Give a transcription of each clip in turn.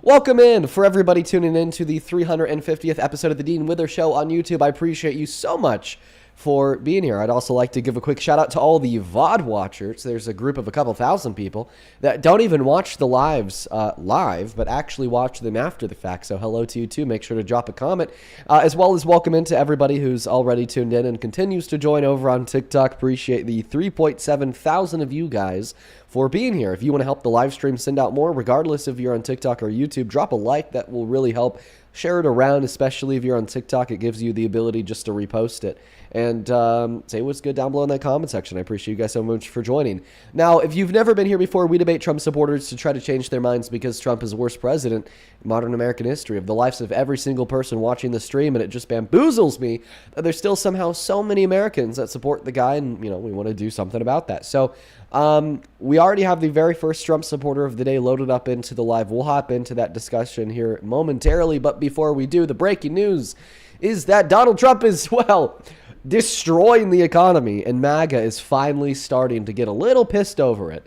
Welcome in for everybody tuning in to the 350th episode of the Dean Wither Show on YouTube. I appreciate you so much for being here. I'd also like to give a quick shout out to all the VOD watchers. There's a group of a couple thousand people that don't even watch the lives live, but actually watch them after the fact. So hello to you too. Make sure to drop a comment, as well as welcome into everybody who's already tuned in and continues to join over on TikTok. Appreciate the 3.7 thousand of you guys for being here. If you want to help the live stream send out more, regardless if you're on TikTok or YouTube, drop a like. That will really help. Share it around, especially if you're on TikTok. It gives you the ability just to repost it. And say what's good down below in that comment section. I appreciate you guys so much for joining. Now, if you've never been here before, we debate Trump supporters to try to change their minds because Trump is the worst president in modern American history, of the lives of every single person watching the stream. And it just bamboozles me that there's still somehow so many Americans that support the guy. And, you know, we want to do something about that. So we already have the very first Trump supporter of the day loaded up into the live. We'll hop into that discussion here momentarily. But before we do, the breaking news is that Donald Trump is, well, destroying the economy, and MAGA is finally starting to get a little pissed over it.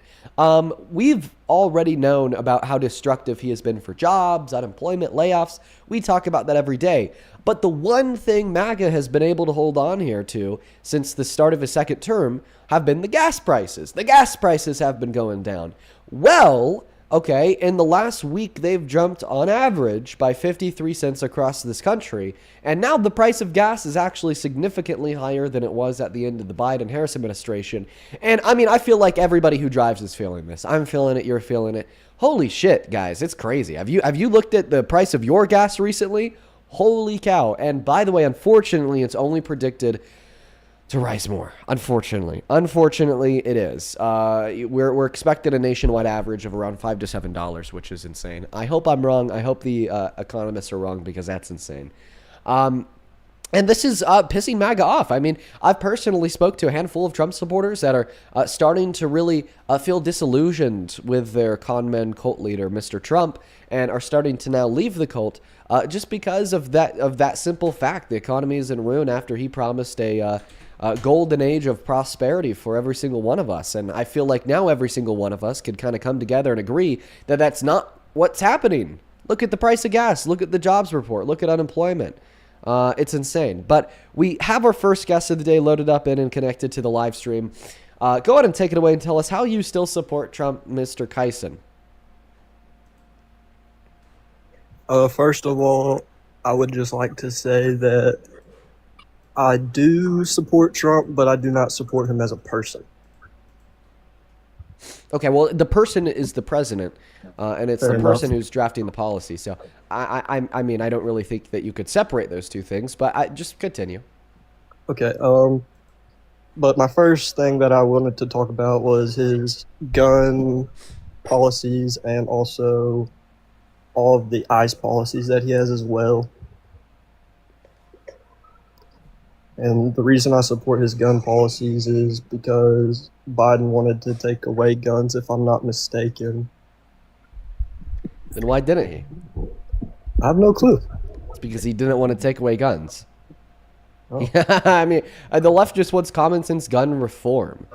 We've already known about how destructive he has been for jobs, unemployment, layoffs. We talk about that every day. But the one thing MAGA has been able to hold on here to since the start of his second term have been the gas prices. The gas prices have been going down. Well, okay, in the last week, they've jumped on average by 53 cents across this country. And now the price of gas is actually significantly higher than it was at the end of the Biden-Harris administration. And I mean, I feel like everybody who drives is feeling this. I'm feeling it. You're feeling it. Holy shit, guys. It's crazy. Have you looked at the price of your gas recently? Holy cow. And by the way, unfortunately, it's only predicted to rise more. Unfortunately it is. We're expecting a nationwide average of around $5 to $7, which is insane. I hope I'm wrong. I hope the economists are wrong, because that's insane. And this is pissing MAGA off. I mean, I've personally spoke to a handful of Trump supporters that are starting to really feel disillusioned with their conman cult leader, Mr. Trump, and are starting to now leave the cult just because of that simple fact. The economy is in ruin after he promised a golden age of prosperity for every single one of us. And I feel like now every single one of us could kind of come together and agree that that's not what's happening. Look at the price of gas. Look at the jobs report. Look at unemployment. It's insane. But we have our first guest of the day loaded up in and connected to the live stream. Go ahead and take it away and tell us how you still support Trump, Mr. Kyson. First of all, I would just like to say that I do support Trump, but I do not support him as a person. Okay, well, the person is the president, and it's Fair the person enough. who's drafting the policy. So, I mean, I don't really think that you could separate those two things, but just continue. Okay, but my first thing that I wanted to talk about was his gun policies and also all of the ICE policies that he has as well. And the reason I support his gun policies is because Biden wanted to take away guns, if I'm not mistaken. Then why didn't he? I have no clue. It's because he didn't want to take away guns. Oh. Yeah, I mean, the left just wants common sense gun reform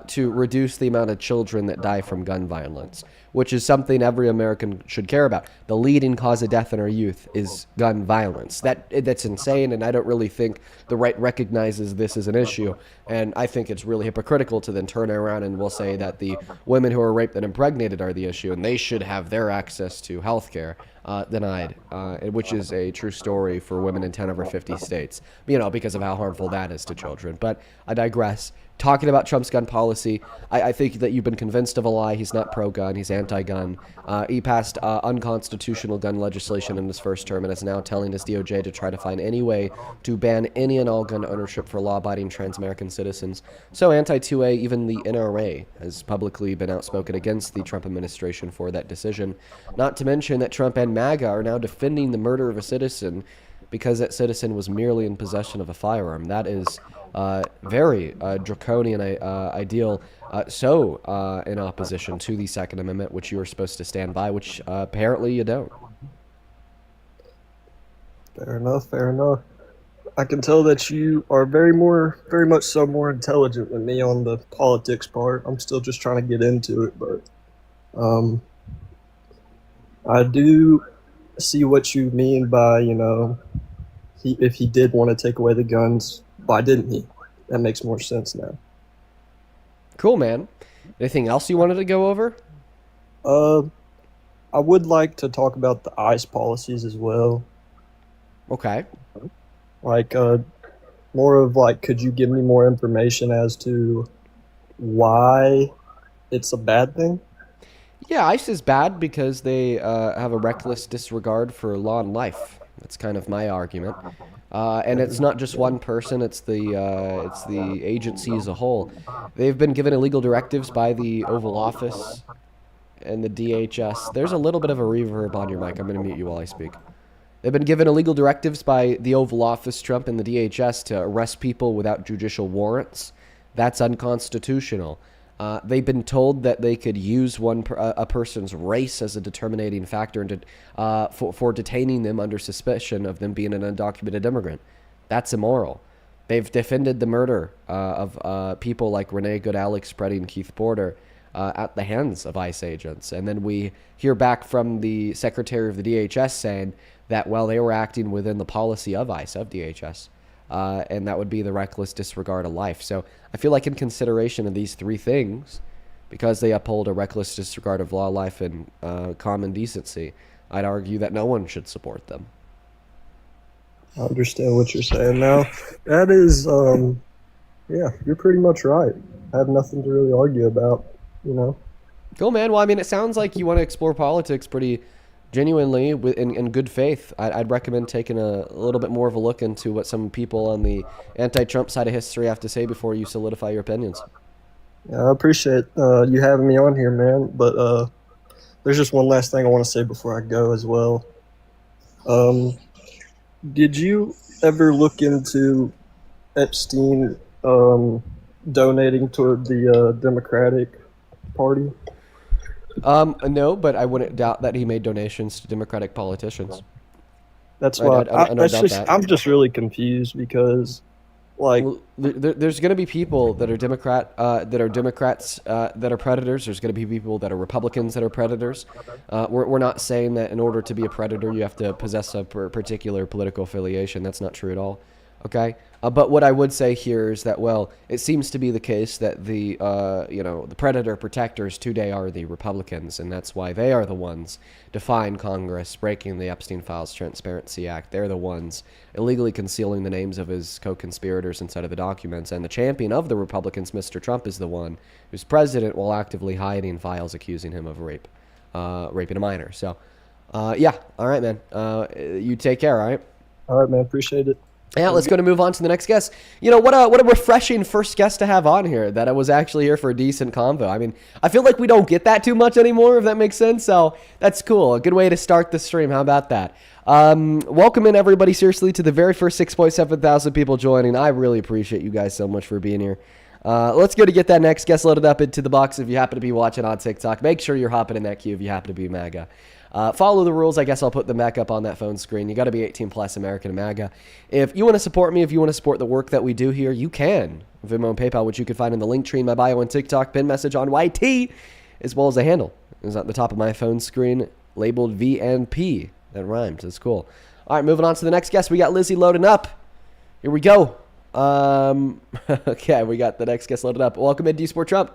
to reduce the amount of children that die from gun violence, which is something every American should care about. The leading cause of death in our youth is gun violence. That's insane, and I don't really think the right recognizes this as an issue. And I think it's really hypocritical to then turn around and will say that the women who are raped and impregnated are the issue, and they should have their access to health care denied, which is a true story for women in 10 over 50 states, you know, because of how harmful that is to children. But I digress. Talking about Trump's gun policy, I think that you've been convinced of a lie. He's not pro-gun. He's anti-gun. He passed unconstitutional gun legislation in his first term and is now telling his DOJ to try to find any way to ban any and all gun ownership for law-abiding trans-American citizens. So anti-2A, even the NRA, has publicly been outspoken against the Trump administration for that decision. Not to mention that Trump and MAGA are now defending the murder of a citizen because that citizen was merely in possession of a firearm. That is very draconian ideal, so in opposition to the Second Amendment, which you are supposed to stand by, which apparently you don't. Fair enough, fair enough. I can tell that you are very much so more intelligent than me on the politics part. I'm still just trying to get into it, but I do see what you mean by, if he did want to take away the guns, why didn't he? That makes more sense now. Cool, man. Anything else you wanted to go over? Uh, I would like to talk about the ICE policies as well. Okay. Like, more of like, could you give me more information as to why it's a bad thing? Yeah, ICE is bad because they have a reckless disregard for law and life. That's kind of my argument. And it's not just one person; it's the agency as a whole. They've been given illegal directives by the Oval Office and the DHS. There's a little bit of a reverb on your mic. I'm going to mute you while I speak. They've been given illegal directives by the Oval Office, Trump, and the DHS to arrest people without judicial warrants. That's unconstitutional. They've been told that they could use a person's race as a determining factor for detaining them under suspicion of them being an undocumented immigrant. That's immoral. They've defended the murder of people like Renee Goodale spreading Keith Porter at the hands of ICE agents. And then we hear back from the secretary of the DHS saying that, well, they were acting within the policy of ICE, of DHS. And that would be the reckless disregard of life. So I feel like in consideration of these three things, because they uphold a reckless disregard of law, life, and common decency, I'd argue that no one should support them. I understand what you're saying now. That is, yeah, you're pretty much right. I have nothing to really argue about, Cool, man. Well, I mean, it sounds like you want to explore politics pretty genuinely in good faith. I'd recommend taking a little bit more of a look into what some people on the anti-Trump side of history have to say before you solidify your opinions. Yeah, I appreciate you having me on here, man. But there's just one last thing I want to say before I go as well. Did you ever look into Epstein donating toward the Democratic Party? No, but I wouldn't doubt that he made donations to Democratic politicians. That's why I'm just really confused because, like, well, there's going to be people that are Democrats that are predators. There's going to be people that are Republicans that are predators. We're not saying that in order to be a predator you have to possess a particular political affiliation. That's not true at all. Okay, but what I would say here is that, well, it seems to be the case that the predator protectors today are the Republicans, and that's why they are the ones defying Congress, breaking the Epstein Files Transparency Act. They're the ones illegally concealing the names of his co-conspirators inside of the documents, and the champion of the Republicans, Mr. Trump, is the one who's president while actively hiding files accusing him of raping a minor. So, yeah, all right, man. You take care, all right? All right, man. Appreciate it. Yeah, let's go to move on to the next guest. You know, what a refreshing first guest to have on here, that I was actually here for a decent convo. I mean, I feel like we don't get that too much anymore, if that makes sense. So that's cool. A good way to start the stream. How about that? Welcome in, everybody, seriously, to the very first 6.7 thousand people joining. I really appreciate you guys so much for being here. Let's go to get that next guest loaded up into the box. If you happen to be watching on TikTok, make sure you're hopping in that queue if you happen to be MAGA. Follow the rules. I guess I'll put them back up on that phone screen. You got to be 18 plus, American and MAGA. If you want to support me, if you want to support the work that we do here, you can. Venmo and PayPal, which you can find in the link tree in my bio on TikTok, pin message on YT, as well as a handle. It's at the top of my phone screen, labeled VNP. That rhymes. That's cool. All right, moving on to the next guest. We got Lizzie loading up. Here we go. Okay, we got the next guest loaded up. Welcome in, D-Sport Trump.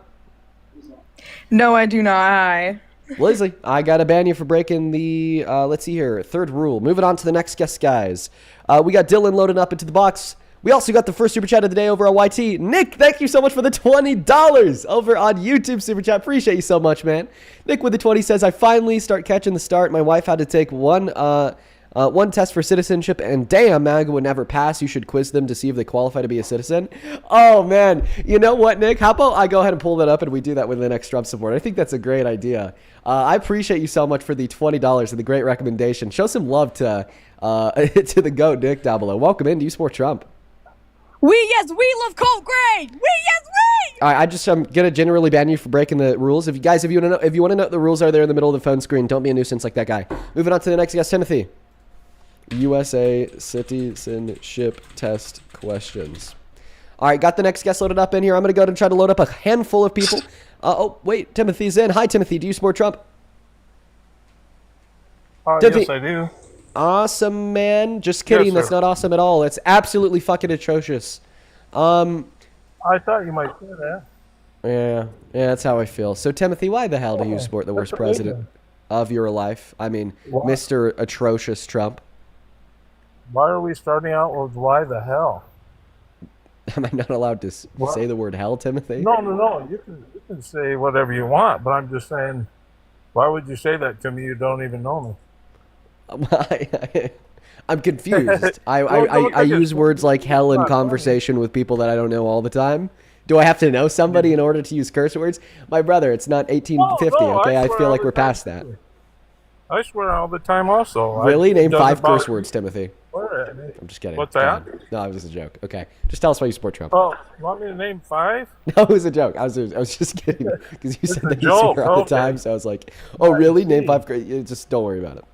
No, I do not. Hi. Lizzie, I got to ban you for breaking the, let's see here, third rule. Moving on to the next guest, guys. We got Dylan loading up into the box. We also got the first Super Chat of the day over on YT. Nick, thank you so much for the $20 over on YouTube Super Chat. Appreciate you so much, man. Nick with the 20 says, I finally start catching the start. My wife had to take one test for citizenship, and damn, MAGA would never pass. You should quiz them to see if they qualify to be a citizen. Oh, man. You know what, Nick? How about I go ahead and pull that up, and we do that with the next Trump support? I think that's a great idea. I appreciate you so much for the $20 and the great recommendation. Show some love to the GOAT, Nick, down below. Welcome in. Do you support Trump? We love Colt Gray. All right, I'm gonna generally ban you for breaking the rules. If you want to know what the rules are, there in the middle of the phone screen. Don't be a nuisance like that guy. Moving on to the next guest, Timothy. USA citizenship test questions. All right, got the next guest loaded up in here. I'm gonna go and try to load up a handful of people. Oh wait, Timothy's in. Hi, Timothy. Do you support Trump? Yes, I do. Awesome, man. Just kidding. Yes, That's sir. not awesome at all. It's absolutely fucking atrocious. I thought you might say that. Yeah, that's how I feel. So, Timothy, why the hell do you support the worst That's president amazing. of your life? I mean, Why? Mr. Atrocious Trump. Why are we starting out with why the hell? Am I not allowed to What? say the word hell, Timothy? No. You can say whatever you want, but I'm just saying, why would you say that to me? You don't even know I'm confused. I Don't take it. use words like hell in Not funny. conversation with people that I don't know all the time. Do I have to know somebody in order to use curse words? My brother, it's not 1850, No, okay? I swear feel all like the we're time, past that. too. I swear all the time also. Really? Name doesn't 5 curse bother- words, Timothy. Swear at me. I'm just kidding. What's Go that? ahead. No, it was just a joke. Okay. Just tell us why you support Trump. Oh, you want me to name 5? No, it was a joke. I was just kidding because you said a that you joke, swear all the okay. time. So I was like, oh, really? Name see. 5 curse. Just don't worry about it.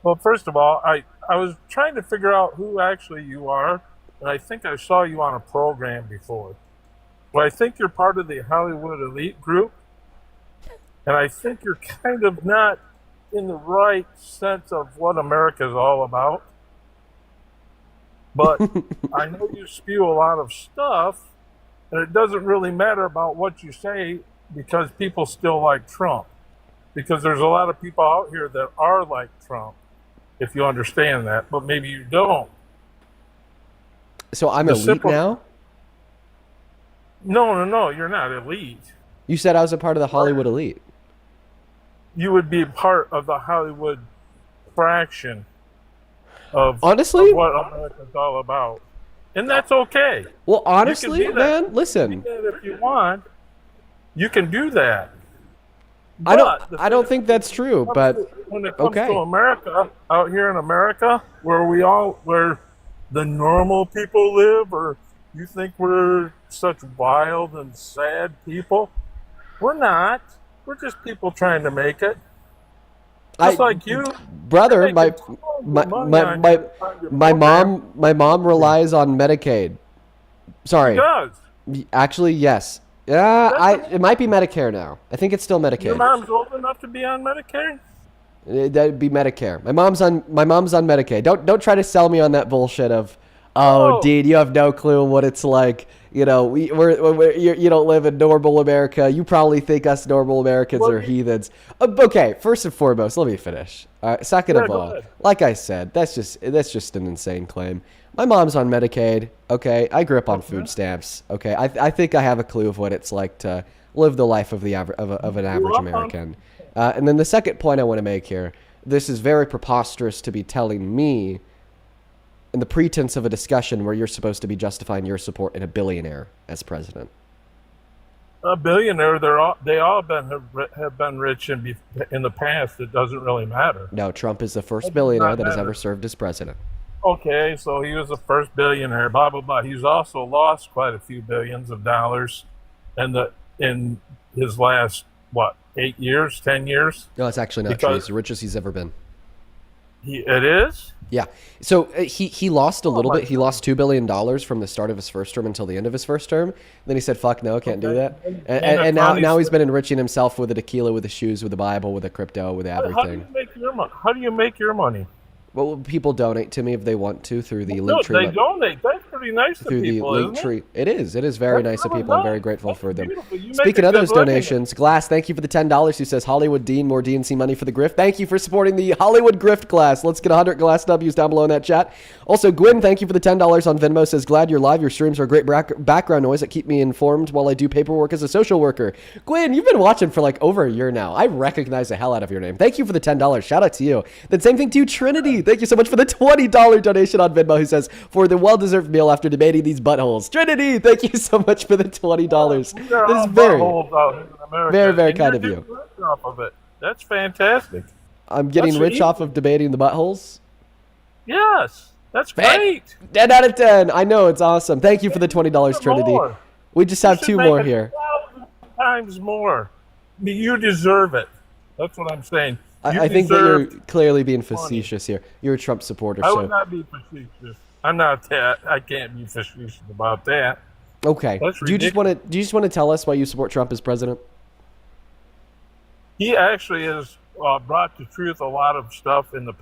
Well, first of all, I was trying to figure out who actually you are, and I think I saw you on a program before. Well, I think you're part of the Hollywood elite group, and I think you're kind of not in the right sense of what America's all about. But I know you spew a lot of stuff, and it doesn't really matter about what you say because people still like Trump. Because there's a lot of people out here that are like Trump, if you understand that, but maybe you don't. So I'm The elite simple- now? No, you're not elite. You said I was a part of the Hollywood elite. You would be part of the Hollywood fraction of, Honestly? of what America's all about. And that's okay. Well, honestly, be that. man, listen. And if you want, you can do that. I But the don't thing think that's true, but when it comes okay. to America, out here in America, where the normal people live, or you think we're such wild and sad people, we're not. We're just people trying to make it. Just like you, brother, you're my making tons of money on your my program. my mom relies on Medicaid. Sorry, She does. actually, yes. Yeah, it might be Medicare now. I think it's still Your Medicaid. mom's old enough to be on Medicare? That'd be Medicare. My mom's on Medicaid. Don't try to sell me on that bullshit of, oh, Oh. dude, you have no clue what it's like. You know, you don't live in normal America. You probably think us normal Americans are heathens. Okay, first and foremost, let me finish. All right, second Yeah, of go all, ahead. like I said, that's just an insane claim. My mom's on Medicaid. Okay, I grew up on food stamps. Okay, I think I have a clue of what it's like to live the life of the of an average up on- American. And then the second point I want to make here: this is very preposterous to be telling me, in the pretense of a discussion where you're supposed to be justifying your support in a billionaire as president. A billionaire, they all have been rich in the past. It doesn't really matter. No, Trump is the first does billionaire not that has matter. ever served as president. Okay, so he was the first billionaire, blah blah blah. He's also lost quite a few billions of dollars, in his last 8 years, 10 years. No, it's actually not true. Because- He's the richest he's ever been. It is. Yeah. So he lost a little my bit. He lost $2 billion from the start of his first term until the end of his first term. Then he said, fuck no, can't do Okay. that. And And that's now how he's been enriching himself with the tequila, with the shoes, with the Bible, with the crypto, with How do you everything. make your money? How do you make your money? Well, people donate to me if they want to through the No, link tree. they donate. That's pretty nice to Through people, the link isn't it? tree. It is. It is very That's nice of really people. I'm nice. very grateful That's for them. beautiful. You make Speaking a of good those living. donations, Glass, thank you for the $10. Who says Hollywood Dean, more DNC money for the grift. Thank you for supporting the Hollywood Grift Glass. Let's get 100 Glass W's down below in that chat. Also, Gwyn, thank you for the $10 on Venmo. Says, glad you're live. Your streams are great background noise that keep me informed while I do paperwork as a social worker. Gwyn, you've been watching for like over a year now. I recognize the hell out of your name. Thank you for the $10. Shout out to you. Then same thing to you, Trinity. Thank you so much for the $20 donation on Venmo. Who says, for the well-deserved meal after debating these buttholes. Trinity, thank you so much for the $20. We are This all is very, buttholes out here in America, very, very and kind you're of you. getting rich off of it. That's fantastic. I'm getting That's rich easy. off of debating the buttholes. Yes, that's Fan- great. 10 out of 10. I know, it's awesome. Thank you for the $20, Trinity. More. We just You have should 2 make more 1,000 here. times more. I mean, you deserve it. That's what I'm saying. You I think that you're deserve- clearly being facetious here. You're a Trump supporter, I would so not be facetious. I'm not that. I can't be facetious about that. okay. That's Do you just want to tell us why you support Trump as president? He actually is brought to truth a lot of stuff in the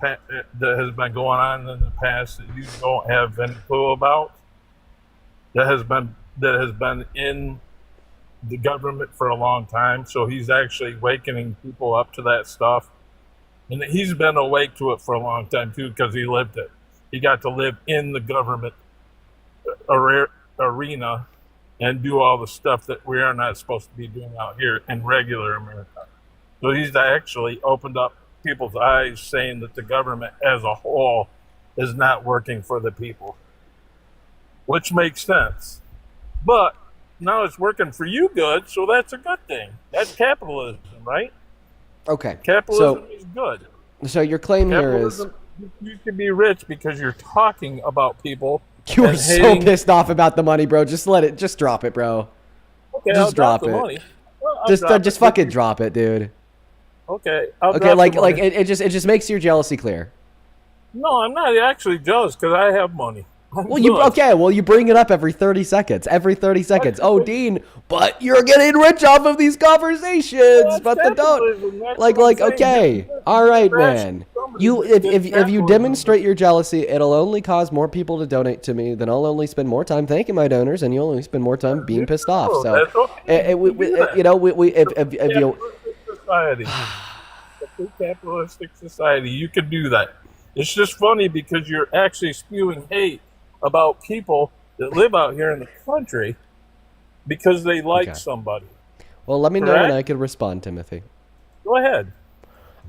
that has been going on in the past that you don't have any clue about. That has been in the government for a long time. So he's actually wakening people up to that stuff, and he's been awake to it for a long time too because he lived it. He got to live in the government arena and do all the stuff that we are not supposed to be doing out here in regular America. So he's actually opened up people's eyes, saying that the government as a whole is not working for the people, which makes sense. But now it's working for you good, so that's a good thing. That's capitalism, right? Okay. Capitalism is good. So your claim here is Capitalism, you can be rich because you're talking about people. you are and so hating. pissed off about the money, bro. Just drop it, bro. Okay, just I'll drop drop the it. money. Well, I'll Just drop just it. fucking drop it, dude. Okay, I'll Okay, drop like the money. it just makes your jealousy clear. No, I'm not actually jealous because I have money. I'm Well, you good. you bring it up every 30 seconds. Every 30 seconds. Oh, Dean, but you're getting rich off of these conversations. Well, but that's the don't capitalism. That's what I'm saying. okay. You're All right, bashing man. somebody You that did if you capitalism. demonstrate your jealousy, it'll only cause more people to donate to me. Then I'll only spend more time thanking my donors, and you'll only spend more time being pissed off. So, That's okay. we, You do that. you know, we if you Capitalistic society. A free capitalistic society, you can do that. It's just funny because you're actually spewing hate about people that live out here in the country because they like Okay. somebody. well, let me know when Correct? I can respond, Timothy. Go ahead.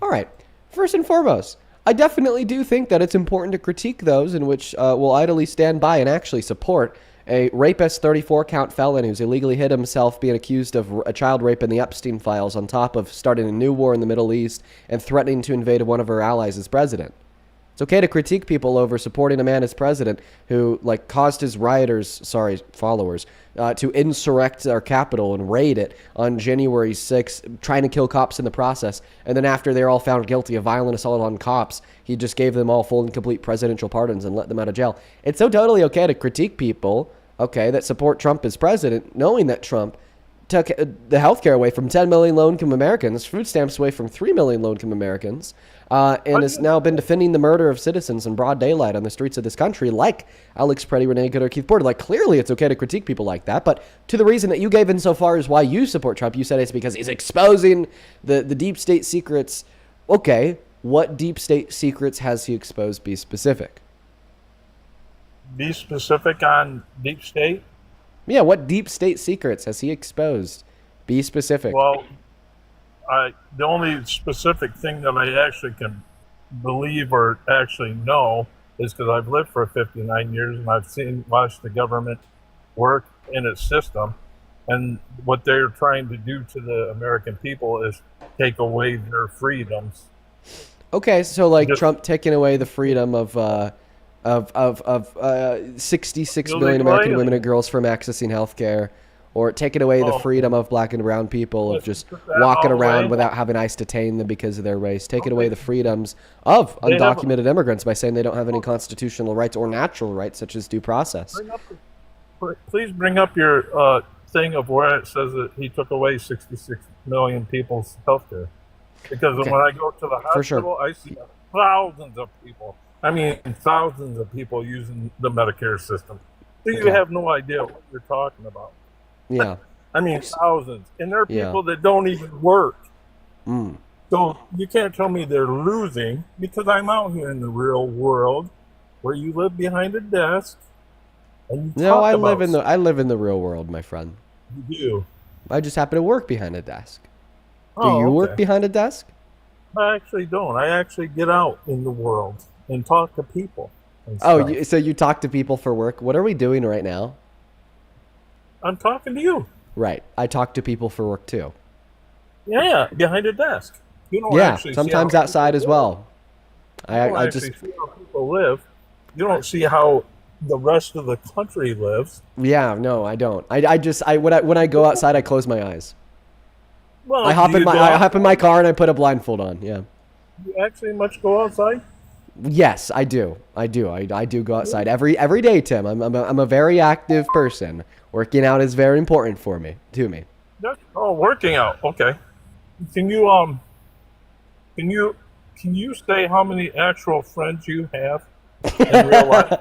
All right. First and foremost, I definitely do think that it's important to critique those in which will idly stand by and actually support a rapist 34 count felon who's illegally hid himself being accused of a child rape in the Epstein files on top of starting a new war in the Middle East and threatening to invade one of her allies as president. It's okay to critique people over supporting a man as president who caused his followers, to insurrect our capital and raid it on January 6th, trying to kill cops in the process. And then after they're all found guilty of violent assault on cops, he just gave them all full and complete presidential pardons and let them out of jail. It's so totally okay to critique people, that support Trump as president, knowing that Trump took the health care away from 10 million low-income Americans, food stamps away from 3 million low-income Americans, and has now been defending the murder of citizens in broad daylight on the streets of this country, like Alex Preddy, Renee Good, or Keith Porter. Clearly it's okay to critique people like that, but to the reason that you gave insofar as why you support Trump, you said it's because he's exposing the deep state secrets. Okay, what deep state secrets has he exposed? Be specific. Be specific on deep state. Yeah, what deep state secrets has he exposed? Be specific. Well, the only specific thing that I actually can believe or actually know is because I've lived for 59 years and I've watched the government work in its system, and what they're trying to do to the American people is take away their freedoms. Okay, so Just- Trump taking away the freedom of 66 million Illegal American alien. women and girls from accessing health care, or taking away the Oh. freedom of black and brown people of Let's just put that walking all around away. without having ICE detain them because of their race, taking away the freedoms of They have a- undocumented immigrants by saying they don't have any constitutional rights or natural rights such as due process. Please bring up your thing of where it says that he took away 66 million people's health care. Because Okay. when I go to the For sure. hospital, I see thousands of people. I mean, thousands of people using the Medicare system. So you Okay. have no idea what you're talking about. Yeah. I mean, thousands. And there are Yeah. people that don't even work. Mm. So you can't tell me they're losing because I'm out here in the real world where you live behind a desk and you No, talk I about live in the real world, my friend. you do. I just happen to work behind a desk. Do Oh, you work okay. behind a desk? I actually don't. I actually get out in the world and talk to people. And Oh, stuff. so you talk to people for work? What are we doing right now? I'm talking to you. Right. I talk to people for work too. Yeah, behind a desk. You don't Yeah, actually see sometimes how outside as people well. live. You don't I actually just see how people live. You don't see how the rest of the country lives. no, I don't. When I go outside, I close my eyes. Well, I hop do in you my go I hop in my outside? car and I put a blindfold on. Yeah. You actually much go outside? Yes, I do. I do go outside every day, Tim. I'm a very active person. Working out is very important to me. Oh, working out. Okay. Can you Can you say how many actual friends you have in real life?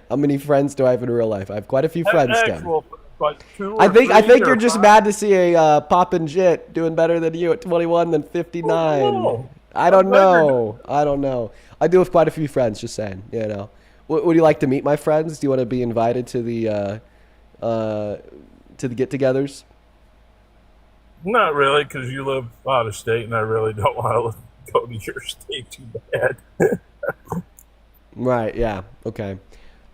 How many friends do I have in real life? I have quite a few friends, Tim. Actual, like two or I think three you're or just five? mad to see a poppin' jit doing better than you at 21 than 59. Oh, I don't know. I don't know. I do have quite a few friends. Just saying. You know. Would you like to meet my friends? Do you want to be invited to the get-togethers? Not really, because you live out of state, and I really don't want to go to your state too bad. Right. Yeah. Okay.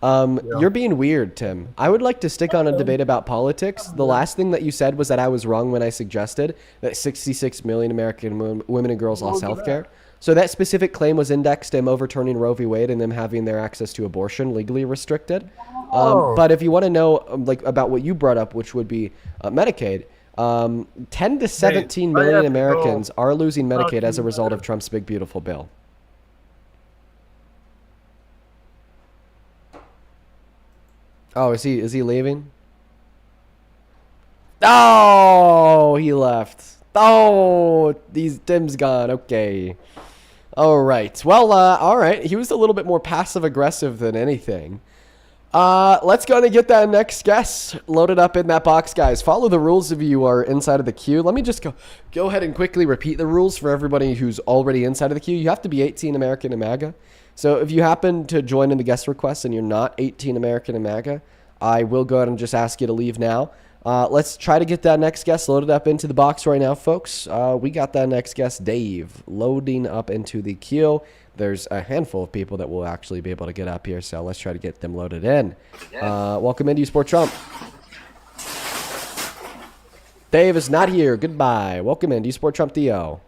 Yeah. You're being weird, Tim. I would like to stick on a debate about politics. The last thing that you said was that I was wrong when I suggested that 66 million American women and girls lost health care. So that specific claim was indexed him overturning Roe v. Wade and them having their access to abortion legally restricted. But if you want to know about what you brought up, which would be Medicaid, 10 to 17 I million have to Americans go. are losing Medicaid Talk as to a you result later. of Trump's big, beautiful bill. Oh, is he leaving? Oh, he left. Oh, Tim's gone. Okay. All right. Well, all right. He was a little bit more passive aggressive than anything. Let's go and get that next guest loaded up in that box, guys. Follow the rules if you are inside of the queue. Let me just go ahead and quickly repeat the rules for everybody who's already inside of the queue. You have to be 18 American and MAGA. So if you happen to join in the guest request and you're not 18 American and MAGA, I will go ahead and just ask you to leave now. Let's try to get that next guest loaded up into the box right now, folks. We got that next guest, Dave, loading up into the queue. There's a handful of people that will actually be able to get up here, so let's try to get them loaded in. Welcome into Sport Trump. Dave is not here. Goodbye. Welcome into Sport Trump DO.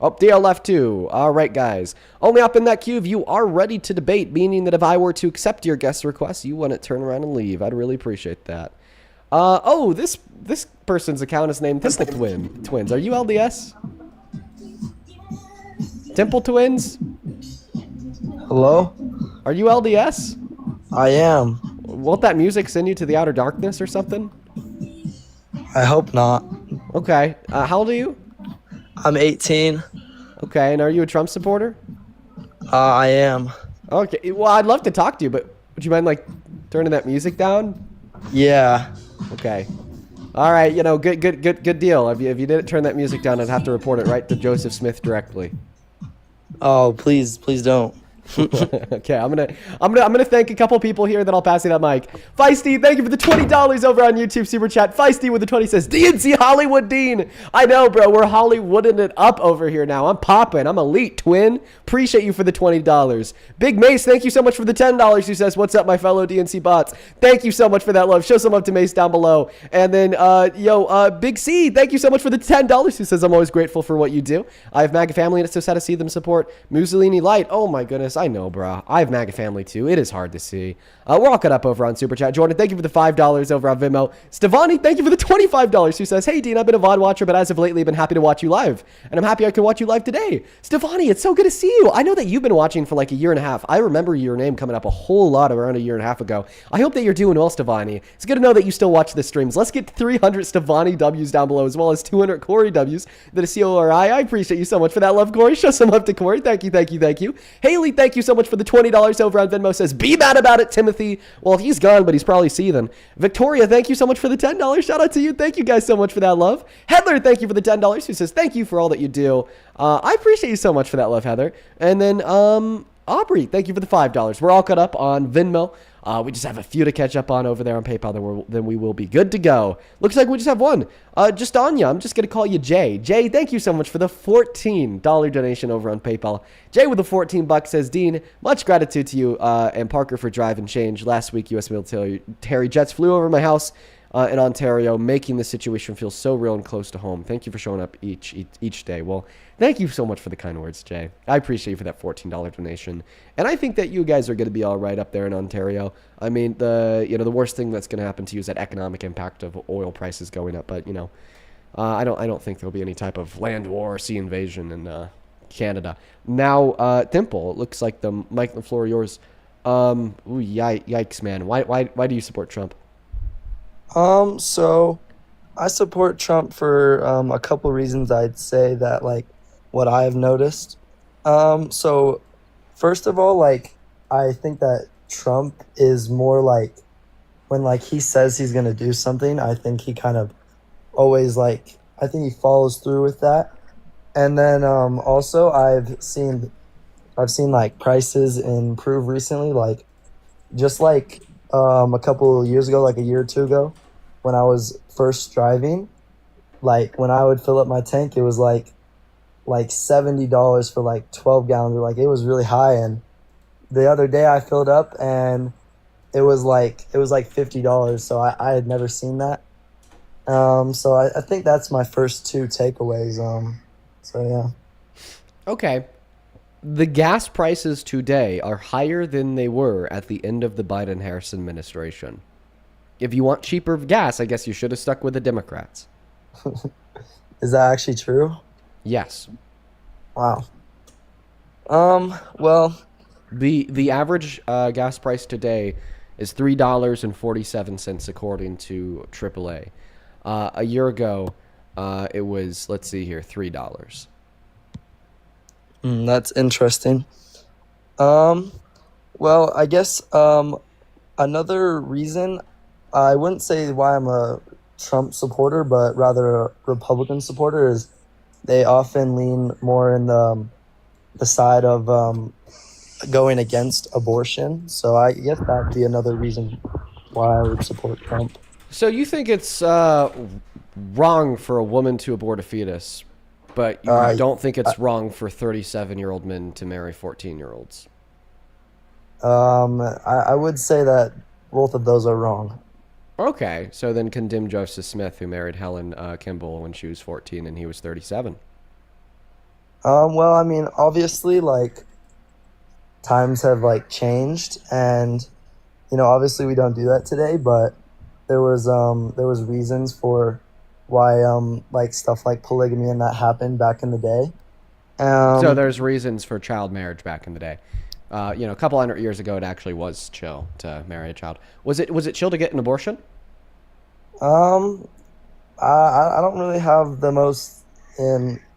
Oh, DL left too. All right, guys. Only up in that queue if you are ready to debate, meaning that if I were to accept your guest request, you want to turn around and leave. I'd really appreciate that. Oh, this person's account is named Temple Twins. Are you LDS? Temple Twins? Hello? Are you LDS? I am. Won't that music send you to the outer darkness or something? I hope not. Okay. How old are you? I'm 18. Okay, and are you a Trump supporter? I am. Okay, well, I'd love to talk to you, but would you mind, turning that music down? Yeah. Okay. All right, good deal. If you didn't turn that music down, I'd have to report it right to Joseph Smith directly. Oh, please don't. Okay, I'm gonna thank a couple people here, then I'll pass you that mic. Feisty, thank you for the $20 over on YouTube Super Chat. Feisty with the 20 says, DNC Hollywood Dean. I know, bro, we're Hollywooding it up over here now. I'm popping. I'm elite, twin. Appreciate you for the $20. Big Mace, thank you so much for the $10. Who says, what's up, my fellow DNC bots? Thank you so much for that love. Show some love to Mace down below. And then, Big C, thank you so much for the $10. Who says, I'm always grateful for what you do. I have MAGA family, and it's so sad to see them support Mussolini Light. Oh my goodness. I know, bro. I have MAGA family too. It is hard to see. We're all cut up over on Super Chat. Jordan, thank you for the $5 over on Venmo. Stevani, thank you for the $25. Who says, hey, Dean, I've been a VOD watcher, but as of lately, I've been happy to watch you live. And I'm happy I could watch you live today. Stevani, it's so good to see you. I know that you've been watching for like a year and a half. I remember your name coming up a whole lot around a year and a half ago. I hope that you're doing well, Stevani. It's good to know that you still watch the streams. Let's get 300 Stevani W's down below, as well as 200 Corey W's that is CORI. I appreciate you so much for that love, Corey. Show some love to Corey. Thank you, thank you, thank you. Haley, thank you so much for the $20 over on Venmo. Says, be mad about it, Timothy. Well, he's gone, but he's probably seething. Victoria, thank you so much for the $10. Shout out to you. Thank you guys so much for that love. Heather, thank you for the $10. Who says, thank you for all that you do. I appreciate you so much for that love, Heather. And then, Aubrey, thank you for the $5. We're all caught up on Venmo. We just have a few to catch up on over there on PayPal. Then we will be good to go. Looks like we just have one. Just Anya, I'm just going to call you Jay. Jay, thank you so much for the $14 donation over on PayPal. Jay with the $14 says, Dean, much gratitude to you and Parker for driving change. Last week, U.S. military jets flew over my house in Ontario, making the situation feel so real and close to home. Thank you for showing up each day. Well, thank you so much for the kind words, Jay. I appreciate you for that $14 donation. And I think that you guys are going to be all right up there in Ontario. I mean, the worst thing that's going to happen to you is that economic impact of oil prices going up. But, I don't think there'll be any type of land war or sea invasion in Canada. Now, Temple, it looks like the mic on the floor yours. Yikes, man. Why do you support Trump? So I support Trump for a couple reasons. I'd say that like what I've noticed. So first of all, like I think that Trump is more like when like he says he's gonna do something. I think he kind of always like I think he follows through with that. And then also I've seen like prices improve recently, like just like a couple of years ago, like a year or two ago, when I was first driving, like when I would fill up my tank, it was like $70 for like 12 gallons. Like it was really high. And the other day I filled up and it was like $50. So I had never seen that. So I think that's my first two takeaways. So yeah. Okay. The gas prices today are higher than they were at the end of the Biden-Harris administration. If you want cheaper gas, I guess you should have stuck with the Democrats. Is that actually true? Yes. Wow. Well, The average gas price today is $3.47 according to AAA. A year ago, it was, let's see here, $3. that's interesting. Um, well, I guess another reason I wouldn't say why I'm a Trump supporter, but rather a Republican supporter is they often lean more in the side of going against abortion. So I guess that'd be another reason why I would support Trump. So you think it's wrong for a woman to abort a fetus, but you don't think it's wrong for 37-year-old men to marry 14-year-olds? I would say that both of those are wrong. Okay, so then condemn Joseph Smith, who married Helen Kimball when she was 14 and he was 37. Well, I mean, obviously, like times have like changed, and obviously we don't do that today, but there was reasons for why like stuff like polygamy and that happened back in the day. So there's reasons for child marriage back in the day. A couple hundred years ago, it actually was chill to marry a child. Was it chill to get an abortion? I don't really have the most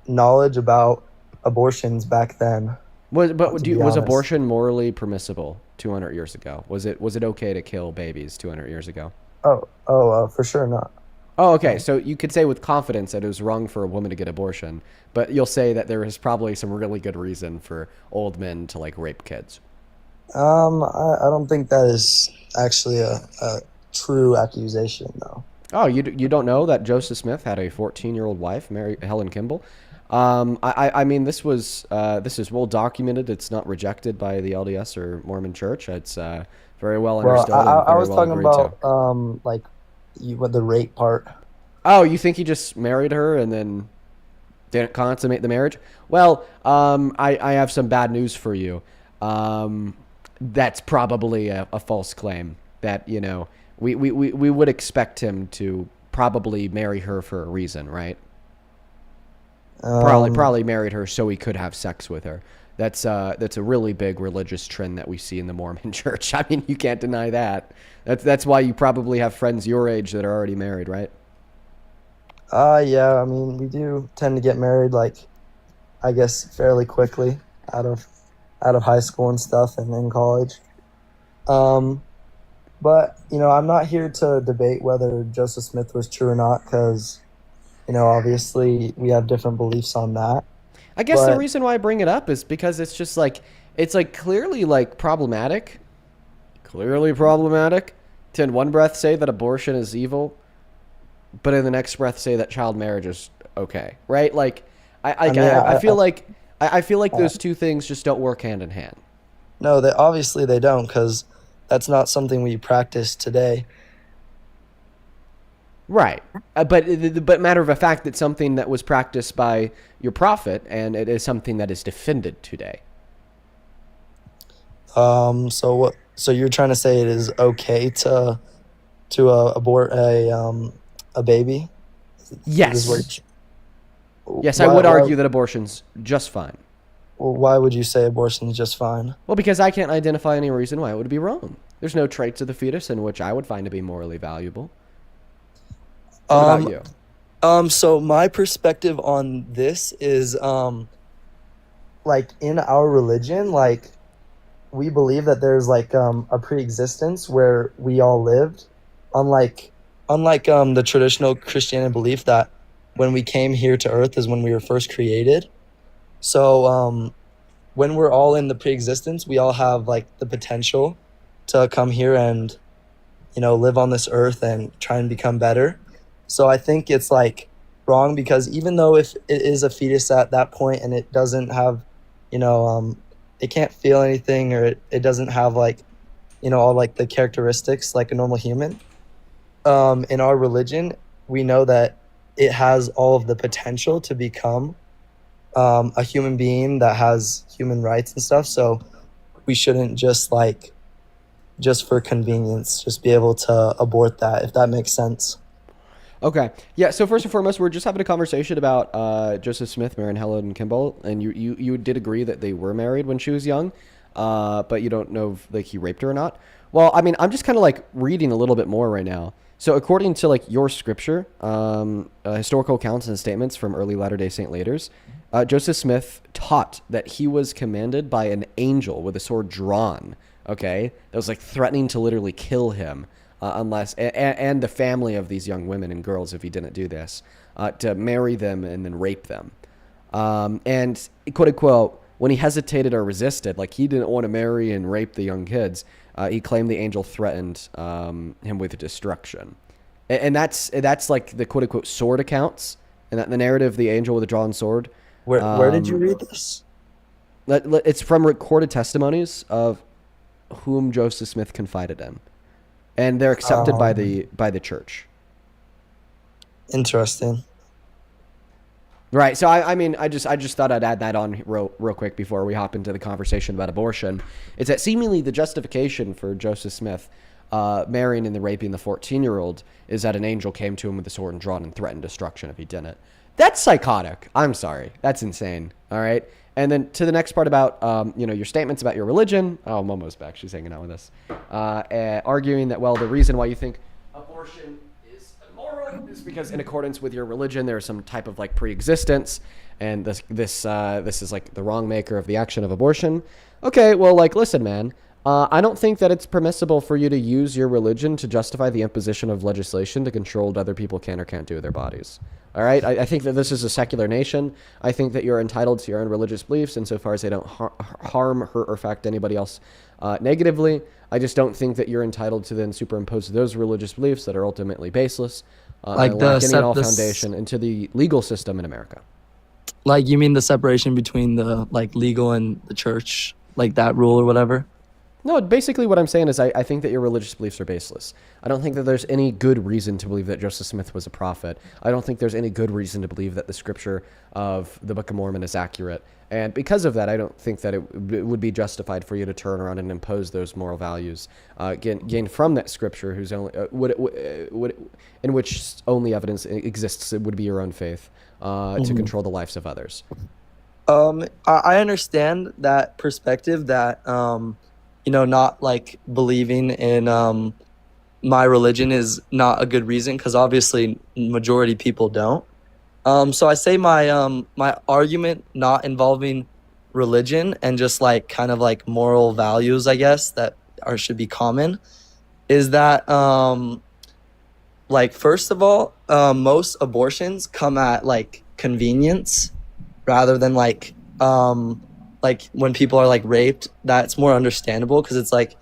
knowledge about abortions back then. Was honest. abortion morally permissible 200 years ago? Was it okay to kill babies 200 years ago? For sure not. Oh, okay. So you could say with confidence that it was wrong for a woman to get abortion, but you'll say that there is probably some really good reason for old men to like rape kids. I don't think that is actually a true accusation, though. Oh, you don't know that Joseph Smith had a 14-year-old wife, Mary Helen Kimball? I mean, this is well documented. It's not rejected by the LDS or Mormon Church. It's very well understood. I and was very well talking agreed to. about like what the rape part. Oh, you think he just married her and then didn't consummate the marriage? Well, I have some bad news for you. That's probably a false claim. That we would expect him to probably marry her for a reason, right? Probably married her so he could have sex with her. That's a really big religious trend that we see in the Mormon Church. I mean, you can't deny that. That's why you probably have friends your age that are already married, right? Yeah, I mean, we do tend to get married, like, I guess, fairly quickly out of high school and stuff and in college. But, I'm not here to debate whether Joseph Smith was true or not because, obviously we have different beliefs on that. I guess the reason why I bring it up is because it's just like, it's like clearly like problematic to in one breath say that abortion is evil, but in the next breath say that child marriage is okay, right? Like, I feel like those two things just don't work hand in hand. No, obviously they don't, because that's not something we practice today. Right. But matter of a fact, it's something that was practiced by your prophet, and it is something that is defended today. So what? So you're trying to say it is okay to abort a baby? Yes. Yes, I would argue that abortion's just fine. Well, why would you say abortion is just fine? Well, because I can't identify any reason why it would be wrong. There's no traits of the fetus in which I would find to be morally valuable. What about Um, you? so my perspective on this is, like in our religion, like we believe that there's like a pre-existence where we all lived, unlike the traditional Christianity belief that when we came here to Earth is when we were first created. So when we're all in the pre-existence, we all have like the potential to come here and live on this earth and try and become better. So I think it's like wrong because even though if it is a fetus at that point and it doesn't have, you know, it can't feel anything or it doesn't have like, all like the characteristics like a normal human. In our religion, we know that it has all of the potential to become a human being that has human rights and stuff. So we shouldn't just for convenience, just be able to abort that, if that makes sense. Okay. Yeah. So first and foremost, we're just having a conversation about Joseph Smith, marrying Helen Kimball, and you did agree that they were married when she was young, but you don't know if like he raped her or not. Well, I mean, I'm just kind of like reading a little bit more right now. So according to like your scripture, historical accounts and statements from early Latter-day Saint leaders, Joseph Smith taught that he was commanded by an angel with a sword drawn. Okay, that was like threatening to literally kill him and the family of these young women and girls if he didn't do this, to marry them and then rape them. And quote unquote, when he hesitated or resisted, like he didn't want to marry and rape the young kids, he claimed the angel threatened him with destruction. And that's like the quote unquote sword accounts, and that the narrative of the angel with a drawn sword. Where did you read this? It's from recorded testimonies of whom Joseph Smith confided in, and they're accepted by the church. Interesting. Right. So I mean, I just thought I'd add that on real quick before we hop into the conversation about abortion. It's that seemingly the justification for Joseph Smith marrying and then raping the 14-year-old is that an angel came to him with a sword and drawn and threatened destruction if he didn't. That's psychotic. I'm sorry. That's insane. All right. And then to the next part about, your statements about your religion. Oh, Momo's back. She's hanging out with us. Arguing that, well, the reason why you think abortion is immoral is because in accordance with your religion, there's some type of like pre-existence. And this is like the wrong maker of the action of abortion. Okay, well, like, listen, man. I don't think that it's permissible for you to use your religion to justify the imposition of legislation to control what other people can or can't do with their bodies. All right? I think that this is a secular nation. I think that you're entitled to your own religious beliefs insofar as they don't harm, hurt, or affect anybody else negatively. I just don't think that you're entitled to then superimpose those religious beliefs that are ultimately baseless and lack any and all foundation into the legal system in America. Like, you mean the separation between the like legal and the church, like that rule or whatever? No, basically what I'm saying is I think that your religious beliefs are baseless. I don't think that there's any good reason to believe that Joseph Smith was a prophet. I don't think there's any good reason to believe that the scripture of the Book of Mormon is accurate. And because of that, I don't think that it would be justified for you to turn around and impose those moral values gained from that scripture, whose only in which only evidence exists. It would be your own faith to control the lives of others. I understand that perspective that not like believing in my religion is not a good reason, because obviously majority people don't. So I say my argument not involving religion and just like kind of like moral values, I guess, that should be common, is that like first of all, most abortions come at like convenience rather than like when people are like raped. That's more understandable because it's like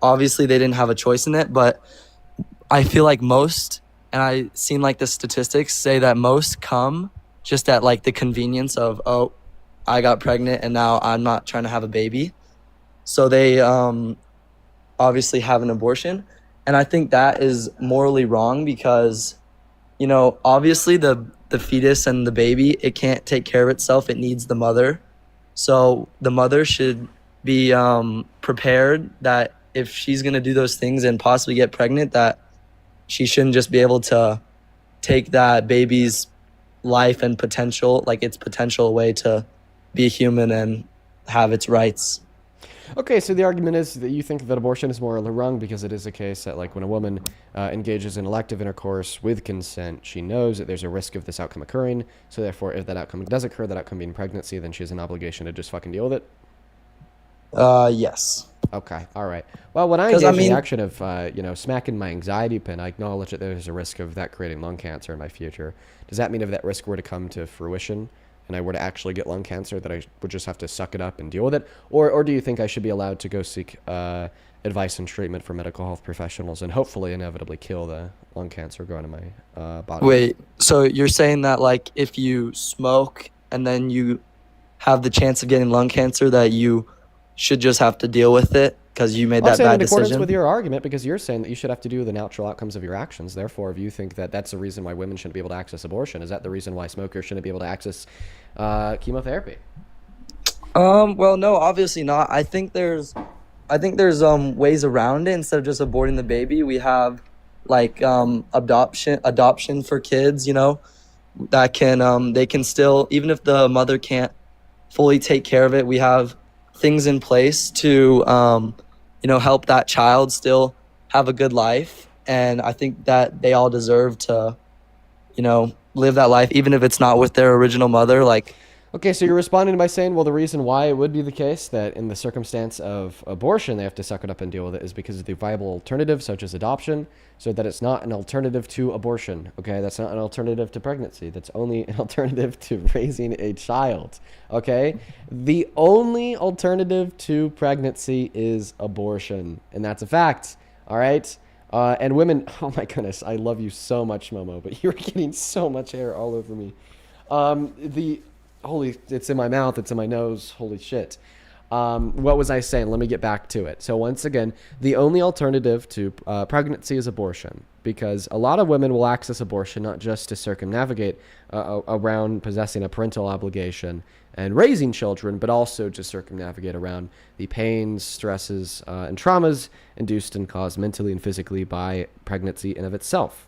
obviously they didn't have a choice in it. But I feel like most, and I seen like the statistics say that most come just at like the convenience of, oh, I got pregnant and now I'm not trying to have a baby, so they obviously have an abortion. And I think that is morally wrong because obviously the fetus and the baby, it can't take care of itself. It needs the mother. So the mother should be prepared that if she's going to do those things and possibly get pregnant, that she shouldn't just be able to take that baby's life and potential, like its potential away to be a human and have its rights. Okay, so the argument is that you think that abortion is morally wrong because it is a case that, like, when a woman engages in elective intercourse with consent, she knows that there's a risk of this outcome occurring. So therefore, if that outcome does occur, that outcome being pregnancy, then she has an obligation to just fucking deal with it. Yes. Okay, all right. Well, when I 'Cause, engage I in the mean- action of, smacking my anxiety pin, I acknowledge that there's a risk of that creating lung cancer in my future. Does that mean if that risk were to come to fruition and I were to actually get lung cancer, that I would just have to suck it up and deal with it? Or do you think I should be allowed to go seek advice and treatment from medical health professionals and hopefully inevitably kill the lung cancer growing in my body? Wait, so you're saying that like if you smoke and then you have the chance of getting lung cancer, that you should just have to deal with it because you made I'm that saying bad in accordance decision? with your argument, because you're saying that you should have to do the natural outcomes of your actions. Therefore, if you think that that's the reason why women shouldn't be able to access abortion, is that the reason why smokers shouldn't be able to access chemotherapy? Well, no, obviously not. I think there's ways around it. Instead of just aborting the baby, we have like adoption for kids, that can they can still, even if the mother can't fully take care of it, we have things in place to help that child still have a good life. And I think that they all deserve to live that life, even if it's not with their original mother. Like, Okay, so you're responding by saying, well, the reason why it would be the case that in the circumstance of abortion they have to suck it up and deal with it is because of the viable alternative, such as adoption, so that it's not an alternative to abortion. Okay, that's not an alternative to pregnancy. That's only an alternative to raising a child. Okay, the only alternative to pregnancy is abortion, and that's a fact. All right. And women, oh my goodness, I love you so much, Momo, but you're getting so much hair all over me. It's in my mouth, it's in my nose, holy shit. What was I saying? Let me get back to it. So once again, the only alternative to pregnancy is abortion, because a lot of women will access abortion not just to circumnavigate around possessing a parental obligation and raising children, but also to circumnavigate around the pains, stresses, and traumas induced and caused mentally and physically by pregnancy in of itself.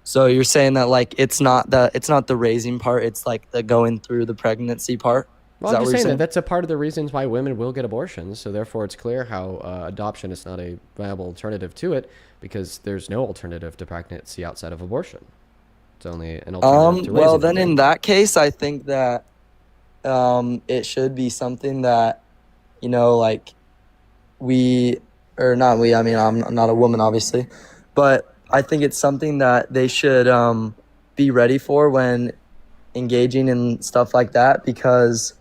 So you're saying that like it's not the raising part, it's like the going through the pregnancy part? Well, I'm just saying that that's a part of the reasons why women will get abortions. So therefore, it's clear how adoption is not a viable alternative to it, because there's no alternative to pregnancy outside of abortion. It's only an alternative to raising. Well, then in that case, I think that it should be something that like we, or not we. I mean, I'm not a woman, obviously, but I think it's something that they should be ready for when engaging in stuff like that, because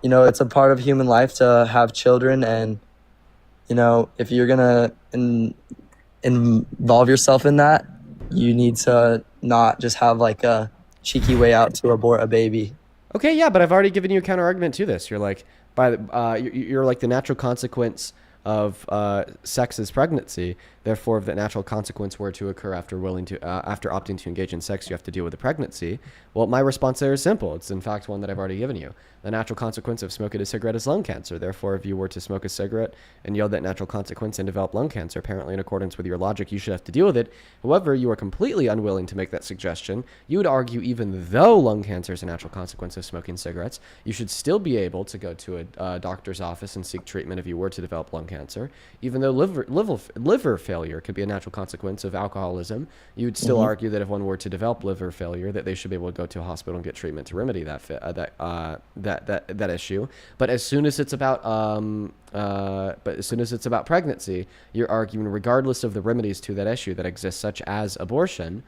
it's a part of human life to have children, and if you're gonna involve yourself in that, you need to not just have like a cheeky way out to abort a baby. Okay, yeah, but I've already given you a counter argument to this. You're like, you're like the natural consequence of sex is pregnancy. Therefore, if the natural consequence were to occur after opting to engage in sex, you have to deal with the pregnancy. Well, my response there is simple. It's in fact one that I've already given you. The natural consequence of smoking a cigarette is lung cancer. Therefore, if you were to smoke a cigarette and yield that natural consequence and develop lung cancer, apparently in accordance with your logic, you should have to deal with it. However, you are completely unwilling to make that suggestion. You would argue even though lung cancer is a natural consequence of smoking cigarettes, you should still be able to go to a doctor's office and seek treatment if you were to develop lung cancer. Even though liver failure could be a natural consequence of alcoholism, you would still argue that if one were to develop liver failure, that they should be able to go to a hospital and get treatment to remedy that issue. But as soon as it's about pregnancy, you're arguing, regardless of the remedies to that issue that exist, such as abortion,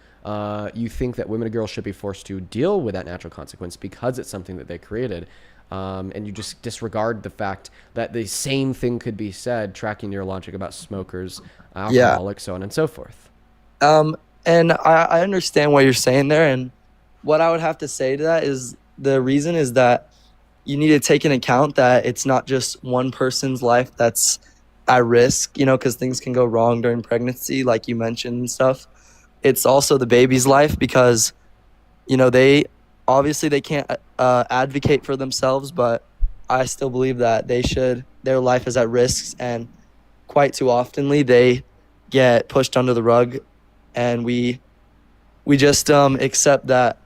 you think that women and girls should be forced to deal with that natural consequence because it's something that they created. And you just disregard the fact that the same thing could be said, tracking your logic about smokers, alcoholics, so on and so forth. And I understand what you're saying there. And what I would have to say to that is the reason is that you need to take into account that it's not just one person's life that's at risk, because things can go wrong during pregnancy, like you mentioned and stuff. It's also the baby's life, because, they can't advocate for themselves, but I still believe that their life is at risk, and quite too oftenly they get pushed under the rug, and we just accept that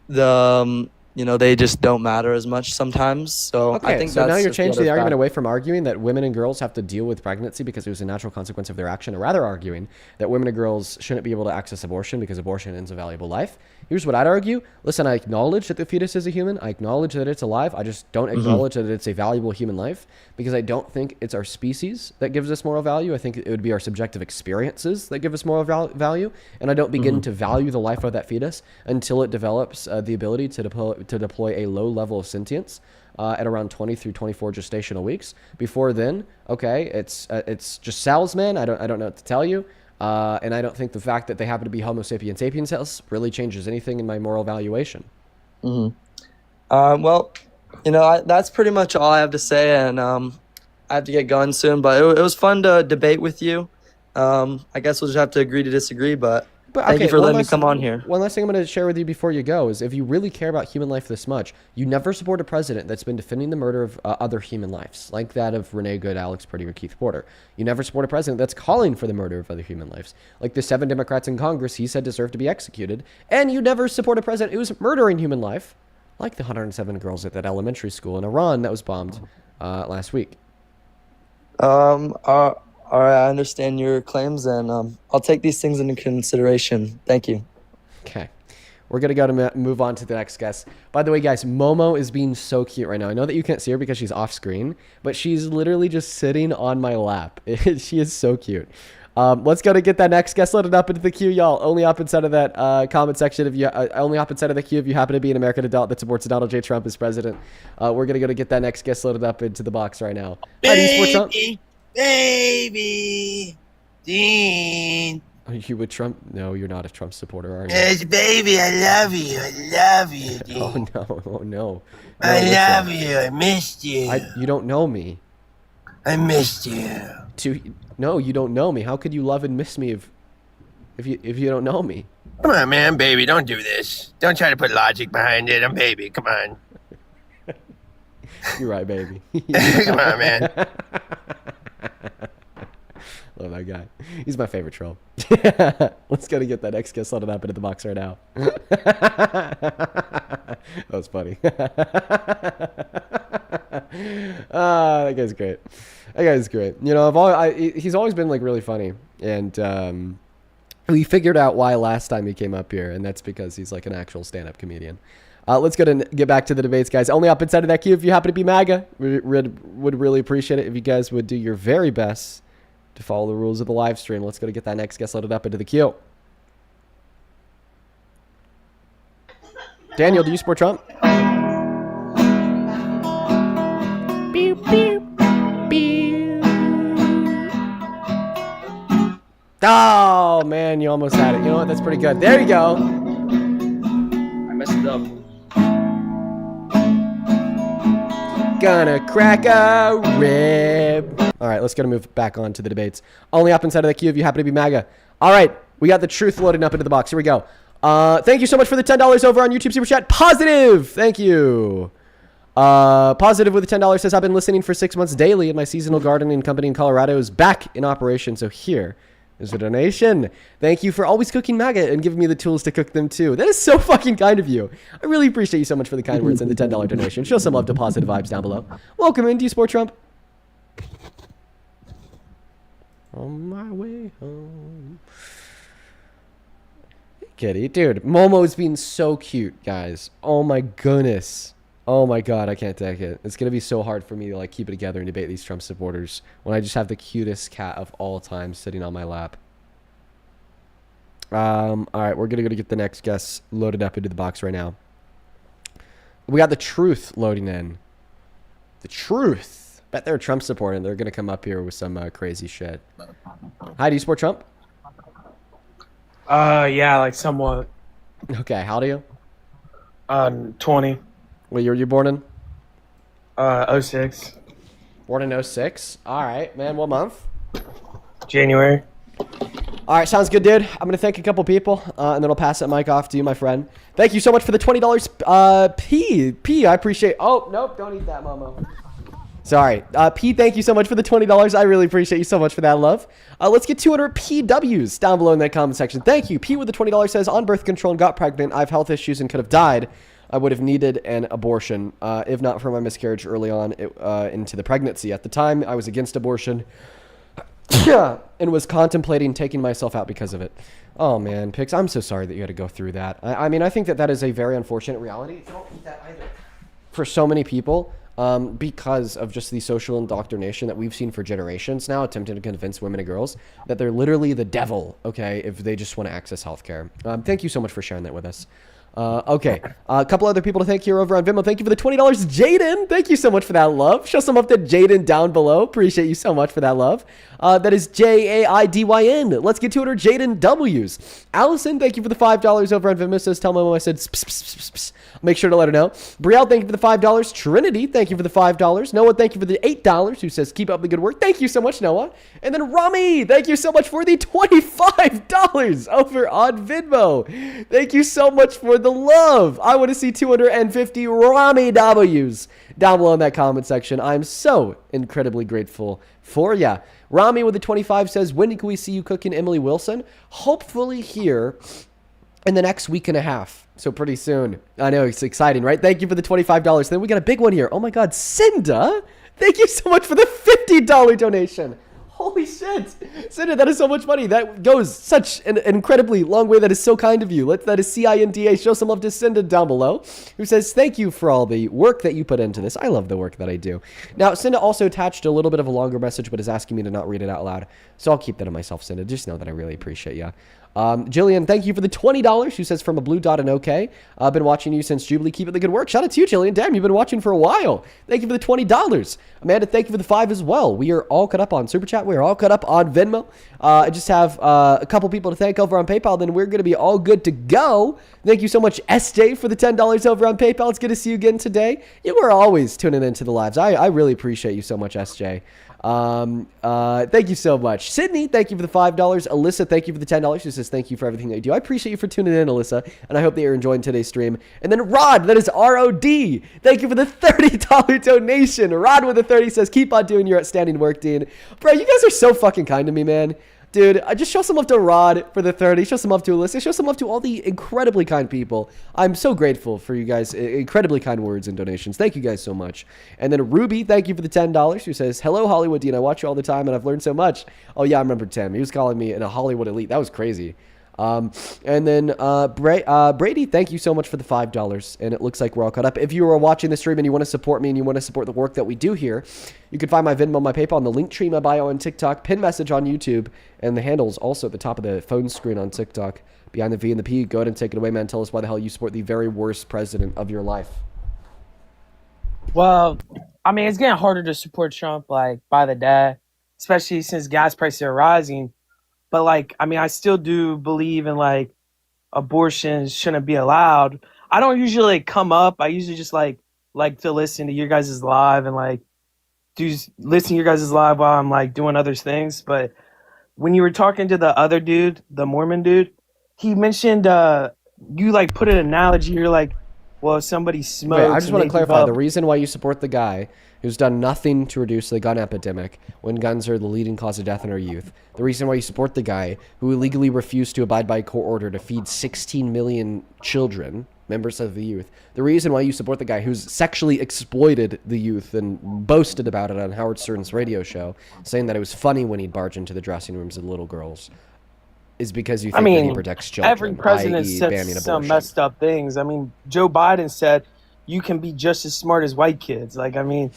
the they just don't matter as much sometimes. So Okay, I think so that's now you're just the changing other the argument fact. away from arguing that women and girls have to deal with pregnancy because it was a natural consequence of their action, or rather arguing that women and girls shouldn't be able to access abortion because abortion ends a valuable life. Here's what I'd argue. Listen, I acknowledge that the fetus is a human. I acknowledge that it's alive. I just don't acknowledge that it's a valuable human life because I don't think it's our species that gives us moral value. I think it would be our subjective experiences that give us moral value. And I don't begin to value the life of that fetus until it develops the ability to deploy a low level of sentience at around 20 through 24 gestational weeks. Before then, okay, it's just cells, man. I don't know what to tell you. And I don't think the fact that they happen to be Homo sapiens sapiens cells really changes anything in my moral valuation. Well, that's pretty much all I have to say, and I have to get going soon. But it was fun to debate with you. I guess we'll just have to agree to disagree. But thank you for letting me come on here. One last thing I'm going to share with you before you go is if you really care about human life this much, you never support a president that's been defending the murder of other human lives, like that of Renee Good, Alex Purdy, or Keith Porter. You never support a president that's calling for the murder of other human lives, like the 7 Democrats in Congress he said deserve to be executed. And you never support a president who's murdering human life, like the 107 girls at that elementary school in Iran that was bombed last week. All right, I understand your claims, and I'll take these things into consideration. Thank you. Okay. We're going to move on to the next guest. By the way, guys, Momo is being so cute right now. I know that you can't see her because she's off screen, but she's literally just sitting on my lap. She is so cute. Let's go to get that next guest loaded up into the queue, y'all. Only up inside of that comment section if you only up inside of the queue if you happen to be an American adult that supports Donald J. Trump as president. We're going to go to get that next guest loaded up into the box right now. Hi, do you support Trump? Baby, Dean. Are you with Trump? No, you're not a Trump supporter, are you? Yes, baby, I love you. I love you, Dean. Oh, no. Oh, no. I listen. love you. I missed you. You don't know me. I missed you. No, you don't know me. How could you love and miss me if you don't know me? Come on, man, baby, don't do this. Don't try to put logic behind it. I'm baby. Come on. You're right, baby. Come on, man. Love that guy. He's my favorite troll. Let's go to get that next guest loaded up into the box right now. That was funny. That guy's great. That guy's great. He's always been like really funny, and we figured out why last time he came up here, and that's because he's like an actual stand-up comedian. Let's go to get back to the debates, guys. Only up inside of that queue if you happen to be MAGA. We would really appreciate it if you guys would do your very best to follow the rules of the live stream. Let's go to get that next guest loaded up into the queue. Daniel, do you support Trump? Beep, beep, beep. Oh, man, you almost had it. You know what? That's pretty good. There you go. I messed it up. Gonna crack a rib. All right, let's go to move back on to the debates. Only up inside of the queue if you happen to be MAGA. All right, we got the truth loading up into the box. Here we go. Thank you so much for the $10 over on YouTube Super Chat. Positive, thank you. Positive with the $10 says, I've been listening for 6 months daily, and my seasonal gardening company in Colorado is back in operation. So here is a donation. Thank you for always cooking MAGA and giving me the tools to cook them too. That is so fucking kind of you. I really appreciate you so much for the kind words and the $10 donation. Show some love to Positive Vibes down below. Welcome in. Do you support Trump? On my way home. Kitty. Dude, Momo's being so cute, guys. Oh my goodness. Oh my god, I can't take it. It's gonna be so hard for me to like keep it together and debate these Trump supporters when I just have the cutest cat of all time sitting on my lap. Alright, we're gonna go to get the next guest loaded up into the box right now. We got the truth loading in. The truth. Bet they're a Trump supporter and they're gonna come up here with some crazy shit. Hi, do you support Trump? Yeah, like somewhat. Okay, how do you? 20. What year were you born in? 06. Born in 06? Alright, man, what month? January. Alright, sounds good, dude. I'm gonna thank a couple people, and then I'll pass that mic off to you, my friend. Thank you so much for the $20. P, I appreciate. Oh, nope, don't eat that, Momo. Sorry. P, thank you so much for the $20. I really appreciate you so much for that love. Let's get 200 PWs down below in that comment section. Thank you. P with the $20 says, on birth control and got pregnant. I have health issues and could have died. I would have needed an abortion, if not for my miscarriage early on into the pregnancy. At the time, I was against abortion. And was contemplating taking myself out because of it. Oh man, Pix, I'm so sorry that you had to go through that. I mean, I think that is a very unfortunate reality. You don't need that either. For so many people, because of just the social indoctrination that we've seen for generations now, attempting to convince women and girls that they're literally the devil, okay, if they just want to access healthcare. Thank you so much for sharing that with us. Okay, a couple other people to thank here over on Venmo. Thank you for the $20, Jaden. Thank you so much for that love. Show some love to Jaden down below. Appreciate you so much for that love. That is Jaidyn. Let's get to it, or Jaden W's. Allison, thank you for the $5 over on Venmo. Says, tell my mom I said, make sure to let her know. Brielle, thank you for the $5. Trinity, thank you for the $5. Noah, thank you for the $8, who says, keep up the good work. Thank you so much, Noah. And then Rami, thank you so much for the $25 over on Venmo. Thank you so much for the love. I want to see 250 Rami W's down below in that comment section. I'm so incredibly grateful for ya. Rami with the 25 says, when can we see you cooking Emily Wilson? Hopefully here in the next week and a half. So pretty soon. I know, it's exciting, right? Thank you for the $25. Then we got a big one here. Oh my God, Cinda, thank you so much for the $50 donation. Holy shit. Cinda, that is so much money. That goes such an incredibly long way. That is so kind of you. That is CINDA. Show some love to Cinda down below, who says, thank you for all the work that you put into this. I love the work that I do. Now, Cinda also attached a little bit of a longer message, but is asking me to not read it out loud. So I'll keep that to myself, Cinda. Just know that I really appreciate you. Jillian, thank you for the $20. Who says, from a blue dot and okay. I've been watching you since Jubilee. Keep up the good work. Shout out to you, Jillian. Damn, you've been watching for a while. Thank you for the $20. Amanda, thank you for the 5 as well. We are all caught up on Super Chat. We are all caught up on Venmo. I just have a couple people to thank over on PayPal. Then we're going to be all good to go. Thank you so much, SJ, for the $10 over on PayPal. It's good to see you again today. You are always tuning into the lives. I really appreciate you so much, SJ. Thank you so much. Sydney, thank you for the $5. Alyssa, thank you for the $10. She says, thank you for everything that you do. I appreciate you for tuning in, Alyssa, and I hope that you're enjoying today's stream. And then Rod, that is R-O-D. Thank you for the $30 donation. Rod with the 30 says, keep on doing your outstanding work, Dean. Bro, you guys are so fucking kind to me, man. Dude, just show some love to Rod for the 30. Show some love to Alyssa. Show some love to all the incredibly kind people. I'm so grateful for you guys. Incredibly kind words and donations. Thank you guys so much. And then Ruby, thank you for the $10. Who says, hello, Hollywood Dean. I watch you all the time and I've learned so much. Oh, yeah, I remember Tim. He was calling me a Hollywood elite. That was crazy. And then Brady, thank you so much for the $5. And it looks like we're all caught up. If you are watching the stream and you want to support me and you want to support the work that we do here, you can find my Venmo, my PayPal, and the link tree, my bio on TikTok, pin message on YouTube, and the handles also at the top of the phone screen on TikTok. Behind the V and the P. Go ahead and take it away, man. Tell us why the hell you support the very worst president of your life. Well, I mean, it's getting harder to support Trump, like, by the day, especially since gas prices are rising. But, like, I mean, I still do believe in, like, abortion shouldn't be allowed. I don't usually come up. I usually just, like to listen to your guys' live and, like, listen to your guys' live while I'm, like, doing other things. But when you were talking to the other dude, the Mormon dude, he mentioned you, like, put an analogy. You're like, well, if somebody smokes... Wait, I just want to clarify. The reason why you support the guy who's done nothing to reduce the gun epidemic when guns are the leading cause of death in our youth, the reason why you support the guy who illegally refused to abide by a court order to feed 16 million children, members of the youth, the reason why you support the guy who's sexually exploited the youth and boasted about it on Howard Stern's radio show, saying that it was funny when he'd barge into the dressing rooms of little girls, is because you think that he protects children. Every president says some messed up things. I mean, Joe Biden said you can be just as smart as white kids. Like, I mean,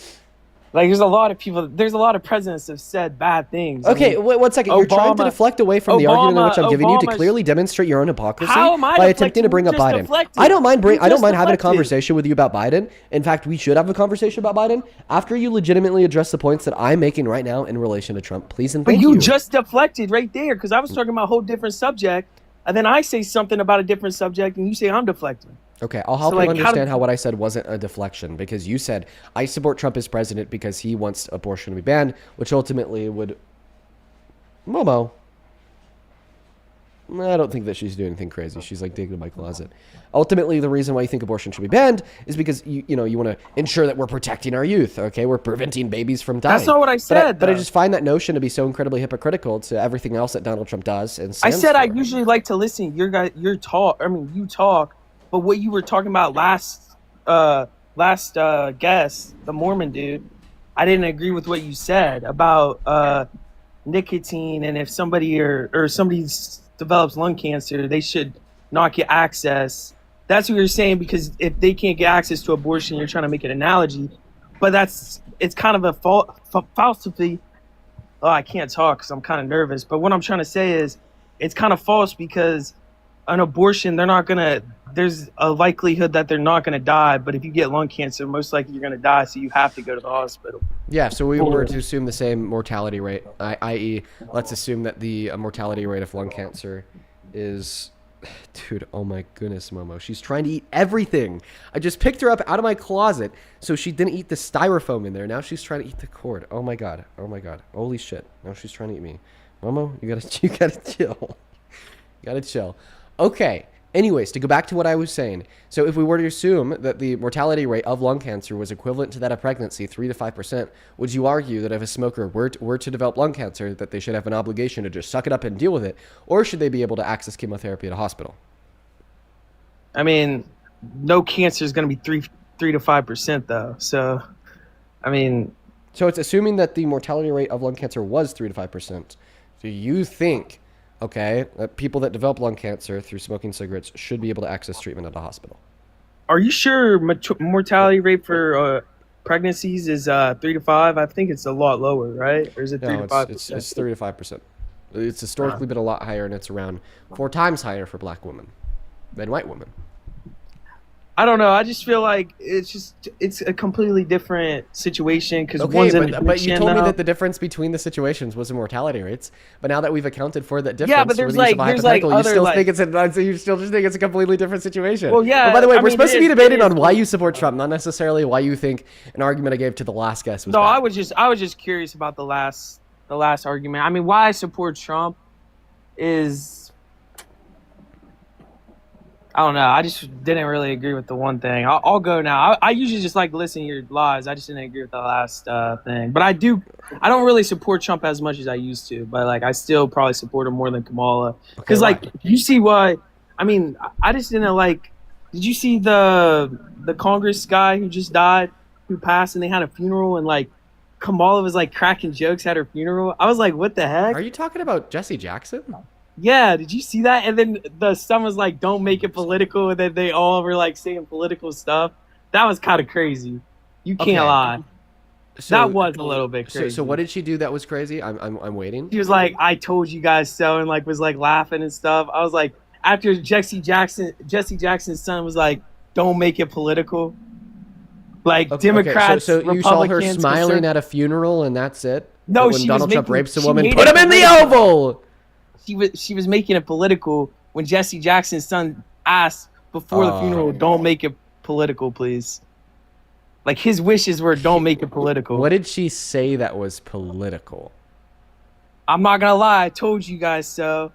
like, there's a lot of presidents that have said bad things. Okay, wait 1 second. You're trying to deflect away from the argument in which I'm giving you to clearly demonstrate your own hypocrisy by attempting to bring up Biden. I don't mind having a conversation with you about Biden. In fact, we should have a conversation about Biden after you legitimately address the points that I'm making right now in relation to Trump. Please and thank you. But you just deflected right there because I was talking about a whole different subject, and then I say something about a different subject, and you say I'm deflecting. Okay, I'll help you understand how what I said wasn't a deflection, because you said, I support Trump as president because he wants abortion to be banned, which ultimately would... Momo. I don't think that she's doing anything crazy. She's like digging in my closet. Ultimately, the reason why you think abortion should be banned is because you want to ensure that we're protecting our youth. Okay, we're preventing babies from dying. That's not what I said. But I just find that notion to be so incredibly hypocritical to everything else that Donald Trump does. And I said I usually like to listen. You talk. But what you were talking about last guest, the Mormon dude, I didn't agree with what you said about nicotine, and if somebody or somebody develops lung cancer, they should not get access. That's what you're saying, because if they can't get access to abortion, you're trying to make an analogy, but it's kind of a falsity. Oh, I can't talk because I'm kind of nervous. But what I'm trying to say is, it's kind of false, because an abortion, there's a likelihood that they're not gonna die. But if you get lung cancer, most likely you're gonna die, so you have to go to the hospital. Yeah, so we were to assume the same mortality rate, i.e., let's assume that the mortality rate of lung cancer is... Dude, oh my goodness, Momo. She's trying to eat everything. I just picked her up out of my closet so she didn't eat the styrofoam in there. Now she's trying to eat the cord. Oh my god. Oh my god. Holy shit. Now she's trying to eat me. Momo, you gotta chill. You gotta chill. Okay. Anyways, to go back to what I was saying. So if we were to assume that the mortality rate of lung cancer was equivalent to that of pregnancy, 3 to 5%, would you argue that if a smoker were to develop lung cancer, that they should have an obligation to just suck it up and deal with it? Or should they be able to access chemotherapy at a hospital? I mean, no cancer is going to be 3 to 5% though. So, I mean... So it's assuming that the mortality rate of lung cancer was 3 to 5%. Do you think... Okay, people that develop lung cancer through smoking cigarettes should be able to access treatment at a hospital. Are you sure mortality rate for pregnancies is 3 to 5? I think it's a lot lower, right? Or is it 3 to 5? It's 3 to 5%. It's historically been a lot higher, and it's around 4 times higher for black women than white women. I don't know. I just feel like it's a completely different situation, because one's but you told me that the difference between the situations was the mortality rates. But now that we've accounted for that difference, yeah, but there's like you still think it's a completely different situation. Well, yeah. But by the way, we're supposed to be debating on why you support Trump, not necessarily why you think an argument I gave to the last guest was. No, bad. I was just curious about the last argument. I mean, why I support Trump is, I don't know. I just didn't really agree with the one thing. I'll go now. I usually just like listening to your lies. I just didn't agree with the last thing. But I don't really support Trump as much as I used to. But like, I still probably support him more than Kamala. Because like, you see why? I mean, I just didn't like. Did you see the Congress guy who just died, who passed, and they had a funeral, and like Kamala was like cracking jokes at her funeral? I was like, what the heck? Are you talking about Jesse Jackson? Yeah, did you see that? And then the son was like, don't make it political, and then they all were like saying political stuff. That was kind of crazy. You can't lie. So, that was a little bit crazy. So what did she do that was crazy? I'm waiting. She was like, I told you guys so, and like was like laughing and stuff. I was like, after Jesse Jackson's son was like, don't make it political. Like Democrats, So you saw her Republicans, smiling at a funeral, and that's it? No, when she Donald was Trump making, rapes a she woman, made put it him in the political. Oval. She was making it political when Jesse Jackson's son asked before the funeral, don't make it political, please. Like, his wishes were, don't make it political. What did she say that was political? I'm not gonna lie, I told you guys so.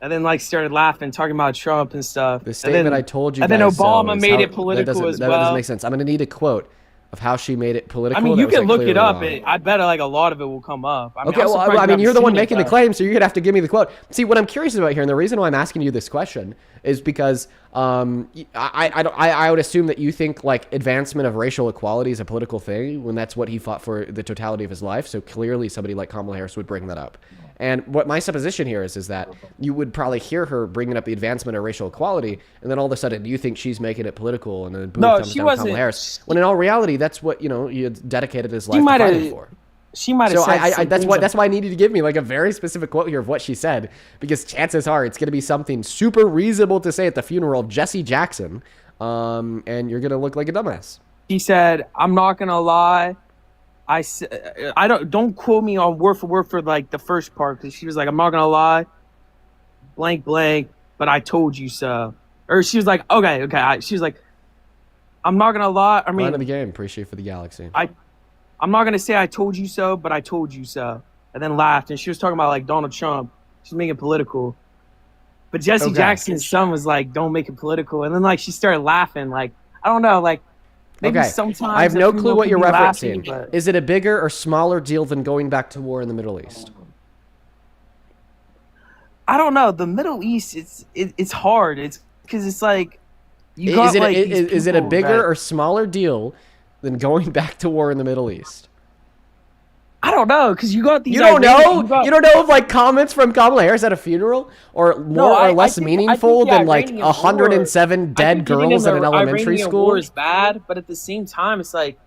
And then like started laughing, talking about Trump and stuff. The statement I told you guys. And then Obama so made it political as well. That doesn't make sense. I'm gonna need a quote of how she made it political. I mean, you can look it up. I bet like a lot of it will come up. I mean, okay, I mean, you're the one making the claim, so you're gonna have to give me the quote. See, what I'm curious about here, and the reason why I'm asking you this question is because I would assume that you think like advancement of racial equality is a political thing when that's what he fought for the totality of his life. So clearly, somebody like Kamala Harris would bring that up. And what my supposition here is that you would probably hear her bringing up the advancement of racial equality, and then all of a sudden you think she's making it political, and then boom, comes down Kamala Harris. When in all reality, that's what you dedicated his life to fighting for. She might have said something. That's why I needed to give me like a very specific quote here of what she said, because chances are it's going to be something super reasonable to say at the funeral of Jesse Jackson, and you're going to look like a dumbass. He said, "I'm not going to lie. I don't quote me on word for like the first part, because she was like, I'm not going to lie, blank blank, but I told you so." Or she was like, okay. She was like, I'm not going to lie. I mean, line of the game. Appreciate for the galaxy. I'm not going to say I told you so, but I told you so. And then laughed. And she was talking about like Donald Trump. She's making it political. But Jesse Jackson's son was like, don't make it political. And then like she started laughing. Like, I don't know. Like, maybe sometimes I have no clue what you're referencing. Laughing, is it a bigger or smaller deal than going back to war in the Middle East? I don't know. The Middle East, it's hard. It's because it's like, You got, like, these is it a people bigger that- or smaller deal than going back to war in the Middle East? I don't know, because you got these. You don't know? got- You don't know if like comments from Kamala Harris at a funeral or more or less meaningful than like Iranian 107 war- I dead think getting girls in in an the elementary Iranian school? War is bad, but at the same time, it's like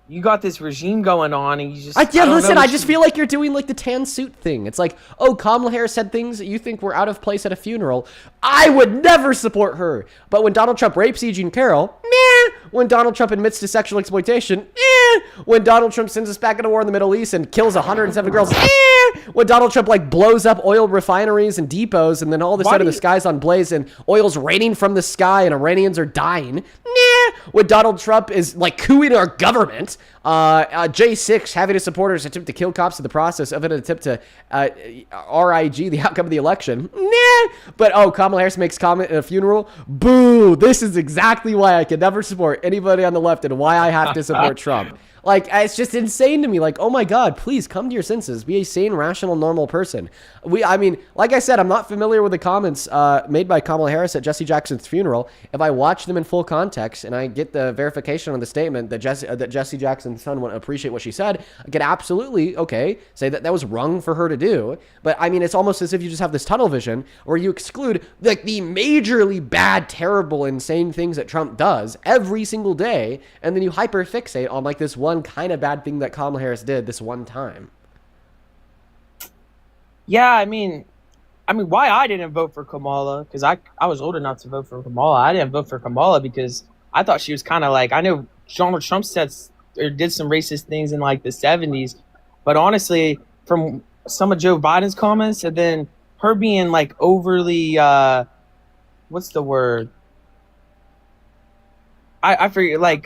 you got this regime going on, and you just. Listen, I just feel like you're doing like the tan suit thing. It's like, oh, Kamala Harris said things that you think were out of place at a funeral. I would never support her. But when Donald Trump rapes E. Jean Carroll, meh. When Donald Trump admits to sexual exploitation, eh. When Donald Trump sends us back into war in the Middle East and kills 107 girls, eh. When Donald Trump like blows up oil refineries and depots, and then all of a sudden the sky's on blaze and oil's raining from the sky and Iranians are dying, nah. When Donald Trump is like cooing our government, J6 having his supporters attempt to kill cops in the process of an attempt to RIG the outcome of the election, nah. But oh, Kamala Harris makes comment at a funeral, boo. This is exactly why I can never support anybody on the left and why I have to support Trump. Like, it's just insane to me. Like, oh my God, please come to your senses. Be a sane, rational, normal person. I mean, like I said, I'm not familiar with the comments made by Kamala Harris at Jesse Jackson's funeral. If I watch them in full context and I get the verification on the statement that Jesse Jackson's son would appreciate what she said, I could absolutely, say that was wrong for her to do. But I mean, it's almost as if you just have this tunnel vision where you exclude like the majorly bad, terrible, insane things that Trump does every single day, and then you hyperfixate on like this one kind of bad thing that Kamala Harris did this one time. Yeah, I mean, why I didn't vote for Kamala, because I was old enough to vote for Kamala. I didn't vote for Kamala because I thought she was kind of like, I know Donald Trump did some racist things in like the 70s, but honestly, from some of Joe Biden's comments and then her being like overly, what's the word? I forget, like...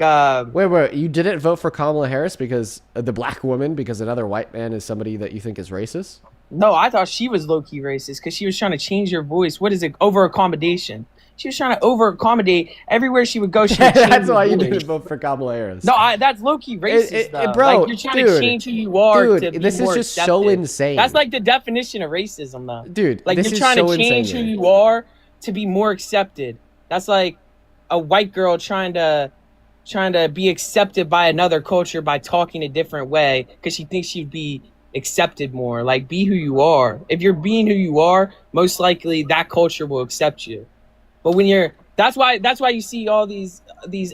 Wait, you didn't vote for Kamala Harris because the black woman, because another white man is somebody that you think is racist? No, I thought she was low-key racist because she was trying to change her voice. What is it? Over-accommodation. She was trying to over-accommodate. Everywhere she would go, she would change That's her why you voice. didn't vote for Kamala Harris. No, that's low-key racist, though. Bro, like, you're trying to change who you are to be this is more just accepted. so insane. That's like the definition of racism, though. Dude, like, this you're is trying so to change insane, who dude. you are to be more accepted. That's like a white girl trying to be accepted by another culture by talking a different way because she thinks she'd be accepted more. Like, be who you are. If you're being who you are, most likely that culture will accept you. But when you're that's why you see all these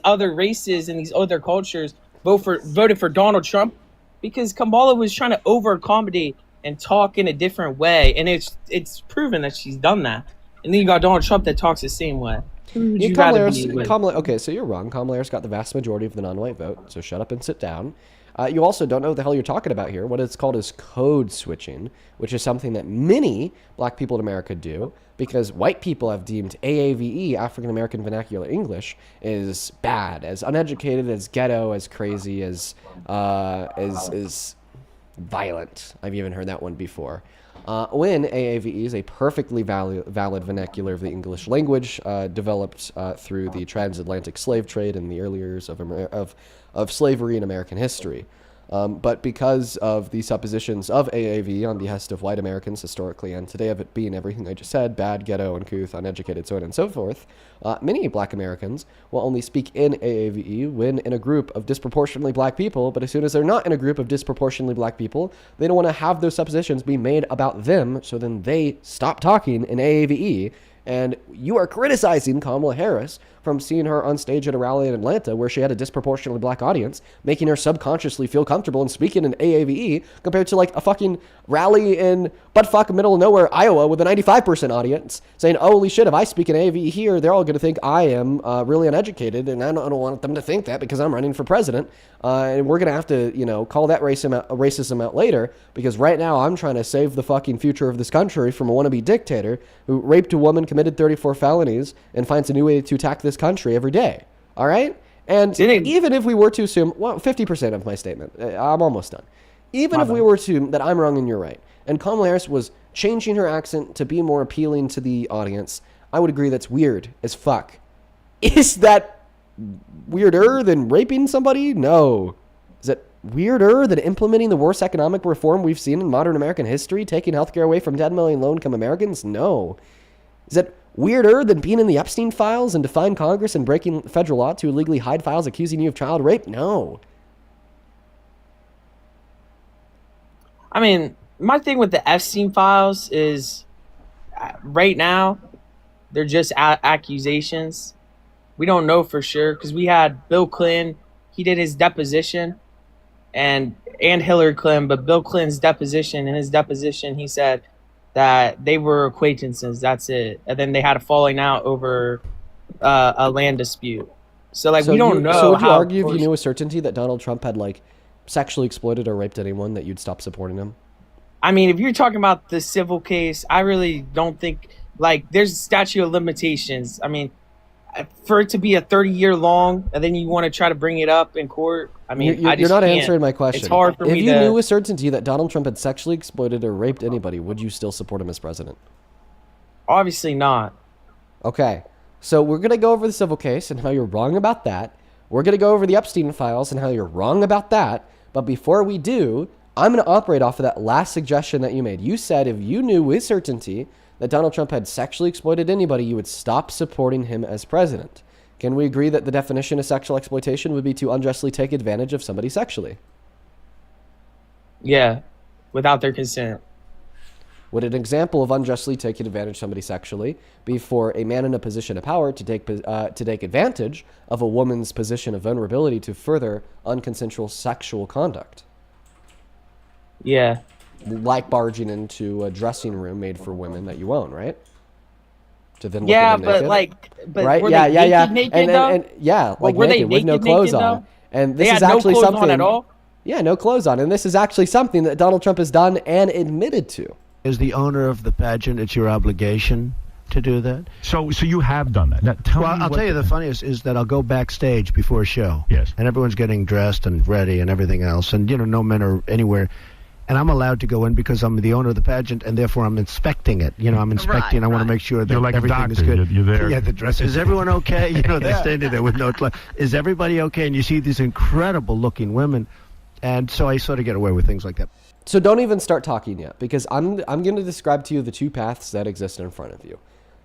other races and these other cultures voted for Donald Trump, because Kamala was trying to over accommodate and talk in a different way, and it's proven that she's done that. And then you got Donald Trump that talks the same way. Yeah, okay, so you're wrong. Kamala Harris got the vast majority of the non-white vote, so shut up and sit down. You also don't know what the hell you're talking about here. What it's called is code switching, which is something that many black people in America do because white people have deemed AAVE, African American Vernacular English, is bad, as uneducated, as ghetto, as crazy, as violent. I've even heard that one before. When AAVE is a perfectly valid vernacular of the English language, developed through the transatlantic slave trade in the early years of slavery in American history. But because of the suppositions of AAVE on behest of white Americans historically and today, of it being everything I just said, bad, ghetto, uncouth, uneducated, so on and so forth, many black Americans will only speak in AAVE when in a group of disproportionately black people, but as soon as they're not in a group of disproportionately black people, they don't want to have those suppositions be made about them, so then they stop talking in AAVE. And you are criticizing Kamala Harris from seeing her on stage at a rally in Atlanta where she had a disproportionately black audience, making her subconsciously feel comfortable in speaking in AAVE compared to like a fucking rally in buttfuck middle of nowhere, Iowa with a 95% audience saying, oh, holy shit, if I speak in AAVE here, they're all going to think I am really uneducated, and I don't want them to think that because I'm running for president. And we're going to have to, call that racism out later, because right now I'm trying to save the fucking future of this country from a wannabe dictator who raped a woman, committed 34 felonies, and finds a new way to attack this country every day. All right? And even if we were to assume, 50% of my statement, I'm almost done. Even if we were to assume that I'm wrong and you're right, and Kamala Harris was changing her accent to be more appealing to the audience, I would agree that's weird as fuck. Is that weirder than raping somebody? No. Is it weirder than implementing the worst economic reform we've seen in modern American history, taking healthcare away from 10 million low-income Americans? No. Is it weirder than being in the Epstein files and defying Congress and breaking federal law to illegally hide files accusing you of child rape? No. I mean, my thing with the Epstein files is right now they're just accusations. We don't know for sure because we had Bill Clinton. He did his deposition, and Hillary Clinton. But Bill Clinton's deposition, in his deposition, he said that they were acquaintances. That's it. And then they had a falling out over a land dispute. So like we don't know. So would you argue if you knew with certainty that Donald Trump had like sexually exploited or raped anyone that you'd stop supporting him? I mean, if you're talking about the civil case, I really don't think like there's a statute of limitations. I mean, for it to be a 30-year long, and then you want to try to bring it up in court. I mean, you're not answering my question. It's hard for me to. If you knew with certainty that Donald Trump had sexually exploited or raped anybody, would you still support him as president? Obviously not. Okay, so we're gonna go over the civil case and how you're wrong about that. We're gonna go over the Epstein files and how you're wrong about that. But before we do, I'm gonna operate off of that last suggestion that you made. You said if you knew with certainty that Donald Trump had sexually exploited anybody, you would stop supporting him as president. Can we agree that the definition of sexual exploitation would be to unjustly take advantage of somebody sexually? Yeah, without their consent. Would an example of unjustly taking advantage of somebody sexually be for a man in a position of power to take advantage of a woman's position of vulnerability to further unconsensual sexual conduct? Yeah. Like barging into a dressing room made for women that you own, right? To then look Yeah, at them but naked. like, but right? were Yeah, they yeah, yeah. naked, And yeah, Well, like were they naked with no naked, clothes naked, on. though? And They this had is no actually clothes something. on at all? Yeah, no clothes on, and this is actually something that Donald Trump has done and admitted to. As the owner of the pageant, it's your obligation to do that. So you have done that. Now, tell Well, me I'll what tell you the funniest is that I'll go backstage before a show. Yes. And everyone's getting dressed and ready and everything else. And, no men are anywhere. And I'm allowed to go in because I'm the owner of the pageant, and therefore I'm inspecting it. I'm inspecting. I want to make sure that You're like a everything is doctor. good. You're there. Yeah, the dress. Is everyone okay? They're standing there with no clothes. Is everybody okay? And you see these incredible-looking women. And so I sort of get away with things like that. So don't even start talking yet, because I'm going to describe to you the two paths that exist in front of you.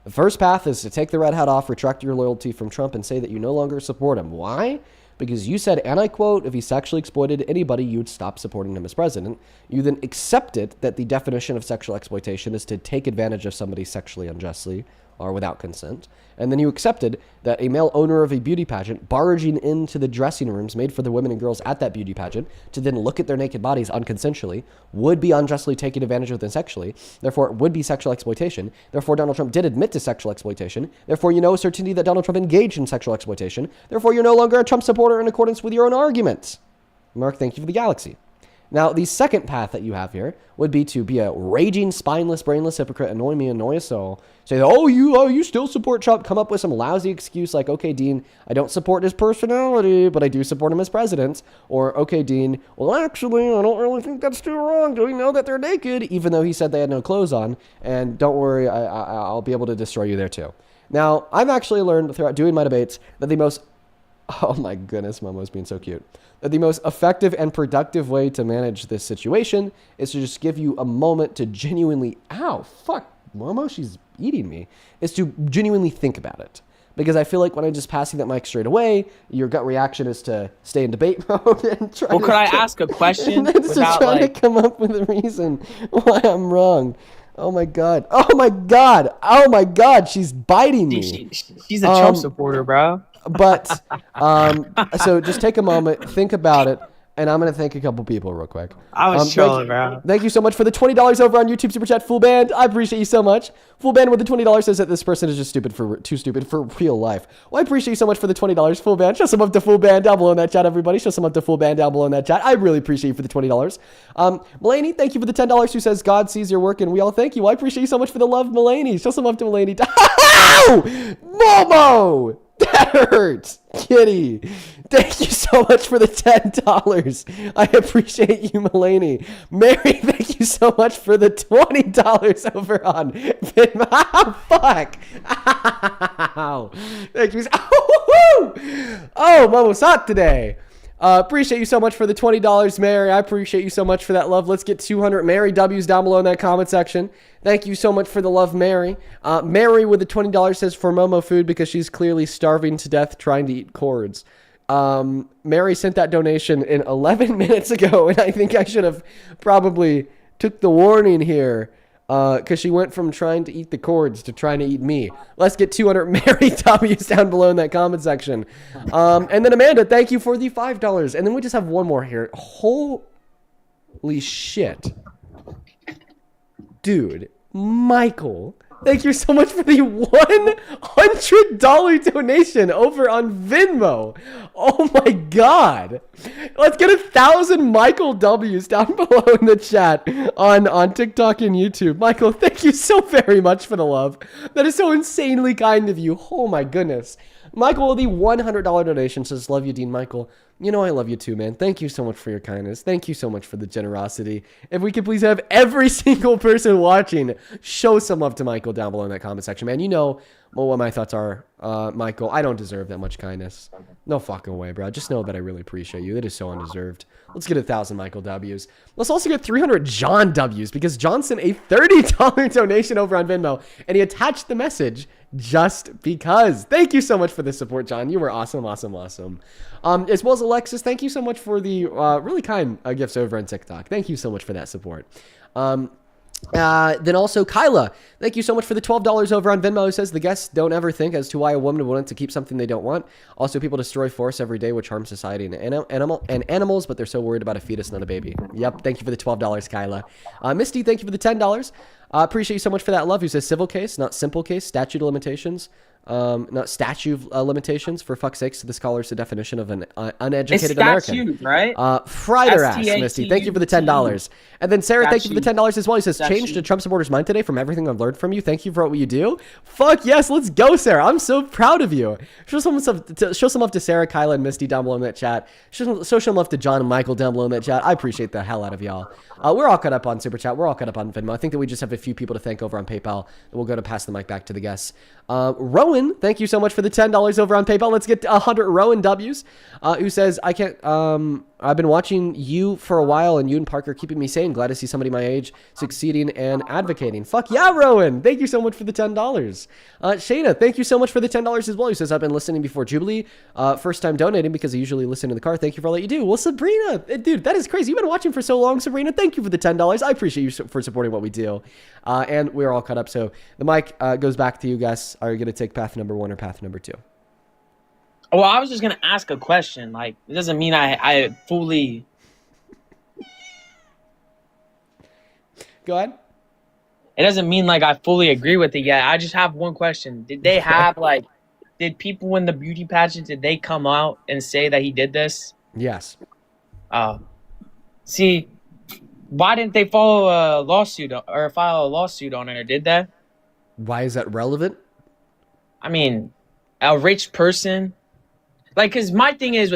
The first path is to take the red hat off, retract your loyalty from Trump, and say that you no longer support him. Why? Because you said, and I quote, if he sexually exploited anybody, you would stop supporting him as president. You then accepted that the definition of sexual exploitation is to take advantage of somebody sexually unjustly or without consent. And then you accepted that a male owner of a beauty pageant barging into the dressing rooms made for the women and girls at that beauty pageant to then look at their naked bodies unconsensually would be unjustly taking advantage of them sexually. Therefore, it would be sexual exploitation. Therefore, Donald Trump did admit to sexual exploitation. Therefore, you know with certainty that Donald Trump engaged in sexual exploitation. Therefore, you're no longer a Trump supporter in accordance with your own argument. Mark, thank you for the galaxy. Now, the second path that you have here would be to be a raging, spineless, brainless hypocrite, annoy me, annoy us all. Say, you still support Trump. Come up with some lousy excuse like, okay, Dean, I don't support his personality, but I do support him as president. Or, okay, Dean, well, actually, I don't really think that's too wrong. Do we know that they're naked? Even though he said they had no clothes on. And don't worry, I'll be able to destroy you there too. Now, I've actually learned throughout doing my debates that the most... Oh my goodness, Momo's being so cute. That the most effective and productive way to manage this situation is to just give you a moment to genuinely, ow, fuck, Momo, she's eating me, is to genuinely think about it. Because I feel like when I'm just passing that mic straight away, your gut reaction is to stay in debate mode and try Well, could I ask a question and just without trying like... to come up with a reason why I'm wrong. Oh my god. Oh my god. Oh my god. She's biting me. She's a Trump supporter, bro. But, so just take a moment, think about it, and I'm going to thank a couple people real quick. I was trolling, bro. Thank you so much for the $20 over on YouTube Super Chat, Full Band. I appreciate you so much. Full Band with the $20 says that this person is just too stupid for real life. Well, I appreciate you so much for the $20, Full Band. Show some up to Full Band down below in that chat, everybody. Show some up to Full Band down below in that chat. I really appreciate you for the $20. Mulaney, thank you for the $10 who says God sees your work and we all thank you. Well, I appreciate you so much for the love, Mulaney. Show some up to Mulaney. Ow! Momo! That hurts, Kitty. Thank you so much for the $10. I appreciate you, Mulaney. Mary, thank you so much for the $20 over on Venmo. Oh, fuck. Ow. Thank you. Oh, Momo's hot today. Appreciate you so much for the $20, Mary. I appreciate you so much for that love. Let's get 200 Mary W's down below in that comment section. Thank you so much for the love, Mary. Mary with the $20 says for Momo food because she's clearly starving to death trying to eat cords. Mary sent that donation in 11 minutes ago, and I think I should have probably took the warning here. Because she went from trying to eat the cords to trying to eat me. Let's get 200 Mary W's down below in that comment section. And then Amanda, thank you for the $5. And then we just have one more here. Holy shit. Dude, Michael, thank you so much for the $100 donation over on Venmo. Oh my God. Let's get 1,000 Michael W's down below in the chat on TikTok and YouTube. Michael, thank you so very much for the love. That is so insanely kind of you. Oh my goodness. Michael, the $100 donation says, love you, Dean Michael. You know I love you too, man. Thank you so much for your kindness. Thank you so much for the generosity. If we could please have every single person watching show some love to Michael down below in that comment section, man. You know what my thoughts are, Michael. I don't deserve that much kindness. No fucking way, bro. Just know that I really appreciate you. It is so undeserved. Let's get 1,000 Michael W's. Let's also get 300 John W's because John sent a $30 donation over on Venmo and he attached the message just because. Thank you so much for the support, John. You were awesome, awesome, awesome. As well as Alexis, thank you so much for the really kind gifts over on TikTok. Thank you so much for that support. Then also Kyla, thank you so much for the $12 over on Venmo. Who says the guests don't ever think as to why a woman would want to keep something they don't want. Also, people destroy forests every day, which harms society and animals, but they're so worried about a fetus, not a baby. Yep. Thank you for the $12, Kyla. Misty, thank you for the $10. Appreciate you so much for that love. Who says civil case, not simple case, statute of limitations. Not statute of limitations, for fuck's sakes. The scholar's the definition of an uneducated American. Right? Fry their ass, Misty. Thank you for the $10. And then Sarah, thank you for the $10 as well. He says, changed a Trump supporter's mind today from everything I've learned from you. Thank you for what you do. Fuck yes, let's go, Sarah. I'm so proud of you. Show some love to Sarah, Kyla, and Misty down below in that chat. Show some love to John and Michael down below in that chat. I appreciate the hell out of y'all. We're all caught up on Super Chat. We're all caught up on Venmo. I think that we just have a few people to thank over on PayPal. We'll go to pass the mic back to the guests. Rowan, thank you so much for the $10 over on PayPal. Let's get 100 Rowan W's, who says, I've been watching you for a while, and you and Parker keeping me sane. Glad to see somebody my age succeeding and advocating. Fuck yeah, Rowan. Thank you so much for the $10. Shayna, thank you so much for the $10 as well. Who says, I've been listening before Jubilee. First time donating because I usually listen in the car. Thank you for all that you do. Well, Sabrina, dude, that is crazy. You've been watching for so long, Sabrina. Thank you for the $10. I appreciate you for supporting what we do. And we're all caught up. So the mic goes back to you guys. Are you going to take path number 1 or path number 2? Well, I was just gonna ask a question. Like, it doesn't mean I fully. Go ahead. It doesn't mean like I fully agree with it yet. I just have one question. Did they have did people in the beauty pageant, did they come out and say that he did this? Yes. See, why didn't they file a lawsuit on it? Or did that? Why is that relevant? I mean, a rich person. Like, because my thing is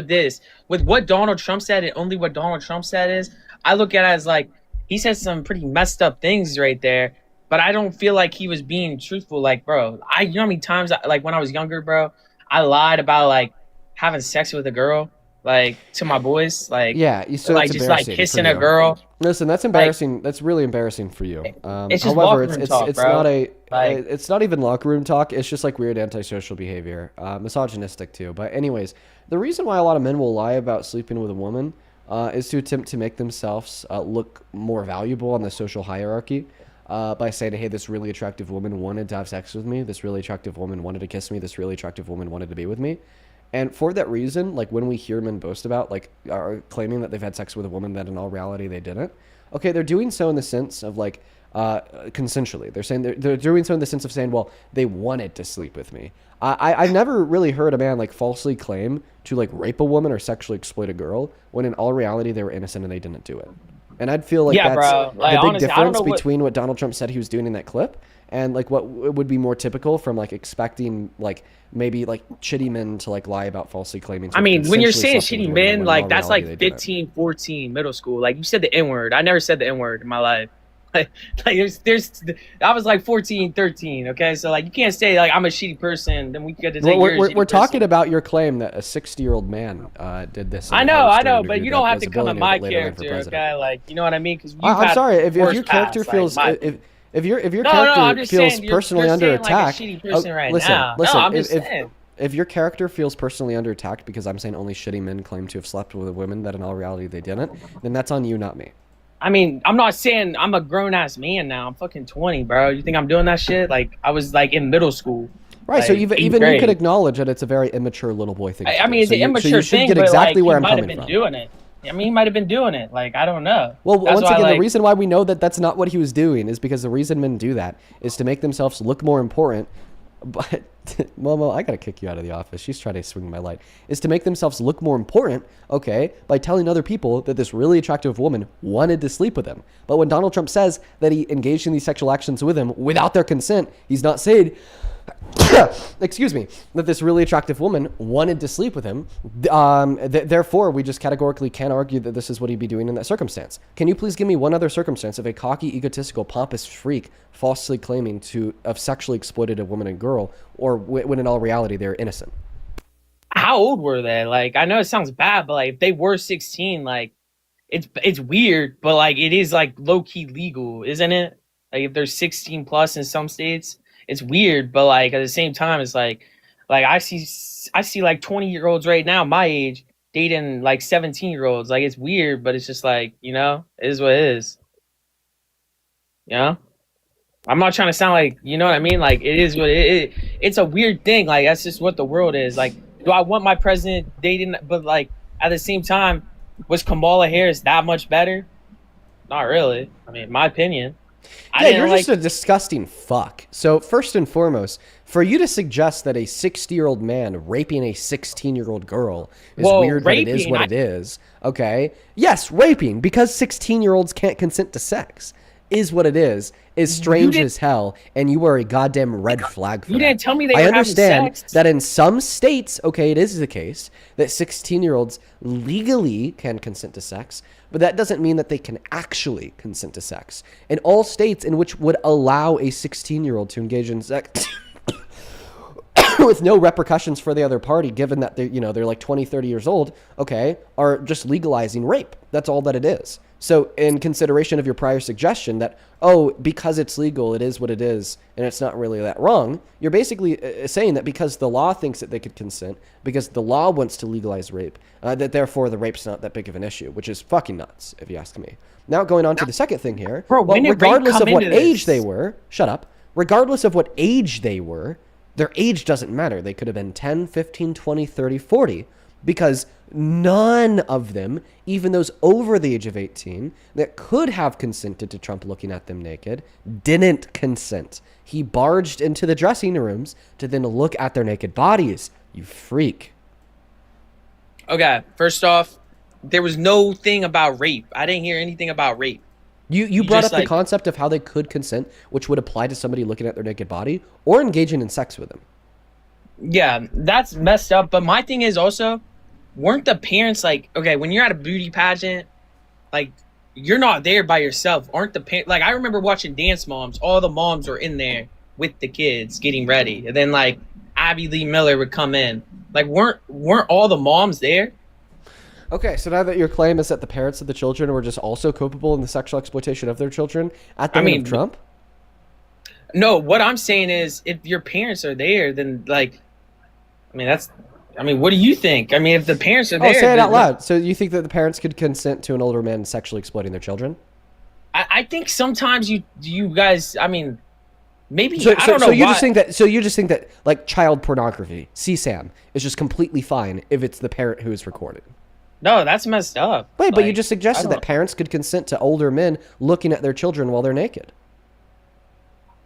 with what Donald Trump said and only what Donald Trump said is, I look at it as like, he said some pretty messed up things right there, but I don't feel like he was being truthful. Like, bro, you know how many times, like when I was younger, bro, I lied about like having sex with a girl, like to my boys, like, yeah, so like just like kissing a girl. Listen, that's embarrassing. Like, that's really embarrassing for you. It's just however, locker room talk, it's bro. not a, like, it's not even locker room talk. It's just like weird antisocial behavior, misogynistic too. But anyways, the reason why a lot of men will lie about sleeping with a woman is to attempt to make themselves look more valuable on the social hierarchy. By saying, hey, this really attractive woman wanted to have sex with me. This really attractive woman wanted to kiss me. This really attractive woman wanted to be with me. And for that reason, like when we hear men boast about, like, are claiming that they've had sex with a woman that in all reality they didn't. Okay, they're doing so in the sense of like consensually. They're saying they're doing so in the sense of saying, well, they wanted to sleep with me. I've never really heard a man like falsely claim to like rape a woman or sexually exploit a girl when in all reality they were innocent and they didn't do it. And I'd feel like that's bro. Like, the big honestly, difference between what Donald Trump said he was doing in that clip and like what would be more typical from like expecting like maybe like shitty men to like lie about falsely claiming to I mean, when you're saying slept with shitty women men, when like in that's reality like they didn't. 15, 14, middle school. Like you said the N-word. I never said the N-word in my life. like there's I was like 14, 13. Okay, so like you can't say like I'm a shitty person. Then we get to say We're talking about your claim that a 60-year-old man did this. I know, but you don't have to come at my character, okay? Like, you know what I mean? Because I'm sorry if your character feels if your character feels personally under attack. If your character feels personally under attack because I'm saying only shitty men claim to have slept with a woman that in all reality they didn't, then that's on you, not me. I mean, I'm not saying I'm a grown-ass man now. I'm fucking 20, bro. You think I'm doing that shit? Like, I was, like, in middle school. Right, like, so even you could acknowledge that it's a very immature little boy thing. I mean, it's an immature thing, but, exactly like, where he might have been doing it. I mean, he might have been doing it. Like, I don't know. Well, once again, the reason why we know that that's not what he was doing is because the reason men do that is to make themselves look more important. But, Momo, I gotta kick you out of the office. She's trying to swing my light. Is to make themselves look more important, okay, by telling other people that this really attractive woman wanted to sleep with him. But when Donald Trump says that he engaged in these sexual actions with him without their consent, he's not saying, excuse me, that this really attractive woman wanted to sleep with him. Therefore, we just categorically can't argue that this is what he'd be doing in that circumstance. Can you please give me one other circumstance of a cocky, egotistical, pompous freak falsely claiming to have sexually exploited a woman and girl, or when in all reality they're innocent? How old were they? Like, I know it sounds bad, but like if they were 16, like it's weird, but like it is like low key legal, isn't it? Like if they're 16 plus in some states. It's weird, but like at the same time, it's like I see like 20-year-olds right now, my age, dating like 17-year-olds. Like it's weird, but it's just like, you know, it is what it is. You know? I'm not trying to sound like, you know what I mean? Like it is what it's a weird thing. Like that's just what the world is. Like, do I want my president dating? But like at the same time, was Kamala Harris that much better? Not really. I mean, my opinion. Yeah, you're just a disgusting fuck. So first and foremost, for you to suggest that a 60-year-old man raping a 16-year-old girl is weird, but it is what it is. Okay. Yes, raping, because 16-year-olds can't consent to sex is what it is strange as hell, and you are a goddamn red flag for You didn't tell me they I were understand having sex. that in some states, okay, it is the case that 16-year-olds legally can consent to sex, but that doesn't mean that they can actually consent to sex. In all states in which would allow a 16-year-old to engage in sex with no repercussions for the other party, given that they're like 20, 30 years old, okay, are just legalizing rape. That's all that it is. So in consideration of your prior suggestion that, oh, because it's legal, it is what it is, and it's not really that wrong, you're basically saying that because the law thinks that they could consent, because the law wants to legalize rape, that therefore the rape's not that big of an issue, which is fucking nuts, if you ask me. Now going on to the second thing here, Bro, well, regardless of what age this? they were, shut up, regardless of what age they were, their age doesn't matter. They could have been 10, 15, 20, 30, 40, because none of them, even those over the age of 18, that could have consented to Trump looking at them naked, didn't consent. He barged into the dressing rooms to then look at their naked bodies. You freak. Okay, first off, there was no thing about rape. I didn't hear anything about rape. You brought up the concept of how they could consent, which would apply to somebody looking at their naked body or engaging in sex with them. Yeah, that's messed up. But my thing is also, weren't the parents like, okay, when you're at a beauty pageant, like, you're not there by yourself. Aren't the parents, like, I remember watching Dance Moms. All the moms were in there with the kids getting ready. And then, like, Abby Lee Miller would come in. Like, weren't all the moms there? Okay, so now that your claim is that the parents of the children were just also culpable in the sexual exploitation of their children at the end of Trump? No, what I'm saying is, if your parents are there, then, like, what do you think? I mean, if the parents are there... Oh, say it out loud. So you think that the parents could consent to an older man sexually exploiting their children? I think sometimes you guys, I mean, maybe, so, I don't know so you just think that, like, child pornography, CSAM, is just completely fine if it's the parent who is recorded? No, that's messed up. Wait, but you just suggested that parents could consent to older men looking at their children while they're naked.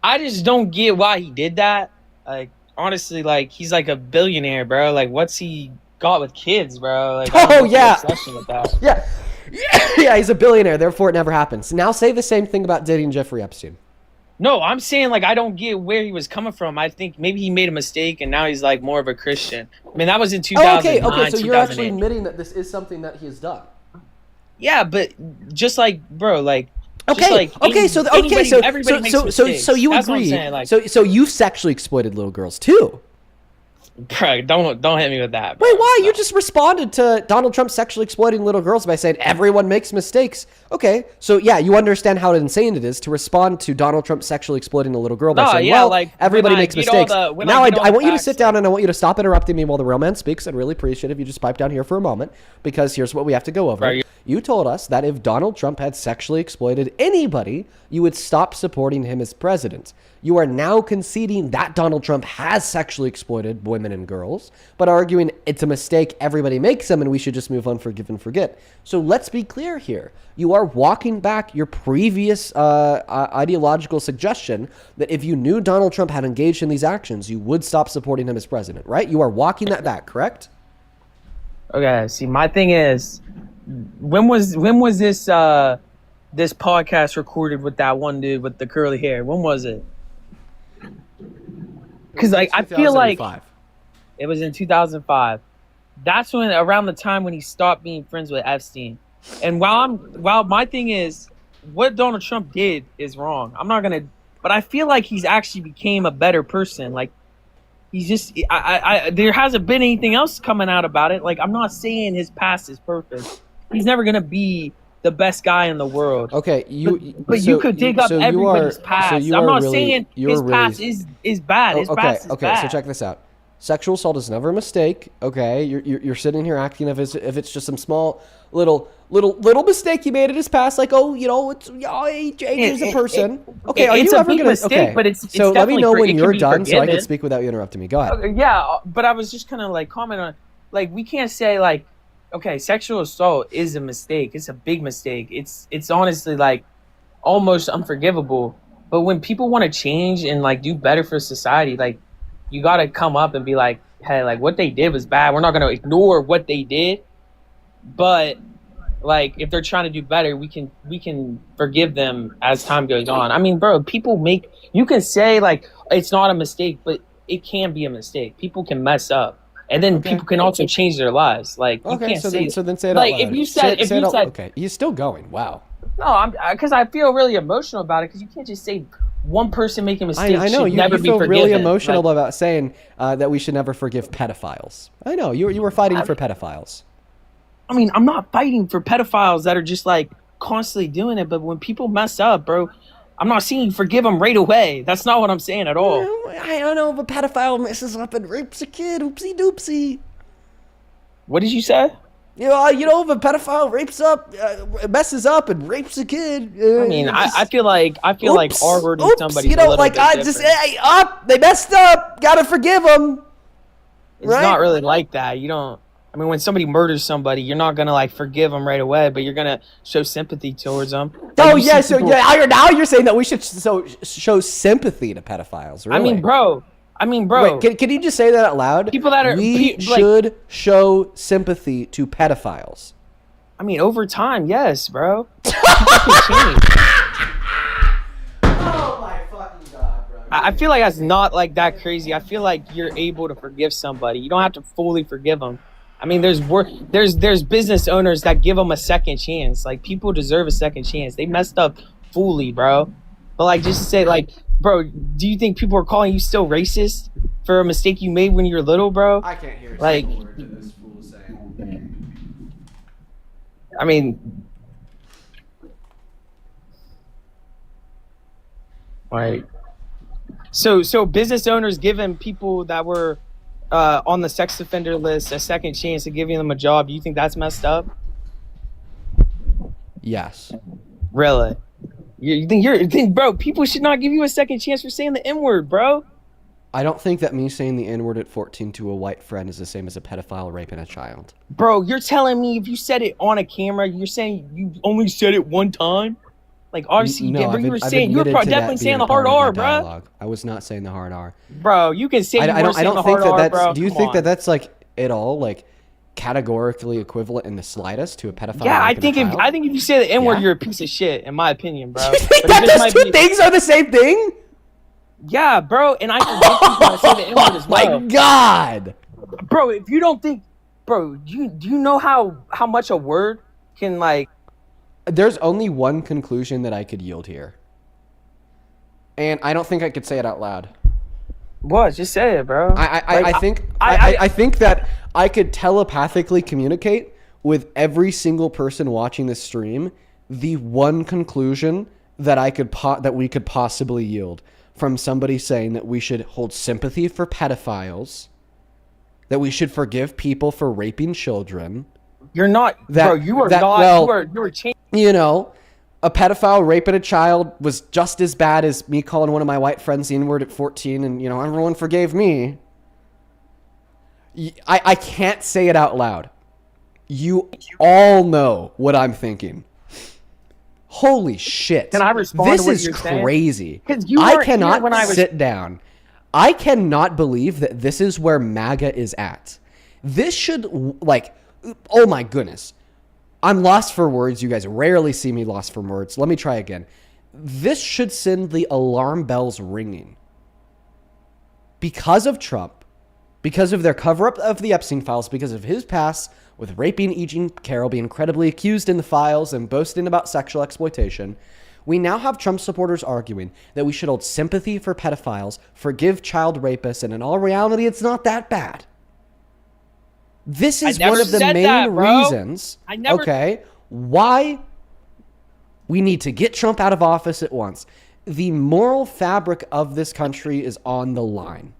I just don't get why he did that. Like, honestly, like, he's like a billionaire, bro. Like, what's he got with kids, bro? Like, oh, yeah. Obsession with that. Yeah. Yeah, he's a billionaire, therefore it never happens. Now say the same thing about dating Jeffrey Epstein. No, I'm saying, like, I don't get where he was coming from. I think maybe he made a mistake and now he's, like, more of a Christian. I mean, that was in 2009, okay, so you're actually admitting that this is something that he has done. Yeah, but just like, bro, like, Okay, Just like okay, so everybody makes mistakes. so you That's what I'm agree. saying, like, So you've sexually exploited little girls too. bro, don't hit me with that. Bro. Wait, why? No. You just responded to Donald Trump sexually exploiting little girls by saying everyone makes mistakes. Okay, so yeah, you understand how insane it is to respond to Donald Trump sexually exploiting a little girl by saying, well, like, everybody when I makes get all mistakes. the- when Now I get all I the want you to facts, sit down and I want you to stop interrupting me while the real man speaks. I'd really appreciate it if you just pipe down here for a moment, because here's what we have to go over. Right. You told us that if Donald Trump had sexually exploited anybody, you would stop supporting him as president. You are now conceding that Donald Trump has sexually exploited women and girls, but arguing it's a mistake, everybody makes them, and we should just move on, forgive and forget. So let's be clear here. You are walking back your previous ideological suggestion that if you knew Donald Trump had engaged in these actions, you would stop supporting him as president, right? You are walking that back, correct? Okay, see, my thing is, when was this this podcast recorded with that one dude with the curly hair? When was it? Because like I feel like 2005. it was in 2005. That's when around the time when he stopped being friends with Epstein. And while my thing is, what Donald Trump did is wrong. I'm not gonna, but I feel like he's actually became a better person. Like he's just, there hasn't been anything else coming out about it. Like I'm not saying his past is perfect. He's never gonna be the best guy in the world. Okay, But you could dig up everybody's past. I'm not saying his past is bad. His past is bad. So check this out. Sexual assault is never a mistake. Okay, you're sitting here acting if it's just some small little mistake he made in his past, like he changes a person. Okay, are you ever gonna? Mistake, okay, but it's so let me know when you're done, so I forgiven. can speak without you interrupting me. Go ahead. Yeah, but I was just kind of like comment on, like we can't say like, okay, sexual assault is a mistake. It's a big mistake. It's honestly like almost unforgivable. But when people want to change and like do better for society, like you got to come up and be like, hey, like what they did was bad. We're not going to ignore what they did. But like if they're trying to do better, we can forgive them as time goes on. I mean, bro, you can say like it's not a mistake, but it can be a mistake. People can mess up. And then people can also change their lives. Like you can't say then say it like out loud. if you said okay, he's still going. Wow. No, because I feel really emotional about it. Because you can't just say one person making mistakes I know should you never be feel forgiven. really emotional about saying that we should never forgive pedophiles. I know you were fighting for pedophiles. I mean, I'm not fighting for pedophiles that are just like constantly doing it. But when people mess up, bro, I'm not saying you forgive them right away. That's not what I'm saying at all. I don't know if a pedophile messes up and rapes a kid. Oopsie doopsie. What did you say? You know, if a pedophile messes up and rapes a kid. I mean, I feel like R-wording somebody. You know, like I just they messed up. Gotta forgive them. It's not really like that. You don't. I mean, when somebody murders somebody, you're not gonna like forgive them right away, but you're gonna show sympathy towards them. Oh yeah, so yeah. Now you're saying that we should show sympathy to pedophiles. Really? I mean, bro. Wait, can you just say that out loud? People that are we should show sympathy to pedophiles. I mean, over time, yes, bro. People can change. Oh my fucking god, bro. I feel like that's not like that crazy. I feel like you're able to forgive somebody. You don't have to fully forgive them. I mean, there's business owners that give them a second chance. Like people deserve a second chance. They messed up fully, bro. But like, just to say, like, bro, do you think people are calling you still racist for a mistake you made when you were little, bro? I can't hear like, a word that this fool is saying. I mean, like, so business owners giving people that were on the sex offender list a second chance of giving them a job. Do you think that's messed up? Yes. Really? You think, bro, people should not give you a second chance for saying the N-word, bro? I don't think that me saying the N-word at 14 to a white friend is the same as a pedophile raping a child. Bro, you're telling me if you said it on a camera, you're saying you only said it one time? Like, obviously you did, but you were definitely saying the hard R, bro. I was not saying the hard R. Bro, you can say you were saying the hard R, bro. Do you think that that's like at all like categorically equivalent in the slightest to a pedophile? Yeah, I think if you say the N-word, you're a piece of shit, in my opinion, bro. You think that those two things are the same thing? Yeah, bro, and I forgive people that say the N-word as well. Oh my god, bro! If you don't think, bro, do you know how much a word can like There's only one conclusion that I could yield here. And I don't think I could say it out loud. What? Just say it, bro. I think that I could telepathically communicate with every single person watching this stream the one conclusion that we could possibly yield from somebody saying that we should hold sympathy for pedophiles, that we should forgive people for raping children. You're not, bro. You are not. Well, you are changing. You know, a pedophile raping a child was just as bad as me calling one of my white friends the N-word at 14, and, you know, everyone forgave me. I can't say it out loud. You all know what I'm thinking. Holy shit. Can I respond this to what is you're saying? Crazy. I cannot sit down. I cannot believe that this is where MAGA is at. This should, like, oh my goodness. I'm lost for words. You guys rarely see me lost for words. Let me try again. This should send the alarm bells ringing. Because of Trump, because of their cover-up of the Epstein files, because of his past with raping E. Jean Carroll, being credibly accused in the files and boasting about sexual exploitation, we now have Trump supporters arguing that we should hold sympathy for pedophiles, forgive child rapists, and in all reality, it's not that bad. This is one of the main reasons, why we need to get Trump out of office at once. The moral fabric of this country is on the line.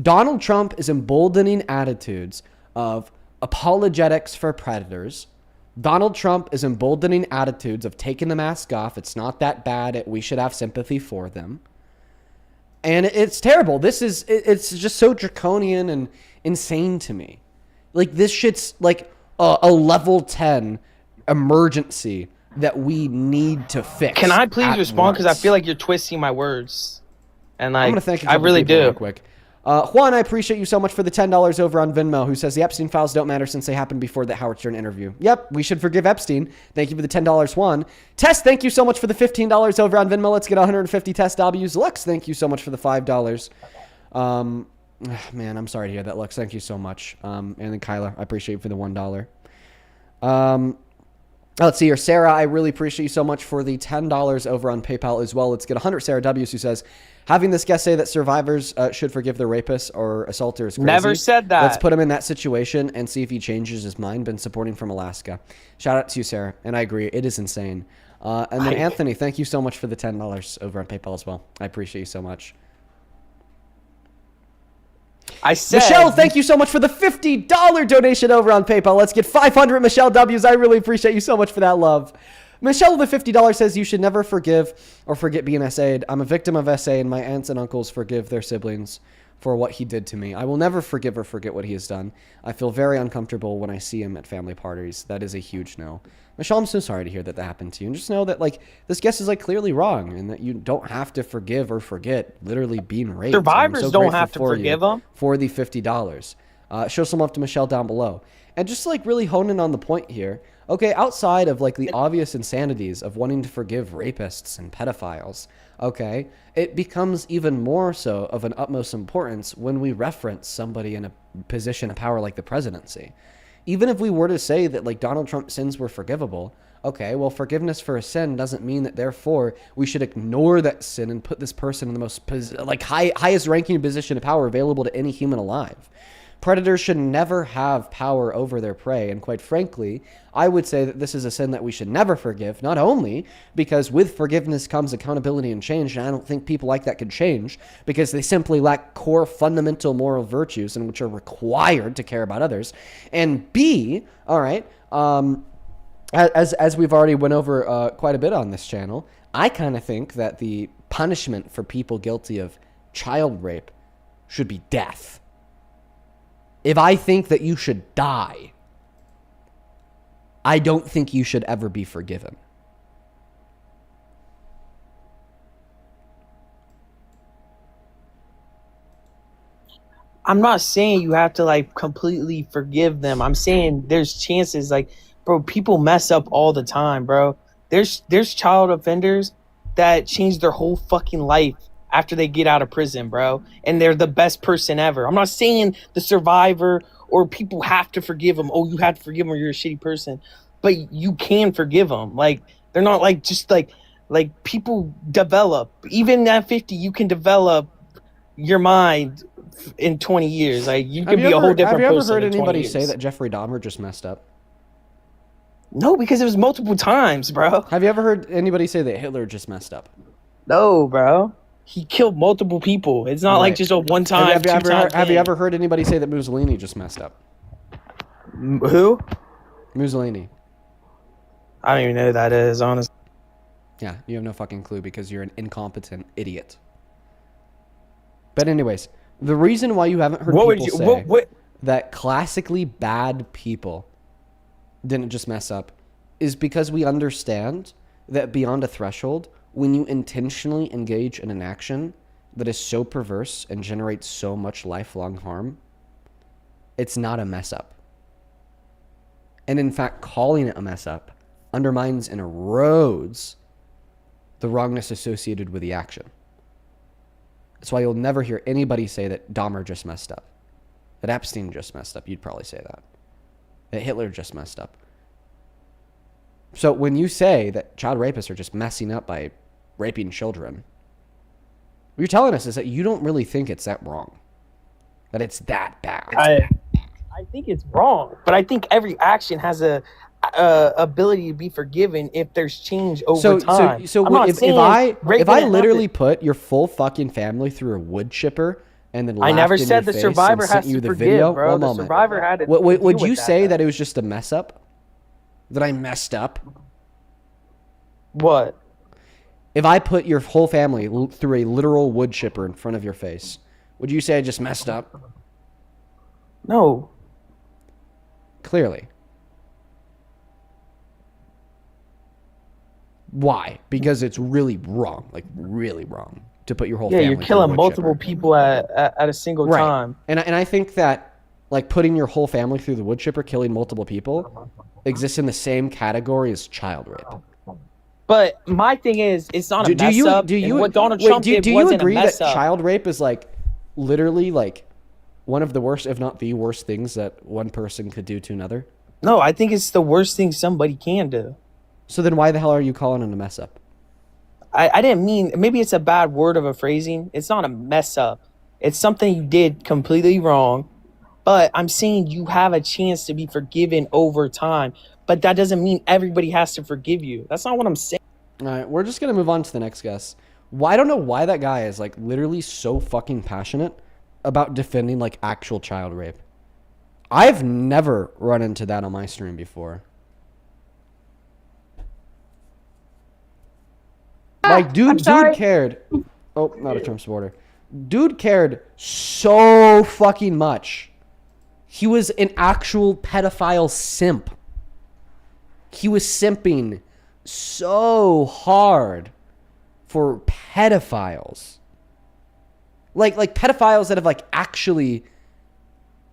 Donald Trump is emboldening attitudes of apologetics for predators. Donald Trump is emboldening attitudes of taking the mask off. It's not that bad. We should have sympathy for them. And it's terrible. It's just so draconian and insane to me. Like, this shit's like a level 10 emergency that we need to fix. Can I please respond? Because I feel like you're twisting my words. And like, I'm going to thank you. I really do. Real quick. Juan, I appreciate you so much for the $10 over on Venmo, who says the Epstein files don't matter since they happened before the Howard Stern interview. Yep, we should forgive Epstein. Thank you for the $10, Juan. Tess, thank you so much for the $15 over on Venmo. Let's get 150 Tess W's. Lux, thank you so much for the $5. Man, I'm sorry to hear that, Lux. Thank you so much. And then Kyler, I appreciate you for the $1. Let's see here. Sarah, I really appreciate you so much for the $10 over on PayPal as well. Let's get 100 Sarah W's, who says, having this guest say that survivors should forgive their rapists or assaulters. Never said that. Let's put him in that situation and see if he changes his mind. Been supporting from Alaska. Shout out to you, Sarah. And I agree. It is insane. And then Anthony, thank you so much for the $10 over on PayPal as well. I appreciate you so much. Michelle, thank you so much for the $50 donation over on PayPal. Let's get 500 Michelle W's. I really appreciate you so much for that love. Michelle with the $50 says, you should never forgive or forget being SA'd. I'm a victim of SA, and my aunts and uncles forgive their siblings for what he did to me. I will never forgive or forget what he has done. I feel very uncomfortable when I see him at family parties. That is a huge no. Michelle, I'm so sorry to hear that happened to you. And just know that, like, this guest is, like, clearly wrong, and that you don't have to forgive or forget literally being raped. Survivors don't have to forgive them. For the $50. Show some love to Michelle down below. And just, like, really hone in on the point here. Okay, outside of, like, the obvious insanities of wanting to forgive rapists and pedophiles, okay, it becomes even more so of an utmost importance when we reference somebody in a position of power like the presidency. Even if we were to say that, like, Donald Trump's sins were forgivable, okay, well, forgiveness for a sin doesn't mean that, therefore, we should ignore that sin and put this person in the most, highest ranking position of power available to any human alive. Predators should never have power over their prey, and quite frankly, I would say that this is a sin that we should never forgive, not only because with forgiveness comes accountability and change, and I don't think people like that could change because they simply lack core fundamental moral virtues and which are required to care about others, and B, all right, as we've already went over quite a bit on this channel, I kind of think that the punishment for people guilty of child rape should be death. If I think that you should die, I don't think you should ever be forgiven. I'm not saying you have to, like, completely forgive them. I'm saying there's chances, like, bro, people mess up all the time, bro. There's child offenders that change their whole fucking life after they get out of prison, bro, and they're the best person ever. I'm not saying the survivor or people have to forgive them. Oh, you have to forgive them or you're a shitty person. but you can forgive them. Like they're not like just like people develop. Even at 50, you can develop your mind in 20 years. Like you can be a whole different person. Have you ever heard in 20 anybody years. say that Jeffrey Dahmer just messed up? No, because it was multiple times, bro. Have you ever heard anybody say that Hitler just messed up? No, bro. He killed multiple people. It's not like just a one time. Have you ever heard anybody say that Mussolini just messed up? Who? Mussolini. I don't even know who that is, honestly. Yeah, you have no fucking clue because you're an incompetent idiot. But anyways, the reason why you haven't heard people say that classically bad people didn't just mess up is because we understand that beyond a threshold, when you intentionally engage in an action that is so perverse and generates so much lifelong harm, it's not a mess up. And in fact, calling it a mess up undermines and erodes the wrongness associated with the action. That's why you'll never hear anybody say that Dahmer just messed up, that Epstein just messed up. You'd probably say that Hitler just messed up. So when you say that child rapists are just messing up by raping children, what you're telling us is that you don't really think it's that wrong, that it's that bad. I think it's wrong, but I think every action has a ability to be forgiven if there's change over time. So if I literally put your full fucking family through a wood chipper and then I never said the survivor has to forgive, bro. The survivor had to. Would you say that it was just a mess up? That I messed up? What? If I put your whole family through a literal wood chipper in front of your face, would you say I just messed up? No. Clearly. Why? Because it's really wrong, like really wrong, to put your whole family. Yeah, you're killing multiple people at a single time. And I think that like putting your whole family through the wood chipper, killing multiple people, exists in the same category as child rape. But my thing is, it's not a mess up. What Donald Trump did wasn't a mess up. Do you agree that child rape is like literally like one of the worst, if not the worst things that one person could do to another? No, I think it's the worst thing somebody can do. So then why the hell are you calling it a mess up? I didn't mean, maybe it's a bad word of a phrasing. It's not a mess up. It's something you did completely wrong. But I'm saying you have a chance to be forgiven over time. But that doesn't mean everybody has to forgive you. That's not what I'm saying. All right, we're just going to move on to the next guest. I don't know why that guy is like literally so fucking passionate about defending like actual child rape. I've never run into that on my stream before. Like, dude cared. Oh, not a Trump supporter. Dude cared so fucking much. He was an actual pedophile simp. He was simping so hard for pedophiles. Like pedophiles that have like actually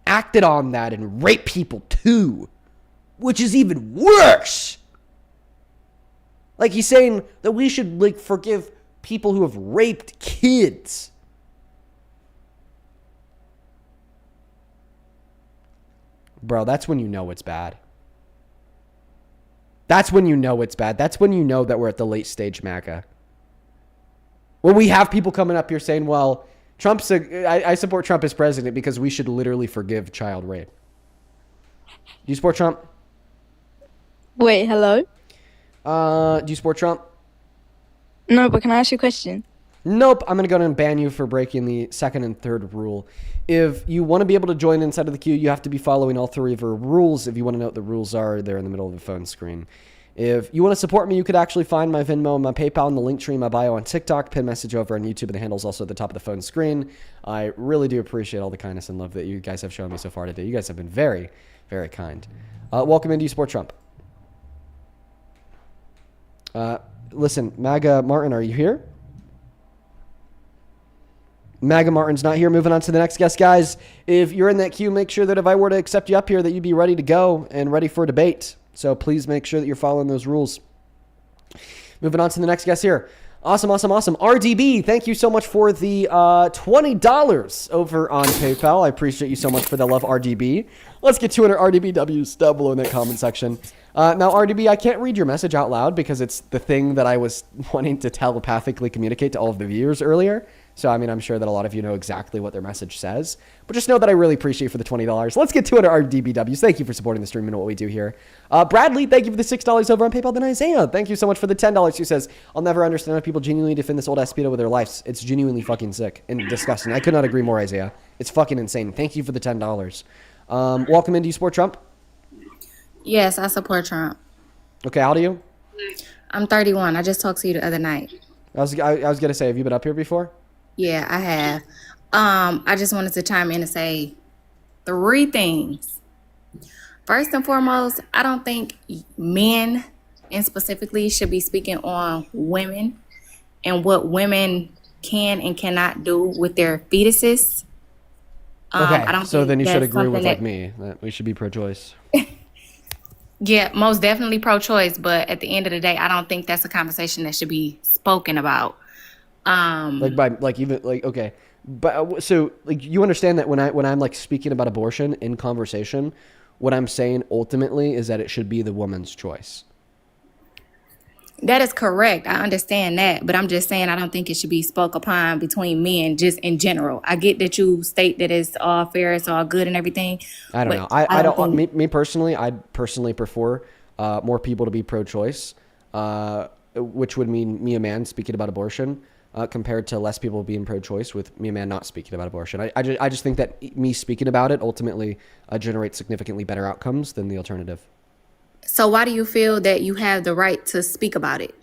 acted on that and raped people too, which is even worse. Like he's saying that we should like forgive people who have raped kids. Bro, that's when you know it's bad. That's when you know it's bad. That's when you know that we're at the late stage MAGA. When we have people coming up here saying, well, I support Trump as president because we should literally forgive child rape. Do you support Trump? Wait, hello? Do you support Trump? No, but can I ask you a question? Nope. I'm going to go ahead and ban you for breaking the second and third rule. If you want to be able to join inside of the queue, you have to be following all three of our rules. If you want to know what the rules are, they're in the middle of the phone screen. If you want to support me, you could actually find my Venmo and my PayPal in the link tree in my bio on TikTok, pin message over on YouTube, and the handle's also at the top of the phone screen. I really do appreciate all the kindness and love that you guys have shown me so far today. You guys have been very, very kind. Welcome in. Do you support Trump? Listen, MAGA Martin, are you here? MAGA Martin's not here. Moving on to the next guest, guys. If you're in that queue, make sure that if I were to accept you up here, that you'd be ready to go and ready for debate. So please make sure that you're following those rules. Moving on to the next guest here. Awesome. RDB, thank you so much for the $20 over on PayPal. I appreciate you so much for the love, RDB. Let's get 200 RDBWs down below in that comment section. Now, RDB, I can't read your message out loud because it's the thing that I was wanting to telepathically communicate to all of the viewers earlier. So, I mean, I'm sure that a lot of you know exactly what their message says. But just know that I really appreciate you for the $20. Let's get 200 RDBWs. Thank you for supporting the stream and what we do here. Bradley, thank you for the $6 over on PayPal. Then Isaiah, thank you so much for the $10. Who says, I'll never understand how people genuinely defend this old-ass speedo with their lives. It's genuinely fucking sick and disgusting. I could not agree more, Isaiah. It's fucking insane. Thank you for the $10. Welcome in. Do you support Trump? Yes, I support Trump. Okay, how old are you? I'm 31. I just talked to you the other night. I was going to say, have you been up here before? Yeah, I have. I just wanted to chime in and say 3 things. First and foremost, I don't think men, and specifically, should be speaking on women and what women can and cannot do with their fetuses. Okay, I don't so think then you should that's agree with something like me that we should be pro-choice. Yeah, most definitely pro-choice, but at the end of the day, I don't think that's a conversation that should be spoken about. Okay, but so like you understand that when I'm like speaking about abortion in conversation, what I'm saying ultimately is that it should be the woman's choice. That is correct. I understand that, but I'm just saying I don't think it should be spoke upon between men just in general. I get that you state that it's all fair, it's all good and everything. I don't know. I don't me personally, I'd personally prefer more people to be pro-choice, which would mean me, a man, speaking about abortion, compared to less people being pro-choice with me, a man, not speaking about abortion. I just think that me speaking about it ultimately generates significantly better outcomes than the alternative. So why do you feel that you have the right to speak about it?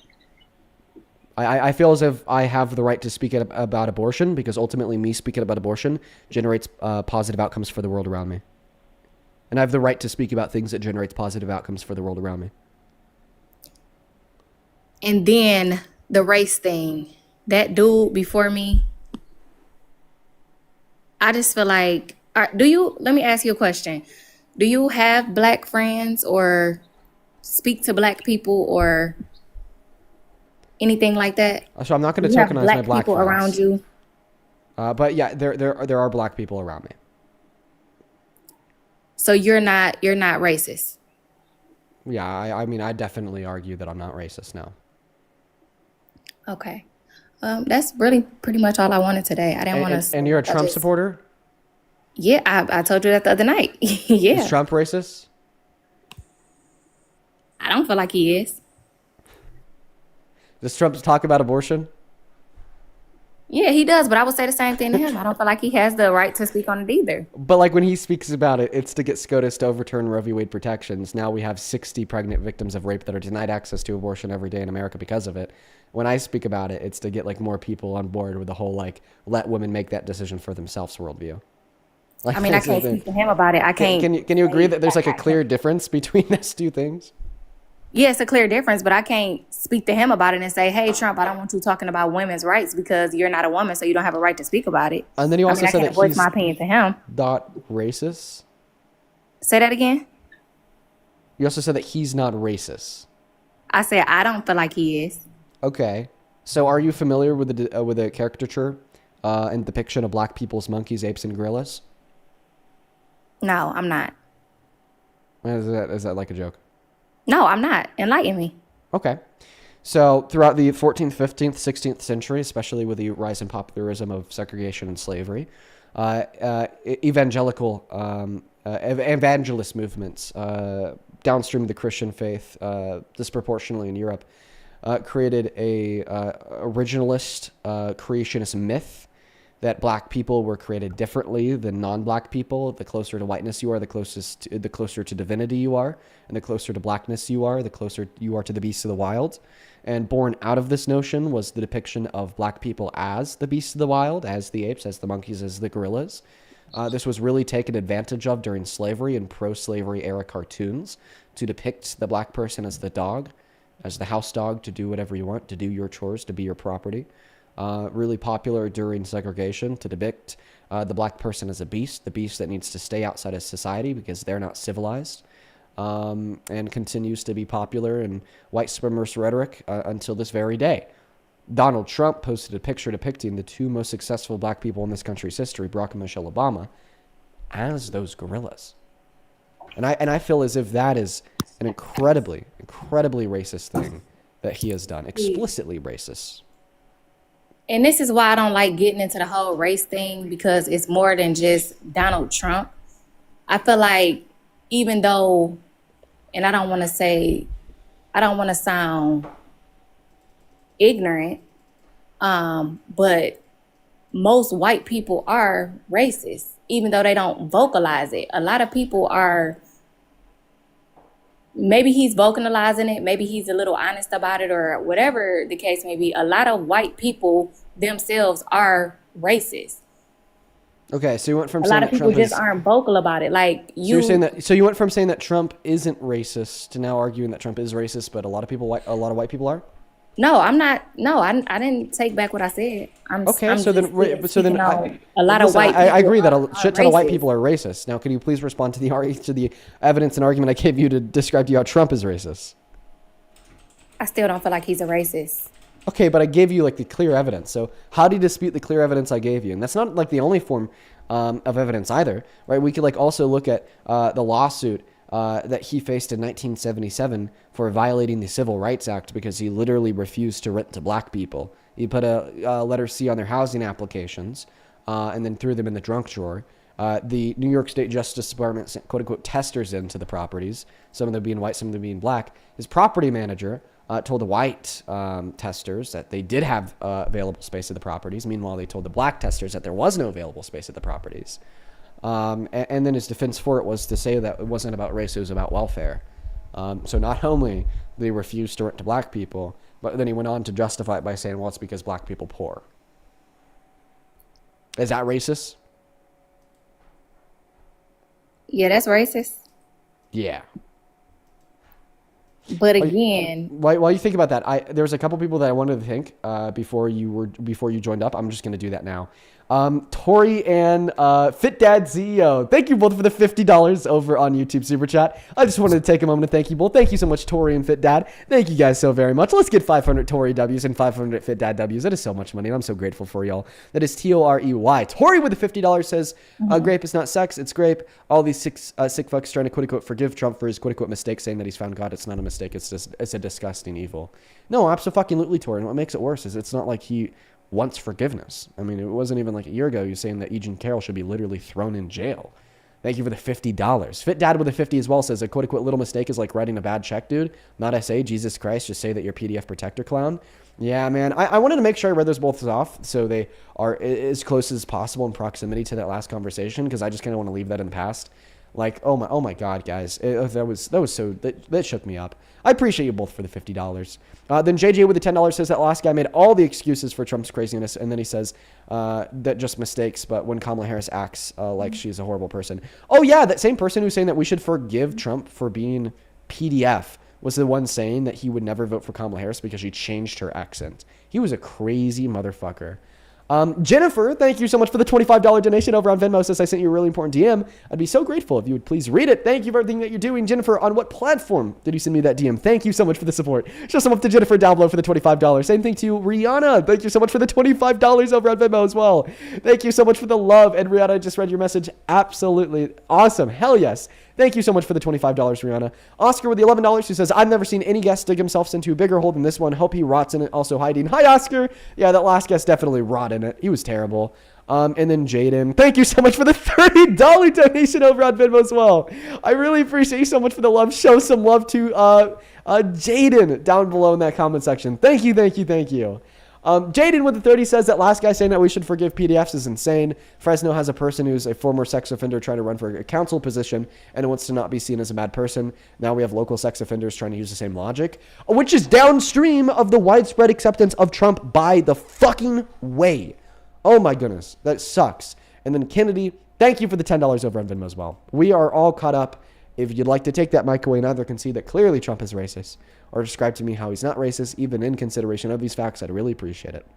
I feel as if I have the right to speak about abortion because ultimately me speaking about abortion generates positive outcomes for the world around me. And I have the right to speak about things that generates positive outcomes for the world around me. And then the race thing, that dude before me, I just feel like, let me ask you a question. Do you have black friends or speak to black people or anything like that? So I'm not going to tokenize my black people friends around you. But yeah, there are black people around me. So you're not racist. Yeah, I mean, I definitely argue that I'm not racist now. Okay. That's really pretty much all I wanted today. I didn't want to. And you're a Trump supporter? Yeah, I told you that the other night. Yeah. Is Trump racist? I don't feel like he is. Does Trump talk about abortion? Yeah, he does, but I would say the same thing to him. I don't feel like he has the right to speak on it either. But like when he speaks about it, it's to get SCOTUS to overturn Roe v. Wade protections. Now we have 60 pregnant victims of rape that are denied access to abortion every day in America because of it. When I speak about it, it's to get like more people on board with the whole like let women make that decision for themselves worldview. Like, I mean, I can't speak to him about it. I can't. Can you agree that there's like a clear difference between those two things? Yeah, it's a clear difference, but I can't speak to him about it and say, hey, Trump, I don't want you talking about women's rights because you're not a woman, so you don't have a right to speak about it. And then you also said I that can't voice he's my opinion to him. not racist. Say that again? You also said that he's not racist. I said I don't feel like he is. Okay. So are you familiar with the caricature and depiction of black people as monkeys, apes, and gorillas? No, I'm not. Is that like a joke? No, I'm not. Enlighten me. Okay. So throughout the 14th, 15th, 16th century, especially with the rise in popularism of segregation and slavery, evangelist movements downstream of the Christian faith, disproportionately in Europe, created a originalist creationist myth that black people were created differently than non-black people. The closer to whiteness you are, the closer to divinity you are, and the closer to blackness you are, the closer you are to the beasts of the wild. And born out of this notion was the depiction of black people as the beasts of the wild, as the apes, as the monkeys, as the gorillas. This was really taken advantage of during slavery and pro-slavery era cartoons to depict the black person as the dog, as the house dog, to do whatever you want, to do your chores, to be your property. Really popular during segregation to depict the black person as a beast, the beast that needs to stay outside of society because they're not civilized, and continues to be popular in white supremacist rhetoric until this very day. Donald Trump posted a picture depicting the two most successful black people in this country's history, Barack and Michelle Obama, as those gorillas. And I feel as if that is an incredibly racist thing that he has done. Explicitly racist. And this is why I don't like getting into the whole race thing, because it's more than just Donald Trump. I feel like even though, and I don't want to sound ignorant, but most white people are racist, even though they don't vocalize it. A lot of people are, maybe he's vocalizing it, maybe he's a little honest about it, or whatever the case may be. A lot of white people themselves are racist. Okay, so you went from a saying lot of that people Trump just aren't vocal about it. Like So you're saying that. So you went from saying that Trump isn't racist to now arguing that Trump is racist, but a lot of white people are. No, I'm not. No, I didn't take back what I said. Okay, I'm so then a lot of white people I agree that a shit ton of white racist. people are racist. Now, can you please respond to the evidence and argument I gave you to describe to you how Trump is racist? I still don't feel like he's a racist. Okay, but I gave you like the clear evidence. So how do you dispute the clear evidence I gave you? And that's not like the only form of evidence either, right? We could like also look at the lawsuit that he faced in 1977 for violating the Civil Rights Act because he literally refused to rent to black people. He put a letter C on their housing applications and then threw them in the junk drawer. The New York State Justice Department sent quote-unquote testers into the properties, some of them being white, some of them being black. His property manager told the white testers that they did have available space at the properties. Meanwhile, they told the black testers that there was no available space at the properties. And then his defense for it was to say that it wasn't about race, it was about welfare. So not only did they refuse to rent to black people, but then he went on to justify it by saying, well, it's because black people poor. Is that racist? Yeah, that's racist. Yeah. But again, while you think about that, there's a couple people that I wanted to thank before you joined up. I'm just going to do that now. Tori and Fit Dad CEO, thank you both for the $50 over on YouTube Super Chat. I just wanted to take a moment to thank you both. Thank you so much, Tori and Fit Dad. Thank you guys so very much. Let's get 500 Tori W's and 500 Fit Dad W's. That is so much money, and I'm so grateful for y'all. That is Torey. Tori with the $50 says, grape is not sex, it's grape. All these sick fucks trying to quote-unquote forgive Trump for his quote-unquote mistake, saying that he's found God. It's not a mistake. It's a disgusting evil. No, absolutely, Tori. And what makes it worse is it's not like he wants forgiveness. I mean, it wasn't even like a year ago he was saying that Eugene Carroll should be literally thrown in jail. Thank you for the $50. Fit Dad with a 50 as well says a quote-unquote little mistake is like writing a bad check, dude. Not SA, Jesus Christ, just say that you're PDF protector clown. Yeah, man, I wanted to make sure I read those both off so they are as close as possible in proximity to that last conversation, because I just kind of want to leave that in the past. Like, oh my God, guys, that shook me up. I appreciate you both for the $50. Then JJ with the $10 says that last guy made all the excuses for Trump's craziness, and then he says that just mistakes, but when Kamala Harris acts like she's a horrible person. Oh yeah, that same person who's saying that we should forgive Trump for being PDF was the one saying that he would never vote for Kamala Harris because she changed her accent. He was a crazy motherfucker. Jennifer, thank you so much for the $25 donation over on Venmo. Says I sent you a really important DM. I'd be so grateful if you would please read it. Thank you for everything that you're doing. Jennifer, on what platform did you send me that DM? Thank you so much for the support. Show some up to Jennifer down below for the $25. Same thing to Rihanna. Thank you so much for the $25 over on Venmo as well. Thank you so much for the love. And Rihanna, I just read your message. Absolutely awesome. Hell yes. Thank you so much for the $25, Rihanna. Oscar with the $11 who says, I've never seen any guest dig himself into a bigger hole than this one. Hope he rots in it. Also hiding. Hi, Oscar. Yeah, that last guest definitely rot in it. He was terrible. And then Jaden, thank you so much for the $30 donation over on Venmo as well. I really appreciate you so much for the love. Show some love to Jaden down below in that comment section. Thank you. Jaden with the 30 says that last guy saying that we should forgive PDFs is insane. Fresno has a person who's a former sex offender trying to run for a council position and wants to not be seen as a bad person. Now we have local sex offenders trying to use the same logic, which is downstream of the widespread acceptance of Trump by the fucking way. Oh my goodness, that sucks. And then Kennedy, thank you for the $10 over on Venmo as well. We are all caught up. If you'd like to take that mic away and either concede that clearly Trump is racist or describe to me how he's not racist, even in consideration of these facts, I'd really appreciate it.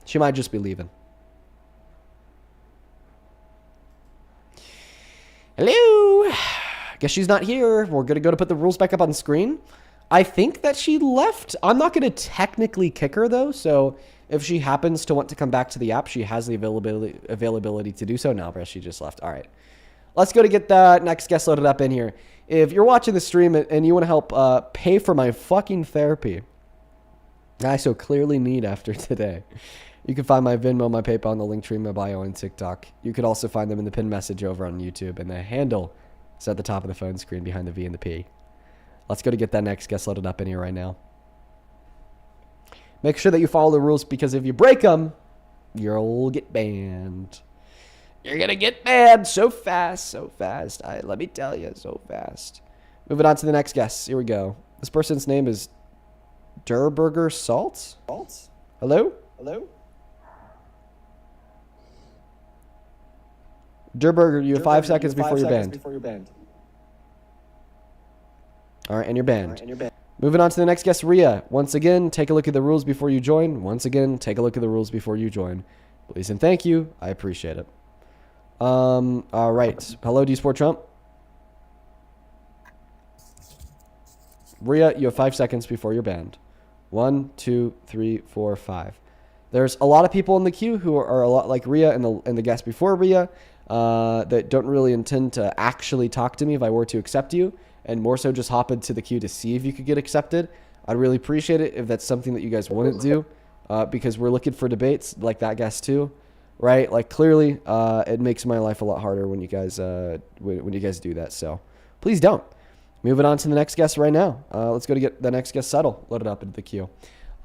She might just be leaving. Hello. guess she's not here. We're going to go to put the rules back up on the screen. I think that she left. I'm not going to technically kick her, though. So if she happens to want to come back to the app, she has the availability to do so. No, but she just left. All right. Let's go to get the next guest loaded up in here. If you're watching the stream and you want to help pay for my fucking therapy, I so clearly need after today, you can find my Venmo, my PayPal, and the link tree in my bio on TikTok. You could also find them in the pinned message over on YouTube, and the handle is at the top of the phone screen behind the V and the P. Let's go to get that next guest loaded up in here right now. Make sure that you follow the rules, because if you break them, you'll get banned. You're going to get banned so fast, so fast. Let me tell you, so fast. Moving on to the next guest. Here we go. This person's name is Durburger Salt. Hello? Hello? Durburger, you have 5 seconds before you're banned. All right, and you're banned. Moving on to the next guest, Rhea. Once again, take a look at the rules before you join. Once again, take a look at the rules before you join. Please and thank you. I appreciate it. All right. Hello, do you support Trump? Rhea, you have 5 seconds before you're banned. 1, 2, 3, 4, 5. There's a lot of people in the queue who are a lot like Rhea and the guest before Rhea that don't really intend to actually talk to me if I were to accept you, and more so just hop into the queue to see if you could get accepted. I'd really appreciate it if that's something that you guys wouldn't do, because we're looking for debates like that guest too, right? Like clearly, it makes my life a lot harder when you guys when you guys do that. So please don't. Moving on to the next guest right now. Let's go to get the next guest Settle loaded up into the queue.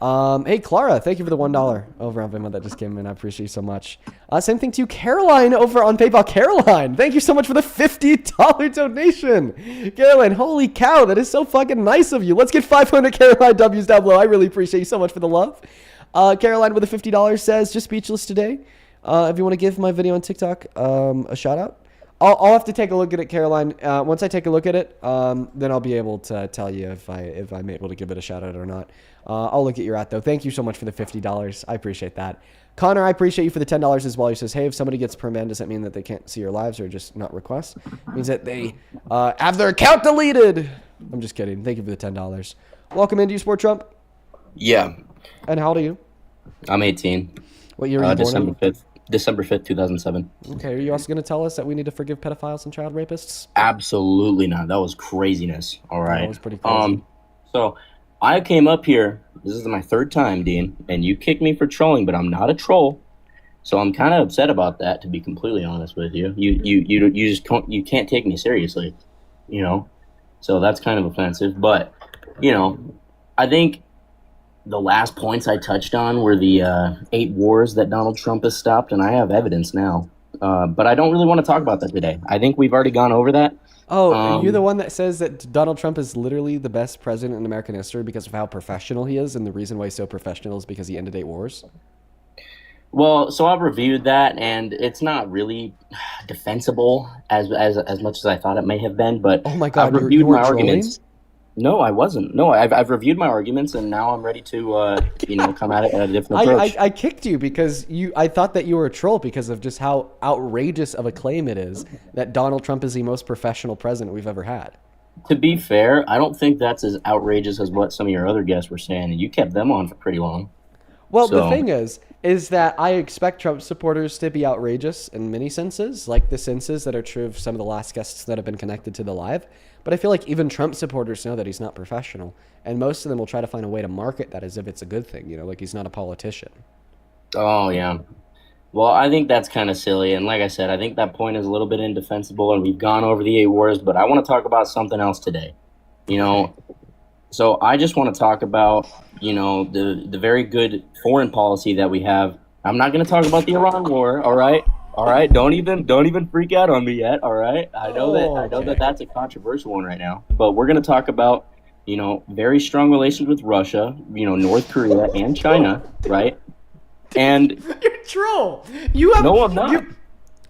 Hey, Clara, thank you for the $1 over on Venmo that just came in. I appreciate you so much. Same thing to you, Caroline, over on PayPal. Caroline, thank you so much for the $50 donation. Caroline, holy cow, that is so fucking nice of you. Let's get 500 Caroline W's down below. I really appreciate you so much for the love. Caroline with the $50 says, just speechless today. If you want to give my video on TikTok a shout out. I'll have to take a look at it, Caroline. Once I take a look at it, then I'll be able to tell you if I'm able to give it a shout out or not. I'll look at your though. Thank you so much for the $50. I appreciate that. Connor, I appreciate you for the $10 as well. He says, hey, if somebody gets permanned, does that mean that they can't see your lives or just not requests? It means that they have their account deleted. I'm just kidding. Thank you for the $10. Welcome in. Do you support Trump? Yeah. And how old are you? I'm 18. What year were you born in? December 5th, 2007. Okay, are you also going to tell us that we need to forgive pedophiles and child rapists? Absolutely not. That was craziness. All right. That was pretty crazy. So I came up here. This is my third time, Dean, and you kicked me for trolling, but I'm not a troll. So I'm kind of upset about that, to be completely honest with you. You can't take me seriously, you know. So that's kind of offensive. But I think the last points I touched on were the 8 wars that Donald Trump has stopped, and I have evidence now. But I don't really want to talk about that today. I think we've already gone over that. Oh, you're the one that says that Donald Trump is literally the best president in American history because of how professional he is, and the reason why he's so professional is because he ended 8 wars? Well, so I've reviewed that, and it's not really defensible as much as I thought it may have been. But oh my God, I've reviewed you were my trolling? arguments. No, I wasn't. No, I've reviewed my arguments, and now I'm ready to come at it at a different approach. I kicked you because I thought that you were a troll because of just how outrageous of a claim it is that Donald Trump is the most professional president we've ever had. To be fair, I don't think that's as outrageous as what some of your other guests were saying, and you kept them on for pretty long. Well, the thing is that I expect Trump supporters to be outrageous in many senses, like the senses that are true of some of the last guests that have been connected to the live. But I feel like even Trump supporters know that he's not professional, and most of them will try to find a way to market that as if it's a good thing, like he's not a politician. Oh, yeah. Well, I think that's kind of silly, and like I said, I think that point is a little bit indefensible, and we've gone over the 8 wars, but I want to talk about something else today. So I just want to talk about, the very good foreign policy that we have. I'm not going to talk about the Iran war, all right? All right, don't even freak out on me yet. All right, I know that that's a controversial one right now, but we're going to talk about very strong relations with Russia, North Korea and China, right? And you're a troll. You have no, I'm not.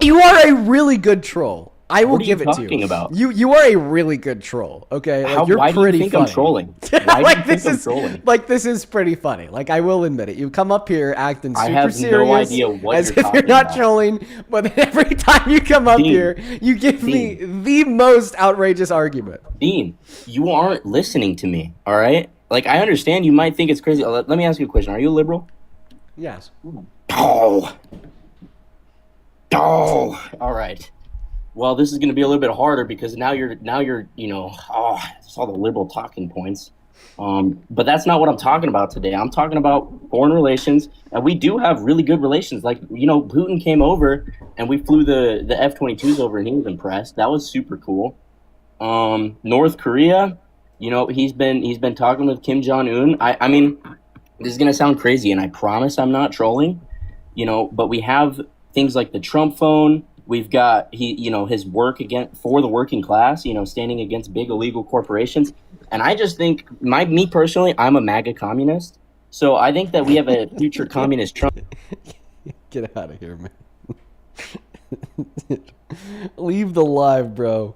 You are a really good troll. I will What are give you it to talking you. about? You are a really good troll. Okay, like, you're Why do you pretty think funny. I'm trolling? Why like do you think this I'm is trolling? like this is pretty funny. Like I will admit it. You come up here acting I super have serious, no idea what as you're if you're talking not about. trolling. But then every time you come up Dean, here, you give me the most outrageous argument. Dean, you aren't listening to me. All right. Like I understand you might think it's crazy. Let me ask you a question. Are you a liberal? Yes. Oh. All right. Well, this is going to be a little bit harder because now you're it's all the liberal talking points. But that's not what I'm talking about today. I'm talking about foreign relations, and we do have really good relations. Like, Putin came over and we flew the F-22s over, and he was impressed. That was super cool. North Korea, he's been talking with Kim Jong-un. I mean, this is going to sound crazy, and I promise I'm not trolling, but we have things like the Trump phone. We've got his work for the working class, standing against big illegal corporations. And I just think me personally, I'm a MAGA communist. So I think that we have a future communist Trump. Get out of here, man. Leave the live, bro.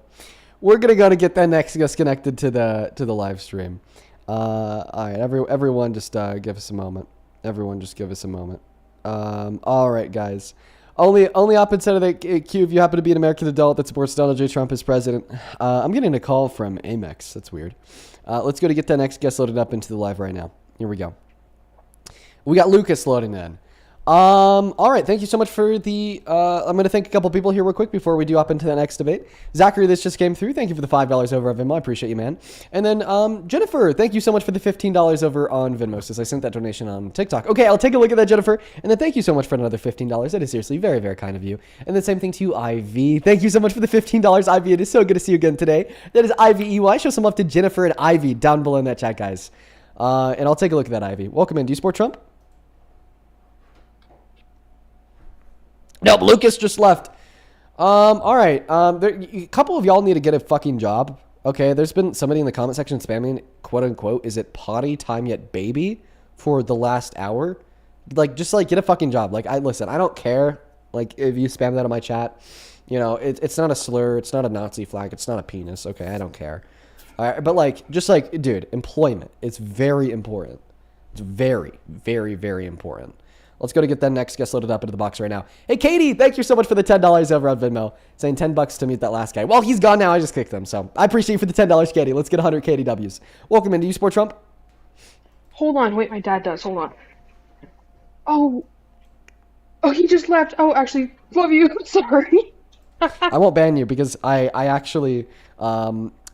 We're gonna get that next guest connected to the live stream. All right, everyone, just give us a moment. Everyone, just give us a moment. All right, guys. Only op instead of the queue if you happen to be an American adult that supports Donald J. Trump as president. I'm getting a call from Amex. That's weird. Let's go to get that next guest loaded up into the live right now. Here we go. We got Lucas loading in. All right. Thank you so much for the, I'm going to thank a couple people here real quick before we do up into the next debate. Zachary, this just came through. Thank you for the $5 over on Venmo. I appreciate you, man. And then, Jennifer, thank you so much for the $15 over on Venmo, since I sent that donation on TikTok. Okay, I'll take a look at that, Jennifer. And then thank you so much for another $15. That is seriously very, very kind of you. And the same thing to you, Ivy. Thank you so much for the $15, Ivy. It is so good to see you again today. That is IVEY. Show some love to Jennifer and Ivy down below in that chat, guys. And I'll take a look at that, Ivy. Welcome in. Do you support Trump? Nope, Lucas just left. All right. A couple of y'all need to get a fucking job. Okay, there's been somebody in the comment section spamming, quote unquote, is it potty time yet, baby, for the last hour? Just get a fucking job. Listen, I don't care. If you spam that on my chat, it's not a slur. It's not a Nazi flag. It's not a penis. Okay, I don't care. All right, but dude, employment. It's very important. It's very, very, very important. Let's go to get that next guest loaded up into the box right now. Hey, Katie, thank you so much for the $10 over on Venmo. Saying $10 to meet that last guy. Well, he's gone now. I just kicked him. So I appreciate you for the $10, Katie. Let's get 100 KDWs. Welcome in. Do you support Trump? Hold on. Wait, my dad does. Hold on. Oh, he just left. Oh, actually, love you. Sorry. I won't ban you because I actually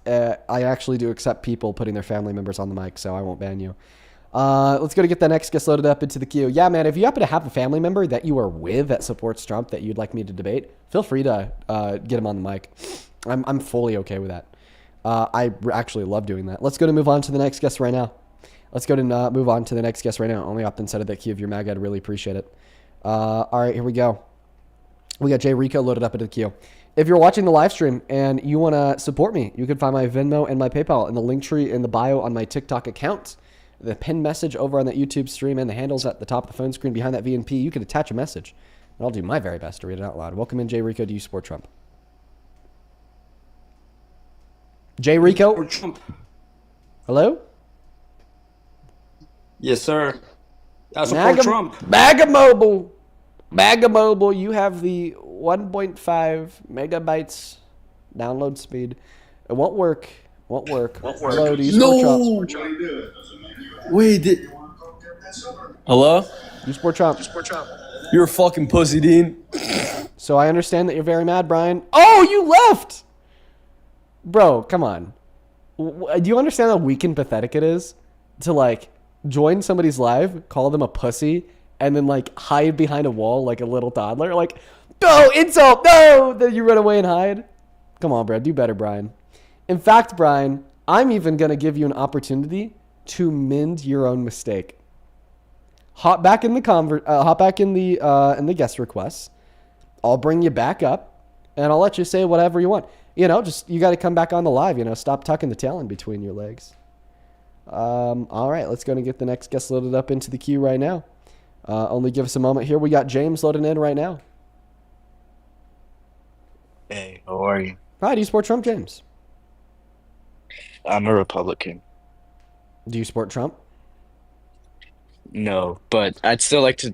do accept people putting their family members on the mic, so I won't ban you. Let's go to get that next guest loaded up into the queue. Yeah, man, if you happen to have a family member that you are with that supports Trump that you'd like me to debate, feel free to get him on the mic. I'm fully okay with that. I actually love doing that. Let's go to move on to the next guest right now. Move on to the next guest right now. Only up instead of that queue if you're MAGA, I'd really appreciate it. All right, here we go. We got Jay Rico loaded up into the queue. If you're watching the live stream and you want to support me, you can find my Venmo and my PayPal in the link tree in the bio on my TikTok account. The pinned message over on that YouTube stream and the handles at the top of the phone screen behind that VNP, you can attach a message. And I'll do my very best to read it out loud. Welcome in, Jay Rico. Do you support Trump? Jay Rico? Trump. Hello? Yes, sir. I support Trump. MAGA Mobile. MAGA Mobile, you have the 1.5 megabytes download speed. It won't work. Hello, do you support Trump? Wait, hello? Do you support Trump? You're a fucking pussy, Dean. So I understand that you're very mad, Brian. Oh, you left! Bro, come on. Do you understand how weak and pathetic it is to, join somebody's live, call them a pussy, and then, hide behind a wall like a little toddler? No, insult! No! Then you run away and hide? Come on, bro. Do better, Brian. In fact, Brian, I'm even going to give you an opportunity to mend your own mistake. Hop back in the guest requests. I'll bring you back up, and I'll let you say whatever you want. You got to come back on the live. Stop tucking the tail in between your legs. All right, let's go and get the next guest loaded up into the queue right now. Only give us a moment here. We got James loading in right now. Hey, how are you? Hi, do you support Trump, James? I'm a Republican. Do you support Trump? No, but I'd still like to.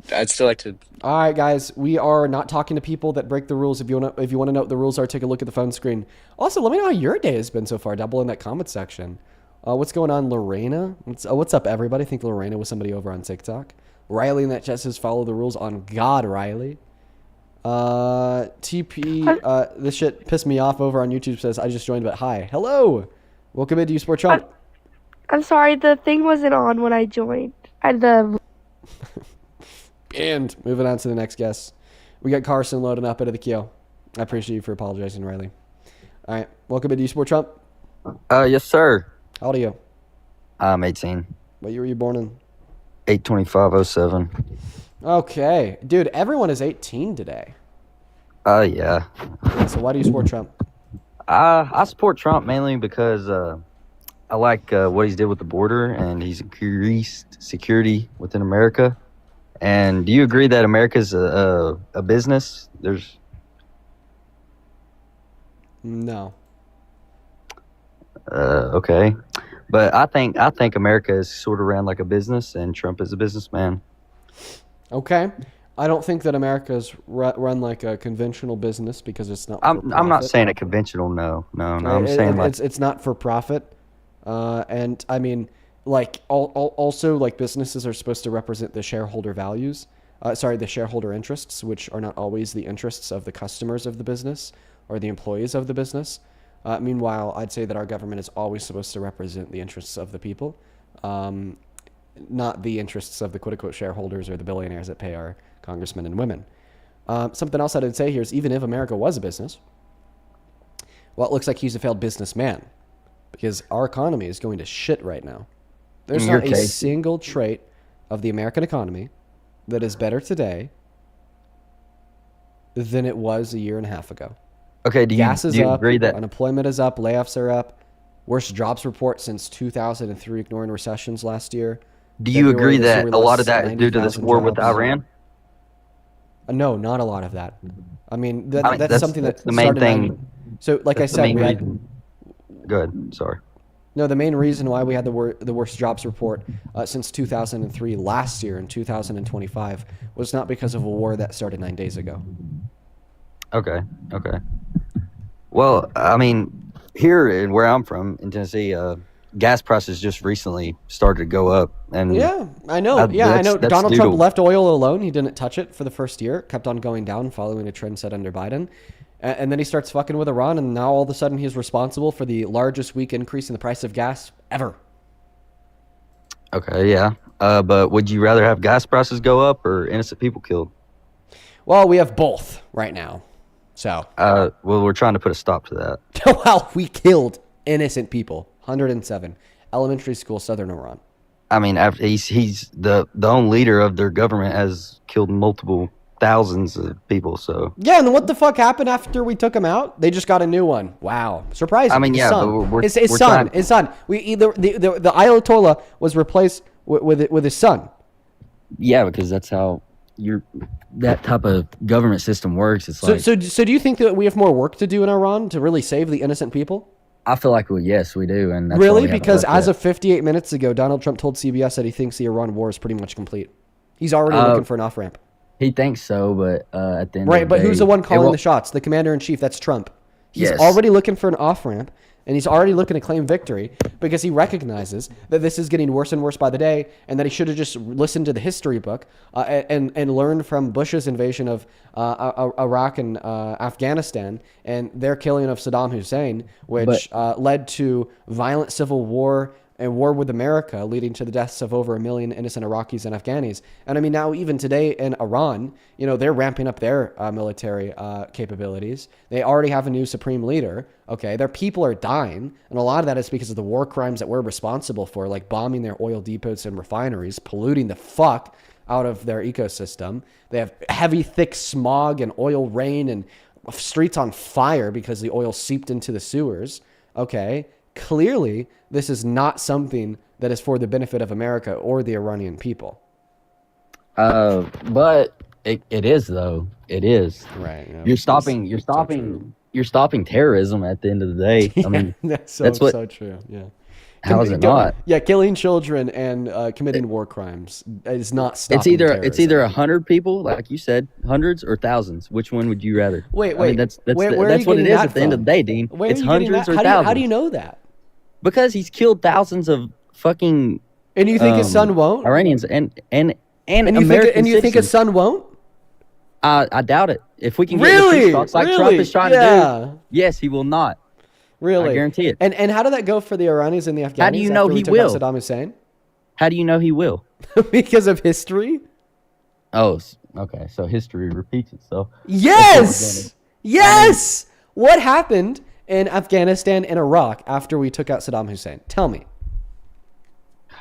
All right, guys, we are not talking to people that break the rules. If you want to know what the rules are, take a look at the phone screen. Also, let me know how your day has been so far. Double in that comment section. What's going on, Lorena? What's up, everybody? I think Lorena was somebody over on TikTok. Riley in that chat says follow the rules on God, Riley. This shit pissed me off over on YouTube says I just joined, but hi. Hello. Welcome in. Do you support Trump? I'm sorry, the thing wasn't on when I joined. And moving on to the next guest. We got Carson loading up into the queue. I appreciate you for apologizing, Riley. All right. Welcome in. Do you support Trump? Yes, sir. How old are you? I'm 18. What year were you born in? 8/25/07. Okay. Dude, everyone is 18 today. Yeah. So why do you support Trump? I support Trump mainly because I like what he's did with the border, and he's increased security within America. And do you agree that America's a business? No. Okay. But I think America is sort of ran like a business, and Trump is a businessman. Okay. I don't think that America's run like a conventional business because it's not. I'm not saying a conventional. No. I'm saying like it's not for profit, and I mean like also like businesses are supposed to represent the shareholder values. The shareholder interests, which are not always the interests of the customers of the business or the employees of the business. Meanwhile, I'd say that our government is always supposed to represent the interests of the people, not the interests of the quote-unquote shareholders or the billionaires that pay our congressmen and women. Something else I did say here is even if America was a business, well, it looks like he's a failed businessman because our economy is going to shit right now. There's not a single trait of the American economy that is better today than it was a year and a half ago. Okay, Gas is up, agree that unemployment is up, layoffs are up, worst jobs report since 2003, ignoring recessions last year. Do you agree that a lot of that is due to this war with Iran? No, not a lot of that. I mean, that's something that's the main thing. So, like I said, we had. Go ahead. Sorry. No, the main reason why we had the worst jobs report since 2003 last year in 2025 was not because of a war that started 9 days ago. Okay. Well, I mean, here in where I'm from in Tennessee, gas prices just recently started to go up, and yeah, I know. I know. Donald Trump left oil alone. He didn't touch it for the first year. Kept on going down, following a trend set under Biden, and then he starts fucking with Iran, and now all of a sudden he's responsible for the largest week increase in the price of gas ever. Okay, yeah, but would you rather have gas prices go up or innocent people killed? Well, we have both right now. So, well, we're trying to put a stop to that. Well, we killed innocent people. 107 elementary school, Southern Iran. I mean, after he's the own leader of their government has killed multiple thousands of people. So yeah, and what the fuck happened after we took him out? They just got a new one. Wow, surprising. I mean, yeah, but his son. We either the Ayatollah was replaced with his son. Yeah, because that's how that type of government system works. It's like so. Do you think that we have more work to do in Iran to really save the innocent people? I feel like, well, yes, we do. And that's really, because as of 58 minutes ago, Donald Trump told CBS that he thinks the Iran war is pretty much complete. He's already looking for an off-ramp. He thinks so, but at the end right, of the but day, who's the one calling the shots? The commander-in-chief, that's Trump. He's already looking for an off-ramp, and he's already looking to claim victory because he recognizes that this is getting worse and worse by the day, and that he should have just listened to the history book and learned from Bush's invasion of Iraq and Afghanistan and their killing of Saddam Hussein, which led to violent civil war and war with America, leading to the deaths of over 1 million innocent Iraqis and Afghanis. And I mean, now even today in Iran, they're ramping up their military capabilities. They already have a new supreme leader. Okay, their people are dying, and a lot of that is because of the war crimes that we're responsible for, like bombing their oil depots and refineries, polluting the fuck out of their ecosystem. They have heavy, thick smog and oil rain and streets on fire because the oil seeped into the sewers. Okay, clearly, this is not something that is for the benefit of America or the Iranian people. But it is, though. It is. Right. Yeah, You're stopping you're stopping terrorism at the end of the day. I mean, that's what. so true. Yeah. How is it not? Yeah, killing children and committing war crimes is not stopping It's terrorism. either 100 people, like you said, hundreds or thousands. Which one would you rather? Wait. I mean, that's where that's what it is at the end of the day, Dean. Where it's are you getting hundreds that? or thousands. How do you know that? Because he's killed thousands of fucking. And you think his son won't? Iranians and American you think his son won't? I doubt it. If we can get Really? the peace talks like Trump is trying to do, yes, he will not. Really? I guarantee it. And how did that go for the Iranians and the Afghans? How do you know after we he took out will? Saddam Hussein? How do you know he will? Because of history? Oh, okay. So history repeats itself. Yes! Yes! What happened in Afghanistan and Iraq after we took out Saddam Hussein? Tell me.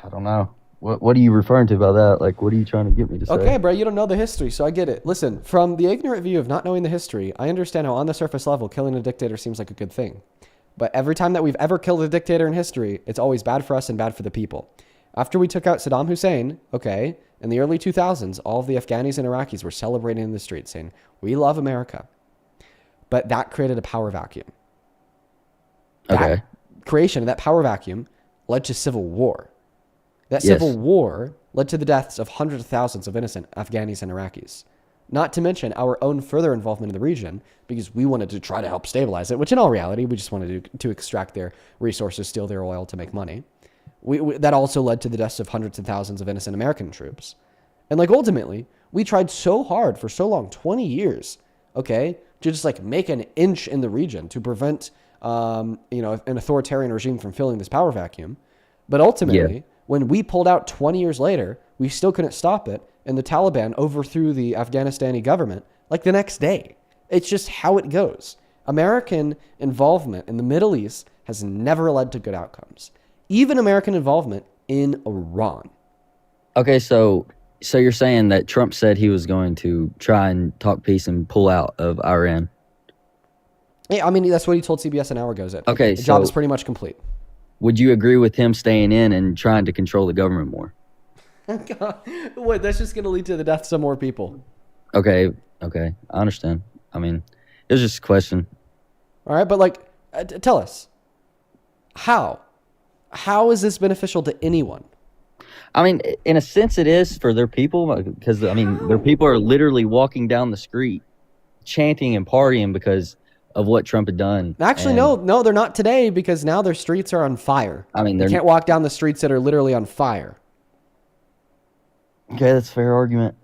I don't know. What are you referring to by that? Like, what are you trying to get me to say? Okay, bro, you don't know the history, so I get it. Listen, from the ignorant view of not knowing the history, I understand how on the surface level, killing a dictator seems like a good thing. But every time that we've ever killed a dictator in history, it's always bad for us and bad for the people. After we took out Saddam Hussein, okay, in the early 2000s, all of the Afghanis and Iraqis were celebrating in the streets saying, we love America. But that created a power vacuum. That creation of that power vacuum led to civil war. That civil war led to the deaths of hundreds of thousands of innocent Afghanis and Iraqis. Not to mention our own further involvement in the region because we wanted to try to help stabilize it, which in all reality, we just wanted to extract their resources, steal their oil to make money. That also led to the deaths of hundreds of thousands of innocent American troops. And like ultimately, we tried so hard for so long, 20 years, okay, to just like make an inch in the region to prevent, an authoritarian regime from filling this power vacuum. But ultimately, when we pulled out 20 years later, we still couldn't stop it. And the Taliban overthrew the Afghanistani government like the next day. It's just how it goes. American involvement in the Middle East has never led to good outcomes. Even American involvement in Iran. Okay, so you're saying that Trump said he was going to try and talk peace and pull out of Iran? Yeah, I mean, that's what he told CBS an hour ago. Okay, the job is pretty much complete. Would you agree with him staying in and trying to control the government more? Wait, that's just going to lead to the deaths of more people. Okay, I understand. I mean, it was just a question. All right, but like, tell us, how is this beneficial to anyone? I mean, in a sense it is for their people because, I mean, their people are literally walking down the street chanting and partying because of what Trump had done. Actually, no, they're not today because now their streets are on fire. I mean, they can't walk down the streets that are literally on fire. Okay, that's a fair argument.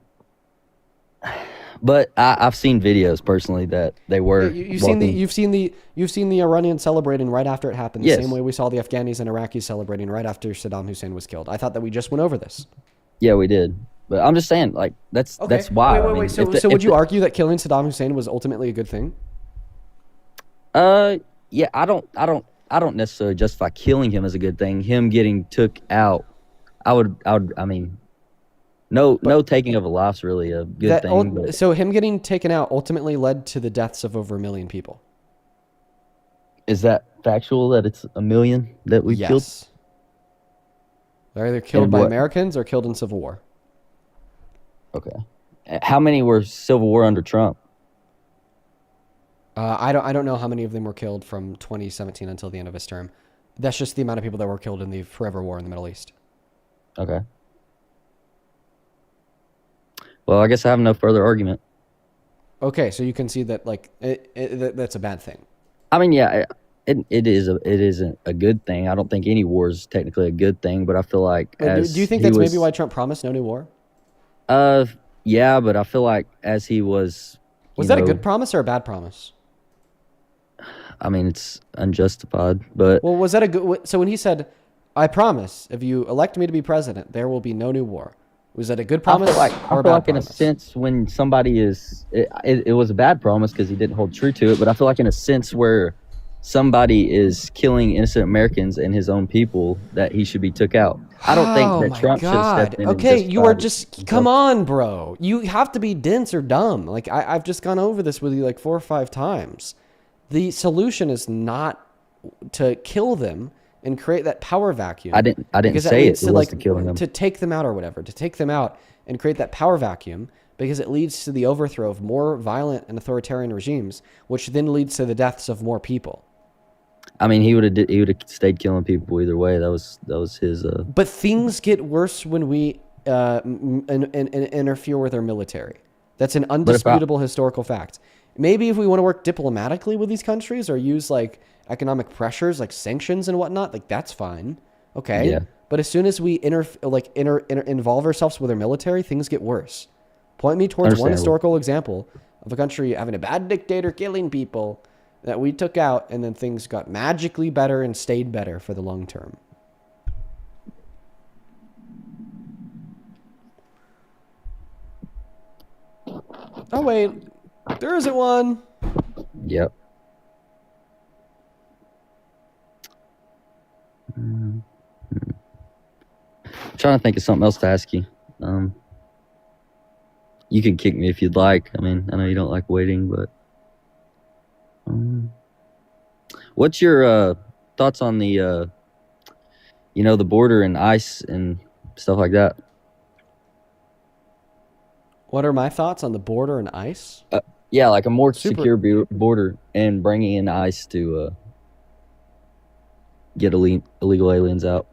But I've seen videos personally that they were. You've seen the Iranians celebrating right after it happened. The same way we saw the Afghanis and Iraqis celebrating right after Saddam Hussein was killed. I thought that we just went over this. Yeah, we did. But I'm just saying, like that's why. Wait. So would you argue that killing Saddam Hussein was ultimately a good thing? Yeah, I don't necessarily justify killing him as a good thing. Him getting took out, I mean, no taking of a life's really a good thing. So him getting taken out ultimately led to the deaths of over 1 million people. Is that factual that it's 1 million that we killed? They're either killed by Americans or killed in civil war. Okay. How many were civil war under Trump? I don't know how many of them were killed from 2017 until the end of his term. That's just the amount of people that were killed in the forever war in the Middle East. Okay. Well, I guess I have no further argument. Okay, so you can see that like that's a bad thing. I mean, yeah, it isn't a good thing. I don't think any war is technically a good thing, but I feel like do you think that's maybe why Trump promised no new war? Yeah, but I feel like as he was that a good promise or a bad promise? I mean, it's unjustified, but well, was that a good? So when he said, "I promise, if you elect me to be president, there will be no new war," was that a good promise or a bad promise? In a sense, when somebody it was a bad promise because he didn't hold true to it. But I feel like in a sense where somebody is killing innocent Americans and his own people, that he should be took out. I don't think that Trump should step in. Okay, you are just come on, bro. You have to be dense or dumb. Like I've just gone over this with you like 4 or 5 times. The solution is not to kill them and create that power vacuum. I didn't say it was to kill them. To take them out or whatever. To take them out and create that power vacuum because it leads to the overthrow of more violent and authoritarian regimes, which then leads to the deaths of more people. I mean, he would have stayed killing people either way. That was his. But things get worse when we interfere with our military. That's an undisputable historical fact. Maybe if we want to work diplomatically with these countries or use like economic pressures, like sanctions and whatnot, like that's fine. Okay. Yeah. But as soon as we involve ourselves with our military, things get worse. Point me towards one historical example of a country having a bad dictator killing people that we took out, and then things got magically better and stayed better for the long term. Oh, wait. There isn't one. Yep. Trying to think of something else to ask you. You can kick me if you'd like. I mean, I know you don't like waiting, but what's your thoughts on the the border and ICE and stuff like that? What are my thoughts on the border and ICE? Yeah, like a more secure border and bringing in ICE to get illegal aliens out.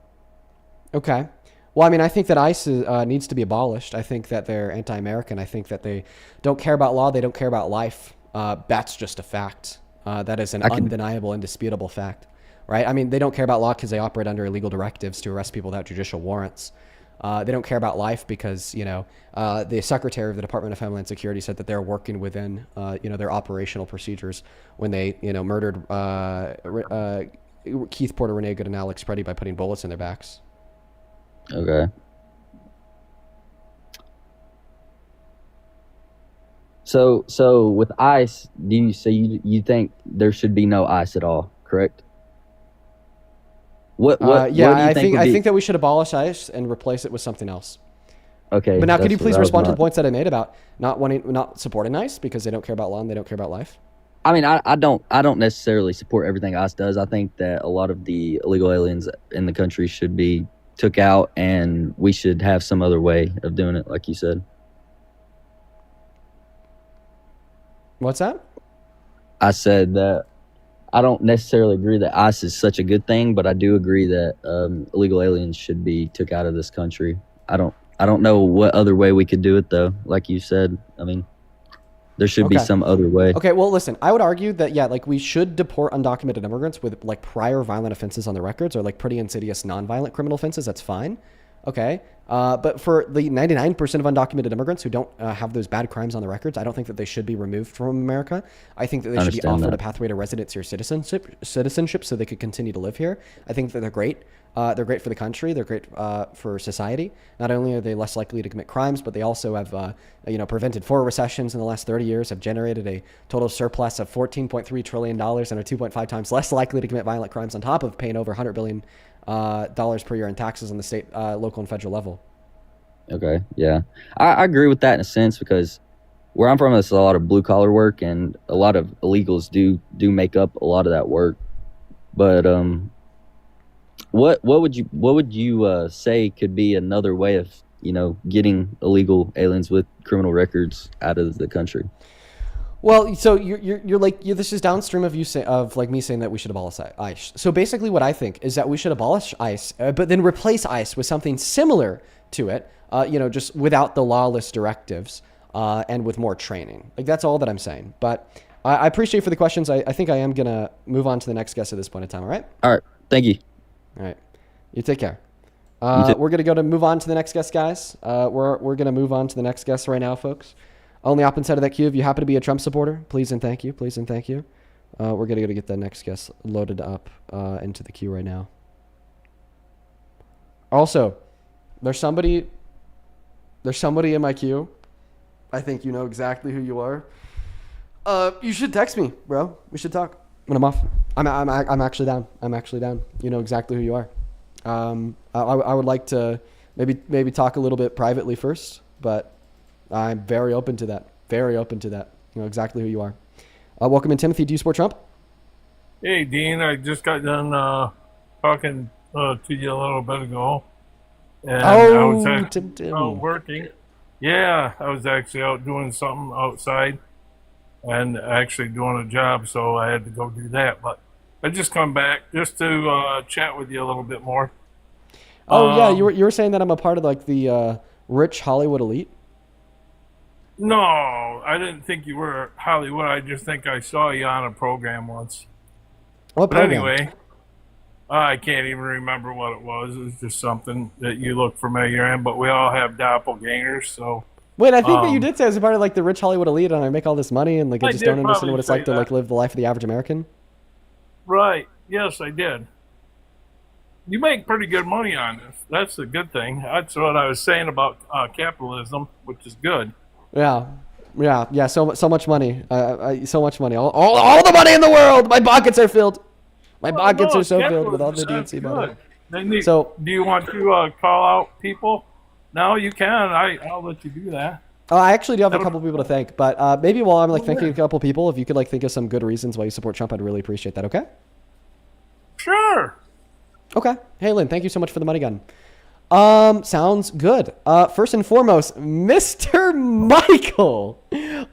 Okay. Well, I mean, I think that ICE needs to be abolished. I think that they're anti-American. I think that they don't care about law. They don't care about life. That's just a fact. That is an undeniable, indisputable fact, right? I mean, they don't care about law because they operate under illegal directives to arrest people without judicial warrants. They don't care about life because, the Secretary of the Department of Homeland Security said that they're working within, their operational procedures when they, murdered Keith Porter, Renee Good, and Alex Preddy by putting bullets in their backs. Okay. So with ICE, you think there should be no ICE at all, correct? I think that we should abolish ICE and replace it with something else. Okay. But now, could you please respond to the points that I made about not supporting ICE because they don't care about law and they don't care about life? I mean, I don't necessarily support everything ICE does. I think that a lot of the illegal aliens in the country should be took out, and we should have some other way of doing it, like you said. What's that? I said that I don't necessarily agree that ICE is such a good thing, but I do agree that illegal aliens should be took out of this country. I don't know what other way we could do it, though. Like you said, I mean, there should be some other way. Okay, well, listen, I would argue that, we should deport undocumented immigrants with, prior violent offenses on their records or, pretty insidious nonviolent criminal offenses. That's fine. Okay. But for the 99% of undocumented immigrants who don't have those bad crimes on their records, I don't think that they should be removed from America. I think that they should be offered a pathway to residency or citizenship so they could continue to live here. I think that they're great. They're great for the country. They're great for society. Not only are they less likely to commit crimes, but they also have, prevented 4 recessions in the last 30 years, have generated a total surplus of $14.3 trillion and are 2.5 times less likely to commit violent crimes on top of paying over $100 billion per year in taxes on the state, local, and federal level. Okay, yeah. I agree with that in a sense because where I'm from, there's a lot of blue-collar work, and a lot of illegals do make up a lot of that work. But what would you say could be another way of getting illegal aliens with criminal records out of the country? Well, so this is downstream of me saying that we should abolish ICE. So basically, what I think is that we should abolish ICE, but then replace ICE with something similar to it. Just without the lawless directives and with more training. That's all that I'm saying. But I appreciate for the questions. I think I am gonna move on to the next guest at this point in time. All right. All right. Thank you. All right. You take care. We're gonna move on to the next guest, guys. We're gonna move on to the next guest right now, folks. Only up inside of that queue. If you happen to be a Trump supporter, please and thank you. Please and thank you. We're gonna go get the next guest loaded up into the queue right now. Also, there's somebody in my queue. I think you know exactly who you are. You should text me, bro. We should talk when I'm off. I'm actually down. I'm actually down. You know exactly who you are. I would like to maybe talk a little bit privately first, but I'm very open to that. Very open to that. You know exactly who you are. Welcome in, Timothy. Do you support Trump? Hey, Dean. I just got done talking to you a little bit ago. And I was actually working. Yeah, I was actually out doing something outside and actually doing a job, so I had to go do that. But I just come back just to chat with you a little bit more. Oh yeah, you were saying that I'm a part of like the rich Hollywood elite. No, I didn't think you were Hollywood. I just think I saw you on a program once. What But program? anyway, I can't even remember what it was. It was just something that you look familiar in, but we all have doppelgangers, so. Wait, I think that you did say I was a part of like the rich Hollywood elite, and I make all this money, and like I I just did don't understand probably what it's say like to like that. live the life of the average American. Right. Yes, I did. You make pretty good money on this. That's the good thing. That's what I was saying about capitalism, which is good. Yeah, yeah. So much money. So much money. All the money in the world. My pockets are filled. My pockets are so filled with all the That's DNC money. good. Then So- do you want to call out people? No, you can. I'll let you do that. Oh, I actually do have a couple people to thank, but maybe while I'm like thanking a couple people, if you could like think of some good reasons why you support Trump, I'd really appreciate that. Okay. Sure. Okay. Hey, Lynn, thank you so much for the money gun. Sounds good. First and foremost, Mr. Michael.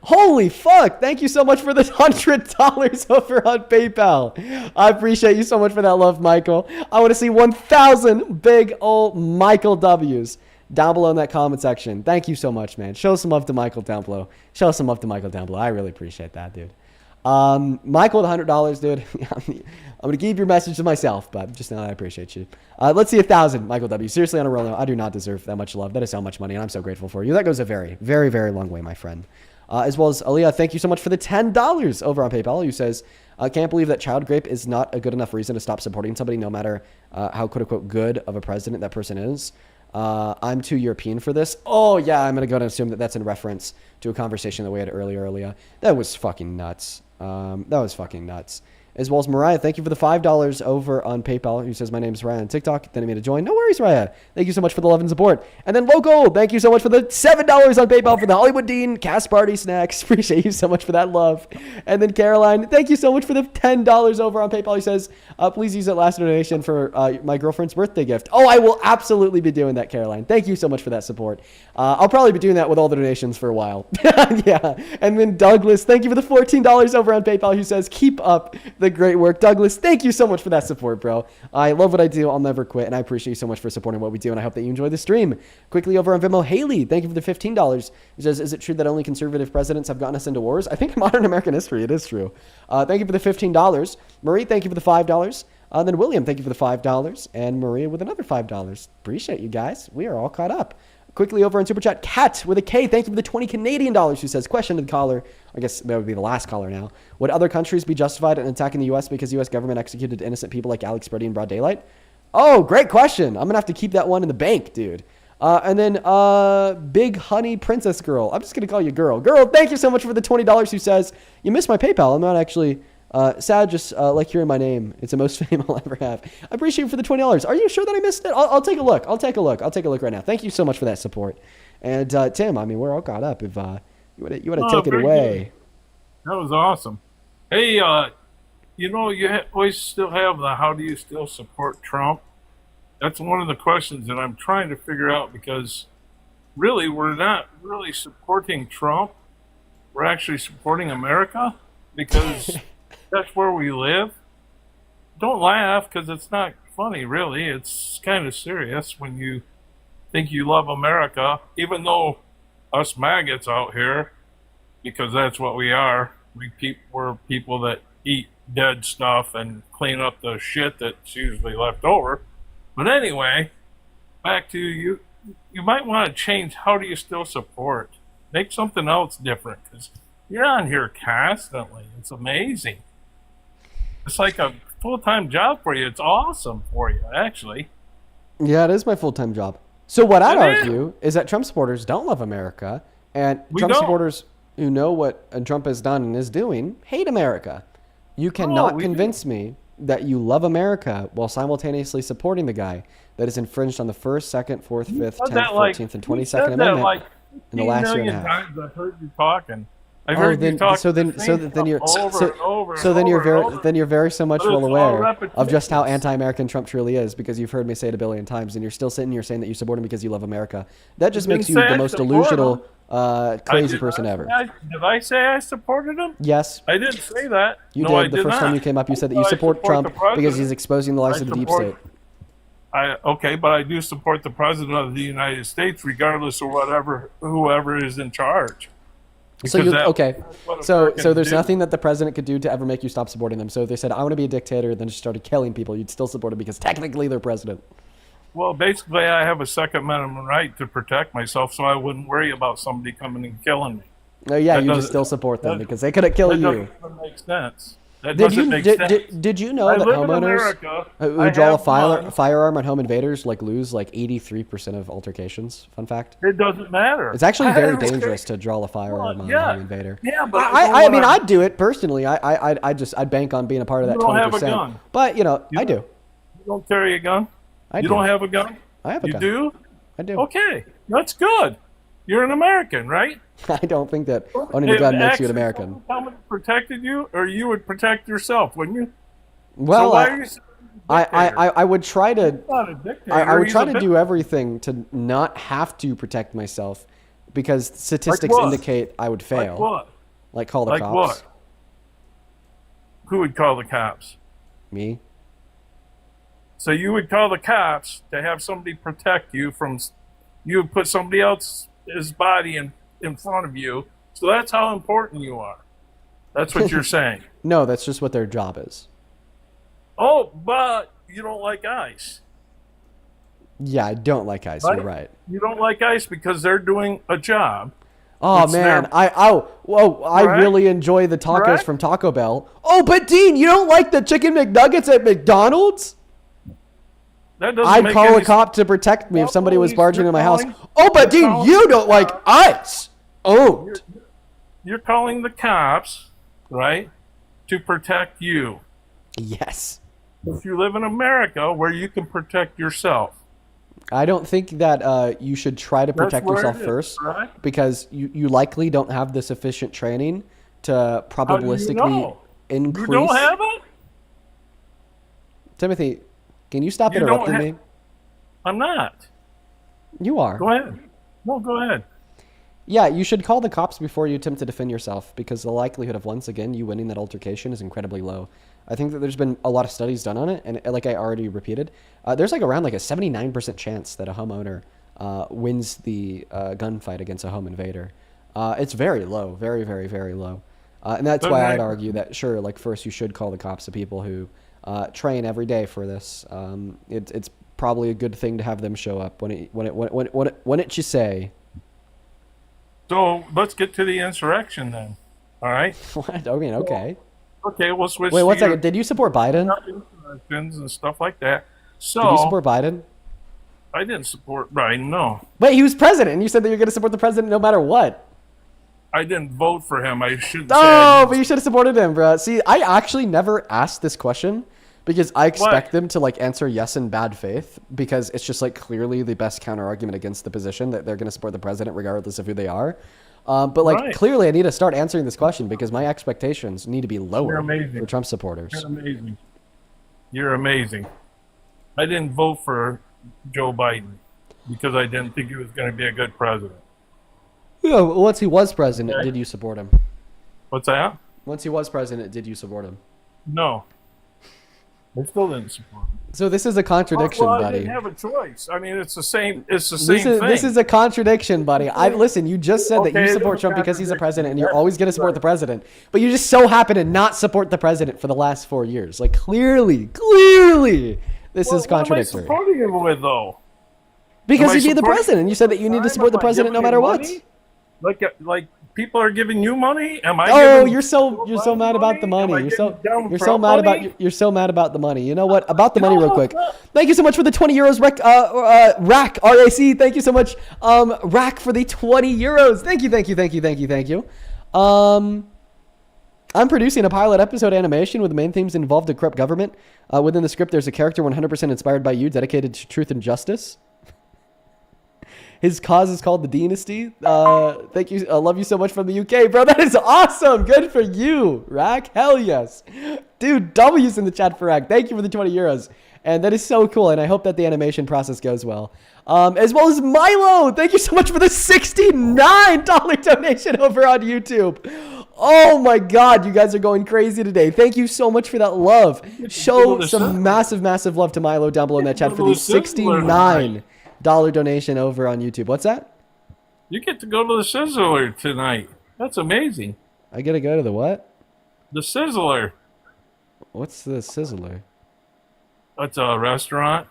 Holy fuck. Thank you so much for the $100 over on PayPal. I appreciate you so much for that love, Michael. I want to see 1,000 big old Michael W's down below in that comment section. Thank you so much, man. Show some love to Michael down below. Show some love to Michael down below. I really appreciate that, dude. Michael with $100, dude. I'm going to keep your message to myself, but just know that I appreciate you. Let's see 1,000, Michael W. Seriously, on a roll now. I do not deserve that much love. That is so much money, and I'm so grateful for you. That goes a very, very, very long way, my friend. As well as Aaliyah, thank you so much for the $10 over on PayPal, who says, I can't believe that child rape is not a good enough reason to stop supporting somebody, no matter how quote-unquote good of a president that person is. I'm too European for this. Oh, yeah, I'm going to go and assume that that's in reference to a conversation that we had earlier. That was fucking nuts. That was fucking nuts. As well as Mariah, thank you for the $5 over on PayPal, who says, my name is Ryan on TikTok. Then I made a join. No worries, Raya. Thank you so much for the love and support. And then Local, thank you so much for the $7 on PayPal for the Hollywood Dean Cast Party Snacks. Appreciate you so much for that love. And then Caroline, thank you so much for the $10 over on PayPal. He says, please use that last donation for my girlfriend's birthday gift. Oh, I will absolutely be doing that, Caroline. Thank you so much for that support. I'll probably be doing that with all the donations for a while. Yeah. And then Douglas, thank you for the $14 over on PayPal, who says, keep up the great work. Douglas, thank you so much for that support, bro. I love what I do. I'll never quit. And I appreciate you so much for supporting what we do. And I hope that you enjoy the stream. Quickly over on Venmo, Haley, thank you for the $15. He says, is it true that only conservative presidents have gotten us into wars? I think in modern American history, it is true. Thank you for the $15. Marie, thank you for the $5. Then William, thank you for the $5. And Maria with another $5. Appreciate you guys. We are all caught up. Quickly over on Super Chat, Kat with a K, thank you for the 20 Canadian dollars, who says, question to the caller, I guess that would be the last caller now. Would other countries be justified in attacking the U.S. because the U.S. government executed innocent people like Alex Brady in broad daylight? Oh, great question. I'm going to have to keep that one in the bank, dude. And then Big Honey Princess Girl. I'm just going to call you Girl. Girl, thank you so much for the $20, who says, you missed my PayPal. I'm not actually sad, just like hearing my name. It's the most fame I'll ever have. I appreciate you for the $20. Are you sure that I missed it? I'll take a look. I'll take a look right now. Thank you so much for that support. And Tim, I mean, we're all caught up. If you want to take it away. Good. That was awesome. Hey, you know, you always still have the how do you still support Trump? That's one of the questions that I'm trying to figure out, because really we're not really supporting Trump. We're actually supporting America, because that's where we live. Don't laugh, because it's not funny, really. It's kind of serious when you think you love America, even though us maggots out here, because that's what we are. We're people that eat dead stuff and clean up the shit that's usually left over. But anyway, back to you. You might want to change how do you still support. Make something else different, because you're on here constantly. It's amazing. It's like a full-time job for you. It's awesome for you, actually. Yeah, it is my full-time job. So what I'd argue is that Trump supporters don't love America, and Trump supporters who know what Trump has done and is doing hate America. You cannot convince me that you love America while simultaneously supporting the guy that has infringed on the 1st, 2nd, 4th, 5th, 10th, 14th, and 22nd Amendment in the last year and a half. Times I've heard you talking. I've Oh, heard you then talk so then the so same then you're stuff so, over and over so and then you're over and very over. then you're very so much But well it's all aware of just how repetitious. anti-American Trump truly is, because you've heard me say it a billion times, and you're still sitting here saying that you support him because you love America. That just Didn't makes you say the I most support delusional, crazy did person not ever. say did I say I supported him? Yes, I didn't say that. you No, I did. The did first time not. you came up, you said that I you said I support Trump the president. because he's exposing the lies I of the deep support- state. Okay, but I do support the president of the United States, regardless of whoever is in charge. So you okay? that's what So Americans there's do. nothing that the president could do to ever make you stop supporting them. So if they said I want to be a dictator, then just started killing people, you'd still support him because technically they're president. Well, basically, I have a Second Amendment right to protect myself, so I wouldn't worry about somebody coming and killing me. Yeah, That you just doesn't- still support them that- because they couldn't kill that you. doesn't even make sense. That Did doesn't you make sense. did you know I that live in homeowners America. who I draw a have guns. firearm on home invaders like lose like 83% of altercations? Fun fact. It doesn't matter. It's actually I very don't care. dangerous to draw a firearm on a yeah. home invader. Yeah, but I mean, I'd do it personally. I'd bank on being a part of that You don't have a 20%. gun. But I do. You don't carry a gun? I You do. don't have a gun? I have a you gun. do? I do. Okay, that's good. You're an American, right? I don't think that owning a gun If makes you an actually American. someone protected you, or you would protect yourself, wouldn't you? Well, so why are you saying I would try to He's not a dictator, I would he's try a to do everything to not have to protect myself because statistics what? indicate I would fail. Like what? Like call the Like cops. what? Who would call the cops? Me. So you would call the cops to have somebody protect you from. You would put somebody else's body in front of you. So that's how important you are. That's what you're saying. No, that's just what their job is. Oh, but you don't like ICE. Yeah, I don't like ICE. You're right. You don't like ICE because they're doing a job. Oh It's man, their- I Correct? really enjoy the tacos Correct? from Taco Bell. Oh, but Dean, you don't like the chicken McNuggets at McDonald's? That doesn't I'd make call a any cop to protect me if somebody was police, barging you're into my house. calling- Oh, but you're Dean, calling you the don't like ICE. Owned. You're calling the cops, right, to protect you. Yes. If you live in America where you can protect yourself. I don't think that you should try to That's protect where yourself it is, first right? because you likely don't have the sufficient training to probabilistically know? increase. You don't have it? Timothy, can you stop You don't interrupting ha- me? I'm not. You are. Go ahead. No, go ahead. Yeah, you should call the cops before you attempt to defend yourself because the likelihood of once again you winning that altercation is incredibly low. I think that there's been a lot of studies done on it, and like I already repeated, there's like around like a 79% chance that a homeowner wins the gunfight against a home invader. It's very low, very, very, very low. And that's why I'd argue that sure, like first you should call the cops to people who train every day for this. It's probably a good thing to have them show up when it you say. So let's get to the insurrection then. All right? What? I mean, okay. Okay, we'll switch Wait, 1 to your second. Did you support Biden? insurrections and stuff like that. So Did you support Biden? I didn't support Biden, no. Wait, he was president, and you said that you're going to support the president no matter what. I didn't vote for him. I shouldn't say Oh, I but you should have supported him, bro. See, I actually never asked this question because I expect them to like answer yes in bad faith because it's just like clearly the best counter argument against the position that they're going to support the president regardless of who they are. But like Right. clearly I need to start answering this question because my expectations need to be You're lower amazing. for Trump supporters. You're amazing. You're amazing. I didn't vote for Joe Biden because I didn't think he was going to be a good president. Yeah, once he was president, did you support him? What's that? Once he was president, did you support him? No. I still didn't support him. So this is a contradiction, well, I buddy. didn't have a choice. I mean, it's the same. It's the same thing. This is a contradiction, buddy. Listen. You just said that Okay, you it support is a Trump because he's a president, and you're contradiction. always going to support the president. But you just so happen to not support the president for the last 4 years. Like clearly, this is contradictory. What am I supporting him with, though? Because Am I he'd be the supporting- president. You said that you need to support the Am I president no giving matter him what. money? Like people are giving you money? Am I? Oh, giving you're so mad about the money. Am I You're so getting down you're so Trump mad money? about you're so mad about the money. You know what? About the money, real quick. Thank you so much for the 20 euros, Rack RAC. Thank you so much, Rack, for the 20 euros. Thank you. I'm producing a pilot episode animation with the main themes involved a corrupt government. Within the script, there's a character 100% inspired by you, dedicated to truth and justice. His cause is called the Dynasty. Thank you. I love you so much from the UK, bro. That is awesome. Good for you, Rack. Hell yes. Dude, W's in the chat for Rack. Thank you for the 20 euros. And that is so cool. And I hope that the animation process goes well. As well as Milo. Thank you so much for the $69 donation over on YouTube. Oh my God, you guys are going crazy today. Thank you so much for that love. Show some massive, massive love to Milo down below in that chat for the $69 donation over on YouTube. What's that? You get to go to the Sizzler tonight. That's amazing. I gotta go to the what? The Sizzler. What's the Sizzler? That's a restaurant.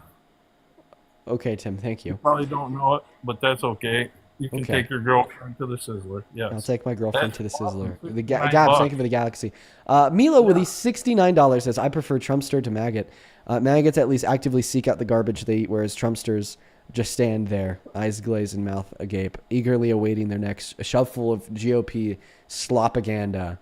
Okay, Tim, thank you. You probably don't know it, but that's okay. You can take your girlfriend to the Sizzler. Yes. I'll take my girlfriend to the Sizzler. The Gabs, $9. thank you for the Galaxy. Milo with the $69 says, I prefer Trumpster to maggot. Maggots at least actively seek out the garbage they eat, whereas Trumpsters just stand there, eyes glazed and mouth agape, eagerly awaiting their next shovelful of GOP slopaganda.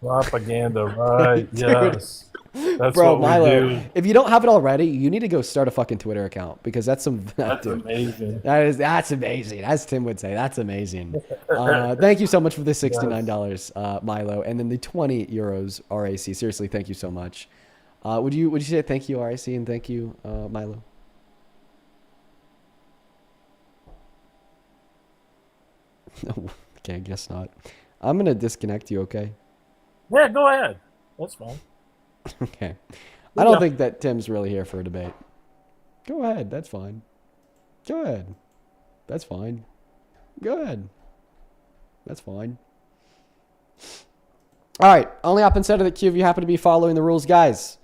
Propaganda, right? Yes. That's Bro, what Milo, we do. if you don't have it already, you need to go start a fucking Twitter account because that's some. That's dude, amazing. That's amazing. As Tim would say, that's amazing. Thank you so much for the $69, Milo, and then the 20 euros, RAC. Seriously, thank you so much. Would you say thank you, RAC, and thank you, Milo? Okay, I guess not. I'm gonna disconnect you. Okay. Yeah, go ahead. That's fine. Okay. I don't think that Tim's really here for a debate. Go ahead. That's fine. Go ahead. That's fine. Go ahead. That's fine. All right. Only up inside of the queue if you happen to be following the rules, guys.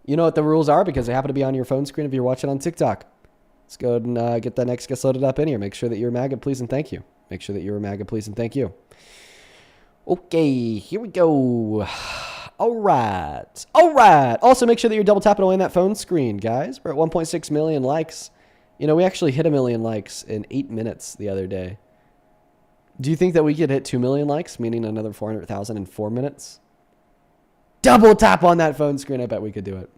You know what the rules are because they happen to be on your phone screen if you're watching on TikTok. Let's go ahead and get that next guest loaded up in here. Make sure that you're MAGA, please, and thank you. Make sure that you're MAGA, please, and thank you. Okay, here we go. All right. All right. Also, make sure that you're double tapping away on that phone screen, guys. We're at 1.6 million likes. You know, we actually hit 1 million likes in 8 minutes the other day. Do you think that we could hit 2 million likes, meaning another 400,000 in 4 minutes? Double tap on that phone screen. I bet we could do it.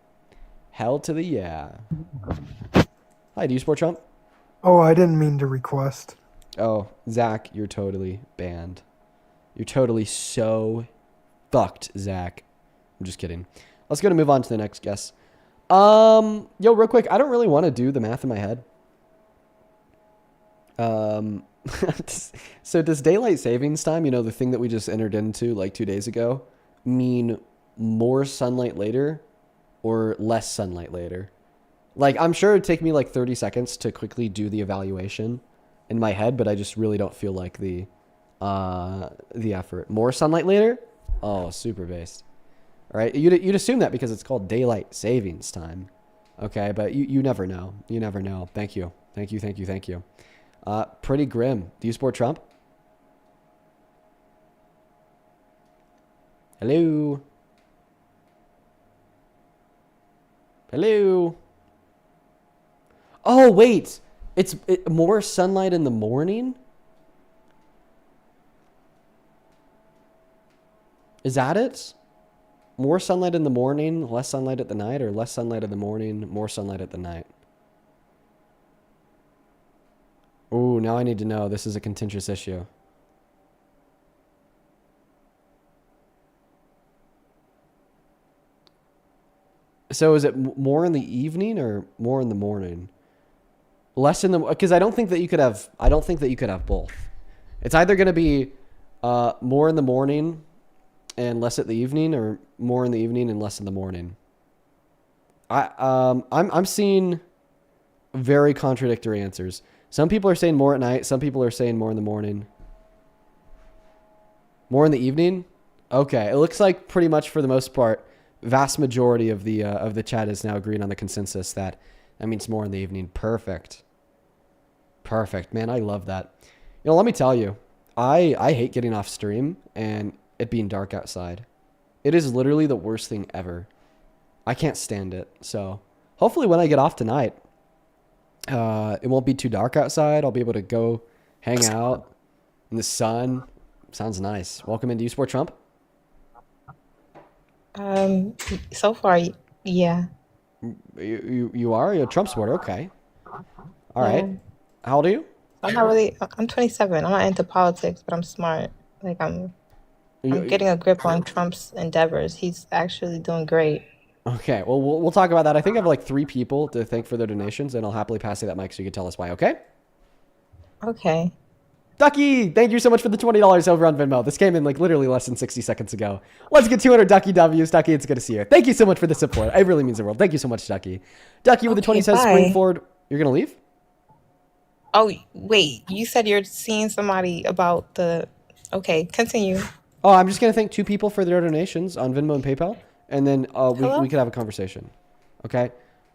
Hell to the yeah. Hi, do you support Trump? Oh, I didn't mean to request. Oh, Zach, you're totally banned. You're totally so fucked, Zach. I'm just kidding. Let's go to move on to the next guest. Yo, real quick, I don't really want to do the math in my head. So does daylight savings time, you know, the thing that we just entered into like 2 days ago, mean more sunlight later or less sunlight later? Like, I'm sure it'd take me like 30 seconds to quickly do the evaluation in my head, but I just really don't feel like the effort. More sunlight later? Oh, super based. All right, you'd assume that because it's called daylight savings time. Okay, but you never know. You never know. Thank you. Thank you, thank you, thank you. Pretty grim. Do you support Trump? Hello? Hello? Oh, wait. It's more sunlight in the morning? Is that it? More sunlight in the morning, less sunlight at the night, or less sunlight in the morning, more sunlight at the night? Ooh, now I need to know. This is a contentious issue. So is it more in the evening or more in the morning? Less in the, because I don't think that you could have both. It's either going to be more in the morning and less at the evening, or more in the evening and less in the morning. I'm seeing very contradictory answers. Some people are saying more at night. Some people are saying more in the morning. More in the evening? Okay, it looks like pretty much for the most part, vast majority of the chat is now agreeing on the consensus that means more in the evening. Perfect. Perfect, man. I love that. You know, let me tell you, I hate getting off stream and it being dark outside. It is literally the worst thing ever. I can't stand it. So hopefully when I get off tonight, it won't be too dark outside. I'll be able to go hang out in the sun. Sounds nice. Welcome in. Do you support Trump? So far, yeah. You are? You're a Trump supporter. Okay. All right. How old are you? I'm not really. I'm 27. I'm not into politics, but I'm smart. Like I'm getting a grip on Trump's endeavors. He's actually doing great. Okay, well, we'll talk about that. I think I have like 3 people to thank for their donations, and I'll happily pass you that mic so you can tell us why, okay? Okay. Ducky, thank you so much for the $20 over on Venmo. This came in like literally less than 60 seconds ago. Let's get 200 Ducky W's. Ducky, it's good to see you. Thank you so much for the support. It really means the world. Thank you so much, Ducky. Ducky with the 20 says, bye. spring forward. You're going to leave? Oh wait, you said you're seeing somebody about the. Okay, continue. Oh, I'm just going to thank 2 people for their donations on Venmo and PayPal, and then Hello? we could have a conversation. Okay?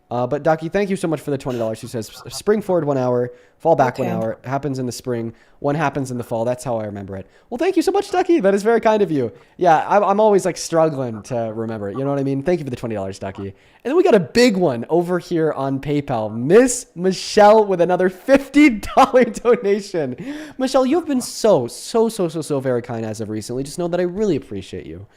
But Ducky, thank you so much for the $20. Who says, spring forward 1 hour, fall back 1 hour, happens in the spring, 1 happens in the fall. That's how I remember it. Well, thank you so much, Ducky. That is very kind of you. Yeah, I'm always like struggling to remember it. You know what I mean? Thank you for the $20, Ducky. And then we got a big one over here on PayPal. Miss Michelle with another $50 donation. Michelle, you have been so very kind as of recently. Just know that I really appreciate you.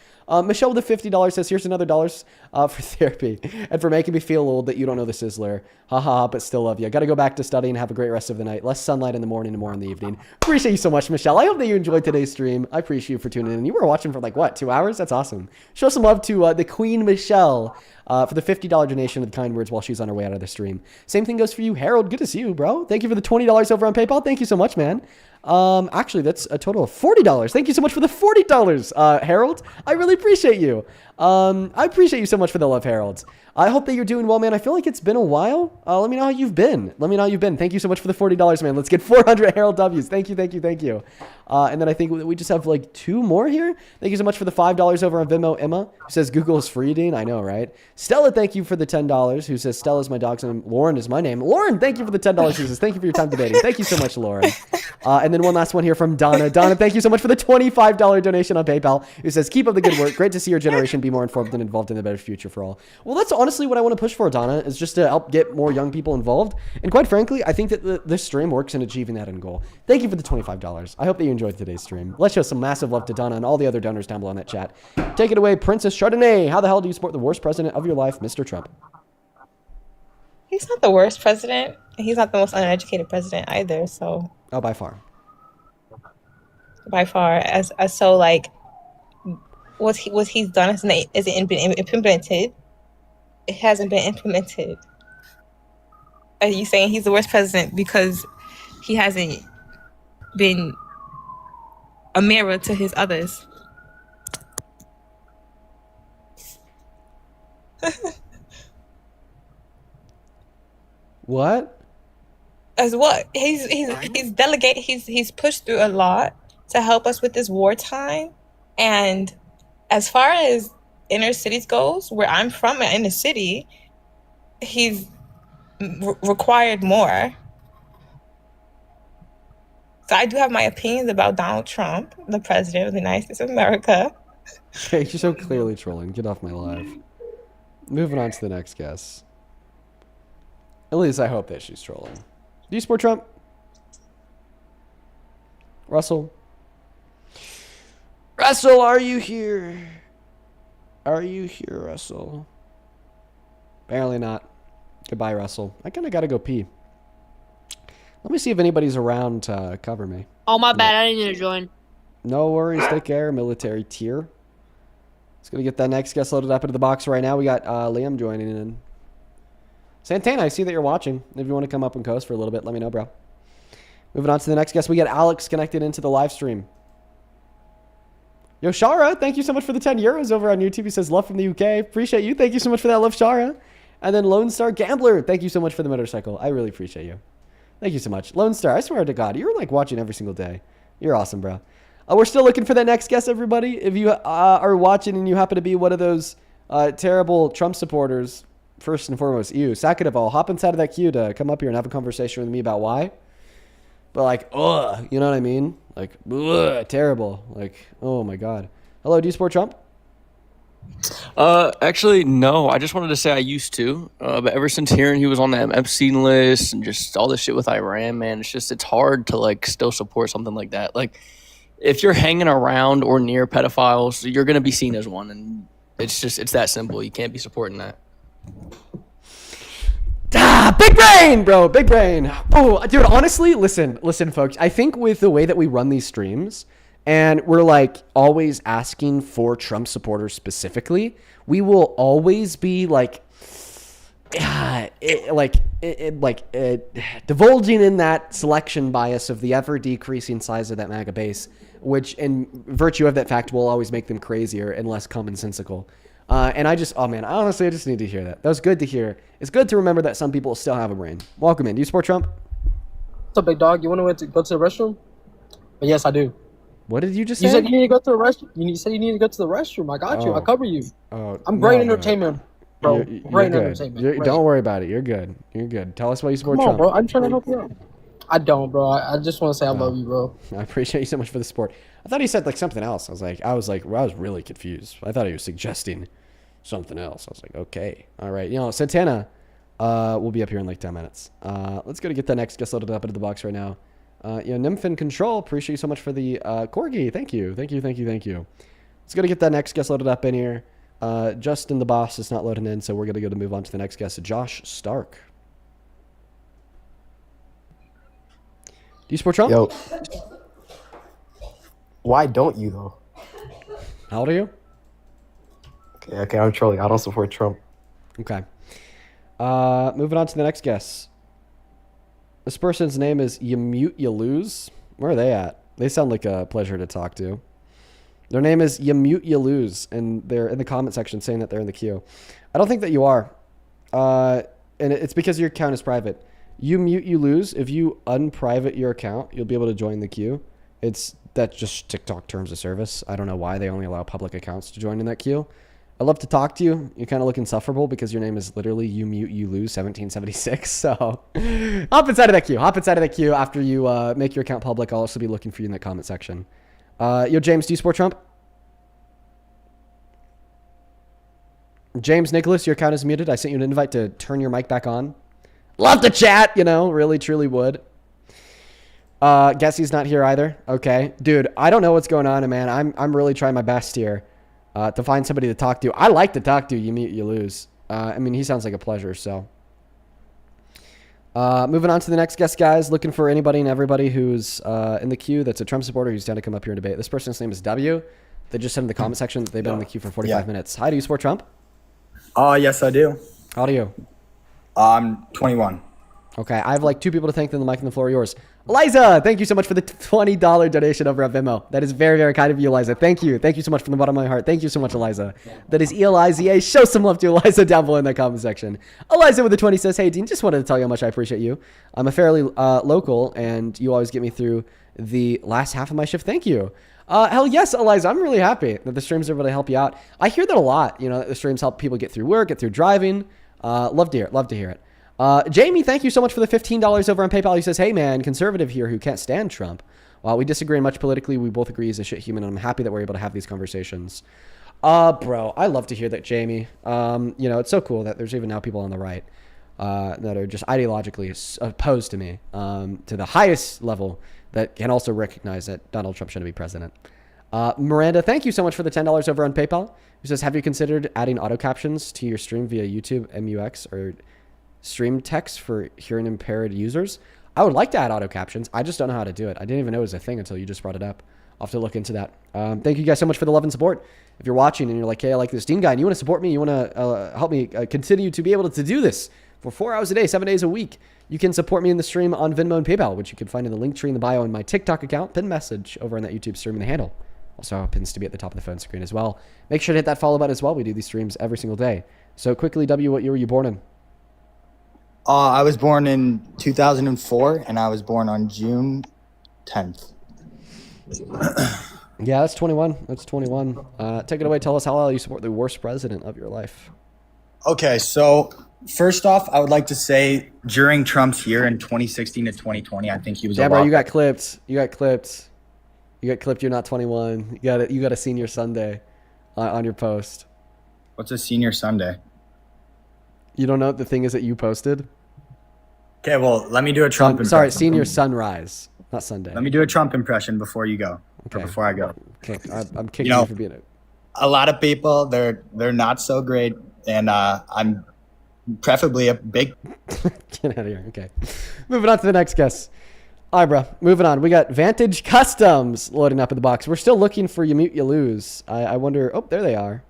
Michelle with the $50 says, here's another dollars for therapy and for making me feel old that you don't know the Sizzler. Haha, but still love you. Got to go back to study and have a great rest of the night. Less sunlight in the morning and more in the evening. Appreciate you so much, Michelle. I hope that you enjoyed today's stream. I appreciate you for tuning in. You were watching for like, what, 2 hours? That's awesome. Show some love to the Queen Michelle for the $50 donation of the kind words while she's on her way out of the stream. Same thing goes for you, Harold. Good to see you, bro. Thank you for the $20 over on PayPal. Thank you so much, man. Actually, that's a total of $40. Thank you so much for the $40, Harold. I really appreciate you. I appreciate you so much for the love, Harold. I hope that you're doing well, man. I feel like it's been a while. Let me know how you've been. Thank you so much for the $40, man. Let's get 400 Harold W's. Thank you. And then I think we just have like 2 more here. Thank you so much for the $5 over on Venmo. Emma, who says Google is free, Dean. I know, right? Stella, thank you for the $10, who says Stella's my dog's name. Lauren is my name. Lauren, thank you for the $10, who says thank you for your time debating. Thank you so much, Lauren. And then one last one here from Donna. Donna, thank you so much for the $25 donation on PayPal, who says keep up the good work. Great to see your generation be more informed and involved in a better future for all. Well, that's honestly what I want to push for, Donna, is just to help get more young people involved. And quite frankly, I think that this stream works in achieving that end goal. Thank you for the $25. I hope that you enjoyed today's stream. Let's show some massive love to Donna and all the other donors down below in that chat. Take it away, Princess Chardonnay. How the hell do you support the worst president of your life, Mr. Trump? He's not the worst president. He's not the most uneducated president either. So. Oh, by far. By far, as so like, what he's done isn't been implemented. It hasn't been implemented. Are you saying he's the worst president because he hasn't been a mirror to his others? What? As what? He's pushed through a lot to help us with this wartime. And as far as inner cities goes, where I'm from in the city, he's required more. So I do have my opinions about Donald Trump, the president of the United States of America. Okay, you're so clearly trolling. Get off my live. Moving on to the next guest. At least I hope that she's trolling. Do you support Trump? Russell? Russell, are you here? Are you here, Russell? Apparently not. Goodbye, Russell. I kind of got to go pee. Let me see if anybody's around to cover me. Oh, my bad. I didn't need to join. No worries. Take care. Military tier. Let's go get that next guest loaded up into the box right now. We got Liam joining in. Santana, I see that you're watching. If you want to come up and coast for a little bit, let me know, bro. Moving on to the next guest. We got Alex connected into the live stream. Yo, Shara, thank you so much for the 10 euros over on YouTube. He says, love from the UK. Appreciate you. Thank you so much for that love, Shara. And then Lone Star Gambler, thank you so much for the motorcycle. I really appreciate you. Thank you so much. Lone Star, I swear to God, you're like watching every single day. You're awesome, bro. We're still looking for that next guest, everybody. If you are watching and you happen to be one of those terrible Trump supporters, first and foremost, Sakadevall, hop inside of that queue to come up here and have a conversation with me about why. But like, ugh, you know what I mean? Like, ugh, terrible. Like, oh my God. Hello, do you support Trump? Actually, no. I just wanted to say I used to, but ever since hearing he was on the Epstein list and just all this shit with Iran, man, it's hard to like still support something like that. Like, if you're hanging around or near pedophiles, you're gonna be seen as one, and it's that simple. You can't be supporting that. Big brain, bro. Big brain. Oh, dude, honestly, listen, folks. I think with the way that we run these streams and we're like always asking for Trump supporters specifically, we will always be like, divulging in that selection bias of the ever decreasing size of that MAGA base, which in virtue of that fact will always make them crazier and less commonsensical. And I honestly, I just need to hear that. That was good to hear. It's good to remember that some people still have a brain. Welcome in. Do you support Trump? What's up, big dog? You want to go to the restroom? Yes, I do. What did you just say? You said you need to go to the restroom. You said you need to go to the restroom. I got you. I cover you. I'm great entertainment, bro. Great entertainment. Don't worry about it. You're good. You're good. Tell us why you support Come on, Trump. bro. I'm trying to help you out. I don't, bro. I just want to say I love you, bro. I appreciate you so much for the support. I thought he said like something else. I was really confused. I thought he was suggesting something else. I was like, okay, all right. Santana will be up here in like 10 minutes. Let's go to get the next guest loaded up into the box right now. Nymph in Control, appreciate you so much for the corgi. Thank you. Let's go to get that next guest loaded up in here. Justin the boss is not loading in, so we're gonna go to move on to the next guest, Josh Stark. Do you support Trump? Yo. Why don't you though? How old are you? Okay, I'm trolling. I don't support Trump. Okay. Moving on to the next guest. This person's name is You Mute You Lose. Where are they at? They sound like a pleasure to talk to. Their name is You Mute You Lose, and they're in the comment section saying that they're in the queue. I don't think that you are. And it's because your account is private. You Mute You Lose. If you unprivate your account, you'll be able to join the queue. That's just TikTok terms of service. I don't know why they only allow public accounts to join in that queue. I'd love to talk to you. You kind of look insufferable because your name is literally You Mute You Lose 1776. So hop inside of that queue. Hop inside of that queue after you make your account public. I'll also be looking for you in the comment section. James, do you support Trump? James Nicholas, your account is muted. I sent you an invite to turn your mic back on. Love to chat, really, truly would. Guess he's not here either. Okay. Dude, I don't know what's going on, man. I'm really trying my best here. To find somebody to talk to. I like to talk to. You Mute, You Lose. He sounds like a pleasure, so. Moving on to the next guest, guys. Looking for anybody and everybody who's in the queue that's a Trump supporter who's down to come up here and debate. This person's name is W. They just said in the comment section that they've been in the queue for 45 minutes. Hi, do you support Trump? Yes, I do. How old are you? I'm 21. Okay, I have like two people to thank, then the mic and the floor are yours. Eliza, thank you so much for the $20 donation over at Venmo. That is very, very kind of you, Eliza. Thank you. Thank you so much from the bottom of my heart. Thank you so much, Eliza. That is ELIZA. Show some love to Eliza down below in the comment section. Eliza with the 20 says, hey, Dean, just wanted to tell you how much I appreciate you. I'm a fairly local, and you always get me through the last half of my shift. Thank you. Hell yes, Eliza. I'm really happy that the streams are able to help you out. I hear that a lot, that the streams help people get through work, get through driving. Love to hear it. Jamie, thank you so much for the $15 over on PayPal. He says, hey man, conservative here who can't stand Trump. While we disagree much politically, we both agree he's a shit human, and I'm happy that we're able to have these conversations. Bro, I love to hear that, Jamie. It's so cool that there's even now people on the right that are just ideologically opposed to me to the highest level that can also recognize that Donald Trump shouldn't be president. Miranda, thank you so much for the $10 over on PayPal. He says, have you considered adding auto captions to your stream via YouTube, MUX, or stream text for hearing impaired users? I would like to add auto captions. I just don't know how to do it. I didn't even know it was a thing until you just brought it up. I'll have to look into that. Thank you guys so much for the love and support. If you're watching and you're like, hey, I like this Dean guy, and you want to support me, you want to help me continue to be able to do this for 4 hours a day, 7 days a week, you can support me in the stream on Venmo and PayPal, which you can find in the link tree in the bio in my TikTok account, pin message over on that YouTube stream in the handle. Also happens to be at the top of the phone screen as well. Make sure to hit that follow button as well. We do these streams every single day. So quickly, W, what year were you born in? I was born in 2004, and I was born on June 10th. Yeah, that's 21. That's 21. Take it away. Tell us how well you support the worst president of your life. Okay, so first off, I would like to say during Trump's year in 2016 to 2020, I think he was Yeah, bro, you got clipped. You got clipped. You're not 21. You got a senior Sunday on your post. What's a senior Sunday? You don't know what the thing is that you posted? Okay, well, let me do a Trump impression. Sorry, senior sunrise, not Sunday. Let me do a Trump impression before you go. Okay. Or before I go. Okay, I'm kicking you for being it. A lot of people, they're not so great, and I'm preferably a big Get out of here. Okay. Moving on to the next guest. All right, bro. Moving on. We got Vantage Customs loading up in the box. We're still looking for You Mute, You Lose. I wonder. Oh, there they are.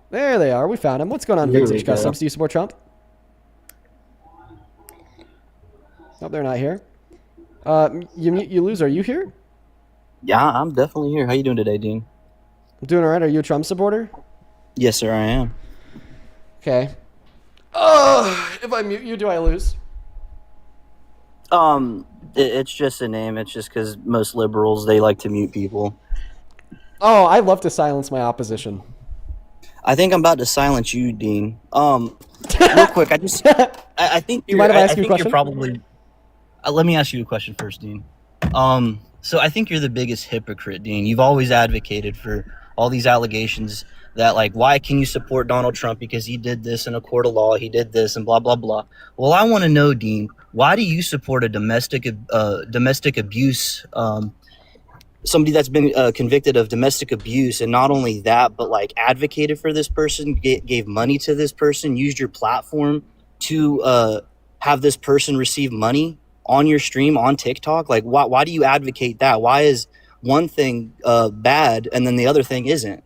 There they are. We found them. What's going on, Vantage Customs? Do you support Trump? Oh, they're not here. You Mute, You Lose. Are you here? Yeah, I'm definitely here. How you doing today, Dean? I'm doing all right. Are you a Trump supporter? Yes, sir, I am. Okay. Oh, if I mute you, do I lose? It's just a name. It's just because most liberals, they like to mute people. Oh, I love to silence my opposition. I think I'm about to silence you, Dean. Real quick, I think you mind if I ask you a question? You're probably. Let me ask you a question first, Dean. So I think you're the biggest hypocrite, Dean. You've always advocated for all these allegations that, like, why can you support Donald Trump because he did this in a court of law, he did this, and blah blah blah. Well, I want to know, Dean, why do you support a domestic abuse? Somebody that's been convicted of domestic abuse, and not only that, but like advocated for this person, gave money to this person, used your platform to have this person receive money on your stream on TikTok? Like, why do you advocate that? Why is one thing bad and then the other thing isn't?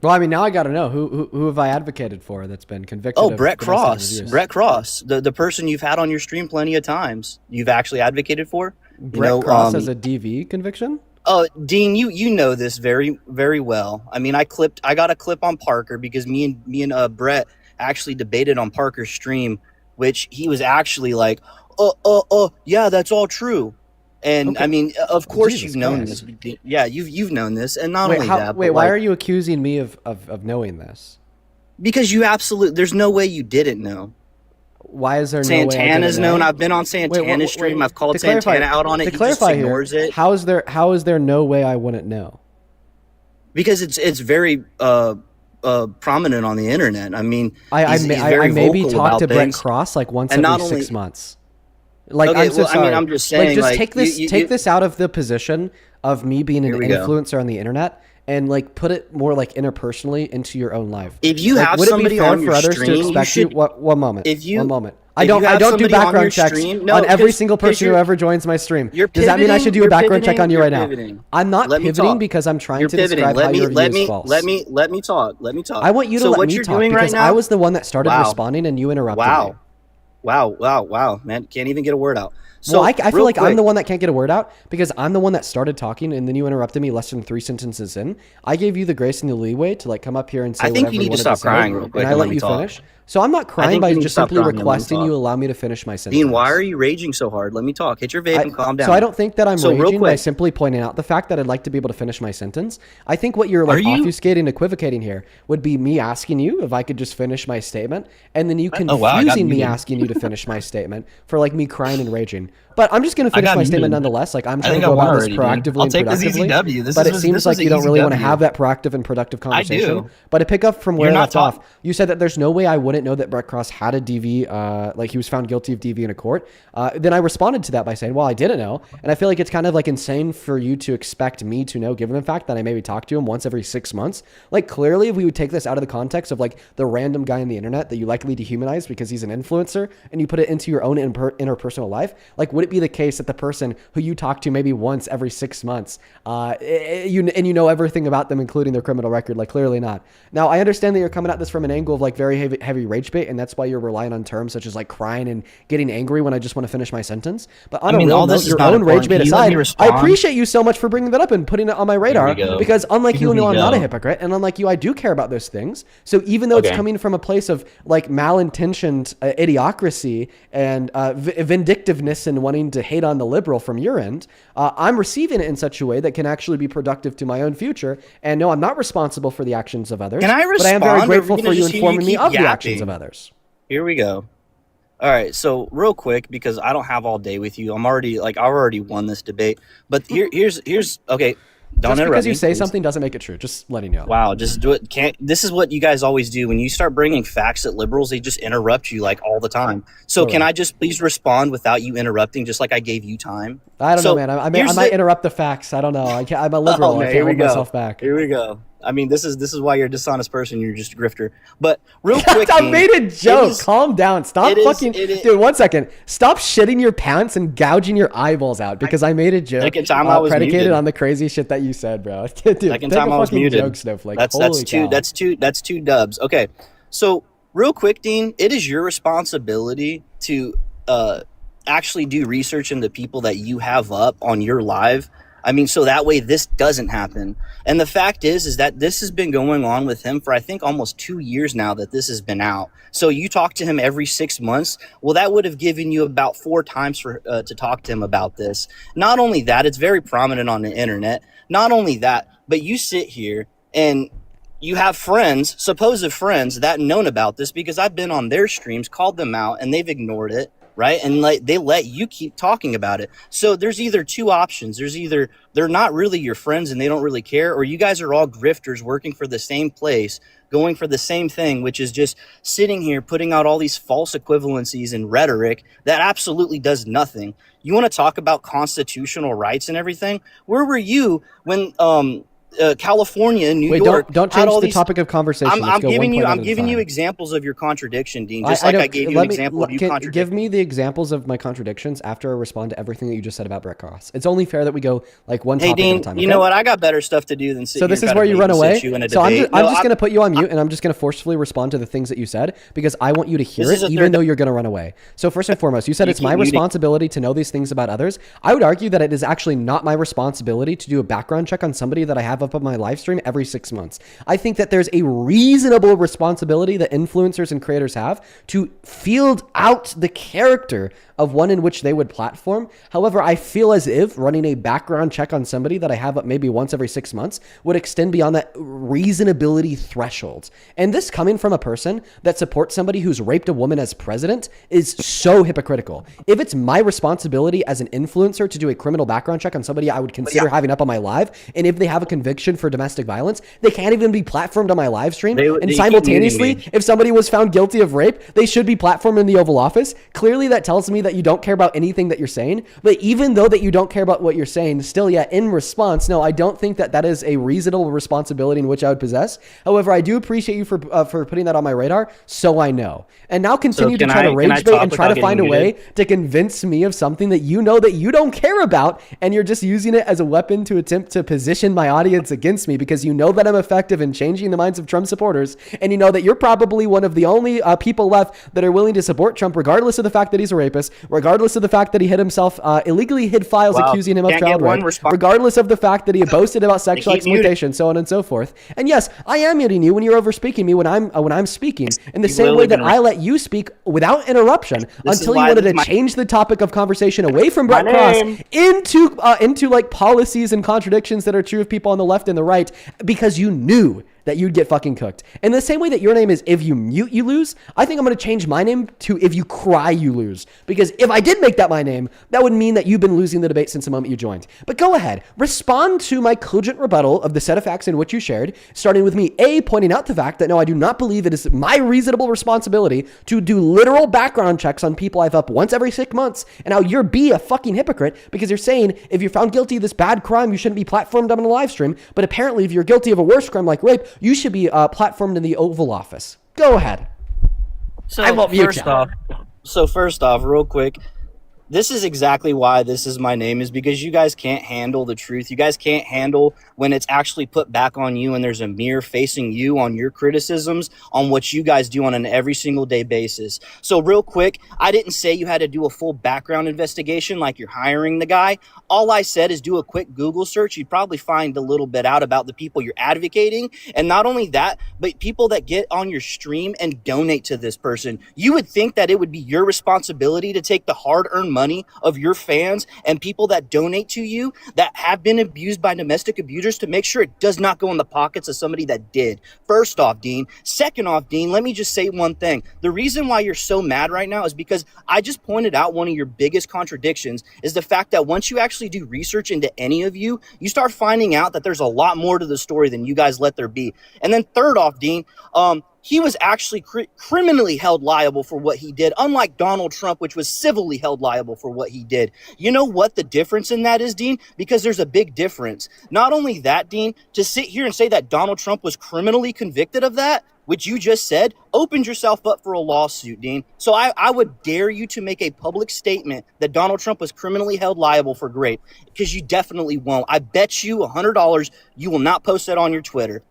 Well, I mean, now I got to know who have I advocated for that's been convicted? Oh, of Brett domestic Cross. abuse? Brett Cross, the person you've had on your stream plenty of times, you've actually advocated for. Brett Cross has a DV conviction. Oh, Dean, you know this very, very well. I mean, I got a clip on Parker because me and Brett actually debated on Parker's stream, which he was actually like, yeah, that's all true. And okay. I mean, of course Jesus you've known Christ. This. Yeah, you've known this, and not only that. Wait, why are you accusing me of knowing this? Because you there's no way you didn't know. Why is there no way Santana's known? I've been on Santana's stream. I've called Santana out on it. To clarify here, how is there no way I wouldn't know? Because it's very prominent on the internet. I mean, I maybe talk to Brett Cross like once every 6 months. Like, okay, I'm so sorry. I mean, I'm just saying, like, just take this out of the position of me being an influencer on the internet and like put it more like interpersonally into your own life. If you have somebody on your stream, you should. One moment. I don't do background checks on every single person who ever joins my stream. Does that mean I should do a background check on you right now? I'm not pivoting because I'm trying to describe how your view is false. Let me talk. I want you to let me talk because I was the one that started responding and you interrupted me. Wow, man. Can't even get a word out. So, well, I feel like I'm the one that can't get a word out because I'm the one that started talking and then you interrupted me less than 3 sentences in. I gave you the grace and the leeway to like come up here and say whatever you wanted to say. I think you need to stop crying real quick and I let you finish. So I'm not crying by just simply requesting you allow me to finish my sentence. Dean, why are you raging so hard? Let me talk. Hit your vape and calm down. So I don't think that I'm raging by simply pointing out the fact that I'd like to be able to finish my sentence. I think what you're like obfuscating, equivocating here would be me asking you if I could just finish my statement and then you confusing me asking you to finish my statement for like me crying and raging. But I'm just going to finish my statement nonetheless. Like I'm trying to go about this proactively and productively. But it seems like you don't really want to have that proactive and productive conversation. I do. But to pick up from where that's off, you said that there's no way I wouldn't know that Brett Cross had a DV, like he was found guilty of DV in a court. Then I responded to that by saying, well, I didn't know. And I feel like it's kind of like insane for you to expect me to know, given the fact that I maybe talk to him once every 6 months. Like clearly if we would take this out of the context of like the random guy on the internet that you likely dehumanize because he's an influencer and you put it into your own interpersonal life, like would it be the case that the person who you talk to maybe once every 6 months, you know everything about them, including their criminal record? Like clearly not. Now I understand that you're coming at this from an angle of like very heavy rage bait, and that's why you're relying on terms such as like crying and getting angry when I just want to finish my sentence. But on a real note, your own rage bait aside, I appreciate you so much for bringing that up and putting it on my radar because unlike you, I'm not a hypocrite, and unlike you, I do care about those things. So even though it's coming from a place of like malintentioned idiocracy and vindictiveness and wanting to hate on the liberal from your end, I'm receiving it in such a way that can actually be productive to my own future. And no, I'm not responsible for the actions of others. Can I respond? But I am very grateful for you informing me of the actions of others. Here we go. All right, so real quick, because I don't have all day with you. I've already won this debate. But here's okay. Don't just interrupt because you me, say please. Something doesn't make it true. Just letting you know. Wow, just do it. This is what you guys always do. When you start bringing facts at liberals, they just interrupt you like all the time. So can I just please respond without you interrupting, just like I gave you time? I don't know, man. I might interrupt the facts. I don't know. I'm a liberal. I can't hold myself back. Here we go. I mean, this is why you're a dishonest person. You're just a grifter. But real quick, I Dean, made a joke. Calm down. Stop it is- fucking. it is- Dude, 1 second. Stop shitting your pants and gouging your eyeballs out because I made a joke Second time I was predicated muted. on the crazy shit that you said, bro. Dude, Second take time a I was fucking muted. joke, Snowflake. That's Holy cow. that's two dubs. Okay, so real quick, Dean, it is your responsibility to actually do research into people that you have up on your live. I mean, so that way this doesn't happen. And the fact is that this has been going on with him for I think almost 2 years now that this has been out. So you talk to him every 6 months. Well, that would have given you about 4 times for to talk to him about this. Not only that, it's very prominent on the internet. Not only that, but you sit here and you have friends, supposed friends, that known about this because I've been on their streams, called them out, and they've ignored it, right? And like they let you keep talking about it. So there's either two options. There's either they're not really your friends and they don't really care, or you guys are all grifters working for the same place, going for the same thing, which is just sitting here putting out all these false equivalencies and rhetoric that absolutely does nothing. You want to talk about constitutional rights and everything? Where were you when California and New Wait, York don't had change all the these... topic of conversation. I'm Let's go giving one you point I'm at a giving you time. examples of your contradiction, Dean. Just like don't- I gave you let an me- example of you contradicting. Give me the examples of my contradictions after I respond to everything that you just said about Brett Cross. It's only fair that we go like one Hey topic Dean, at a time. you okay? know what? I got better stuff to do than sit So here this and is try where to you run babysit away. you in a So I'm debate. just going to put you on mute, and I'm just going to forcefully respond to the things that you said because I want you to hear This is it, a even third- though you're going to run away. So first and foremost, you said You it's my keep muting. responsibility to know these things about others. I would argue that it is actually not my responsibility to do a background check on somebody that I have up on my live stream every 6 months. I think that there's a reasonable responsibility that influencers and creators have to field out the character of one in which they would platform. However, I feel as if running a background check on somebody that I have up maybe once every 6 months would extend beyond that reasonability threshold. And this coming from a person that supports somebody who's raped a woman as president is so hypocritical. If it's my responsibility as an influencer to do a criminal background check on somebody I would consider having up on my live, and if they have a conviction for domestic violence, they can't even be platformed on my live stream. They And keep simultaneously, muting me. if somebody was found guilty of rape, they should be platformed in the Oval Office. Clearly, that tells me that you don't care about anything that you're saying. But even though that you don't care about what you're saying, still, yeah, in response, no, I don't think that that is a reasonable responsibility in which I would possess. However, I do appreciate you for putting that on my radar, so I know. And now continue to can try to I rage bait talk and try without to find a getting way muted? to convince me of something that you know that you don't care about, and you're just using it as a weapon to attempt to position my audience against me because you know that I'm effective in changing the minds of Trump supporters, and you know that you're probably one of the only people left that are willing to support Trump regardless of the fact that he's a rapist, regardless of the fact that he hid himself, illegally hid files Wow. accusing him of Can't get child one rape, response. regardless of the fact that he boasted about sexual keep muting. exploitation, so on and so forth. And yes, I am muting you when you're over speaking me when I'm speaking, in the You same way literally that been- I let you speak without interruption This is until you why wanted this to is my- change the topic of conversation away from My Brett Cross name. into like policies and contradictions that are true of people on the left and the right because you knew that you'd get fucking cooked. In the same way that your name is If You Mute, You Lose, I think I'm going to change my name to If You Cry, You Lose. Because if I did make that my name, that would mean that you've been losing the debate since the moment you joined. But go ahead, respond to my cogent rebuttal of the set of facts in which you shared, starting with me, A, pointing out the fact that no, I do not believe it is my reasonable responsibility to do literal background checks on people I've up once every 6 months, and now you're B, a fucking hypocrite, because you're saying if you're found guilty of this bad crime, you shouldn't be platformed on a live stream, but apparently if you're guilty of a worse crime like rape, you should be platformed in the Oval Office. Go ahead. So I won't mute first you. off, real quick, this is exactly why this is my name, is because you guys can't handle the truth. You guys can't handle when it's actually put back on you and there's a mirror facing you on your criticisms on what you guys do on an every single day basis. So real quick, I didn't say you had to do a full background investigation like you're hiring the guy. All I said is do a quick Google search. You'd probably find a little bit out about the people you're advocating. And not only that, but people that get on your stream and donate to this person. You would think that it would be your responsibility to take the hard-earned money of your fans and people that donate to you that have been abused by domestic abusers to make sure it does not go in the pockets of somebody that did. First off, Dean. Second off, Dean, let me just say one thing. The reason why you're so mad right now is because I just pointed out one of your biggest contradictions is the fact that once you actually do research into any of you, you start finding out that there's a lot more to the story than you guys let there be. And then third off, Dean, he was actually criminally held liable for what he did, unlike Donald Trump, which was civilly held liable for what he did. You know what the difference in that is, Dean? Because there's a big difference. Not only that, Dean, to sit here and say that Donald Trump was criminally convicted of that, which you just said, opened yourself up for a lawsuit, Dean. So I would dare you to make a public statement that Donald Trump was criminally held liable for rape, because you definitely won't. I bet you $100 you will not post that on your Twitter.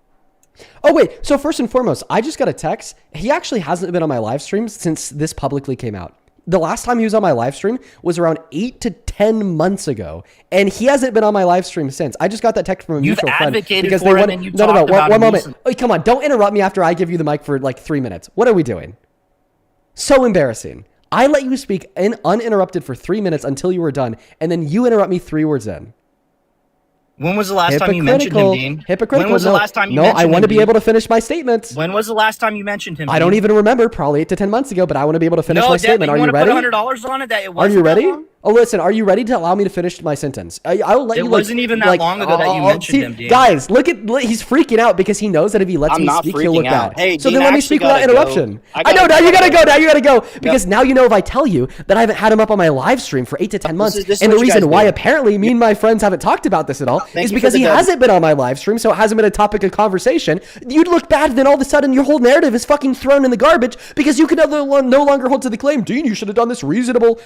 Oh, wait. So first and foremost, I just got a text. He actually hasn't been on my live streams since this publicly came out. The last time he was on my live stream was around 8 to 10 months ago, and he hasn't been on my live stream since. I just got that text from a mutual friend. Because for him and you no, talked about one him moment. recently. Oh, come on, don't interrupt me after I give you the mic for like 3 minutes. What are we doing? So embarrassing. I let you speak uninterrupted for 3 minutes until you were done, and then you interrupt me 3 words in. When was the last time you mentioned him, Dean? Hypocritical. When was the last time you mentioned him? No, I want to be Dean? able to finish my statement. When was the last time you mentioned him? I don't Dean? even remember, probably 8 to 10 months ago, but I want to be able to finish my Dad, statement. Are you want ready? to put $100 on it that it Are wasn't you ready? that long? Oh, listen, are you ready to allow me to finish my sentence? I'll let It you. wasn't even that long ago that you mentioned him, Dean. Guys, he's freaking out because he knows that if he lets I'm me not speak, he'll look freaking out. bad. Hey, so Dean, then let I me actually speak without gotta go. interruption. I know, now you gotta go. Now you gotta go. Yep. Because now you know if I tell you that I haven't had him up on my live stream for 8 to 10 months, this is and the what you reason guys why do. apparently me and my friends haven't talked about this at all Thank is you because for he the hasn't been on my live stream, so it hasn't been a topic of conversation. You'd look bad, then all of a sudden your whole narrative is fucking thrown in the garbage because you can no longer hold to the claim, Dean, you should have done this reasonable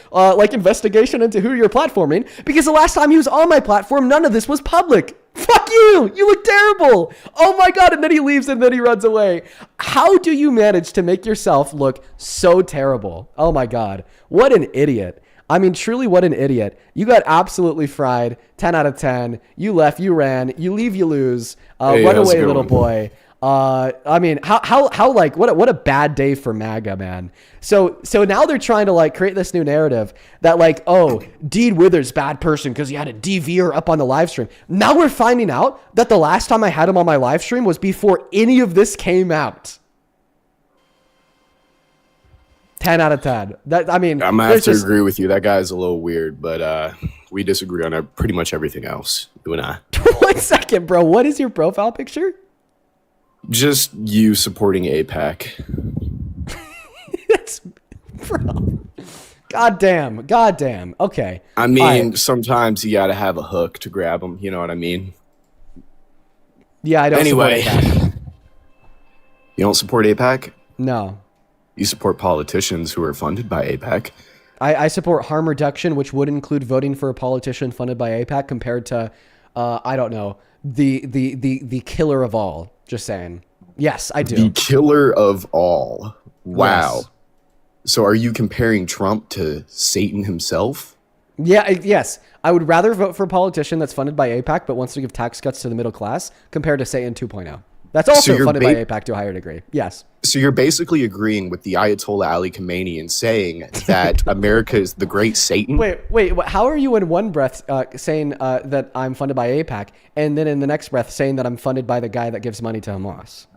investigation into who you're platforming, because the last time he was on my platform, none of this was public. Fuck you! You look terrible! Oh my god, and then he leaves and then he runs away. How do you manage to make yourself look so terrible? Oh my god. What an idiot. I mean, truly, what an idiot. You got absolutely fried. 10 out of 10. You left, you ran, you leave, you lose. Hey, Run how's it away, little going? boy. I mean, how like, what a bad day for MAGA, man. So now they're trying to like create this new narrative that like, oh, Dean Withers, bad person because he had a DVR up on the live stream. Now we're finding out that the last time I had him on my live stream was before any of this came out. 10 out of 10. That, I mean, I'm gonna have to just- agree with you. That guy's a little weird, but we disagree on pretty much everything else. You and I. 1 second, bro. What is your profile picture? Just you supporting APAC. Bro. Goddamn. Okay. I mean, All right. sometimes you gotta have a hook to grab them. You know what I mean? Yeah, I don't Anyway, support APAC. you don't support APAC? No. You support politicians who are funded by APAC. I support harm reduction, which would include voting for a politician funded by APAC compared to, I don't know, the killer of all. Just saying. Yes, I do. The killer of all. Wow. Yes. So are you comparing Trump to Satan himself? Yeah, yes. I would rather vote for a politician that's funded by APAC but wants to give tax cuts to the middle class compared to Satan 2.0. That's also you're funded by APAC to a higher degree. Yes. So you're basically agreeing with the Ayatollah Ali Khamenei and saying that America is the great Satan? Wait. How are you in one breath saying that I'm funded by APAC and then in the next breath saying that I'm funded by the guy that gives money to Hamas?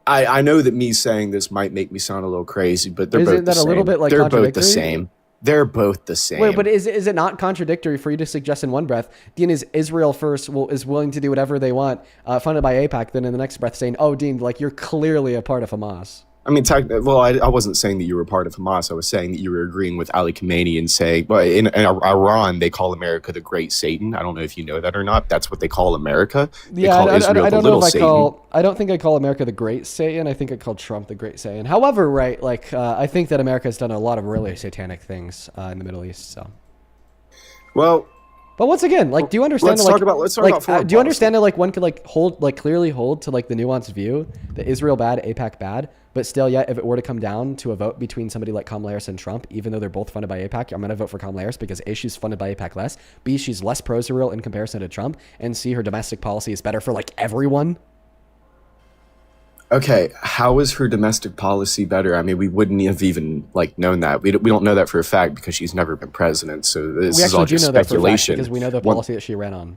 I know that me saying this might make me sound a little crazy, but they're Isn't both the that a same. little bit, like, they're both the contradictory? same. They're both the same. Wait, but is it not contradictory for you to suggest in one breath, Dean, is Israel first is willing to do whatever they want, funded by APAC, then in the next breath saying, oh, Dean, like you're clearly a part of Hamas. I mean, I wasn't saying that you were part of Hamas. I was saying that you were agreeing with Ali Khamenei and saying, well, in Iran, they call America the great Satan. I don't know if you know that or not. That's what they call America. They call Israel I the don't know little if Satan. I don't think I call America the great Satan. I think I call Trump the great Satan. However, right, like I think that America has done a lot of really satanic things in the Middle East. So, well, but once again, like, do you understand? Let's that, like, talk about- let's talk like, about foreign do you policy. understand that like one could like clearly hold to like the nuanced view that Israel bad, APAC bad, but still, yet if it were to come down to a vote between somebody like Kamala Harris and Trump, even though they're both funded by APAC, I'm going to vote for Kamala Harris because A, she's funded by APAC less, B, she's less pro-Israel in comparison to Trump, and C, her domestic policy is better for like everyone. Okay, how is her domestic policy better? I mean, we wouldn't have even like known that. We don't know that for a fact because she's never been president. So this We is all actually do just know that for a fact speculation. because we know the policy that she ran on.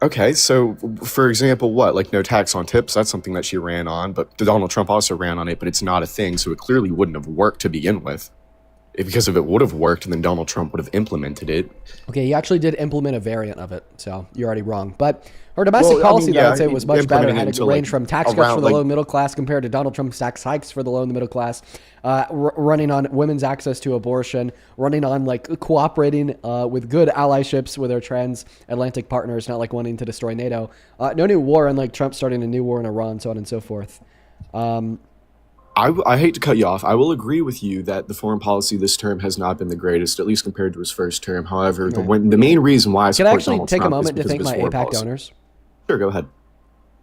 Okay, so for example, what? Like no tax on tips? That's something that she ran on, but Donald Trump also ran on it, but it's not a thing, so it clearly wouldn't have worked to begin with. Because if it would have worked, then Donald Trump would have implemented it. Okay, he actually did implement a variant of it, so you're already wrong. But her domestic policy, though, I'd say was much better. It had to range from tax cuts for the low and middle class compared to Donald Trump's tax hikes for the low and the middle class, running on women's access to abortion, running on like cooperating with good allyships with our transatlantic partners, not like wanting to destroy NATO. No new war, unlike Trump starting a new war in Iran, so on and so forth. I hate to cut you off. I will agree with you that the foreign policy this term has not been the greatest, at least compared to his first term. However, the main reason why I support Donald Trump Can I actually take a moment to thank my AIPAC donors? Sure, go ahead.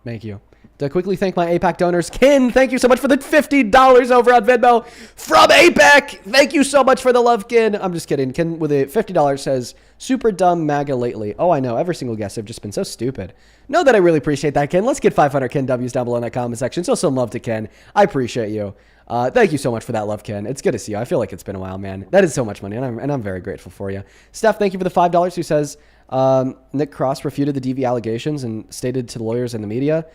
Thank you. To quickly thank my AIPAC donors. Ken, thank you so much for the $50 over on Venmo from AIPAC. Thank you so much for the love, Ken. I'm just kidding. Ken with a $50 says, super dumb MAGA lately. Oh, I know. Every single guest have just been so stupid. Know that I really appreciate that, Ken. Let's get 500 Ken W's down below in that comment section. Show some love to Ken. I appreciate you. Thank you so much for that love, Ken. It's good to see you. I feel like it's been a while, man. That is so much money, and I'm very grateful for you. Steph, thank you for the $5 who says, Nick Cross refuted the DV allegations and stated to the lawyers and the media.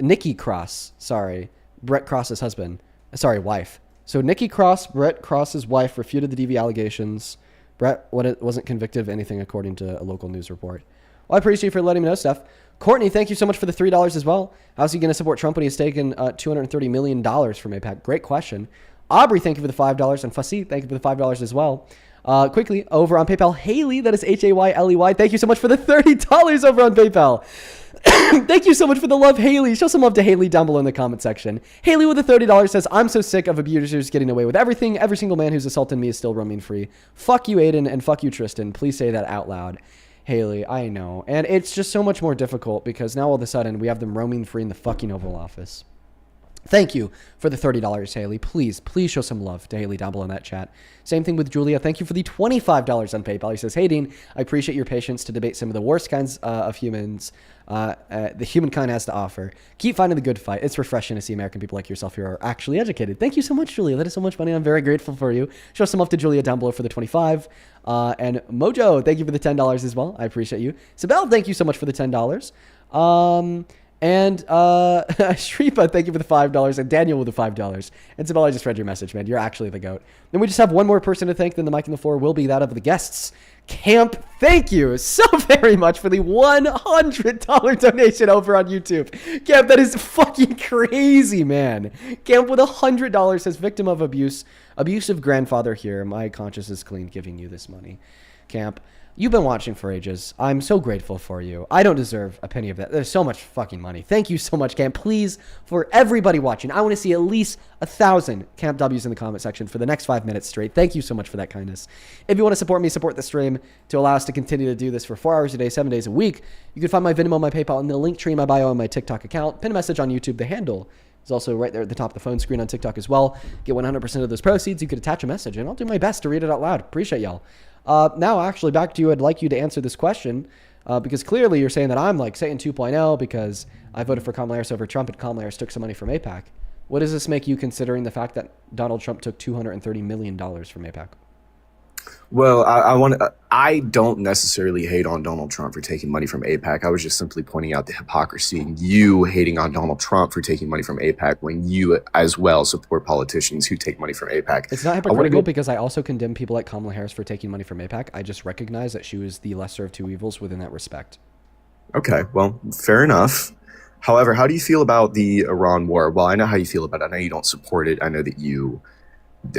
Nikki Cross, sorry, Brett Cross's husband, wife. So Nikki Cross, Brett Cross's wife, refuted the DV allegations. Brett wasn't convicted of anything according to a local news report. Well, I appreciate you for letting me know, Steph. Courtney, thank you so much for the $3 as well. How's he going to support Trump when he's taken $230 million from AIPAC? Great question. Aubrey, thank you for the $5. And Fussy, thank you for the $5 as well. Quickly, over on PayPal, Haley, that is Hayley. Thank you so much for the $30 over on PayPal. Thank you so much for the love, Haley. Show some love to Haley down below in the comment section. Haley with the $30 says, I'm so sick of abusers getting away with everything. Every single man who's assaulted me is still roaming free. Fuck you, Aiden, and fuck you, Tristan. Please say that out loud. Haley, I know. And it's just so much more difficult because now all of a sudden we have them roaming free in the fucking Oval Office. Thank you for the $30, Haley. Please show some love to Haley down below in that chat. Same thing with Julia. Thank you for the $25 on PayPal. He says, hey, Dean, I appreciate your patience to debate some of the worst kinds of humans the humankind has to offer. Keep fighting the good fight. It's refreshing to see American people like yourself who are actually educated. Thank you so much, Julia. That is so much money. I'm very grateful for you. Show some love to Julia down below for the 25. And Mojo, thank you for the $10 as well. I appreciate you. Sibel, thank you so much for the $10. And Shripa, thank you for the $5, and Daniel with the $5. And Sibel, I just read your message, man. You're actually the GOAT. Then we just have one more person to thank, then the mic and the floor will be that of the guests. Camp, thank you so very much for the $100 donation over on YouTube. Camp, that is fucking crazy, man. Camp with $100 says, victim of abusive grandfather here. My conscience is clean giving you this money. Camp, you've been watching for ages. I'm so grateful for you. I don't deserve a penny of that. There's so much fucking money. Thank you so much, Camp. Please, for everybody watching, I want to see at least 1,000 Camp W's in the comment section for the next 5 minutes straight. Thank you so much for that kindness. If you want to support me, support the stream to allow us to continue to do this for 4 hours a day, 7 days a week, you can find my Venmo, my PayPal, and the link tree in my bio on my TikTok account. Pin a message on YouTube. The handle is also right there at the top of the phone screen on TikTok as well. Get 100% of those proceeds. You could attach a message, and I'll do my best to read it out loud. Appreciate y'all. Now, actually, back to you. I'd like you to answer this question because clearly you're saying that I'm like Satan 2.0 because I voted for Kamala Harris over Trump and Kamala Harris took some money from AIPAC. What does this make you considering the fact that Donald Trump took $230 million from AIPAC? Well, I don't necessarily hate on Donald Trump for taking money from AIPAC. I was just simply pointing out the hypocrisy in you hating on Donald Trump for taking money from AIPAC when you as well support politicians who take money from AIPAC. It's not hypocritical because I also condemn people like Kamala Harris for taking money from AIPAC. I just recognize that she was the lesser of two evils within that respect. Okay, well, fair enough. However, how do you feel about the Iran war? Well, I know how you feel about it. I know you don't support it. I know that you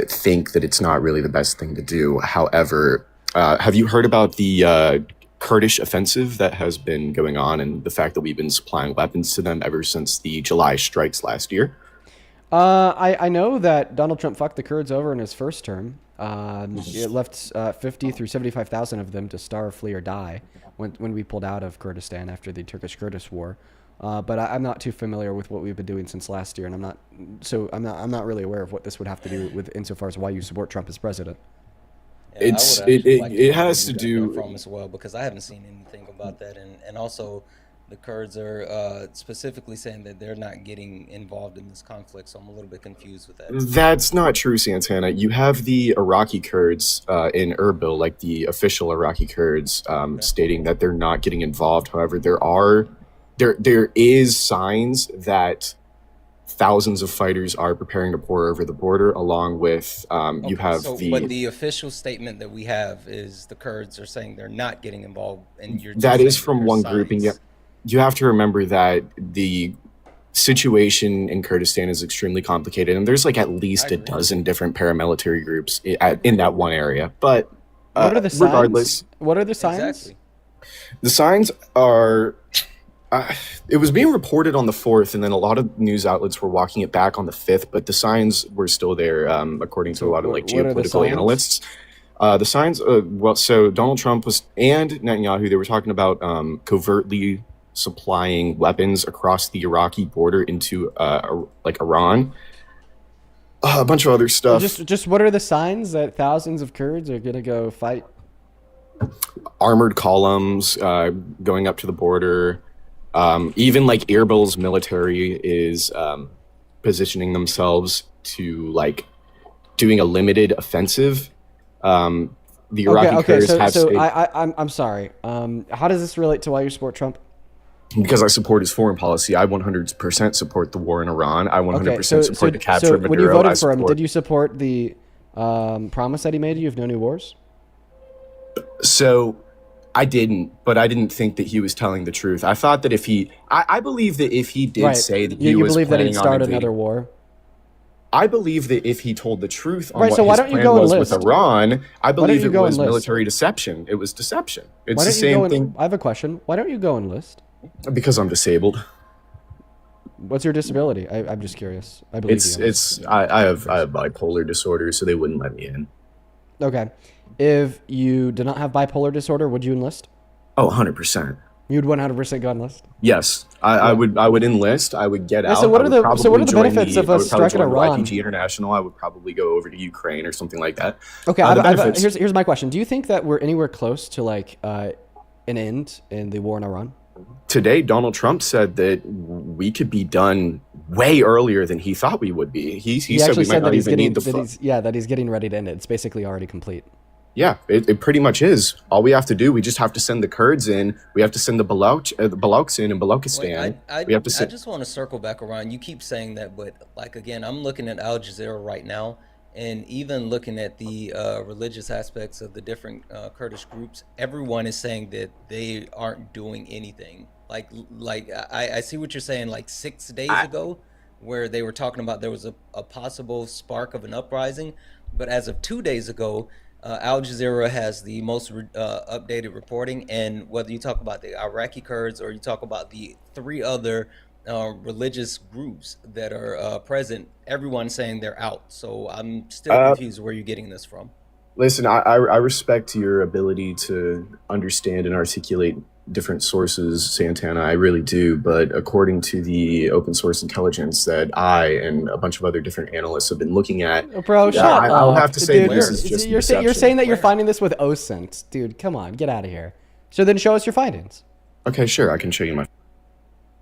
think that it's not really the best thing to do. However, have you heard about the Kurdish offensive that has been going on and the fact that we've been supplying weapons to them ever since the July strikes last year? I know that Donald Trump fucked the Kurds over in his first term. It left 50 through 75,000 of them to starve, flee, or die when we pulled out of Kurdistan after the Turkish-Kurdish war. But I'm not too familiar with what we've been doing since last year, and I'm not really aware of what this would have to do with insofar as why you support Trump as president. Yeah, it has to do from as well because I haven't seen anything about that, and also the Kurds are specifically saying that they're not getting involved in this conflict, so I'm a little bit confused with that. That's not true, Santana. You have the Iraqi Kurds in Erbil, like the official Iraqi Kurds, stating that they're not getting involved. However, there is signs that thousands of fighters are preparing to pour over the border, along with you have But the official statement that we have is the Kurds are saying they're not getting involved, and you're just that is saying from there's one group, and yet you have to remember that the situation in Kurdistan is extremely complicated, and there's like at least a dozen different paramilitary groups in that one area. But what are the signs? Regardless, what are the signs? Exactly. The signs are. It was being reported on the 4th, and then a lot of news outlets were walking it back on the 5th, but the signs were still there, according to a lot of like geopolitical analysts. The signs, so Donald Trump and Netanyahu, they were talking about covertly supplying weapons across the Iraqi border into like Iran. A bunch of other stuff. Just what are the signs that thousands of Kurds are gonna go fight? Armored columns going up to the border. Even like Erbil's military is positioning themselves to like doing a limited offensive. The Iraqi Kurds have. I'm sorry. How does this relate to why you support Trump? Because I support his foreign policy. I 100% support the war in Iran. I 100% support the capture of Maduro. When you voted for him, did you support the promise that he made you of no new wars? So I didn't, but I didn't think that he was telling the truth. I thought that I believe that if he did say that he was believe that he'd planning on start invading, another war. I believe that if he told the truth on Right, what so why his don't you plan go was enlist? with Iran, I believe you it go was enlist? military deception. It was deception. It's Why the don't you same go thing. I have a question. Why don't you go enlist? Because I'm disabled. What's your disability? I'm just curious. I believe you. I have bipolar disorder, so they wouldn't let me in. Okay. If you did not have bipolar disorder, would you enlist? Oh, 100%. You'd 100% go enlist? Yes, I would enlist. I would get out. So what are the join benefits of us striking Iran? YPG International. I would probably go over to Ukraine or something like that. Okay, here's my question. Do you think that we're anywhere close to like an end in the war in Iran? Today, Donald Trump said that we could be done way earlier than he thought we would be. He said we might not even need the that he's getting ready to end it. It's basically already complete. Yeah, it pretty much is. All we have to do, we just have to send the Kurds in. We have to send the Balochs in Balochistan. Wait, we have to I just want to circle back around. You keep saying that, but like again, I'm looking at Al Jazeera right now, and even looking at the religious aspects of the different Kurdish groups, everyone is saying that they aren't doing anything. Like I see what you're saying. Like 6 days ago, where they were talking about there was a possible spark of an uprising, but as of 2 days ago. Al Jazeera has the most updated reporting, and whether you talk about the Iraqi Kurds or you talk about the 3 other religious groups that are present, everyone's saying they're out. So I'm still confused where you're getting this from. Listen, I respect your ability to understand and articulate different sources, Santana. I really do. But according to the open source intelligence that I and a bunch of other different analysts have been looking at, bro, shut up. I'll have to say dude, that this is just you're saying that you're finding this with OSINT. Dude, come on, get out of here. So then show us your findings. Okay, sure. I can show you my...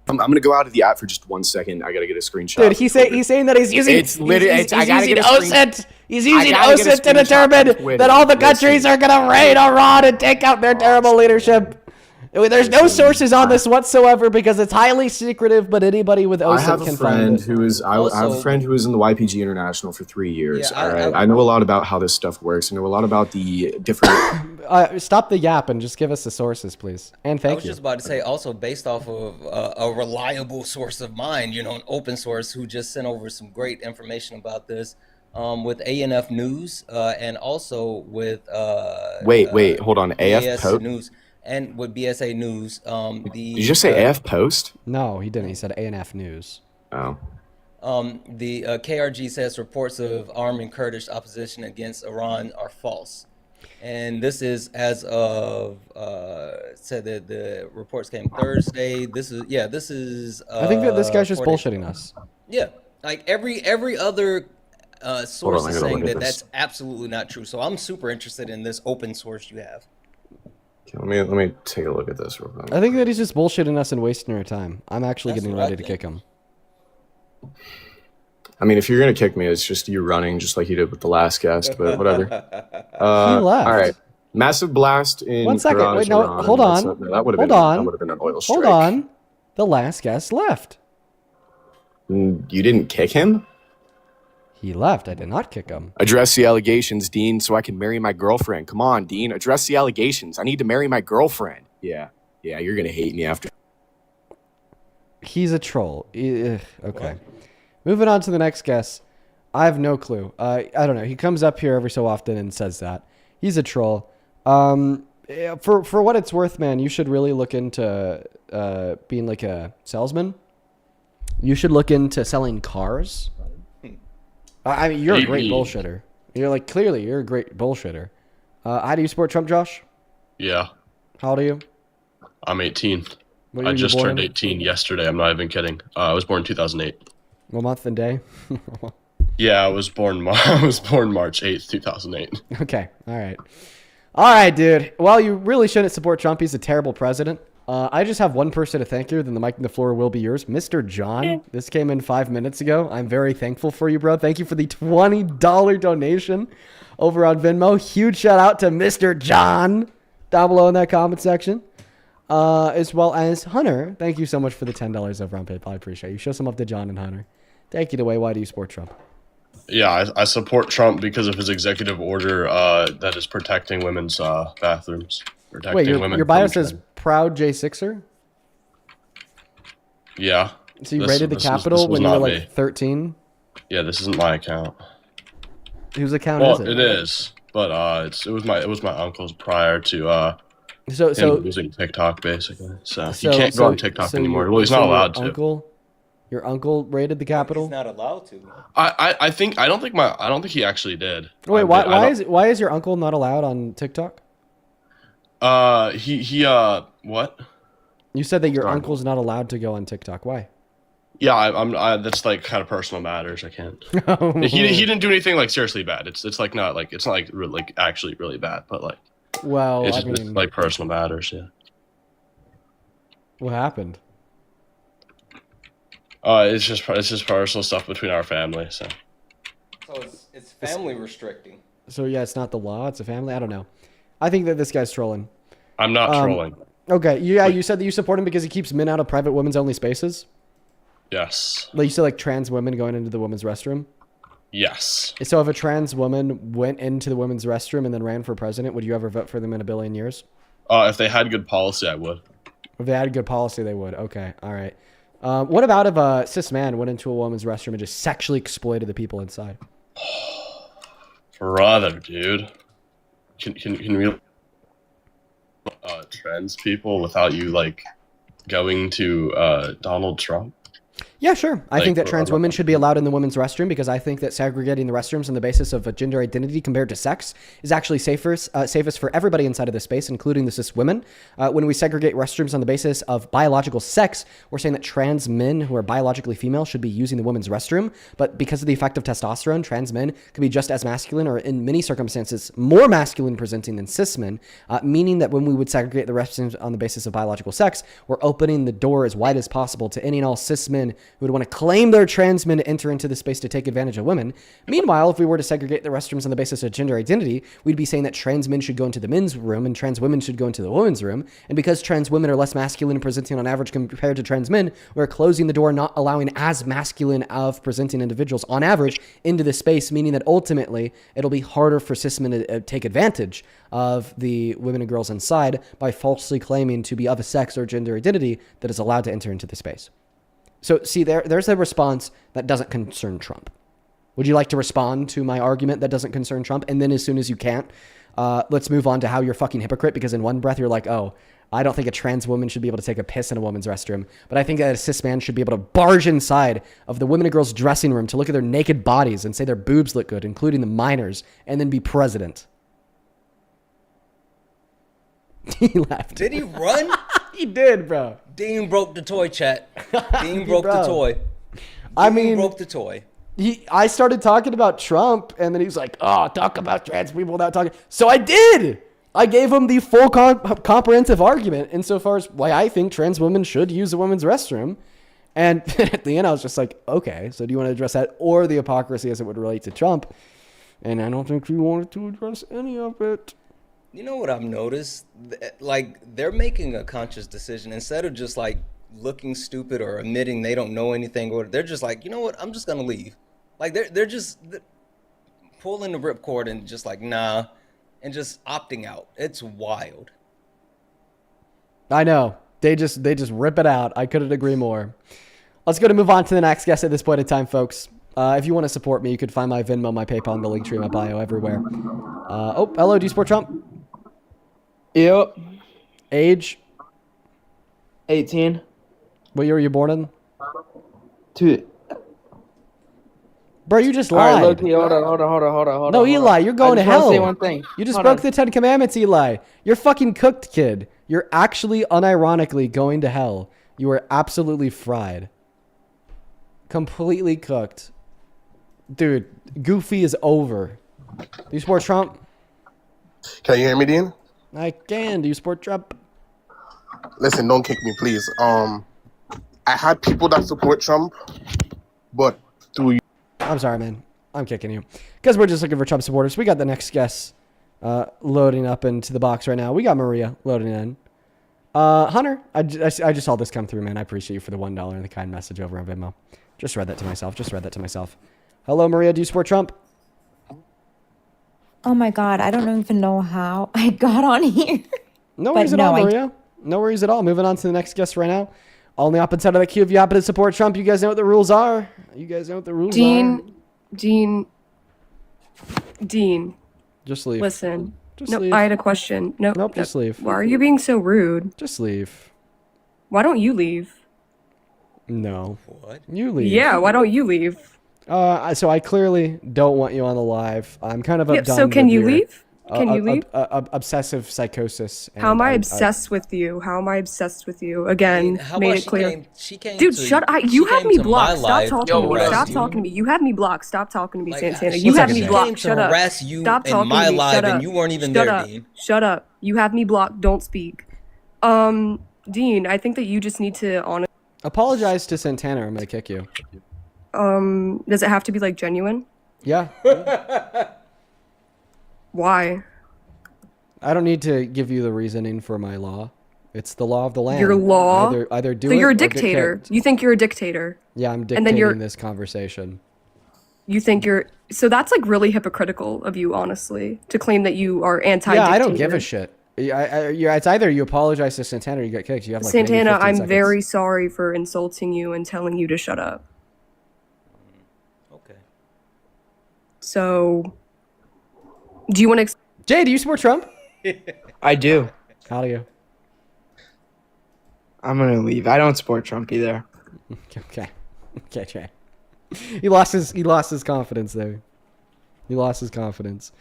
I'm going to go out of the app for just 1 second. I got to get a screenshot. Dude, he's saying that he's using... It's literally... He's using OSINT. He's using OSINT to determine that all the countries are going to raid Iran and take out their terrible leadership. There's no sources on this whatsoever because it's highly secretive, but anybody with OSINT can find it. I have a friend who was in the YPG International for 3 years. Yeah, all right, I know a lot about how this stuff works. I know a lot about the different... Stop the yap and just give us the sources, please. And thank you. I was just about to say, also based off of a reliable source of mine, an open source who just sent over some great information about this with ANF News and also with... Wait, hold on. AF Post? News. And with BSA News, Did you just say AF Post? No, he didn't. He said ANF News. Oh. The KRG says reports of armed Kurdish opposition against Iran are false. And this is as of, said that the reports came Thursday. This is. I think that this guy's just bullshitting us. Yeah. Like every other source is saying that that's absolutely not true. So I'm super interested in this open source you have. Let me take a look at this real quick. I think that he's just bullshitting us and wasting our time. I'm actually getting ready to kick him. I mean, if you're gonna kick me, it's just you running, just like you did with the last guest. But whatever. He left. All right. Massive blast in. 1 second. Wait, no. Iran. Hold on. That would have been an oil strike. Hold on. The last guest left. You didn't kick him? He left. I did not kick him. Address the allegations, Dean, so I can marry my girlfriend. Come on, Dean, address the allegations. I need to marry my girlfriend. Yeah, you're gonna hate me after. He's a troll. Okay. What? Moving on to the next guest. I have no clue. I don't know. He comes up here every so often and says that. He's a troll. For what it's worth, man, you should really look into being like a salesman. You should look into selling cars. I mean, you're a great bullshitter. Clearly, you're a great bullshitter. How do you support Trump, Josh? Yeah. How old are you? I'm 18. When I were you just born? turned 18 yesterday. I'm not even kidding. I was born in 2008. What month and day? Yeah, I was born March 8th, 2008. Okay. All right, dude. Well, you really shouldn't support Trump. He's a terrible president. I just have one person to thank you, then the mic and the floor will be yours. Mr. John, this came in 5 minutes ago. I'm very thankful for you, bro. Thank you for the $20 donation over on Venmo. Huge shout out to Mr. John down below in that comment section. As well as Hunter. Thank you so much for the $10 over on PayPal. I appreciate you. Show some love to John and Hunter. Take it away. Why do you support Trump? Yeah, I support Trump because of his executive order that is protecting women's bathrooms. Wait, your bio says proud J6er? Yeah. So you raided the Capitol when you were like 13? Yeah, this isn't my account. Whose account is it? It is, but it was my uncle's prior to him using TikTok basically. So he can't go on TikTok anymore. Well, he's not allowed to. Your uncle raided the Capitol? He's not allowed to. I don't think he actually did. Wait, why is your uncle not allowed on TikTok? What? You said that your uncle's not allowed to go on TikTok. Why? Yeah, I'm that's like kind of personal matters. I can't. He didn't do anything like seriously bad. It's not like actually really bad, but like. Well, it's just like personal matters. Yeah. What happened? It's just personal stuff between our family. So it's family restricting. So yeah, it's not the law. It's a family. I don't know. I think that this guy's trolling. I'm not trolling. Okay. Yeah, you said that you support him because he keeps men out of private women's only spaces. Yes. Like you said, like trans women going into the women's restroom. Yes. So if a trans woman went into the women's restroom and then ran for president, would you ever vote for them in a billion years? If they had good policy, I would. If they had good policy, they would. Okay. All right. What about if a cis man went into a woman's restroom and just sexually exploited the people inside? Brother, dude. Can we trans people without you like going to Donald Trump? Yeah, sure. I think that trans women should be allowed in the women's restroom because I think that segregating the restrooms on the basis of a gender identity compared to sex is actually safest for everybody inside of the space, including the cis women. When we segregate restrooms on the basis of biological sex, we're saying that trans men who are biologically female should be using the women's restroom. But because of the effect of testosterone, trans men could be just as masculine or in many circumstances more masculine presenting than cis men, meaning that when we would segregate the restrooms on the basis of biological sex, we're opening the door as wide as possible to any and all cis men who would want to claim they're trans men to enter into the space to take advantage of women. Meanwhile, if we were to segregate the restrooms on the basis of gender identity, we'd be saying that trans men should go into the men's room and trans women should go into the women's room. And because trans women are less masculine presenting on average compared to trans men, we're closing the door, not allowing as masculine of presenting individuals on average into the space, meaning that ultimately it'll be harder for cis men to take advantage of the women and girls inside by falsely claiming to be of a sex or gender identity that is allowed to enter into the space. So see, there's a response that doesn't concern Trump. Would you like to respond to my argument that doesn't concern Trump? And then as soon as you can't, let's move on to how you're a fucking hypocrite, because in one breath you're like, oh, I don't think a trans woman should be able to take a piss in a woman's restroom, but I think that a cis man should be able to barge inside of the women and girls dressing room to look at their naked bodies and say their boobs look good, including the minors, and then be president. He laughed. Did he run? He did, bro. Dean broke the toy, chat. Dean broke the toy. I mean, broke the toy. I started talking about Trump, and then he was like, oh, talk about trans people without talking. So I did. I gave him the full comprehensive argument insofar as why I think trans women should use a women's restroom. And at the end, I was just like, okay, so do you want to address that or the hypocrisy as it would relate to Trump? And I don't think we wanted to address any of it. You know what I've noticed? Like, they're making a conscious decision instead of just like looking stupid or admitting they don't know anything, or they're just like, you know what, I'm just gonna leave. Like they're just pulling the ripcord and just like nah, and just opting out. It's wild. I know. They just rip it out. I couldn't agree more. Let's go to move on to the next guest at this point in time, folks. If you want to support me, you could find my Venmo, my PayPal, and the link tree in my bio everywhere. Hello, do you support Trump? Yep. Age? 18. What year were you born in? Two. Bro, you just All right, lied. low-key, hold on. No, Eli, you're going to I just hell. wanna say one thing. You just Hold broke on. the 10 Commandments, Eli. You're fucking cooked, kid. You're actually unironically going to hell. You are absolutely fried. Completely cooked. Dude, Goofy is over. Do you support Trump? Can you hear me, Dean? I can. Do you support Trump? Listen, don't kick me, please. I had people that support Trump, but through you. I'm sorry, man. I'm kicking you. Because we're just looking for Trump supporters. We got the next guest loading up into the box right now. We got Maria loading in. Hunter, I just saw this come through, man. I appreciate you for the $1 and the kind message over on Venmo. Just read that to myself. Hello, Maria. Do you support Trump? Oh my God, I don't even know how I got on here. No worries at all, Maria. No worries at all. Moving on to the next guest right now. On the opposite side of the queue, if you happen to support Trump, you guys know what the rules are. Dean. Just leave. Listen. Just no, leave. I had a question. Nope, just leave. Why are you being so rude? Just leave. Why don't you leave? No. What? You leave. Yeah, why don't you leave? So I clearly don't want you on the live. I'm kind of done so can with you your, leave? Can you leave? Obsessive psychosis. How am I and obsessed with you? How am I obsessed with you? Again, How made about it clear. she came Dude, to- shut up. she You have came me to my blocked. Stop live talking to to me. harass Stop you. talking to me. You have me blocked. Stop talking to me, Santana. She You have me came blocked. to Shut up. harass you Stop in talking my to me. live Shut and up. you weren't even Shut there, up. Dean. Shut up. You have me blocked. Don't speak. Dean, I think that you just need to honestly. Apologize to Santana or I'm going to kick you. Does it have to be like genuine? Yeah. Why? I don't need to give you the reasoning for my law. It's the law of the land. Your law? Either do So it you're a or get dictator. kicked. You think you're a dictator. Yeah, I'm And then dictating you're- this conversation. You think you're. So that's like really hypocritical of you, honestly, to claim that you are anti-dictator. Yeah, I don't give a shit. It's either you apologize to Santana or you get kicked. You have like maybe Santana, 15 I'm seconds. very sorry for insulting you and telling you to shut up. Okay. So, do you want to? Jay, do you support Trump? I do. How do you? I'm gonna leave. I don't support Trump either. Okay, Jay. He lost his confidence there. He lost his confidence.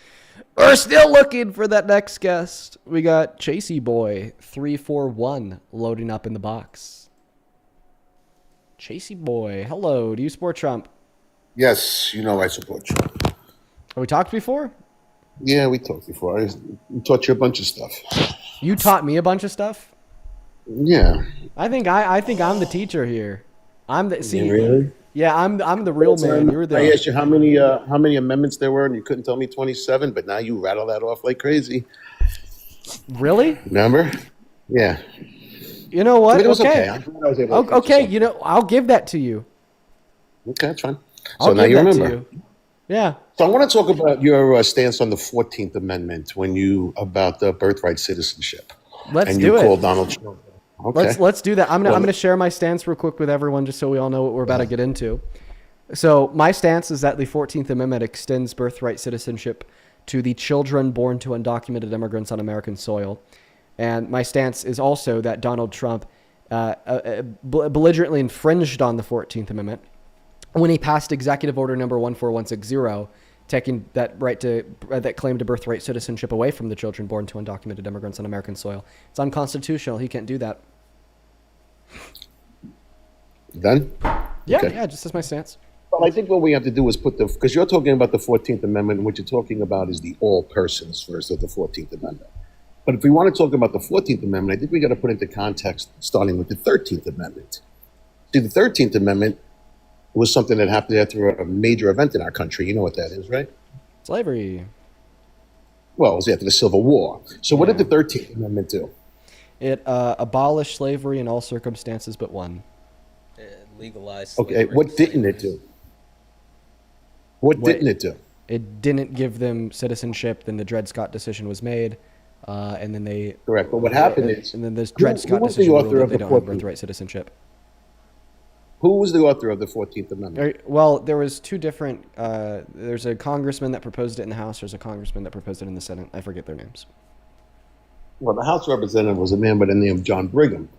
We're still looking for that next guest. We got Chasey Boy 341 loading up in the box. Chasey Boy, hello. Do you support Trump? Yes, you know I support Trump. Have we talked before? Yeah, we talked before. I taught you a bunch of stuff. You taught me a bunch of stuff? Yeah. I think I'm the teacher here. I'm the Yeah, really? Yeah, I'm the real man. You're the I asked you how many amendments there were, and you couldn't tell me 27. But now you rattle that off like crazy. Really? Remember? Yeah. You know what? But it was okay. okay. I'm glad I was able to catch Okay, yourself. you know, I'll give that to you. Okay, that's fine. I'll So now give you that to remember. you. Yeah. So I want to talk about your stance on the 14th Amendment about the birthright citizenship. Let's and do you it. called Donald Trump. Okay. Let's do that. I'm Well- gonna share my stance real quick with everyone, just so we all know what we're about to get into. So my stance is that the 14th Amendment extends birthright citizenship to the children born to undocumented immigrants on American soil, and my stance is also that Donald Trump belligerently infringed on the 14th Amendment when he passed Executive Order Number 14160, taking that right to that claim to birthright citizenship away from the children born to undocumented immigrants on American soil. It's unconstitutional. He can't do that. Done? Yeah, Okay. yeah, just as my stance. Well, I think what we have to do is because you're talking about the 14th Amendment, and what you're talking about is the all persons first of the 14th Amendment. But if we want to talk about the 14th Amendment, I think we got to put into context starting with the 13th Amendment. See, the 13th Amendment was something that happened after a major event in our country. You know what that is, right? Slavery. Well, it was after the Civil War. So what did the 13th Amendment do? It abolished slavery in all circumstances but one. Legalized. Okay, what didn't it do? What didn't it do? It didn't give them citizenship. Then the Dred Scott decision was made, and then they correct. But what happened is, and then this Dred Scott decision ruled that they don't have birthright citizenship. Who was the author of the 14th Amendment? Well, there was two different. There's a congressman that proposed it in the House. There's a congressman that proposed it in the Senate. I forget their names. Well, the House representative was a man by the name of John Brigham,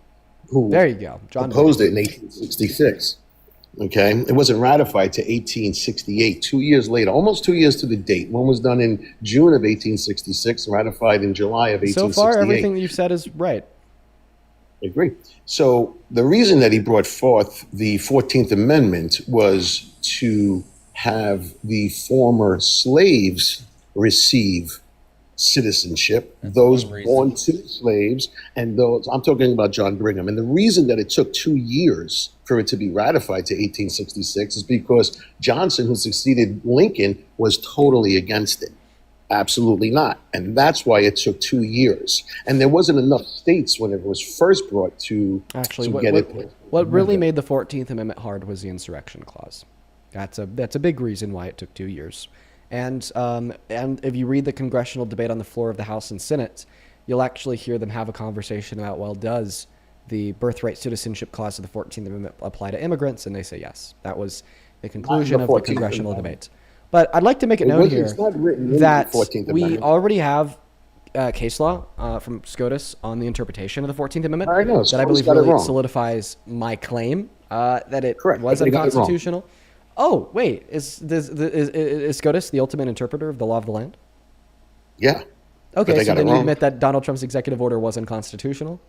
who there you go. John proposed it in 1866. Okay, it wasn't ratified to 1868. 2 years later, almost 2 years to the date. One was done in June of 1866, ratified in July of 1868. So far, everything that you've said is right. I agree. So the reason that he brought forth the 14th Amendment was to have the former slaves receive citizenship, those born to slaves, and those, I'm talking about John Brigham. And the reason that it took 2 years for it to be ratified to 1866 is because Johnson, who succeeded Lincoln, was totally against it. Absolutely not. And that's why it took 2 years. And there wasn't enough states when it was first brought to get it. What really made the 14th Amendment hard was the insurrection clause. That's a big reason why it took 2 years. And if you read the congressional debate on the floor of the House and Senate, you'll actually hear them have a conversation about, well, does the birthright citizenship clause of the 14th Amendment apply to immigrants? And they say yes. That was the conclusion of the congressional debate. But I'd like to make it known here that we already have case law from SCOTUS on the interpretation of the 14th Amendment that I believe really solidifies my claim that it was unconstitutional. Oh, wait, is SCOTUS the ultimate interpreter of the law of the land? Yeah. Okay, so then you admit that Donald Trump's executive order was unconstitutional?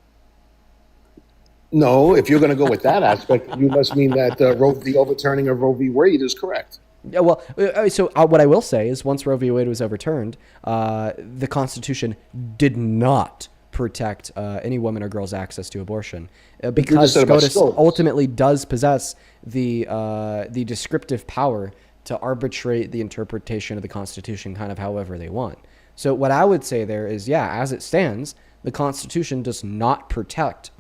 No, if you're going to go with that aspect, you must mean that the overturning of Roe v. Wade is correct. Yeah, well, so what I will say is once Roe v. Wade was overturned, the Constitution did not protect any woman or girl's access to abortion because SCOTUS ultimately does possess the descriptive power to arbitrate the interpretation of the Constitution kind of however they want. So what I would say there is, yeah, as it stands, the Constitution does not protect,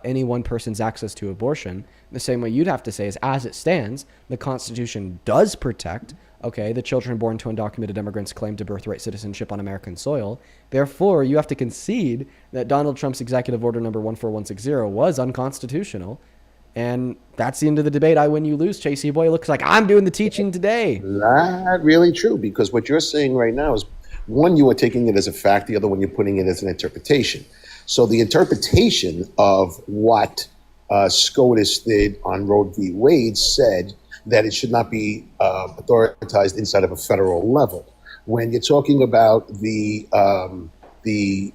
any one person's access to abortion. The same way you'd have to say is, as it stands, the Constitution does protect, the children born to undocumented immigrants claim to birthright citizenship on American soil. Therefore, you have to concede that Donald Trump's executive order number 14160 was unconstitutional. And that's the end of the debate. I win, you lose. Chasey boy, looks like I'm doing the teaching today. Not really true, because what you're saying right now is, one, you are taking it as a fact, the other one, you're putting it as an interpretation. So the interpretation of what SCOTUS did on Roe v. Wade said that it should not be authorized inside of a federal level. When you're talking about the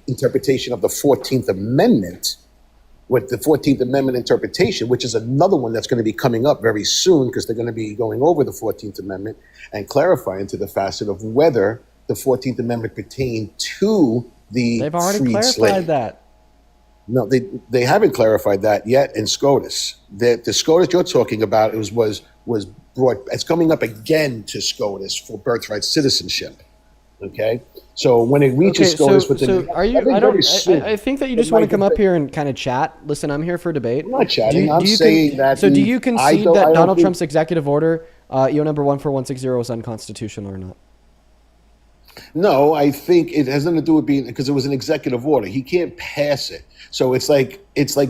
interpretation of the 14th Amendment, with the 14th Amendment interpretation, which is another one that's going to be coming up very soon because they're going to be going over the 14th Amendment and clarifying to the facet of whether the 14th Amendment pertained to the They've already freed clarified slave. that. No, they haven't clarified that yet in SCOTUS. The SCOTUS you're talking about was brought. It's coming up again to SCOTUS for birthright citizenship. Okay, so when it reaches SCOTUS, are you? I think that you just want to come up here and kind of chat. Listen, I'm here for debate. I'm not chatting. I'm saying that. So, do you concede that Donald Trump's executive order, EO number 14160, was unconstitutional or not? No, I think it has nothing to do with because it was an executive order. He can't pass it. So it's like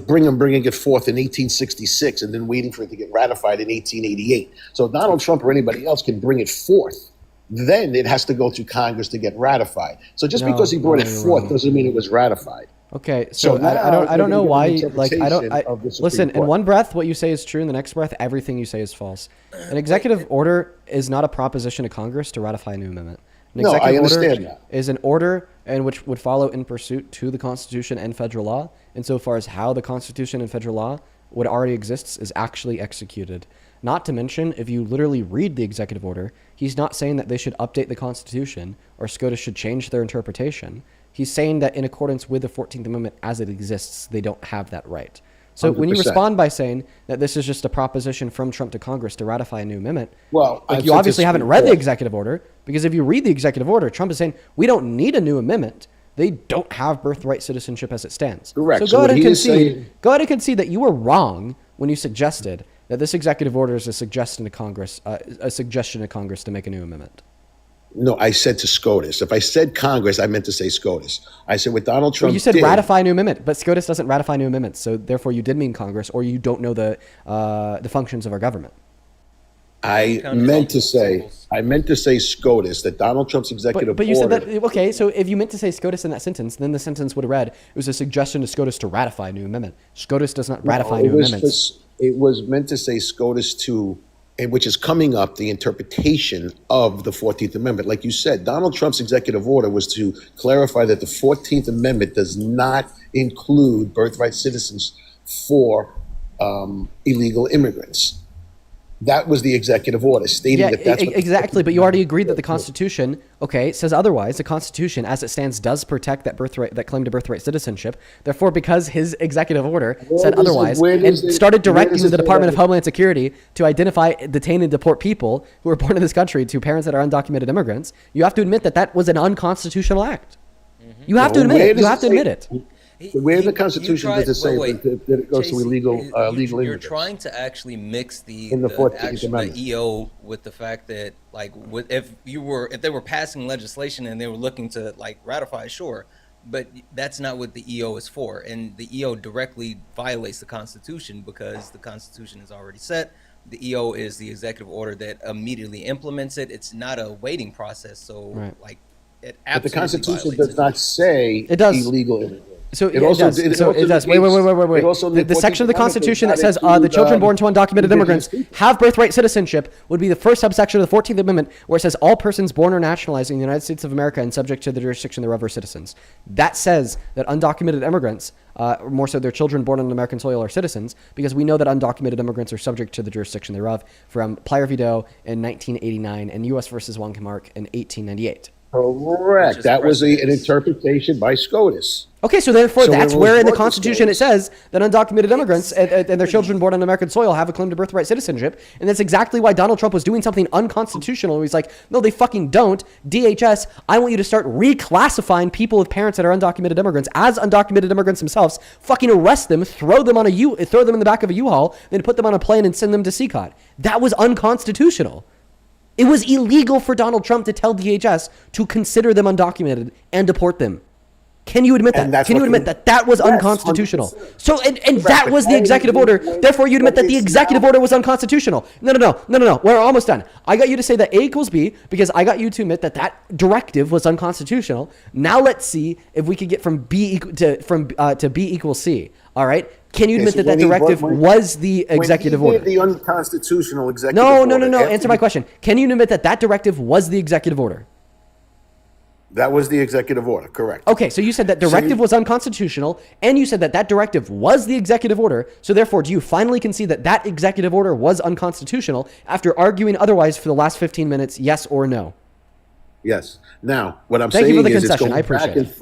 bringing it forth in 1866 and then waiting for it to get ratified in 1888. So Donald Trump or anybody else can bring it forth. Then it has to go to Congress to get ratified. So just because he brought it forth doesn't mean it was ratified. Okay, so I don't know why. Listen. In one breath, what you say is true. In the next breath, everything you say is false. An executive order is not a proposition to Congress to ratify a new amendment. An executive order is an order and which would follow in pursuit to the Constitution and federal law, insofar as how the Constitution and federal law, what already exists, is actually executed. Not to mention, if you literally read the executive order, he's not saying that they should update the Constitution or SCOTUS should change their interpretation. He's saying that in accordance with the 14th Amendment as it exists, they don't have that right. So 100%. When you respond by saying that this is just a proposition from Trump to Congress to ratify a new amendment, you obviously haven't read the executive order, because if you read the executive order, Trump is saying we don't need a new amendment they don't have birthright citizenship as it stands. Correct. So So go ahead what and he is concede. saying- Go ahead and concede that you were wrong when you suggested that this executive order is a suggestion to Congress to make a new amendment. No, I said to SCOTUS. If I said Congress, I meant to say SCOTUS. I said what Donald Trump Well, you said did, ratify a new amendment, but SCOTUS doesn't ratify new amendments, so therefore you did mean Congress, or you don't know the functions of our government. I meant to say SCOTUS, that Donald Trump's executive But you said order. that, okay, so if you meant to say SCOTUS in that sentence, then the sentence would have read, it was a suggestion to SCOTUS to ratify a new amendment. SCOTUS does not ratify new amendments. It was meant to say SCOTUS to, which is coming up, the interpretation of the 14th Amendment. Like you said, Donald Trump's executive order was to clarify that the 14th Amendment does not include birthright citizens for illegal immigrants. That was the executive order stating that that's what exactly. But you already agreed that the Constitution, says otherwise. The Constitution, as it stands, does protect that claim to birthright citizenship. Therefore, because his executive order said otherwise, and started directing the Department of Homeland Security to identify, detain, and deport people who were born in this country to parents that are undocumented immigrants, you have to admit that that was an unconstitutional act. You have to admit it. You have to admit it. Where in the Constitution does it say that it goes to illegal legal You're immigrants? trying to actually mix the In the 14th actual Amendment. EO with the fact that if they were passing legislation and they were looking to ratify, sure, but that's not what the EO is for, and the EO directly violates the Constitution because the Constitution is already set. The EO is the executive order that immediately implements it. It's not a waiting process, so it absolutely But the Constitution violates does not say It does. illegal immigrants. So It also- does. it So also it does. indicates- Wait. it also in The the section of the 14th Amendment Constitution that does says not the children include, born to undocumented indigenous immigrants have birthright citizenship would be the first subsection of the 14th Amendment, where it says all persons born or naturalized in the United States of America and subject to the jurisdiction thereof are citizens. That says that undocumented immigrants, more so their children born on American soil, are citizens, because we know that undocumented immigrants are subject to the jurisdiction thereof from Plyer v. Doe in 1989 and U.S. versus Wonkamark in 1898. Correct. That was an interpretation by SCOTUS. Okay, so therefore So that's when it was where in the brought to Constitution it says that undocumented immigrants and their children born on American soil have a claim to birthright citizenship. And that's exactly why Donald Trump was doing something unconstitutional. He's like, no, they fucking don't. DHS, I want you to start reclassifying people with parents that are undocumented immigrants as undocumented immigrants themselves, fucking arrest them, throw them in the back of a U-Haul, then put them on a plane and send them to CCOT. That was unconstitutional. It was illegal for Donald Trump to tell DHS to consider them undocumented and deport them. Can you admit that? Can you admit that that was unconstitutional? 100%. So, and that was the executive order. Therefore, you admit that the executive order was unconstitutional. No. We're almost done. I got you to say that A equals B because I got you to admit that that directive was unconstitutional. Now let's see if we could get from B to B equals C. All right. Can you admit that that directive was the executive order? The unconstitutional executive No. order. Answer my question. Can you admit that that directive was the executive order? That was the executive order, correct. Okay, so you said that directive was unconstitutional, and you said that that directive was the executive order. So therefore, do you finally concede that that executive order was unconstitutional after arguing otherwise for the last 15 minutes, yes or no? Yes. Now, what I'm Thank you saying for the is concession. I appreciate it.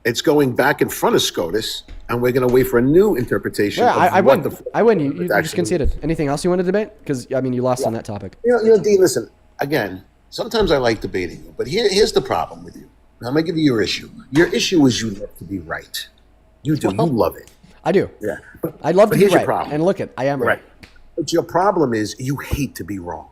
It's going back in front of SCOTUS, and we're going to wait for a new interpretation. Yeah, of I what win. the I win. You just actually conceded. Anything else you want to debate? Because, I mean, you lost on that topic. You know, Dean, listen, again, sometimes I like debating you, but here's the problem with you. Now, I'm going to give you your issue. Your issue is you love to be right. You do. You love it. I do. Yeah. I'd love to be here's your right. problem. And look, I am right. But your problem is you hate to be wrong.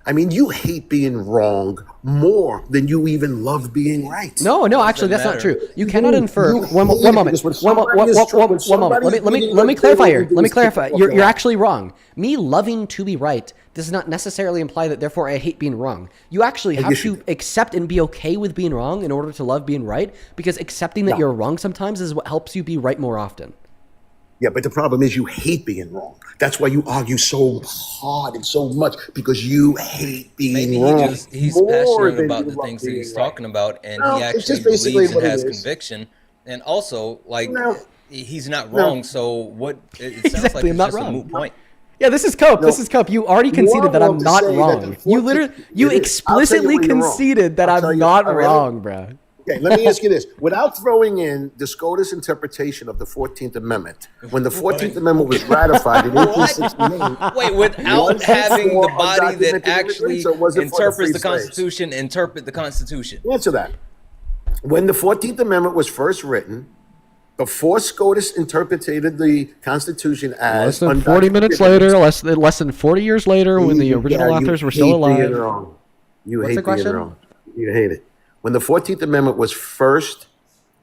I mean, you hate being wrong more than you even love being right. No, actually, that's not true. You cannot infer. One moment. Let me clarify here. Let me clarify. You're actually wrong. Me loving to be right does not necessarily imply that therefore I hate being wrong. You actually have to accept and be okay with being wrong in order to love being right, because accepting that you're wrong sometimes is what helps you be right more often. Yeah, but the problem is you hate being wrong. That's why you argue so hard and so much, because you hate being wrong. He's passionate about the things that he's talking about, and he actually believes and has conviction. And also, he's not wrong. So what? It sounds like it's just a moot point. Yeah, this is Cope. This is Cope. You already conceded that I'm not wrong. You explicitly conceded that I'm not wrong, bro. Okay, let me ask you this. Without throwing in the SCOTUS interpretation of the 14th Amendment, when the 14th Amendment was ratified in 1868... Wait, without having the body that actually interprets the Constitution, interpret the Constitution. Answer that. when the 14th Amendment was first written, before SCOTUS interpreted the Constitution as Less than 40 minutes later, less than 40 years later, when the original authors were still alive. You What's hate the question? being wrong. You hate it. When the 14th Amendment was first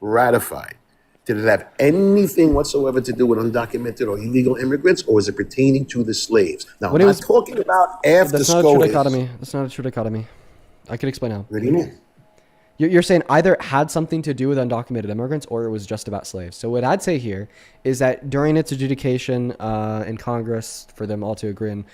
ratified, did it have anything whatsoever to do with undocumented or illegal immigrants, or was it pertaining to the slaves? Now, When I'm it not was- talking about after That's not a true SCOTUS. dichotomy. That's not a true dichotomy. I can explain how. What do you mean? You're saying either it had something to do with undocumented immigrants or it was just about slaves. So what I'd say here is that during its adjudication in Congress, for them all to agree on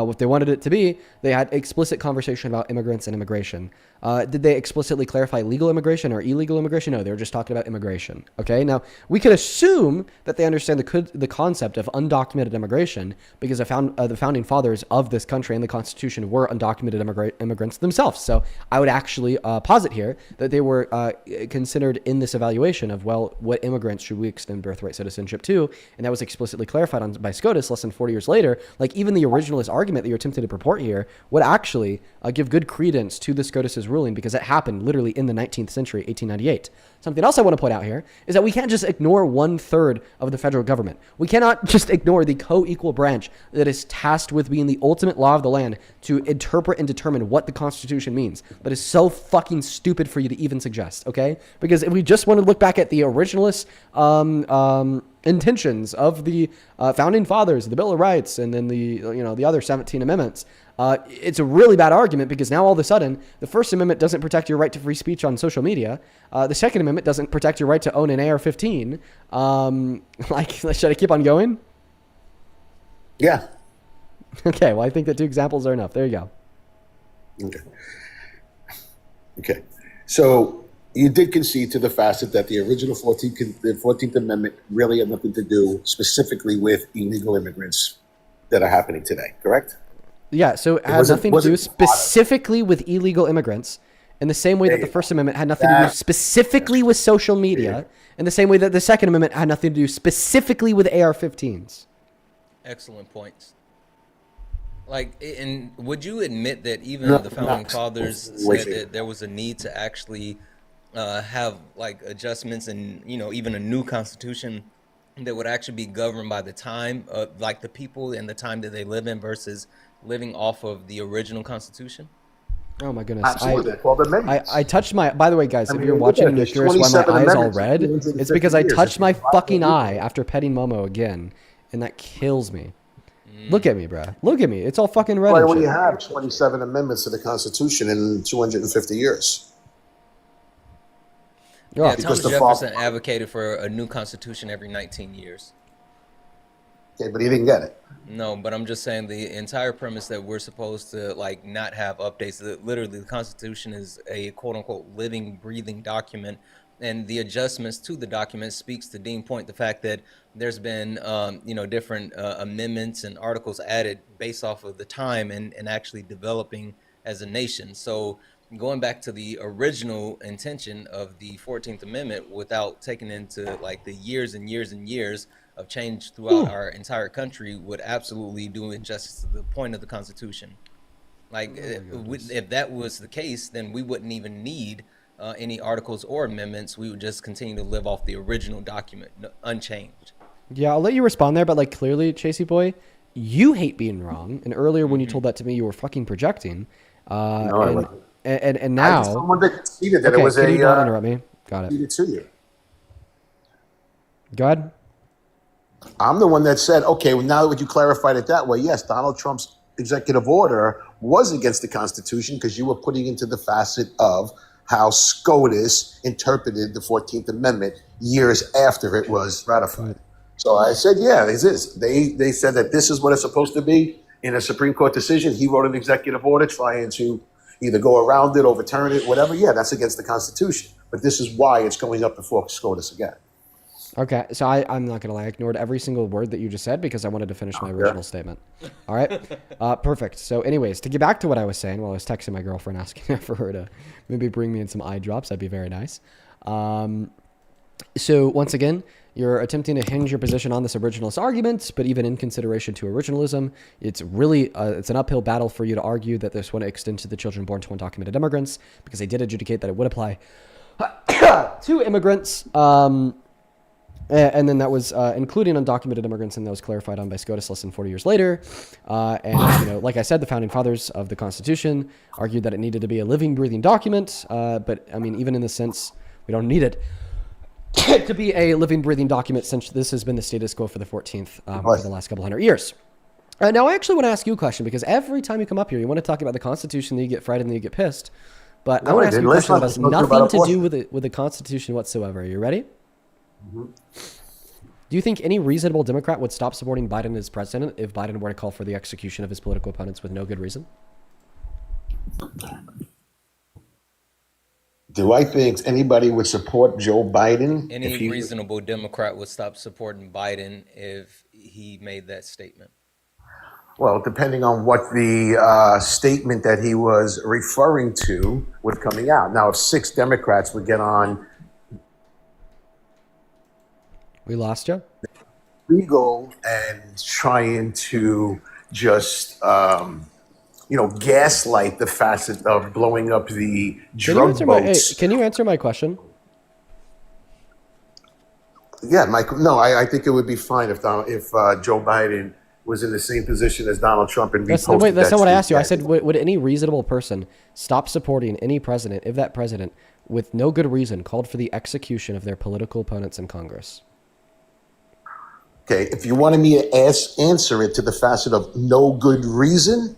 what they wanted it to be, they had explicit conversation about immigrants and immigration. Did they explicitly clarify legal immigration or illegal immigration? No, they were just talking about immigration. Okay, now we could assume that they understand the concept of undocumented immigration because the founding fathers of this country and the Constitution were undocumented immigrants themselves. So I would actually posit here that they were considered in this evaluation of, well, what immigrants should we extend birthright citizenship to? And that was explicitly clarified by SCOTUS less than 40 years later. Like, even the originalist argument that you're attempting to purport here would actually give good credence to the SCOTUS's ruling because it happened literally in the 19th century, 1898. Something else I want to point out here is that we can't just ignore 1/3 of the federal government. We cannot just ignore the co-equal branch that is tasked with being the ultimate law of the land to interpret and determine what the Constitution means. That is so fucking stupid for you to even suggest, okay? Because if we just want to look back at the originalist intentions of the founding fathers, the Bill of Rights, and then the other 17 amendments, it's a really bad argument because now all of a sudden the First Amendment doesn't protect your right to free speech on social media. The Second Amendment doesn't protect your right to own an AR-15. Should I keep on going? Yeah. Okay. Well, I think that 2 examples are enough. There you go. Okay. So you did concede to the facet that the original 14th Amendment really had nothing to do specifically with illegal immigrants that are happening today, correct? Yeah, so it had nothing to do specifically with illegal immigrants in the same way that the First Amendment had nothing to do specifically with social media, in the same way that the Second Amendment had nothing to do specifically with AR-15s. Excellent points. And would you admit that even the founding fathers said that there was a need to actually have adjustments and even a new constitution that would actually be governed by the time of the people and the time that they live in versus living off of the original Constitution? Oh my goodness! Absolutely. I touched my. By the way, guys, if you're watching and you're curious why my eye is all red, it's because I touched my fucking eye after petting Momo again, and that kills me. Look at me, bro. Look at me. It's all fucking red. Why and would shit. you have 27 amendments to the Constitution in 250 years? Yeah, Thomas Jefferson advocated for a new constitution every 19 years. Okay, but he didn't get it. No, but I'm just saying the entire premise that we're supposed to not have updates. That literally the Constitution is a quote unquote living, breathing document, and the adjustments to the document speaks to Dean's point, the fact that there's been different amendments and articles added based off of the time and actually developing as a nation. So going back to the original intention of the 14th Amendment without taking into the years and years and years of change throughout our entire country would absolutely do injustice to the point of the Constitution. If that was the case, then we wouldn't even need any articles or amendments. We would just continue to live off the original document unchanged. Yeah, I'll let you respond there, but clearly, Chasey boy, you hate being wrong. And earlier when you told that to me, you were fucking projecting. And now, someone that conceded that it was can you not interrupt me? Got it. To you. Go ahead. I'm the one that said, okay, well, now that you clarified it that way, yes, Donald Trump's executive order was against the Constitution because you were putting into the facet of how SCOTUS interpreted the 14th Amendment years after it was ratified. So I said, yeah, it is. They said that this is what it's supposed to be in a Supreme Court decision. He wrote an executive order trying to either go around it, overturn it, whatever. Yeah, that's against the Constitution. But this is why it's going up before SCOTUS again. Okay, so I'm not going to lie. I ignored every single word that you just said because I wanted to finish my original statement. All right? Perfect. So anyways, to get back to what I was saying while I was texting my girlfriend asking for her to maybe bring me in some eye drops, that'd be very nice. So once again, you're attempting to hinge your position on this originalist argument, but even in consideration to originalism, it's really it's an uphill battle for you to argue that this wouldn't extend to the children born to undocumented immigrants because they did adjudicate that it would apply 2 immigrants, and then that was including undocumented immigrants, and that was clarified on by SCOTUS less than 40 years later. And like I said, the founding fathers of the Constitution argued that it needed to be a living, breathing document. But I mean, even in the sense, we don't need it to be a living, breathing document, since this has been the status quo for the 14th for the last couple hundred years. Now, I actually want to ask you a question, because every time you come up here, you want to talk about the Constitution, then you get fried, and then you get pissed. But I want to ask you a question that has nothing to do with the Constitution whatsoever. Are you ready? Mm-hmm. Do you think any reasonable Democrat would stop supporting Biden as president if Biden were to call for the execution of his political opponents with no good reason? Do I think anybody would support Joe Biden? Any reasonable Democrat would stop supporting Biden if he made that statement. Well, depending on what the statement that he was referring to was coming out. Now, if 6 Democrats would get on. We lost you? Legal and trying to just, gaslight the facet of blowing up the drug boats. Can you answer my question? Yeah, I think it would be fine if Joe Biden was in the same position as Donald Trump and that's not what I asked you. I said, would any reasonable person stop supporting any president if that president, with no good reason, called for the execution of their political opponents in Congress? Okay, if you wanted me to answer it to the facet of no good reason,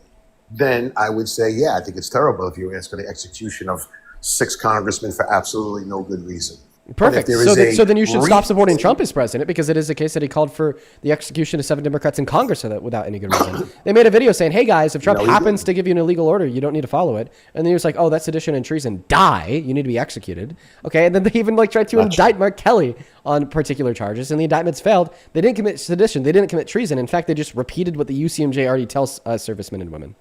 then I would say, yeah, I think it's terrible if you ask for the execution of 6 congressmen for absolutely no good reason. Perfect. So then you should stop supporting Trump as president, because it is the case that he called for the execution of 7 Democrats in Congress without any good reason. They made a video saying, hey guys, if Trump happens to give you an illegal order, you don't need to follow it. And then he was like, oh, that's sedition and treason. Die. You need to be executed. Okay. And then they even tried to indict Mark Kelly on particular charges, and the indictments failed. They didn't commit sedition. They didn't commit treason. In fact, they just repeated what the UCMJ already tells servicemen and women.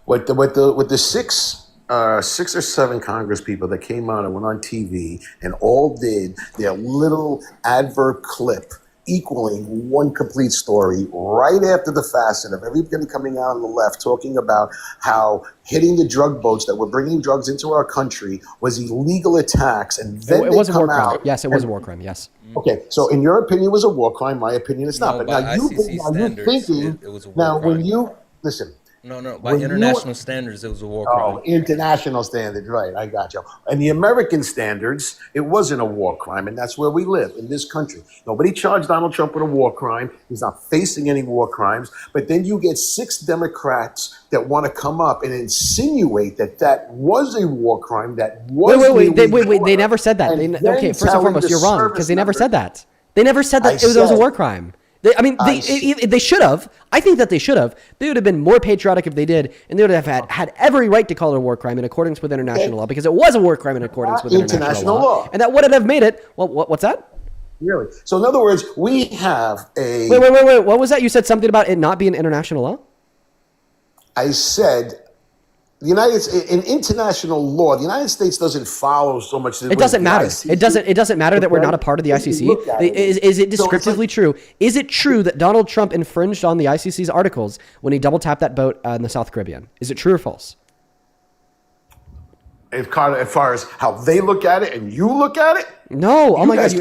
With the 6 or 7 Congress people that came out and went on TV and all did their little advert clip equaling one complete story right after the facet of everybody coming out on the left talking about how hitting the drug boats that were bringing drugs into our country was illegal attacks, and then it was a war crime. Yes, it was a war crime. Yes. Okay, so in your opinion, it was a war crime. My opinion, it's not. But now you're thinking. It was a war now, crime. when you listen. No. By international standards, it was a war crime. Oh, international standards, right. I got you. And the American standards, it wasn't a war crime, and that's where we live, in this country. Nobody charged Donald Trump with a war crime. He's not facing any war crimes. But then you get 6 Democrats that want to come up and insinuate that was a war crime, that was Wait. They never said that. Okay, first and foremost, you're wrong, because they never said that. They never said that it was a war crime. They should have. I think that they should have. They would have been more patriotic if they did, and they would have had every right to call it a war crime in accordance with international law, because it was a war crime in accordance with international law. And that would have made it. Well, what's that? Really? So in other words, we have a. Wait. What was that? You said something about it not being international law? I said. In international law, the United States doesn't follow so much. It doesn't matter. It doesn't matter that we're not a part of the ICC. Is it descriptively true? Is it true that Donald Trump infringed on the ICC's articles when he double tapped that boat in the South Caribbean? Is it true or false? As far as how they look at it and you look at it? No. Oh my God.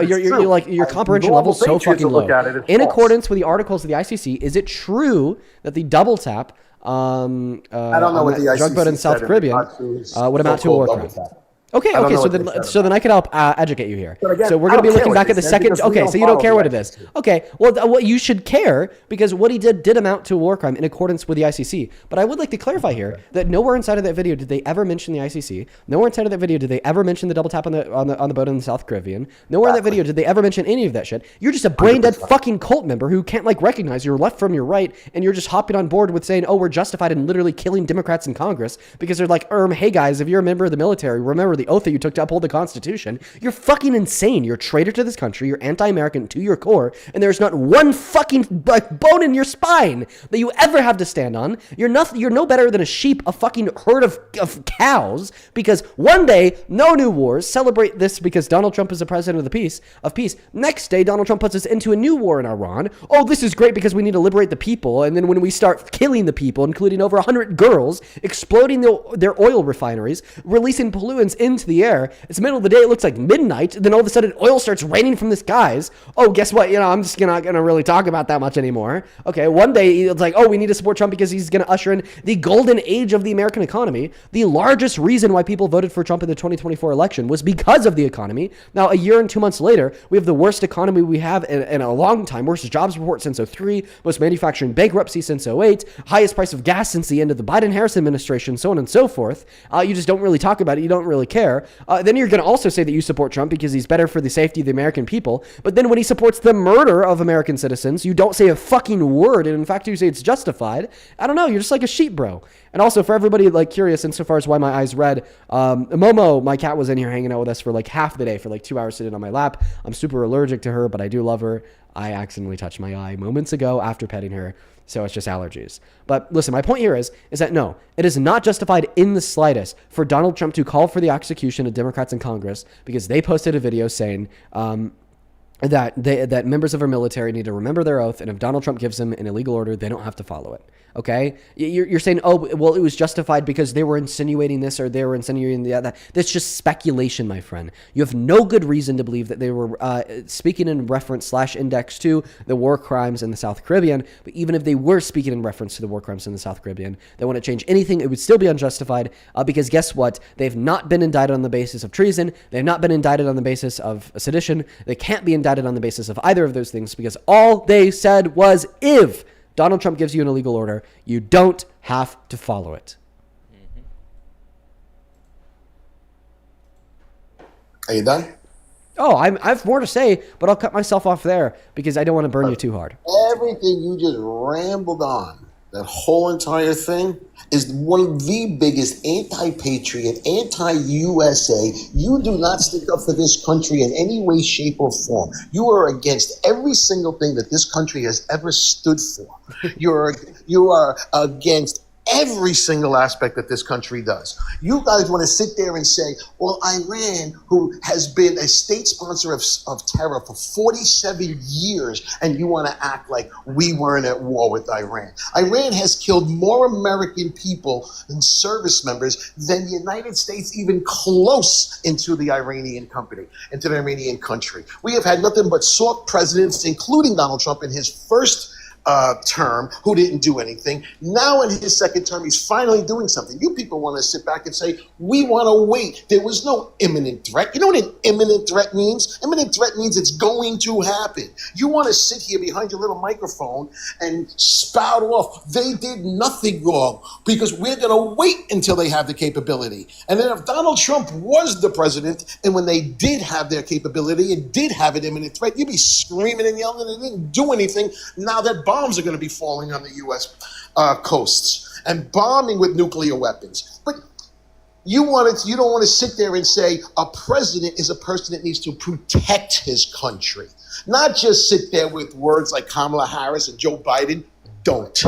Your comprehension level is so fucking low. In accordance with the articles of the ICC, is it true that the double tap I don't know what the ICC drug boat in South Caribbean would amount to a war crime? Okay, so then I can help educate you here. Again, so we're going to be looking back at the second. Okay, so you don't care what it is. Okay, well, you should care, because what he did amount to a war crime in accordance with the ICC. But I would like to clarify here that nowhere inside of that video did they ever mention the ICC. Nowhere inside of that video did they ever mention the double tap on the boat in the South Caribbean. Nowhere in that video did they ever mention any of that shit. You're just a brain dead fucking cult member who can't recognize your left from your right, and you're just hopping on board with saying, oh, we're justified in literally killing Democrats in Congress because they're like, hey guys, if you're a member of the military, remember the oath that you took to uphold the Constitution. You're fucking insane. You're a traitor to this country. You're anti-American to your core, and there's not one fucking bone in your spine that you ever have to stand on. You're no better than a sheep, a fucking herd of cows, because one day, no new wars. Celebrate this because Donald Trump is the president of peace. Next day, Donald Trump puts us into a new war in Iran. Oh, this is great because we need to liberate the people. And then when we start killing the people, including over 100 girls, exploding their oil refineries, releasing pollutants into the air. It's the middle of the day. It looks like midnight. Then all of a sudden, oil starts raining from the skies. Oh, guess what? I'm just not going to really talk about that much anymore. Okay, one day it's like, oh, we need to support Trump because he's going to usher in the golden age of the American economy. The largest reason why people voted for Trump in the 2024 election was because of the economy. Now, a year and 2 months later, we have the worst economy we have in a long time, worst jobs report since 2003, most manufacturing bankruptcy since 2008, highest price of gas since the end of the Biden-Harris administration, so on and so forth. You just don't really talk about it. You don't really care. Then you're going to also say that you support Trump because he's better for the safety of the American people. But then when he supports the murder of American citizens, you don't say a fucking word. And in fact, you say it's justified. I don't know. You're just like a sheep, bro. And also for everybody like curious insofar as why my eyes red, Momo, my cat, was in here hanging out with us for like half the day, for like 2 hours sitting on my lap. I'm super allergic to her, but I do love her. I accidentally touched my eye moments ago after petting her. So it's just allergies. But listen, my point here is that no, it is not justified in the slightest for Donald Trump to call for the execution of Democrats in Congress because they posted a video saying that members of our military need to remember their oath, and if Donald Trump gives them an illegal order, they don't have to follow it. Okay? You're saying, oh, well, it was justified because they were insinuating this or they were insinuating that. That's just speculation, my friend. You have no good reason to believe that they were speaking in reference / index to the war crimes in the South Caribbean. But even if they were speaking in reference to the war crimes in the South Caribbean, they wouldn't change anything. It would still be unjustified because guess what? They've not been indicted on the basis of treason. They've not been indicted on the basis of sedition. They can't be indicted on the basis of either of those things because all they said was if Donald Trump gives you an illegal order, you don't have to follow it. Are you done? Oh, I have more to say, but I'll cut myself off there because I don't want to burn you too hard. Everything you just rambled on, that whole entire thing, is one of the biggest anti-patriot, anti-USA. You do not stick up for this country in any way, shape, or form. You are against every single thing that this country has ever stood for. You are against every single aspect that this country does. You guys want to sit there and say, well, Iran, who has been a state sponsor of terror for 47 years, and you want to act like we weren't at war with Iran. Iran has killed more American people and service members than the United States even close into the Iranian country. We have had nothing but soft presidents, including Donald Trump in his first term, who didn't do anything. Now in his second term, he's finally doing something. You people want to sit back and say, we want to wait. There was no imminent threat. You know what an imminent threat means? Imminent threat means it's going to happen. You want to sit here behind your little microphone and spout off, they did nothing wrong because we're going to wait until they have the capability. And then if Donald Trump was the president and when they did have their capability and did have an imminent threat, you'd be screaming and yelling and they didn't do anything. Now that bombs are going to be falling on the U.S. Coasts and bombing with nuclear weapons. But you don't want to sit there and say a president is a person that needs to protect his country. Not just sit there with words like Kamala Harris and Joe Biden. Don't.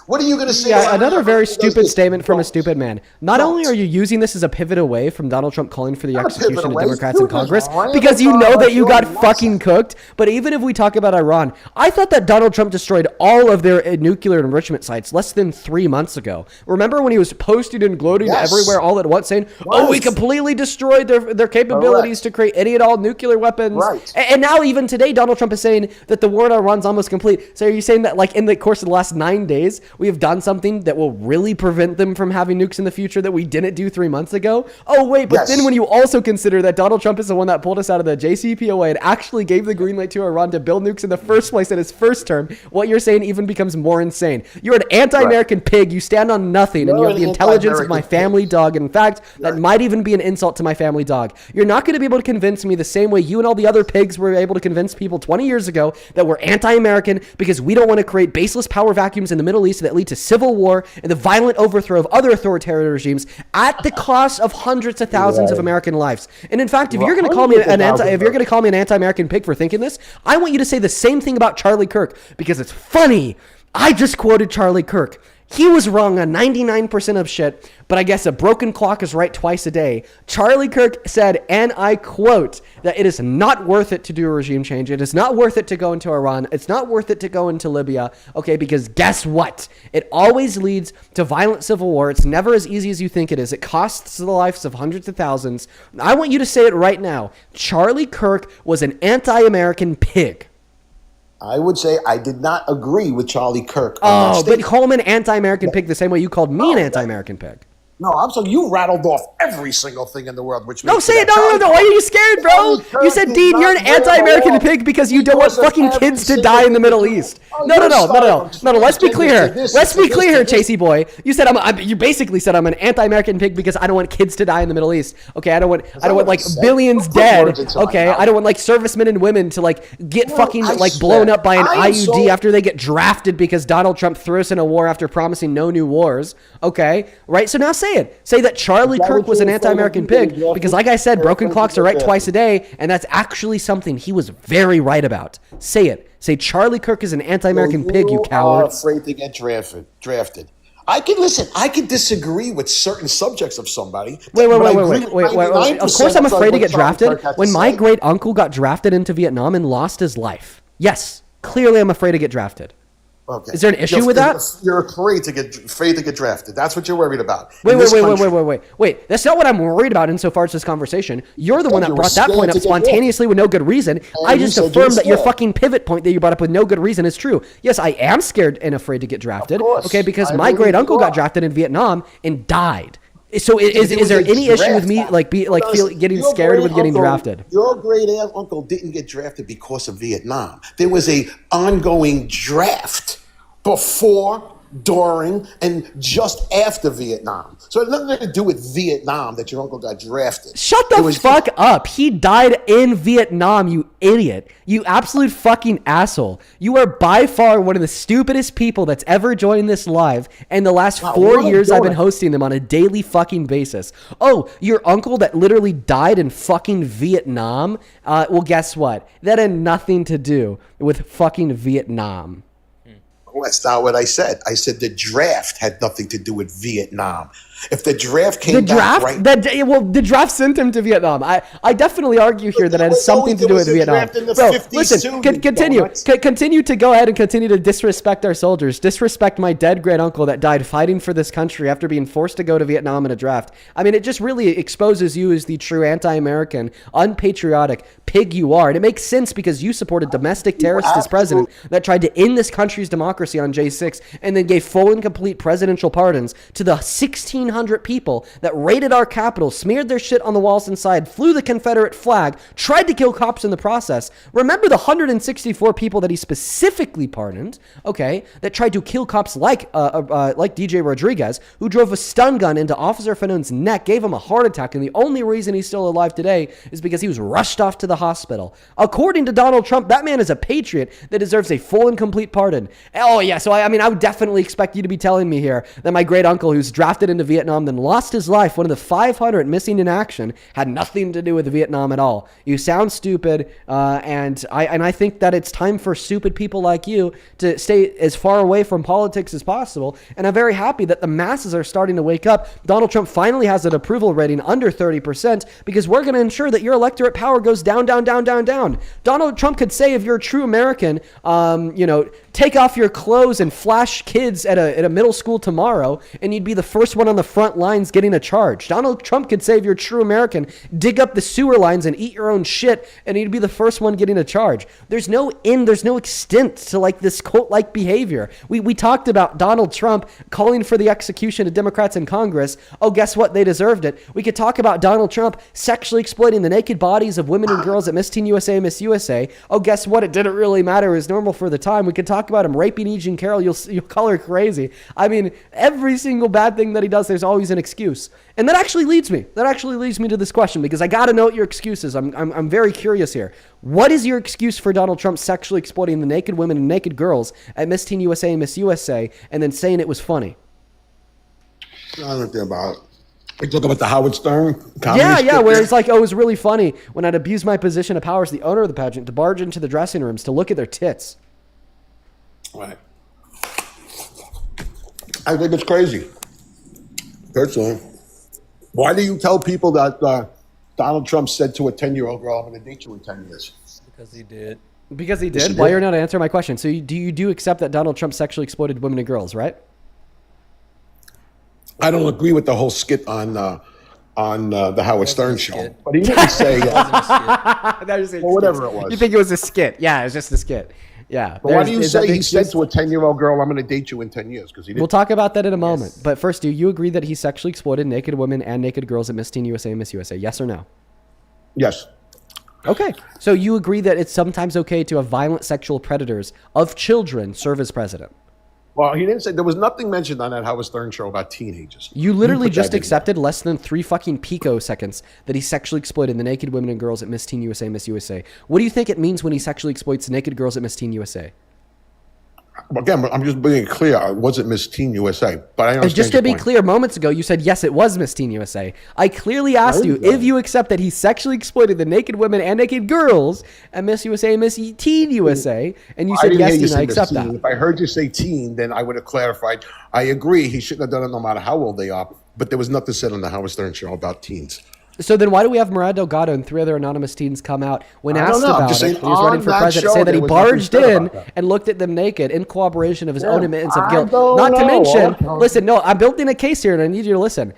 What are you going to say? Yeah, another very stupid statement from a stupid man. Not only are you using this as a pivot away from Donald Trump calling for the execution of Democrats in Congress, because you know that you got fucking cooked, but even if we talk about Iran, I thought that Donald Trump destroyed all of their nuclear enrichment sites less than 3 months ago. Remember when he was posting and gloating everywhere all at once saying, oh, we completely destroyed their capabilities to create any and all nuclear weapons. Right. And now even today, Donald Trump is saying that the war in Iran's almost complete. So are you saying that like in the course of the last 9 days, we have done something that will really prevent them from having nukes in the future that we didn't do 3 months ago? Oh, wait, but then when you also consider that Donald Trump is the one that pulled us out of the JCPOA and actually gave the green light to Iran to build nukes in the first place in his first term, what you're saying even becomes more insane. You're an anti-American pig. You stand on nothing, and you have the intelligence of my family dog. And in fact, that might even be an insult to my family dog. You're not going to be able to convince me the same way you and all the other pigs were able to convince people 20 years ago that we're anti-American because we don't want to create baseless power vacuums in the Middle East that lead to civil war and the violent overthrow of other authoritarian regimes at the cost of hundreds of thousands of American lives. And in fact, if you're going to call me an anti-American pig for thinking this, I want you to say the same thing about Charlie Kirk because it's funny. I just quoted Charlie Kirk. He was wrong on 99% of shit, but I guess a broken clock is right twice a day. Charlie Kirk said, and I quote, that it is not worth it to do a regime change. It is not worth it to go into Iran. It's not worth it to go into Libya, okay, because guess what? It always leads to violent civil war. It's never as easy as you think it is. It costs the lives of hundreds of thousands. I want you to say it right now. Charlie Kirk was an anti-American pig. I would say I did not agree with Charlie Kirk. Oh, but call him an anti-American pig the same way you called me an anti-American pig. No, I'm sorry. You rattled off every single thing in the world. Which no, say it. No. Why are you scared, bro? You said, Dean, you're an anti-American pig because you don't want fucking kids to die in the Middle East. No. Let's be clear. Let's be clear here, Chasey boy. You said you basically said I'm an anti-American pig because I don't want kids to die in the Middle East. Okay, I don't want like billions dead. Okay, I don't want like servicemen and women to like get fucking like blown up by an IUD after they get drafted because Donald Trump threw us in a war after promising no new wars. Okay, right? So now say it. Say that Charlie Kirk was an anti-American pig because, like I said, broken clocks are right twice a day, and that's actually something he was very right about. Say it. Say Charlie Kirk is an anti-American pig, you coward. You are afraid to get drafted. I can disagree with certain subjects of somebody. Wait. Of course I'm afraid to get drafted. When my great uncle got drafted into Vietnam and lost his life. Yes, clearly I'm afraid to get drafted. Okay. Is there an issue with that? You're afraid to get drafted. That's what you're worried about. Wait. That's not what I'm worried about insofar as this conversation. You're the one that brought that point up spontaneously with no good reason. I just affirmed that your fucking pivot point that you brought up with no good reason is true. Yes, I am scared and afraid to get drafted. Okay, because my great uncle got drafted in Vietnam and died. So is there any issue with me getting scared with getting drafted? Your great uncle didn't get drafted because of Vietnam. There was a ongoing draft before, during, and just after Vietnam. So it had nothing to do with Vietnam that your uncle got drafted. Shut the fuck up. He died in Vietnam, you idiot. You absolute fucking asshole. You are by far one of the stupidest people that's ever joined this live in the last 4 years I've been hosting them on a daily fucking basis. Oh, your uncle that literally died in fucking Vietnam? Well, guess what? That had nothing to do with fucking Vietnam. Well, that's not what I said. I said the draft had nothing to do with Vietnam. If the draft came back right... the draft sent him to Vietnam. I definitely argue here that it has something to do with Vietnam. Bro, listen, continue to go ahead and continue to disrespect our soldiers. Disrespect my dead great uncle that died fighting for this country after being forced to go to Vietnam in a draft. I mean, it just really exposes you as the true anti-American, unpatriotic pig you are. And it makes sense because you supported domestic terrorist as president that tried to end this country's democracy on J6 and then gave full and complete presidential pardons to the 1,600 people that raided our Capitol, smeared their shit on the walls inside, flew the Confederate flag, tried to kill cops in the process. Remember the 164 people that he specifically pardoned, okay, that tried to kill cops like DJ Rodriguez, who drove a stun gun into Officer Fanone's neck, gave him a heart attack, and the only reason he's still alive today is because he was rushed off to the hospital. According to Donald Trump, that man is a patriot that deserves a full and complete pardon. Oh yeah, so I mean, I would definitely expect you to be telling me here that my great uncle who's drafted into Vietnam, then lost his life, one of the 500 missing in action, had nothing to do with Vietnam at all. You sound stupid, and I think that it's time for stupid people like you to stay as far away from politics as possible, and I'm very happy that the masses are starting to wake up. Donald Trump finally has an approval rating under 30% because we're going to ensure that your electorate power goes down. Donald Trump could say, if you're a true American, take off your clothes and flash kids at a middle school tomorrow, and you'd be the first one on the front lines getting a charge. Donald Trump could say, if you're a true American, dig up the sewer lines and eat your own shit, and you'd be the first one getting a charge. There's no end, there's no extent to like this cult-like behavior. We talked about Donald Trump calling for the execution of Democrats in Congress. Oh, guess what? They deserved it. We could talk about Donald Trump sexually exploiting the naked bodies of women and girls at Miss Teen USA and Miss USA. Oh, guess what? It didn't really matter. It was normal for the time. We could talk about him raping E. Jean Carroll. You'll call her crazy. I mean, every single bad thing that he does, there's always an excuse. And that actually leads me to this question, because I got to know what your excuse is. I'm very curious here. What is your excuse for Donald Trump sexually exploiting the naked women and naked girls at Miss Teen USA and Miss USA and then saying it was funny? I don't know anything about it. You talk about the Howard Stern? Yeah, where it's like, oh, it was really funny when I'd abuse my position of power as the owner of the pageant to barge into the dressing rooms to look at their tits. Right. I think it's crazy. Personally, why do you tell people that Donald Trump said to a 10-year-old girl, "I'm going to date you in 10 years"? Because he did. Because he Yes, did? he Why did. you're not answering my question? So you do accept that Donald Trump sexually exploited women and girls, right? I don't agree with the whole skit on the Howard Stern show, but he didn't say or whatever it was. You think it was a skit? Yeah, it was just a skit. Yeah. But why do you Is that say the he said excuse? to a 10-year-old girl, "I'm going to date you in 10 years"? Because he didn't. We'll talk about that in a moment. But first, do you agree that he sexually exploited naked women and naked girls at Miss Teen USA and Miss USA? Yes or no? Yes. Okay. So you agree that it's sometimes okay to have violent sexual predators of children serve as president? Well, he didn't say. There was nothing mentioned on that Howard Stern show about teenagers. You literally put just that in accepted less than 3 fucking picoseconds that he sexually exploited the naked women and girls at Miss Teen USA and Miss USA. What do you think it means when he sexually exploits naked girls at Miss Teen USA? Again, I'm just being clear. I wasn't Miss Teen USA, but I And understand just to your be point. clear, moments ago you said yes, it was Miss Teen USA. I clearly asked you if you accept that he sexually exploited the naked women and naked girls at Miss USA and Miss Teen USA, and you I said didn't yes, hear you Dean, I say Miss accept Teen. that. If I heard you say teen, then I would have clarified. I agree. He shouldn't have done it no matter how old they are. But there was nothing said on the Howard Stern show about teens. So then why do we have Murad Delgado and 3 other anonymous teens come out when I don't asked know. I'm about just it, saying and he was running on for that president, show, say that he there was nothing barged said in about that. and looked at them naked in cooperation of his Yeah, own admittance of I guilt. don't Not to know. mention, listen, no, I'm building a case here and I need you to listen.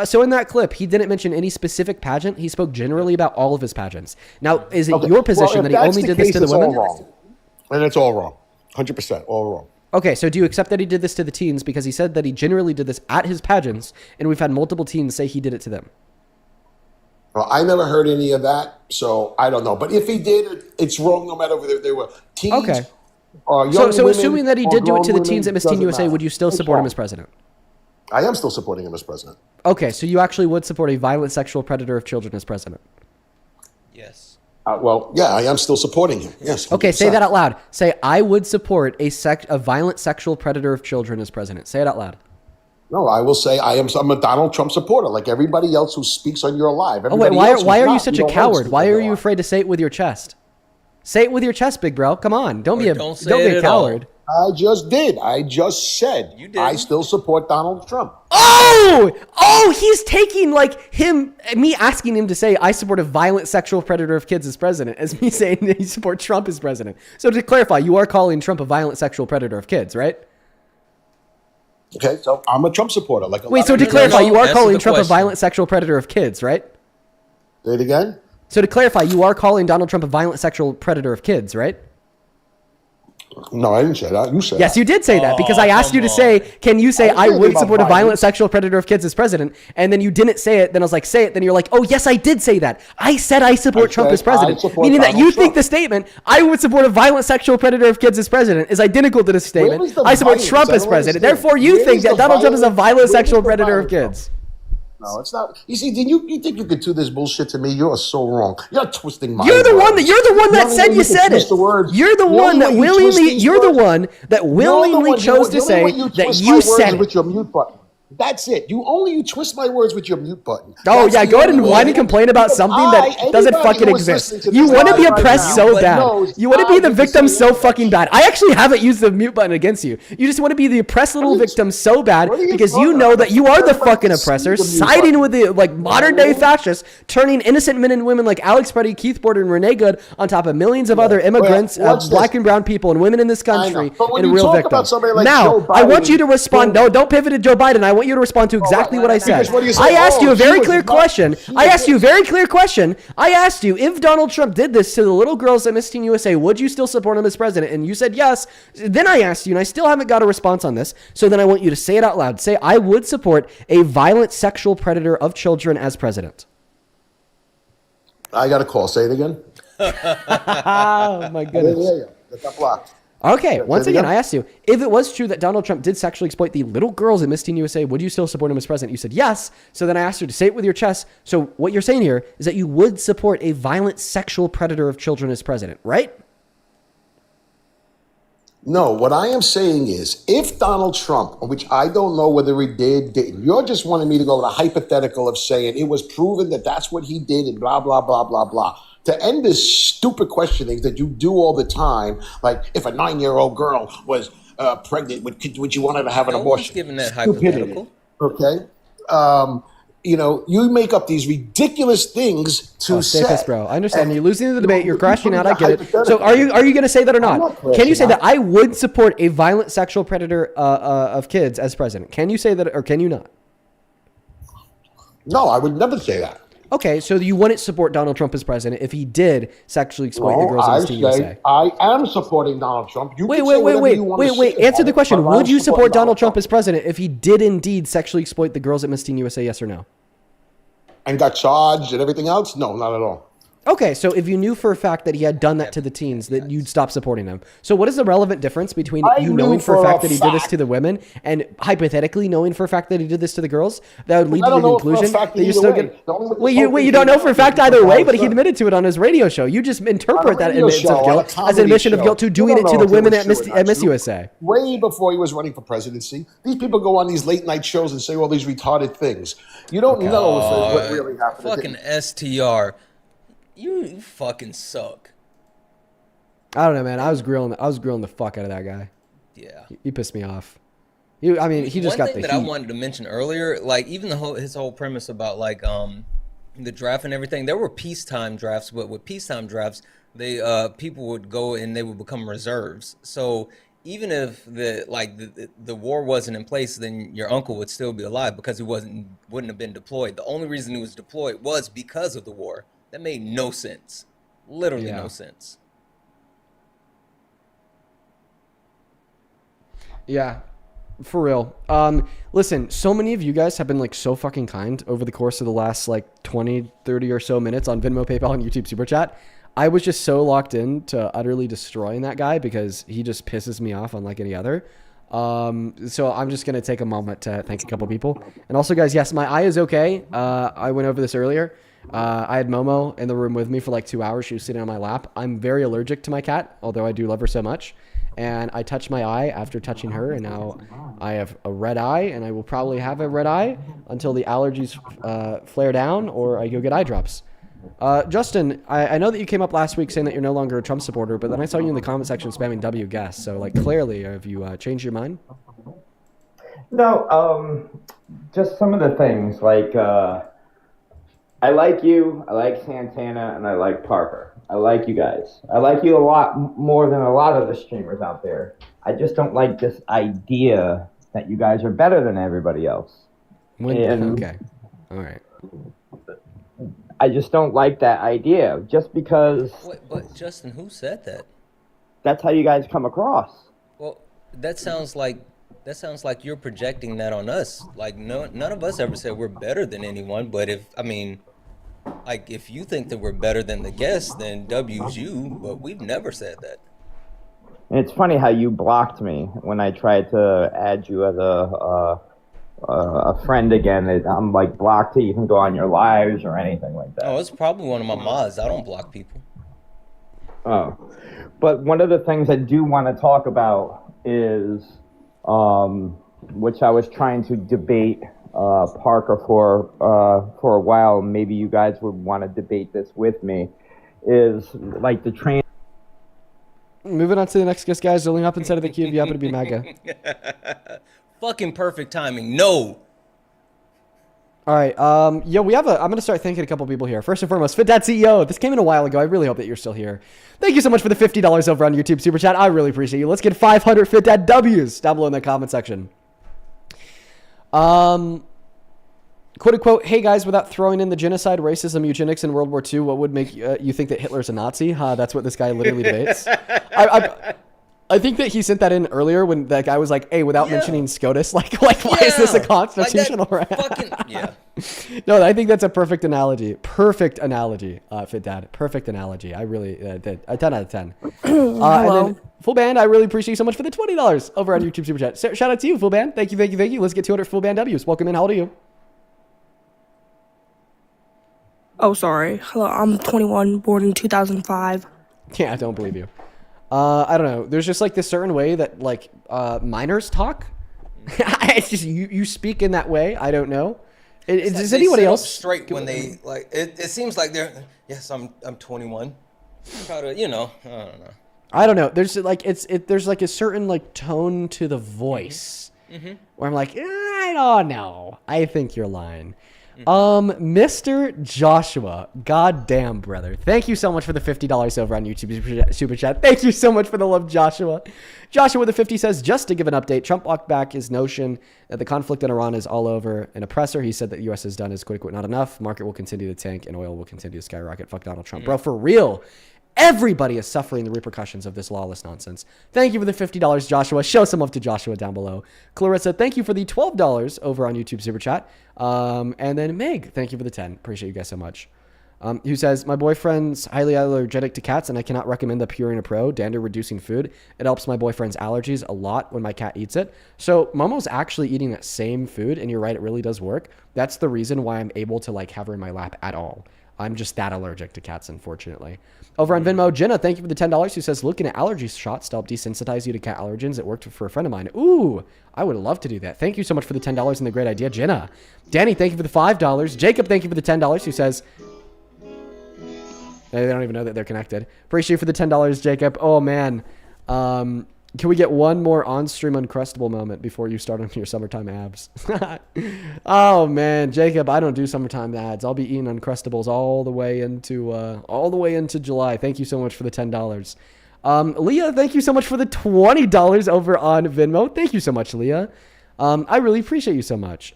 So in that clip, he didn't mention any specific pageant. He spoke generally about all of his pageants. Now, is it Okay. your position Well, that if he that's only the did this case, to the it's all women? wrong. And it's all wrong. 100% all wrong. Okay, so do you accept that he did this to the teens because he said that he generally did this at his pageants, and we've had multiple teens say he did it to them? Well, I never heard any of that, so I don't know. But if he did, it's wrong no matter whether they were teens Okay. or young So women assuming that he or did do it grown to the teens women, at Miss Teen doesn't USA, matter. would you still It's support him wrong. as president? I am still supporting him as president. Okay, so you actually would support a violent sexual predator of children as president? Yes. Well, yeah, I am still supporting him. Yes. Okay, say 100%. that out loud. Say, I would support a violent sexual predator of children as president. Say it out loud. No, I will say I'm a Donald Trump supporter, like everybody else who speaks on your live. Oh, wait, Everybody else why who's are you not, such a don't let coward? speak Why on are your you live. afraid to say it with your chest? Say it with your chest, big bro. Come on. Don't be a don't say don't be it a at all. coward. I just did. I just said I still support Donald Trump. Oh, he's taking like me asking him to say I support a violent sexual predator of kids as president as me saying that he support Trump as president. So to clarify, you are calling Trump a violent sexual predator of kids, right? Okay, so I'm a Trump supporter. Like a Wait, lot so of to people. clarify, you are answer calling the Trump a question. violent sexual predator of kids, right? Say it again. So to clarify, you are calling Donald Trump a violent sexual predator of kids, right? No, I didn't say that. You said Yes, that. you did say that because I asked you to say, can you say I I was would thinking support a about violent violence. sexual predator of kids as president? And then you didn't say it. Then I was like, say it. Then you're like, oh, yes, I did say that. I said I support I Trump said as president. I support Meaning that Donald you think Trump. the statement, I would support a violent sexual predator of kids as president, is identical to the statement, is the I support violence? Trump I as don't president. understand. Therefore, you Where think is that the Donald Trump is a violence? violent Where is sexual the predator of violence kids. No, it's not. You see, you think you could do this bullshit to me? You're so wrong. You're twisting my You're the words. one that said you said it. You're the one that willingly. You're the one that willingly chose to say that you said it. with your mute button. That's it. You twist my words with your mute button. Oh That's yeah, the go ahead and only whine way. and complain about Because something that doesn't anybody fucking who is exist. listening to You this want to be live right oppressed now so bad. knows You want to be I the need to victim say so that. fucking bad. I actually haven't used the mute button against you. You just want to be the oppressed little victim so bad what are you because you talking know about? that you are the Everybody fucking can see oppressor, the mute siding button. with the modern day fascists, turning innocent men and women like Alex Preddy, Keith Porter, and Renee Good on top of millions of other immigrants, Well, watch black this. and brown people, and women in this country, But when and you real talk victims. about somebody like Now, Joe I want you to Biden, respond. No, don't pivot to Joe Biden. I want you to respond to exactly what I said. Because what do you say? I asked you a she very was clear not- question. she I was asked you a this. very clear question. I asked you if Donald Trump did this to the little girls at Miss Teen USA, would you still support him as president? And you said yes. Then I asked you, and I still haven't got a response on this. So then I want you to say it out loud. Say, I would support a violent sexual predator of children as president. I got a call. Say it again. Oh my I didn't goodness. hear you. Got that blocked. Okay, Say once it again, again. I asked you, if it was true that Donald Trump did sexually exploit the little girls at Miss Teen USA, would you still support him as president? You said yes. So then I asked you to say it with your chest. So what you're saying here is that you would support a violent sexual predator of children as president, right? No, what I am saying is, if Donald Trump, which I don't know whether he didn't, you're just wanting me to go with a hypothetical of saying it was proven that that's what he did and blah, blah, blah, blah, blah. To end this stupid questioning that you do all the time, like if a 9-year-old girl was pregnant? Would you want her to have an No abortion? one's giving that Stupidity. hypothetical. Okay. You make up these ridiculous things to say. Staples, bro. I understand. And You're losing the debate. You're you crashing put out. the I get it. So hypothetical. are you going to say that or I'm not? not Can you say crashing that I would support a violent sexual predator of kids as president? Can you say that or can you not? No, I would never say that. Okay, so you wouldn't support Donald Trump as president if he did sexually exploit the girls in I Miss Teen USA. say I am supporting Donald Trump. You Wait, can say whatever you want to say Answer about the it, question. but Would I'm you supporting support Donald Trump as president if he did indeed sexually exploit the girls at Miss Teen USA? Yes or no? And got charged and everything else? No, not at all. Okay, so if you knew for a fact that he had done that to the teens, that you'd stop supporting him. So what is the relevant difference between you knowing for a fact that he did this to the women and hypothetically knowing for a fact that he did this to the girls? That would lead to the conclusion that you're still going to... Wait, you don't know for a fact either way, but he admitted to it on his radio show. You just interpret that admittance of guilt as an admission of guilt to doing it to the women at Miss USA. Way before he was running for presidency. These people go on these late night shows and say all these retarded things. You don't know what really happened. Fucking STR. You fucking suck. I don't know, man. I was grilling the fuck out of that guy. Yeah. He pissed me off. He just got the heat. One thing that I wanted to mention earlier, like even his whole premise about like the draft and everything, there were peacetime drafts, but with peacetime drafts, they people would go and they would become reserves. So even if the war wasn't in place, then your uncle would still be alive because he wouldn't have been deployed. The only reason he was deployed was because of the war. That made no sense. Literally no sense. Yeah, for real. Listen, so many of you guys have been like so fucking kind over the course of the last like 20, 30 or so minutes on Venmo, PayPal, and YouTube Super Chat. I was just so locked in to utterly destroying that guy because he just pisses me off unlike any other. So I'm just going to take a moment to thank a couple people. And also, guys, yes, my eye is okay. I went over this earlier. I had Momo in the room with me for like 2 hours. She was sitting on my lap. I'm very allergic to my cat, although I do love her so much. And I touched my eye after touching her, and now I have a red eye, and I will probably have a red eye until the allergies flare down or I go get eye drops. Justin, I know that you came up last week saying that you're no longer a Trump supporter, but then I saw you in the comment section spamming W guess. So, like, clearly, have you changed your mind? No, just some of the things, like, I like you, I like Santana, and I like Parker. I like you guys. I like you a lot more than a lot of the streamers out there. I just don't like this idea that you guys are better than everybody else. Okay. All right. I just don't like that idea just because... Wait, but Justin, who said that? That's how you guys come across. Well, that sounds like you're projecting that on us. Like none of us ever said we're better than anyone, but if you think that we're better than the guests, then W's you, but we've never said that. And it's funny how you blocked me when I tried to add you as a friend again. I'm like blocked to even go on your lives or anything like that. Oh, it's probably one of my mods. I don't block people. Oh, but one of the things I do want to talk about is, which I was trying to debate Parker for a while. Maybe you guys would want to debate this with me. Is like the train. Moving on to the next guest, guys. Rolling up inside of the queue if you happen to be MAGA. Fucking perfect timing. No. All right. I'm going to start thanking a couple people here. First and foremost, FitDad CEO. This came in a while ago. I really hope that you're still here. Thank you so much for the $50 over on YouTube Super Chat. I really appreciate you. Let's get 500 FitDad W's down below in the comment section. Quote unquote, hey guys, without throwing in the genocide, racism, eugenics in World War II, what would make you think that Hitler's a Nazi? That's what this guy literally debates. I think that he sent that in earlier when that guy was like, hey, without mentioning SCOTUS, why is this a constitutional right? No, I think that's a perfect analogy. Perfect analogy, Fit Dad. Perfect analogy. I really did. A 10 out of 10. And then, Full Band, I really appreciate you so much for the $20 over on YouTube Super Chat. Shout out to you, Full Band. Thank you. Let's get 200 Full Band W's. Welcome in. How old are you? Oh, sorry. Hello, I'm 21, born in 2005. Yeah, I don't believe you. I don't know. There's just like this certain way that like minors talk. It's just you speak in that way. I don't know. Does anybody else straight when they like? It seems like they're. Yes, I'm 21. Try to, I don't know. I don't know. There's like there's like a certain like tone to the voice where I'm like, I don't know. I think you're lying. Mr. Joshua, goddamn brother, thank you so much for the $50 over on YouTube super chat. Thank you so much for the love, Joshua. Joshua with the 50 says, just to give an update, Trump walked back his notion that the conflict in Iran is all over an oppressor. He said that the U.S. has done his quote unquote not enough. Market will continue to tank and oil will continue to skyrocket. Fuck Donald Trump, bro, for real. Everybody is suffering the repercussions of this lawless nonsense. Thank you for the $50, Joshua. Show some love to Joshua down below. Clarissa, thank you for the $12 over on YouTube Super Chat. And then Meg, thank you for the 10. Appreciate you guys so much. Who says, my boyfriend's highly allergic to cats and I cannot recommend the Purina Pro dander reducing food. It helps my boyfriend's allergies a lot when my cat eats it. So Momo's actually eating that same food, and you're right, it really does work. That's the reason why I'm able to like have her in my lap at all. I'm just that allergic to cats, unfortunately. Over on Venmo, Jenna, thank you for the $10, who says, looking at allergy shots to help desensitize you to cat allergens. It worked for a friend of mine. Ooh, I would love to do that. Thank you so much for the $10 and the great idea, Jenna. Danny, thank you for the $5. Jacob, thank you for the $10, who says, they don't even know that they're connected. Appreciate you for the $10, Jacob. Oh, man. Can we get one more on-stream Uncrustable moment before you start on your summertime abs? Oh, man. Jacob, I don't do summertime ads. I'll be eating Uncrustables all the way into July. Thank you so much for the $10. Leah, thank you so much for the $20 over on Venmo. Thank you so much, Leah. I really appreciate you so much.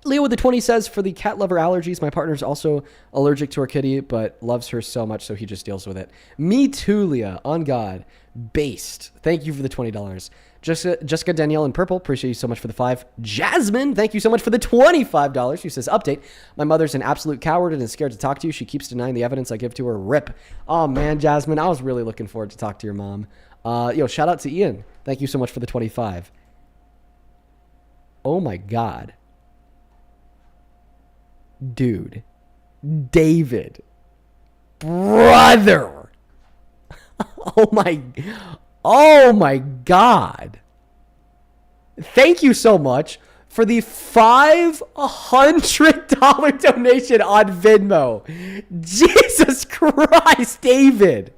Leo with the 20 says, for the cat lover allergies, my partner's also allergic to our kitty, but loves her so much, so he just deals with it. Me too, Leah. On God. Based. Thank you for the $20. Jessica Danielle in purple, appreciate you so much for the 5. Jasmine, thank you so much for the $25. She says, update. My mother's an absolute coward and is scared to talk to you. She keeps denying the evidence I give to her. Rip. Oh, man, Jasmine, I was really looking forward to talk to your mom. Shout out to Ian. Thank you so much for the 25. Oh, my God. Dude, David, brother, oh my God. Thank you so much for the $500 donation on Venmo. Jesus Christ, David,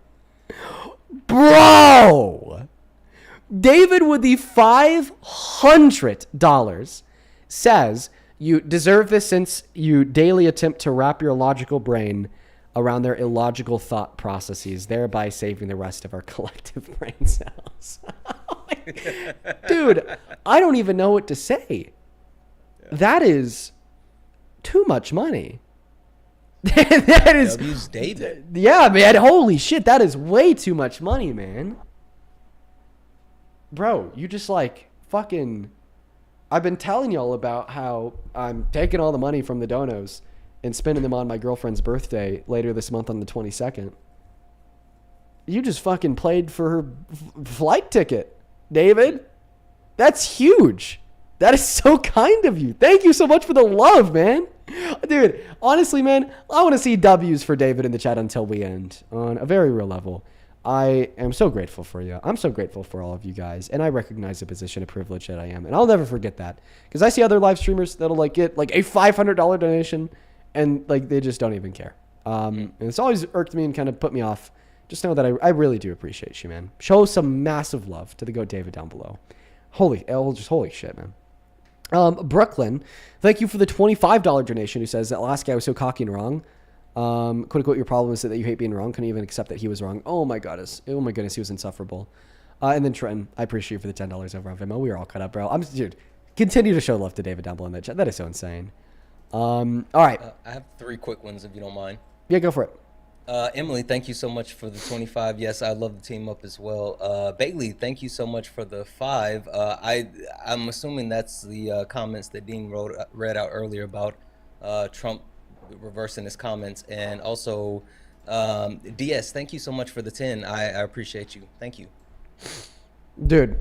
bro. David with the $500 says, you deserve this since you daily attempt to wrap your logical brain around their illogical thought processes, thereby saving the rest of our collective brain cells. Dude, I don't even know what to say. Yeah. That is too much money. That is W's David. Yeah, man. Holy shit, that is way too much money, man. Bro, you just like fucking... I've been telling y'all about how I'm taking all the money from the donos and spending them on my girlfriend's birthday later this month on the 22nd. You just fucking played for her flight ticket, David. That's huge. That is so kind of you. Thank you so much for the love, man. Dude, honestly, man, I want to see W's for David in the chat until we end on a very real level. I am so grateful for you. I'm so grateful for all of you guys. And I recognize the position of privilege that I am. And I'll never forget that. Because I see other live streamers that'll like get like a $500 donation and like they just don't even care. And it's always irked me and kind of put me off. Just know that I really do appreciate you, man. Show some massive love to the GOAT David down below. Holy shit, man. Brooklyn, thank you for the $25 donation, who says that last guy was so cocky and wrong. Quote unquote, your problem is that you hate being wrong. Couldn't even accept that he was wrong. Oh my goodness, he was insufferable. And then Trenton, I appreciate you for the $10 over on Venmo. We are all cut up, bro. Dude, continue to show love to David down below in that chat. That is so insane. All right. I have 3 quick ones if you don't mind. Yeah, go for it. Emily, thank you so much for the 25. Yes, I love the team up as well. Bailey, thank you so much for the 5. I'm assuming that's the comments that Dean read out earlier about Trump reversing his comments. And also DS, thank you so much for the 10. I appreciate you. Thank you. Dude,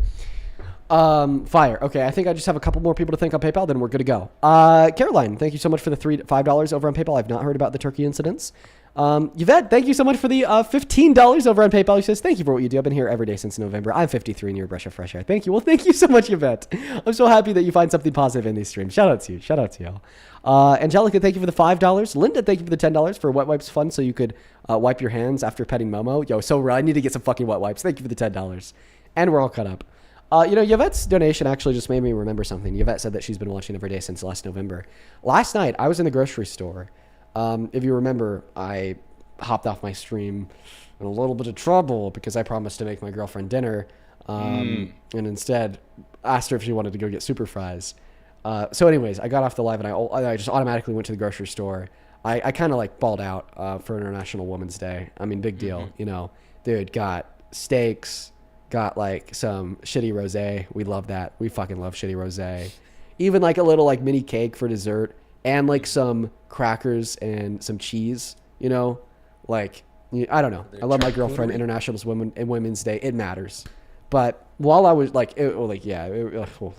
fire. Okay, I think I just have a couple more people to thank on PayPal, then we're good to go. Caroline, thank you so much for the $5 over on PayPal. I've not heard about the turkey incidents. Yvette, thank you so much for the $15 over on PayPal. She says, thank you for what you do. I've been here every day since November. I'm 53 and you're a breath of fresh air. Thank you. Well, thank you so much, Yvette. I'm so happy that you find something positive in these streams. Shout out to you. Shout out to y'all. Angelica, thank you for the $5. Linda, thank you for the $10 for Wet Wipes Fund so you could wipe your hands after petting Momo. Yo, so real. I need to get some fucking wet wipes. Thank you for the $10. And we're all cut up. Yvette's donation actually just made me remember something. Yvette said that she's been watching every day since last November. Last night, I was in the grocery store. If you remember, I hopped off my stream in a little bit of trouble because I promised to make my girlfriend dinner and instead asked her if she wanted to go get super fries. So anyways, I got off the live and I just automatically went to the grocery store. I kind of like balled out for International Women's Day. I mean, big deal, dude, got steaks, got like some shitty rosé. We love that. We fucking love shitty rosé. Even like a little like mini cake for dessert and like some crackers and some cheese, like, I don't know. I love my girlfriend. International Women's Day. It matters. But while I was like, holy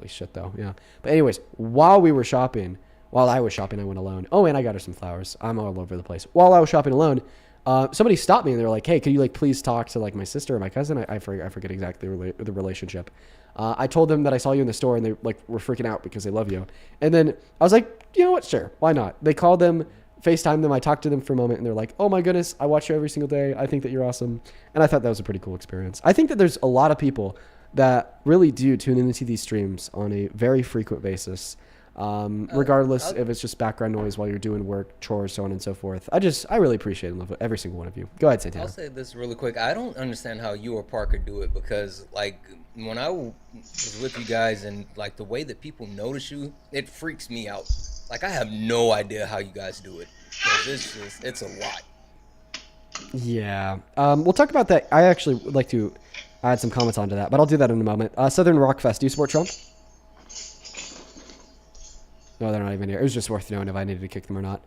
shit though. Yeah. But anyways, while I was shopping, I went alone. Oh, and I got her some flowers. I'm all over the place. While I was shopping alone, somebody stopped me and they were like, hey, could you like please talk to like my sister or my cousin? I forget exactly the relationship. I told them that I saw you in the store and they like were freaking out because they love you. And then I was like, you know what? Sure. Why not? They called them, FaceTimed them. I talked to them for a moment and they're like, oh my goodness, I watch you every single day. I think that you're awesome. And I thought that was a pretty cool experience. I think that there's a lot of people that really do tune into these streams on a very frequent basis. Regardless if it's just background noise while you're doing work, chores, so on and so forth. I really appreciate and love every single one of you. Go ahead, Santana. I'll say this really quick. I don't understand how you or Parker do it because, like, when I was with you guys and, like, the way that people notice you, it freaks me out. Like, I have no idea how you guys do it. 'Cause it's a lot. Yeah. We'll talk about that. I actually would like to add some comments onto that, but I'll do that in a moment. Southern Rock Fest, do you support Trump? No, they're not even here. It was just worth knowing if I needed to kick them or not.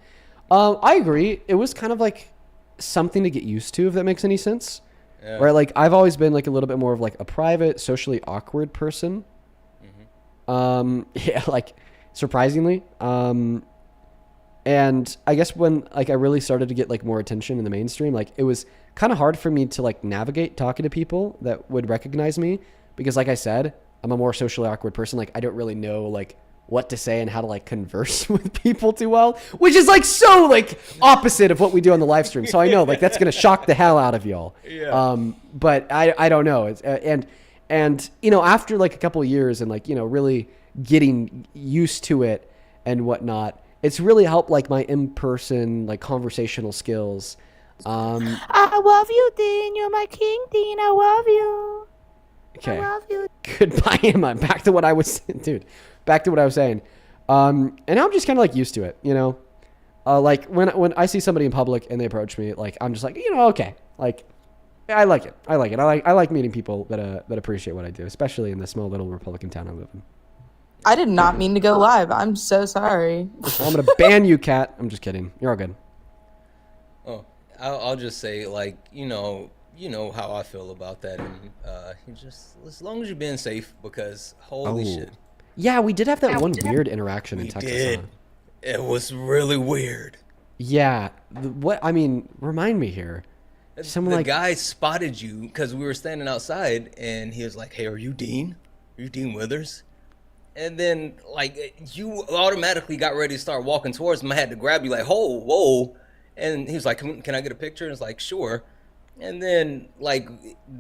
I agree. It was kind of like something to get used to, if that makes any sense. Yeah. Right? Like, I've always been like a little bit more of like a private, socially awkward person. Mm-hmm. Yeah, like surprisingly. And I guess when like I really started to get like more attention in the mainstream, like it was kind of hard for me to like navigate talking to people that would recognize me because, like I said, I'm a more socially awkward person. Like, I don't really know like what to say and how to like converse with people too well, which is like so like opposite of what we do on the live stream. So I know like that's going to shock the hell out of y'all. Yeah. But I don't know. It's, and after like a couple of years and like, really getting used to it and whatnot, it's really helped like my in-person like conversational skills. I love you, Dean. You're my king, Dean. I love you. Okay. I love you. Goodbye, Emma. Back to what I was saying. And now I'm just kind of like used to it, like when I see somebody in public and they approach me, like, I'm just like, okay. Like, I like it. I like meeting people that appreciate what I do, especially in the small little Republican town I live in. I did not mean to go live. I'm so sorry. Well, I'm going to ban you, Kat. I'm just kidding. You're all good. Oh, I'll just say, like, you know how I feel about that. And you just, as long as you're being safe, because holy shit. Yeah, we did have that one weird interaction in Texas. Did. It was really weird. Yeah. Remind me here. The guy spotted you because we were standing outside, and he was like, hey, are you Dean? Are you Dean Withers? And then, like, you automatically got ready to start walking towards him. I had to grab you, like, whoa. And he was like, can I get a picture? And I was like, sure. And then, like,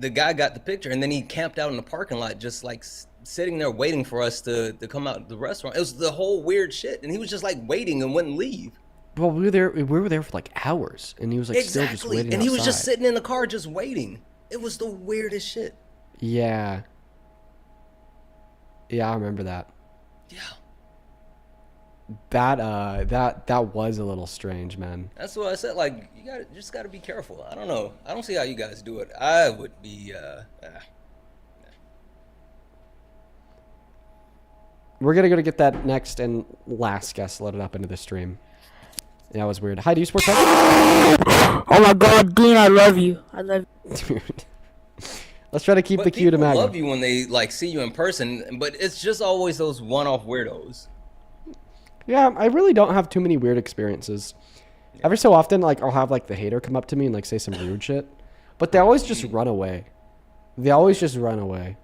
the guy got the picture, and then he camped out in the parking lot just, like, sitting there waiting for us to come out of the restaurant. It was the whole weird shit. And he was just, like, waiting and wouldn't leave. Well, we were there for, like, hours. And he was, like, still just waiting and he was outside. just sitting in the car just waiting. It was the weirdest shit. Yeah. Yeah, I remember that. Yeah. That was a little strange, man. That's what I said. Like, you just gotta be careful. I don't know. I don't see how you guys do it. I would be. We're gonna go to get that next and last guest loaded up into the stream. Yeah, that was weird. Hi, do you support that? Oh my God, Dean, I love you. I love you. Dude. Let's try to keep the queue to MAGA. People love you when they like see you in person, but it's just always those one-off weirdos. Yeah, I really don't have too many weird experiences. Every so often, like, I'll have, like, the hater come up to me and, like, say some rude shit. But they always just run away. They always just run away.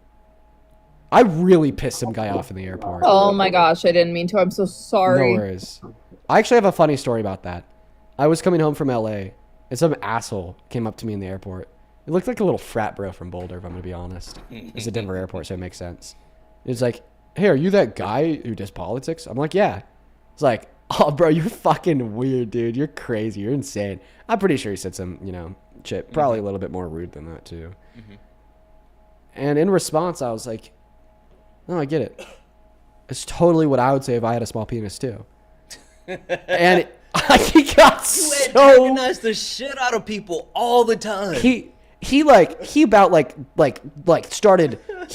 I really pissed some guy off in the airport. Oh my gosh, I didn't mean to. I'm so sorry. No worries. I actually have a funny story about that. I was coming home from LA, and some asshole came up to me in the airport. It looked like a little frat bro from Boulder, if I'm going to be honest. It's a Denver airport, so it makes sense. It's like, hey, are you that guy who does politics? I'm like, yeah. It's like, oh, bro, you're fucking weird, dude. You're crazy. You're insane. I'm pretty sure he said some, you know, shit. Probably a little bit more rude than that, too. And in response, I was like, no, I get it. It's totally what I would say if I had a small penis, too. And he got so... antagonize the shit out of people all the time.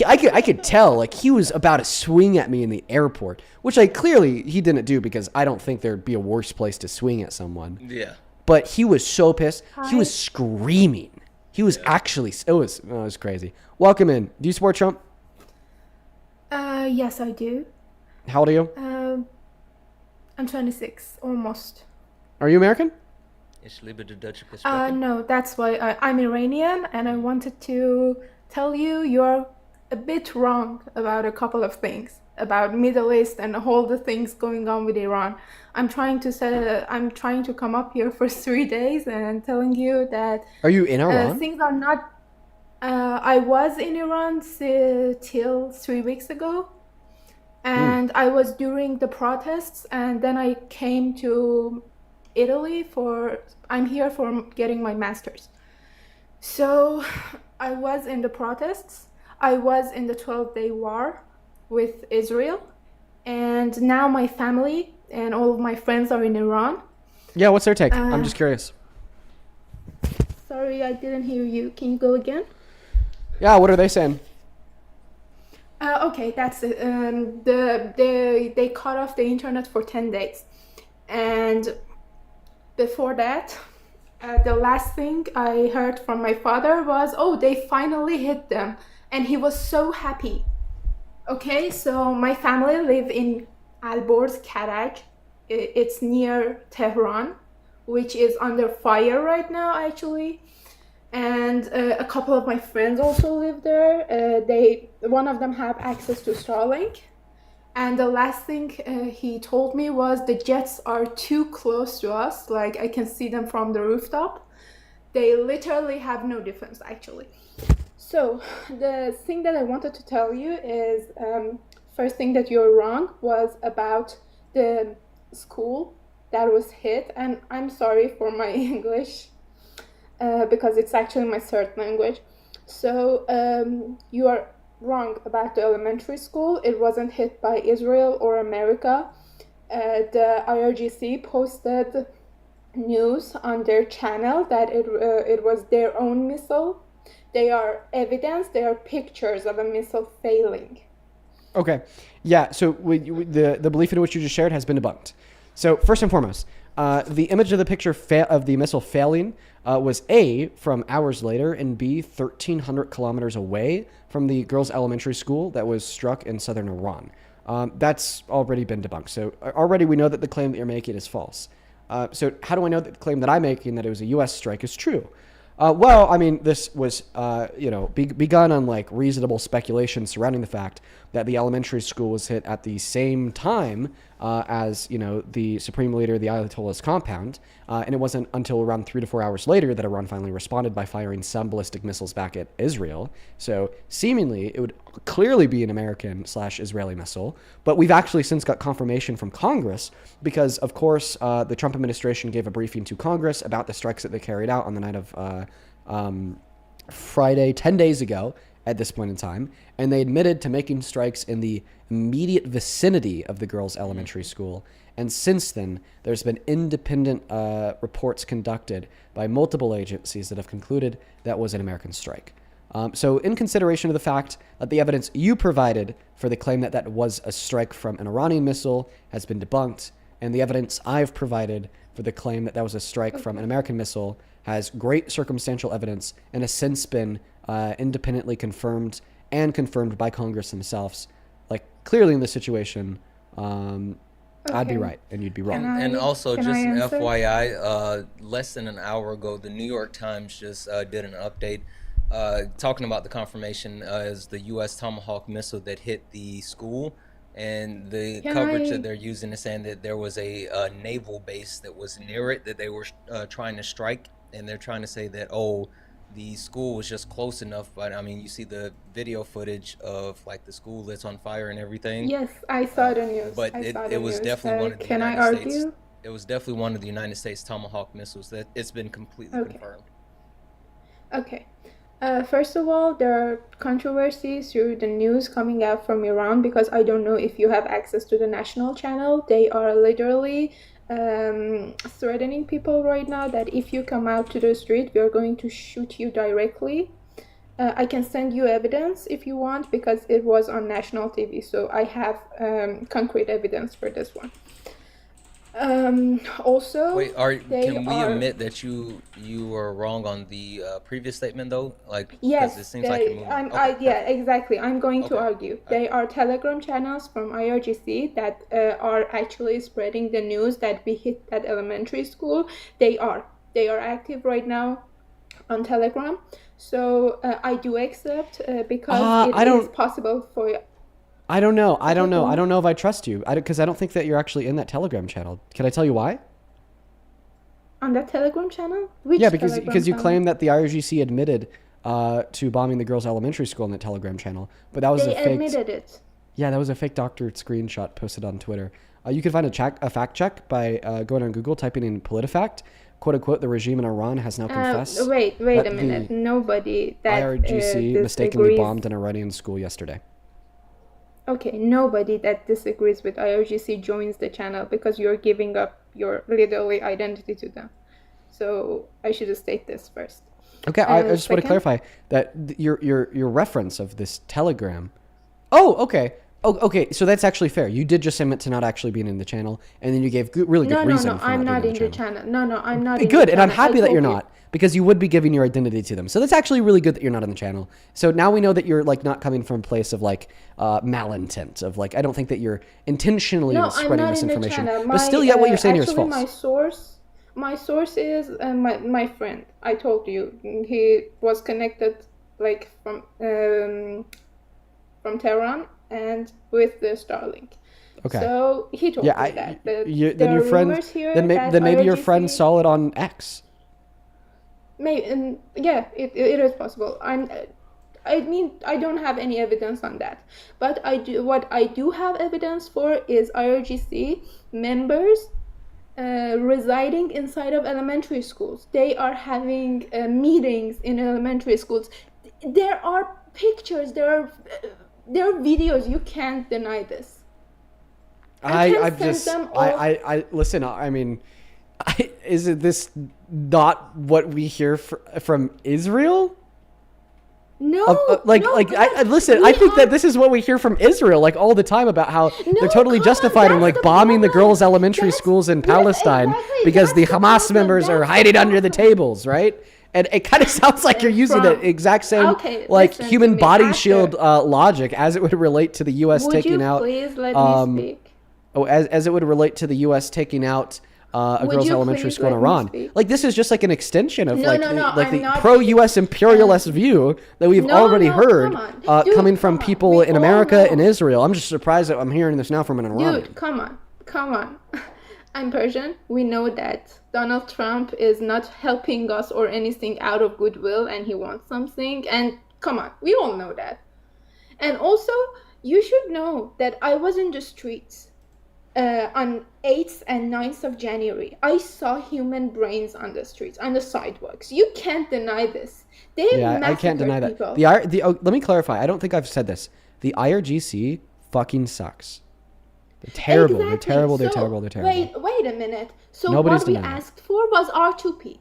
I could tell, like, he was about to swing at me in the airport, which clearly he didn't do because I don't think there'd be a worse place to swing at someone. Yeah. But he was so pissed. Hi. He was screaming. He was actually, it was crazy. Welcome in. Do you support Trump? Yes, I do. How old are you? I'm 26, almost. Are you American? No, that's why I'm Iranian, and I wanted to tell you you're a bit wrong about a couple of things about Middle East and all the things going on with Iran. I'm trying to come up here for 3 days and telling you that. Are you in Iran? Things are not. I was in Iran till 3 weeks ago, and I was during the protests, and then I came to Italy I'm here for getting my master's. So I was in the protests. I was in the 12-day war with Israel, and now my family and all of my friends are in Iran. Yeah, what's their take? I'm just curious. Sorry, I didn't hear you. Can you go again? Yeah, what are they saying? Okay, that's it. They cut off the internet for 10 days. And before that, the last thing I heard from my father was, oh, they finally hit them. And he was so happy. Okay, so my family live in Alborz, Karaj. It's near Tehran, which is under fire right now, actually. And a couple of my friends also live there. One of them have access to Starlink. And the last thing he told me was the jets are too close to us. Like, I can see them from the rooftop. They literally have no defense, actually. So the thing that I wanted to tell you is, first thing that you're wrong was about the school that was hit. And I'm sorry for my English, because it's actually my third language. So you are wrong about the elementary school. It wasn't hit by Israel or America. The IRGC posted news on their channel that it was their own missile. They are evidence, they are pictures of a missile failing. Okay. Yeah, so the belief in which you just shared has been debunked. So first and foremost, the image of the picture of the missile failing was A, from hours later, and B, 1,300 kilometers away from the girls' elementary school that was struck in southern Iran. That's already been debunked. So already we know that the claim that you're making is false. So how do I know that the claim that I'm making that it was a U.S. strike is true? Well, I mean, this was, begun on like reasonable speculation surrounding the fact that the elementary school was hit at the same time as, the Supreme Leader of the Ayatollah's compound. And it wasn't until around 3 to 4 hours later that Iran finally responded by firing some ballistic missiles back at Israel. So seemingly it would clearly be an American/Israeli missile. But we've actually since got confirmation from Congress because, of course, the Trump administration gave a briefing to Congress about the strikes that they carried out on the night of Friday, 10 days ago at this point in time, and they admitted to making strikes in the immediate vicinity of the girls' elementary school. And since then, there's been independent reports conducted by multiple agencies that have concluded that was an American strike. So in consideration of the fact that the evidence you provided for the claim that that was a strike from an Iranian missile has been debunked, and the evidence I've provided for the claim that that was a strike from an American missile has great circumstantial evidence and has since been independently confirmed and confirmed by Congress themselves. Like, clearly in this situation, I'd be Okay. right and you'd be wrong. And also, Can just I an answer? FYI, less than an hour ago, the New York Times just did an update talking about the confirmation as the U.S. Tomahawk missile that hit the school. And the Can coverage that I? they're using is saying that there was a naval base that was near it that they were trying to strike. And they're trying to say that, oh, the school was just close enough. But I mean, you see the video footage of like the school that's on fire and everything. Yes, I saw the news. But I saw the it was news. definitely one of the Can I United States. argue? It was definitely one of the United States Tomahawk missiles. That it's been completely Okay. confirmed. Okay. First of all, there are controversies through the news coming out from Iran because I don't know if you have access to the national channel. They are literally threatening people right now that if you come out to the street, we are going to shoot you directly. I can send you evidence if you want because it was on national TV, so I have concrete evidence for this one. Also, Wait, can we are admit that you were wrong on the previous statement though? Like, because yes, it seems like you're moving. Okay, yeah, exactly. I'm going to Okay. argue. They are Telegram channels from IRGC that are actually spreading the news that we hit that elementary school. They are active right now on Telegram. So I do accept because it is possible for. I don't know. I don't know if I trust you. Because I don't think that you're actually in that Telegram channel. Can I tell you why? On that Telegram channel? Which Yeah, because Telegram you channel? claim that the IRGC admitted to bombing the girls' elementary school in that Telegram channel, but that was They a fake. admitted it. Yeah, that was a fake doctored screenshot posted on Twitter. You can find a fact check by going on Google, typing in PolitiFact. "Quote unquote," the regime in Iran has now confessed. Wait that a minute. Nobody that IRGC mistakenly disagrees. bombed an Iranian school yesterday. Okay, nobody that disagrees with IRGC joins the channel because you're giving up your literally identity to them. So I should state this first. Okay, I just want to Second? clarify that your reference of this Telegram. Oh, okay. Oh, okay. So that's actually fair. You did just admit to not actually being in the channel, and then you gave really good reason for I'm not not being in the channel. No, I'm not in Good, the and I'm channel. I happy that told you're you. not, because you would be giving your identity to them. So that's actually really good that you're not in the channel. So now we know that you're like not coming from a place of like malintent, of like I don't think that you're intentionally No, I'm spreading not in the misinformation. channel. But still, yet what you're saying here is actually, false. my source is my friend. I told you he was connected like from Tehran and with the Starlink. Okay. So he told me that. Then your friend, rumors here then that maybe your IRGC friend saw it on X. Maybe, yeah, it is possible. I mean, I don't have any evidence on that, but what I do have evidence for is IRGC members residing inside of elementary schools. They are having meetings in elementary schools. There are pictures. There are videos. You can't deny this. Listen. I mean, is it this not what we hear from Israel? No, listen. I think that this is what we hear from Israel like all the time about how they're totally justified in like bombing the girls' elementary schools in Palestine because the Hamas members are hiding under the tables, right? And it kind of sounds like you're using the exact same human body shield logic as it would relate to the U.S. taking out. Would you please let me speak? Oh, as it would relate to the U.S. taking out a Would girls' you elementary please school in let me Iran. speak? Like this is just like an extension of No, the I'm pro-U.S. imperialist view that we've already heard coming from people in America and Israel. I'm just surprised that I'm hearing this now from an Iranian. Dude, come on. I'm Persian. We know that Donald Trump is not helping us or anything out of goodwill, and he wants something. And come on, we all know that. And also, you should know that I was in the streets on 8th and 9th of January. I saw human brains on the streets, on the sidewalks. You can't deny this. I can't deny that. People. Let me clarify. I don't think I've said this. The IRGC fucking sucks. They're terrible. Exactly. They're terrible. They're So, terrible. They're terrible. Wait a minute. So Nobody's what we denying that. asked for was R2P.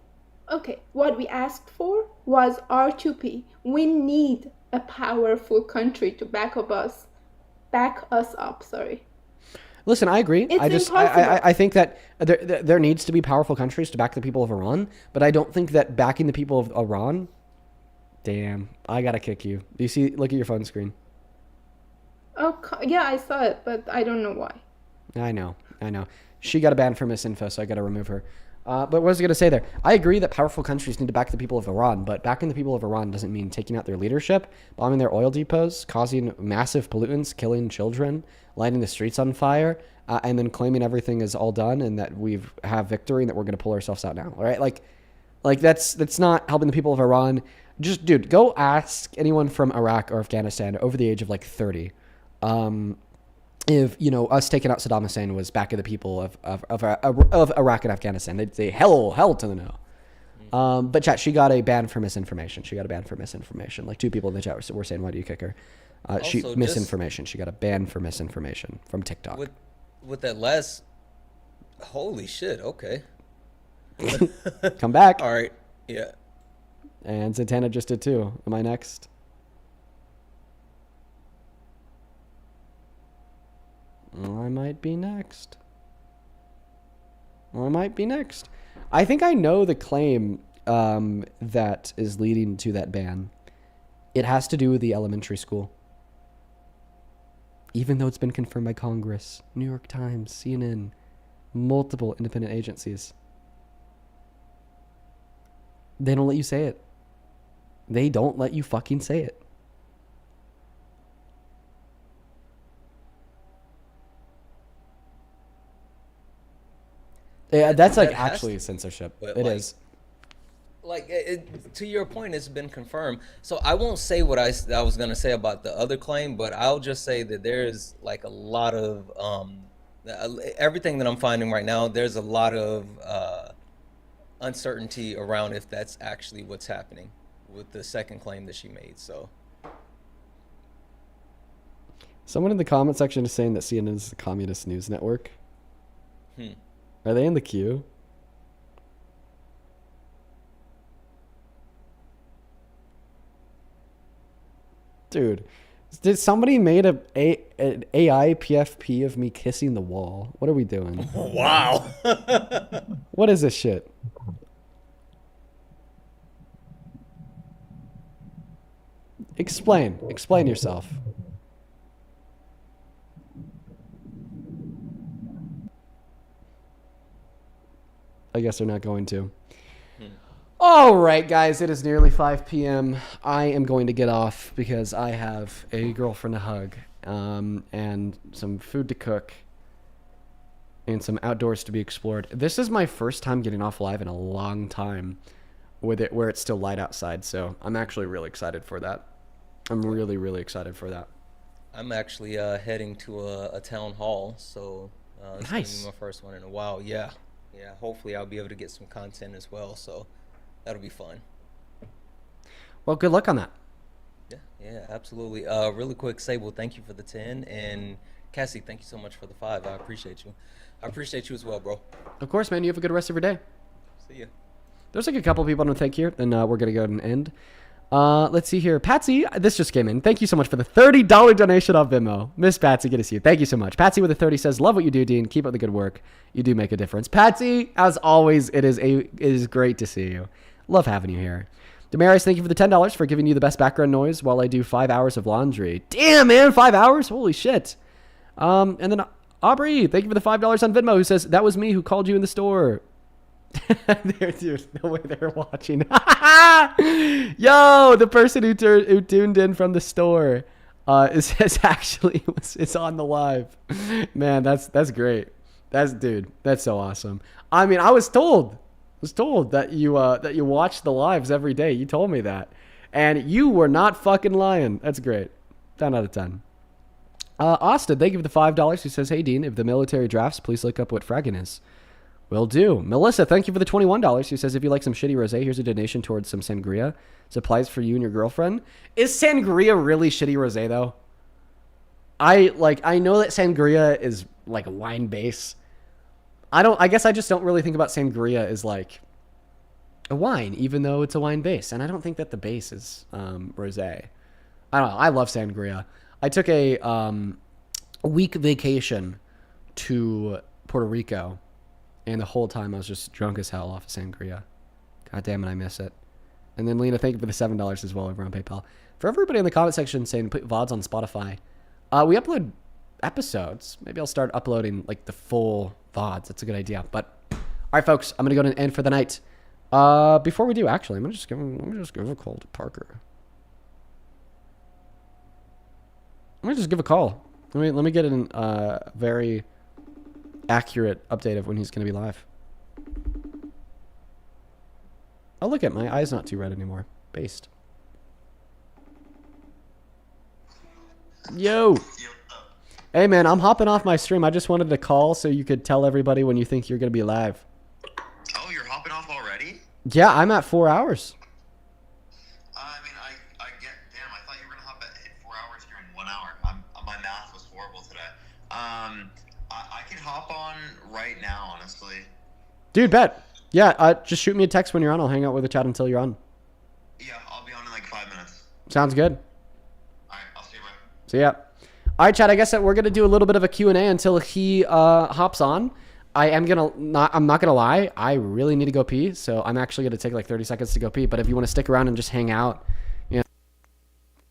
Okay, what we asked for was R2P. We need a powerful country to back us up. Sorry. Listen, I agree. It's I think that there needs to be powerful countries to back the people of Iran, but I don't think that backing the people of Iran. Damn, I gotta kick you. Do you see? Look at your phone screen. Oh yeah, I saw it, but I don't know why. I know. I know. She got a ban for misinfo, so I got to remove her. But what was I going to say there? I agree that powerful countries need to back the people of Iran, but backing the people of Iran doesn't mean taking out their leadership, bombing their oil depots, causing massive pollutants, killing children, lighting the streets on fire, and then claiming everything is all done and that we have victory and that we're going to pull ourselves out now, right? Like that's not helping the people of Iran. Just, dude, go ask anyone from Iraq or Afghanistan over the age of like 30. If, you know, us taking out Saddam Hussein was back of the people of Iraq and Afghanistan, they'd say hell to the no. But chat, she got a ban for misinformation. Like 2 people in the chat were saying, why do you kick her? Misinformation. She got a ban for misinformation from TikTok. With that last, holy shit, okay. Come back. All right, yeah. And Zatanna just did too. Am I next? I might be next. I think I know the claim that is leading to that ban. It has to do with the elementary school. Even though it's been confirmed by Congress, New York Times, CNN, multiple independent agencies. They don't let you say it. They don't let you fucking say it. Yeah, that's like actually censorship. It is. Like, to your point, it's been confirmed. So I won't say what I was going to say about the other claim, but I'll just say that there's like a lot of everything that I'm finding right now. There's a lot of uncertainty around if that's actually what's happening with the second claim that she made. So someone in the comment section is saying that CNN is the communist news network. Are they in the queue? Dude, did somebody made an AI PFP of me kissing the wall? What are we doing? Wow. What is this shit? Explain yourself. I guess they're not going to. All right, guys, it is nearly 5 p.m. I am going to get off because I have a girlfriend to hug, and some food to cook, and some outdoors to be explored. This is my first time getting off live in a long time with it where it's still light outside, so I'm actually really excited for that. I'm really, really excited for that. I'm actually heading to a town hall, so it's going to be my first one in a while. Yeah, hopefully I'll be able to get some content as well, so that'll be fun. Well, good luck on that. Yeah, absolutely. Really quick, Sable, thank you for the 10, and Cassie, thank you so much for the 5. I appreciate you. I appreciate you as well, bro. Of course, man. You have a good rest of your day. See ya. There's like a couple people I want to thank here, then we're going to go ahead and end. Let's see here. Patsy, this just came in. Thank you so much for the $30 donation on Venmo. Miss Patsy, good to see you. Thank you so much. Patsy with a 30 says, love what you do, Dean. Keep up the good work. You do make a difference. Patsy, as always, it is great to see you. Love having you here. Damaris, thank you for the $10 for giving you the best background noise while I do 5 hours of laundry. Damn, man, 5 hours? Holy shit. And then Aubrey, thank you for the $5 on Venmo, who says, that was me who called you in the store. There's no way they're watching. Yo, the person who tuned in from the store is actually it's on the live. Man, that's great. That's so awesome. I mean, I was told that you watch the lives every day. You told me that, and you were not fucking lying. That's great. 10 out of 10. Austin, thank you for the $5. He says, hey Dean, if the military drafts, please look up what fragging is. Will do. Melissa, thank you for the $21. Who says, if you like some shitty rosé, here's a donation towards some sangria. Supplies for you and your girlfriend. Is sangria really shitty rosé though? I know that sangria is like a wine base. I guess I just don't really think about sangria as like a wine, even though it's a wine base. And I don't think that the base is rosé. I don't know. I love sangria. I took a week vacation to Puerto Rico. And the whole time I was just drunk as hell off of sangria. God damn it, I miss it. And then Lena, thank you for the $7 as well over on PayPal. For everybody in the comment section saying put VODs on Spotify, we upload episodes. Maybe I'll start uploading like the full VODs. That's a good idea. But all right, folks, I'm gonna go to end for the night. Before we do, actually, let me just give a call to Parker. Let me just give a call. Let me get a very accurate update of when he's gonna be live. Oh, look at my eye's not too red anymore. Based. Yo. Hey, man, I'm hopping off my stream. I just wanted to call so you could tell everybody when you think you're going to be live. Oh, you're hopping off already? Yeah, I'm at 4 hours. I mean, I get, damn, I thought you were going to hit 4 hours during 1 hour. My math was horrible today. I can hop on right now, honestly. Dude, bet. Yeah, just shoot me a text when you're on. I'll hang out with the chat until you're on. Yeah, I'll be on in like 5 minutes. Sounds good. All right, I'll see you, bro. So, yeah. All right, Chad, I guess that we're going to do a little bit of a Q&A until he hops on. I'm not going to lie. I really need to go pee, so I'm actually going to take like 30 seconds to go pee. But if you want to stick around and just hang out, you know,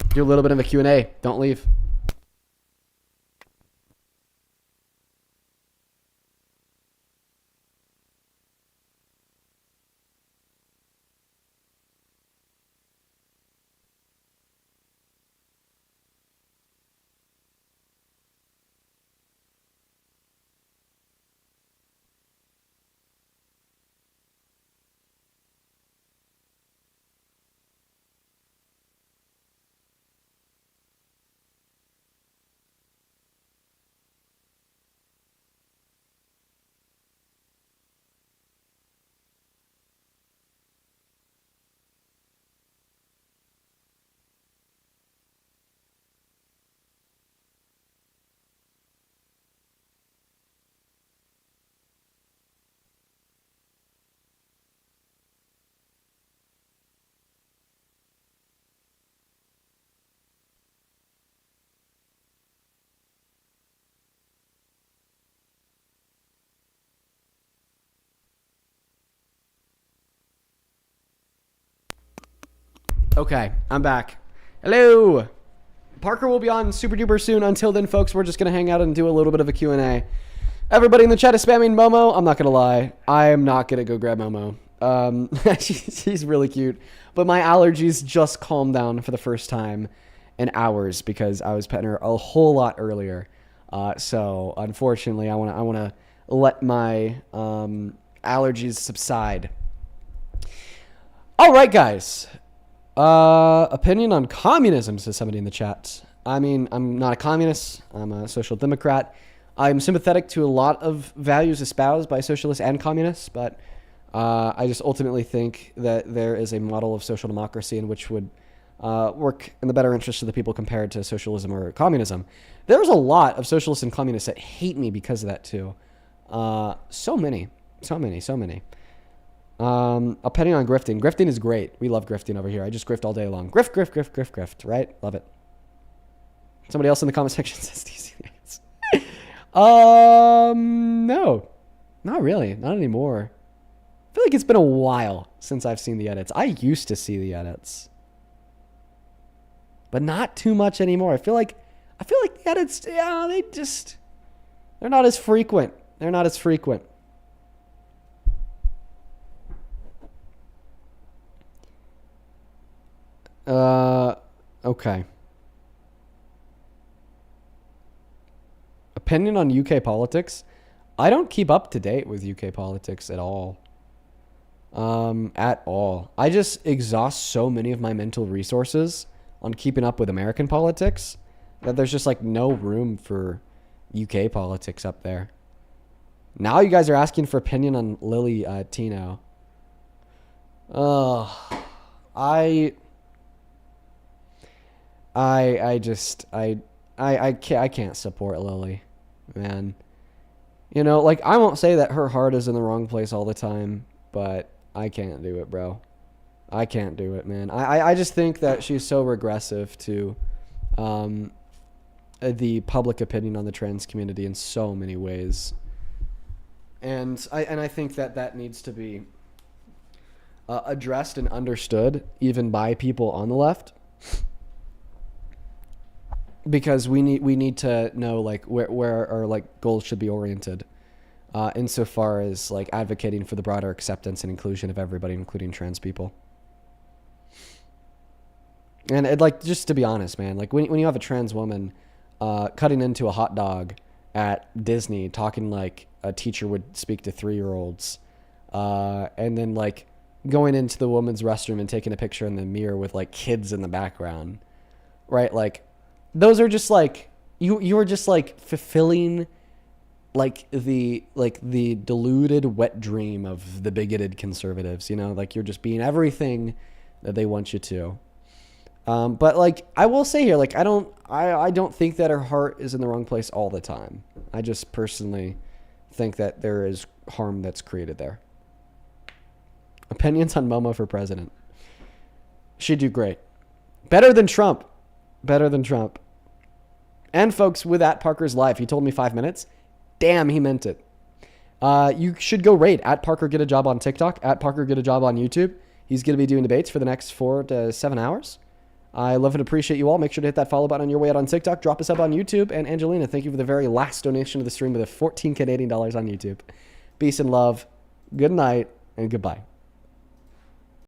do a little bit of a Q&A. Don't leave. Okay, I'm back. Hello. Parker will be on super duper soon. Until then, folks, we're just going to hang out and do a little bit of a Q&A. Everybody in the chat is spamming Momo. I'm not going to lie. I am not going to go grab Momo. She's really cute. But my allergies just calmed down for the first time in hours because I was petting her a whole lot earlier. So, unfortunately, I want to let my allergies subside. All right, guys. Opinion on communism, says somebody in the chat. I mean, I'm not a communist. I'm a social democrat. I'm sympathetic to a lot of values espoused by socialists and communists, but I just ultimately think that there is a model of social democracy in which would work in the better interest of the people compared to socialism or communism. There's a lot of socialists and communists that hate me because of that too. So many. Opinion on grifting. Grifting is great. We love grifting over here. I just grift all day long. Grift, right? Love it. Somebody else in the comment section says these idiots. No. Not really. Not anymore. I feel like it's been a while since I've seen the edits. I used to see the edits. But not too much anymore. I feel like the edits, yeah, they're not as frequent. Okay. Opinion on UK politics. I don't keep up to date with UK politics at all. At all. I just exhaust so many of my mental resources on keeping up with American politics that there's just like no room for UK politics up there. Now you guys are asking for opinion on Lily Tino. I can't support Lily, man. You know, like, I won't say that her heart is in the wrong place all the time, but I can't do it, bro. I can't do it, man. I just think that she's so regressive to the public opinion on the trans community in so many ways. And I think that needs to be addressed and understood even by people on the left. because we need to know like where our like goals should be oriented, insofar as like advocating for the broader acceptance and inclusion of everybody, including trans people. And it, like, just to be honest, man, like when you have a trans woman cutting into a hot dog at Disney, talking like a teacher would speak to 3-year-olds, and then like going into the woman's restroom and taking a picture in the mirror with like kids in the background, right? Like those are just like you are just like fulfilling like the deluded wet dream of the bigoted conservatives, you know, like you're just being everything that they want you to. But like I will say here, like I don't think that her heart is in the wrong place all the time. I just personally think that there is harm that's created there. Opinions on Momo for president. She'd do great. Better than Trump. Better than Trump. And folks, with at Parker's live, he told me 5 minutes. Damn, he meant it. You should go raid at Parker Get a Job on TikTok, at Parker Get a Job on YouTube. He's going to be doing debates for the next 4 to 7 hours. I love and appreciate you all. Make sure to hit that follow button on your way out on TikTok. Drop us up on YouTube. And Angelina, thank you for the very last donation of the stream with the 14 Canadian dollars on YouTube. Peace and love. Good night and goodbye.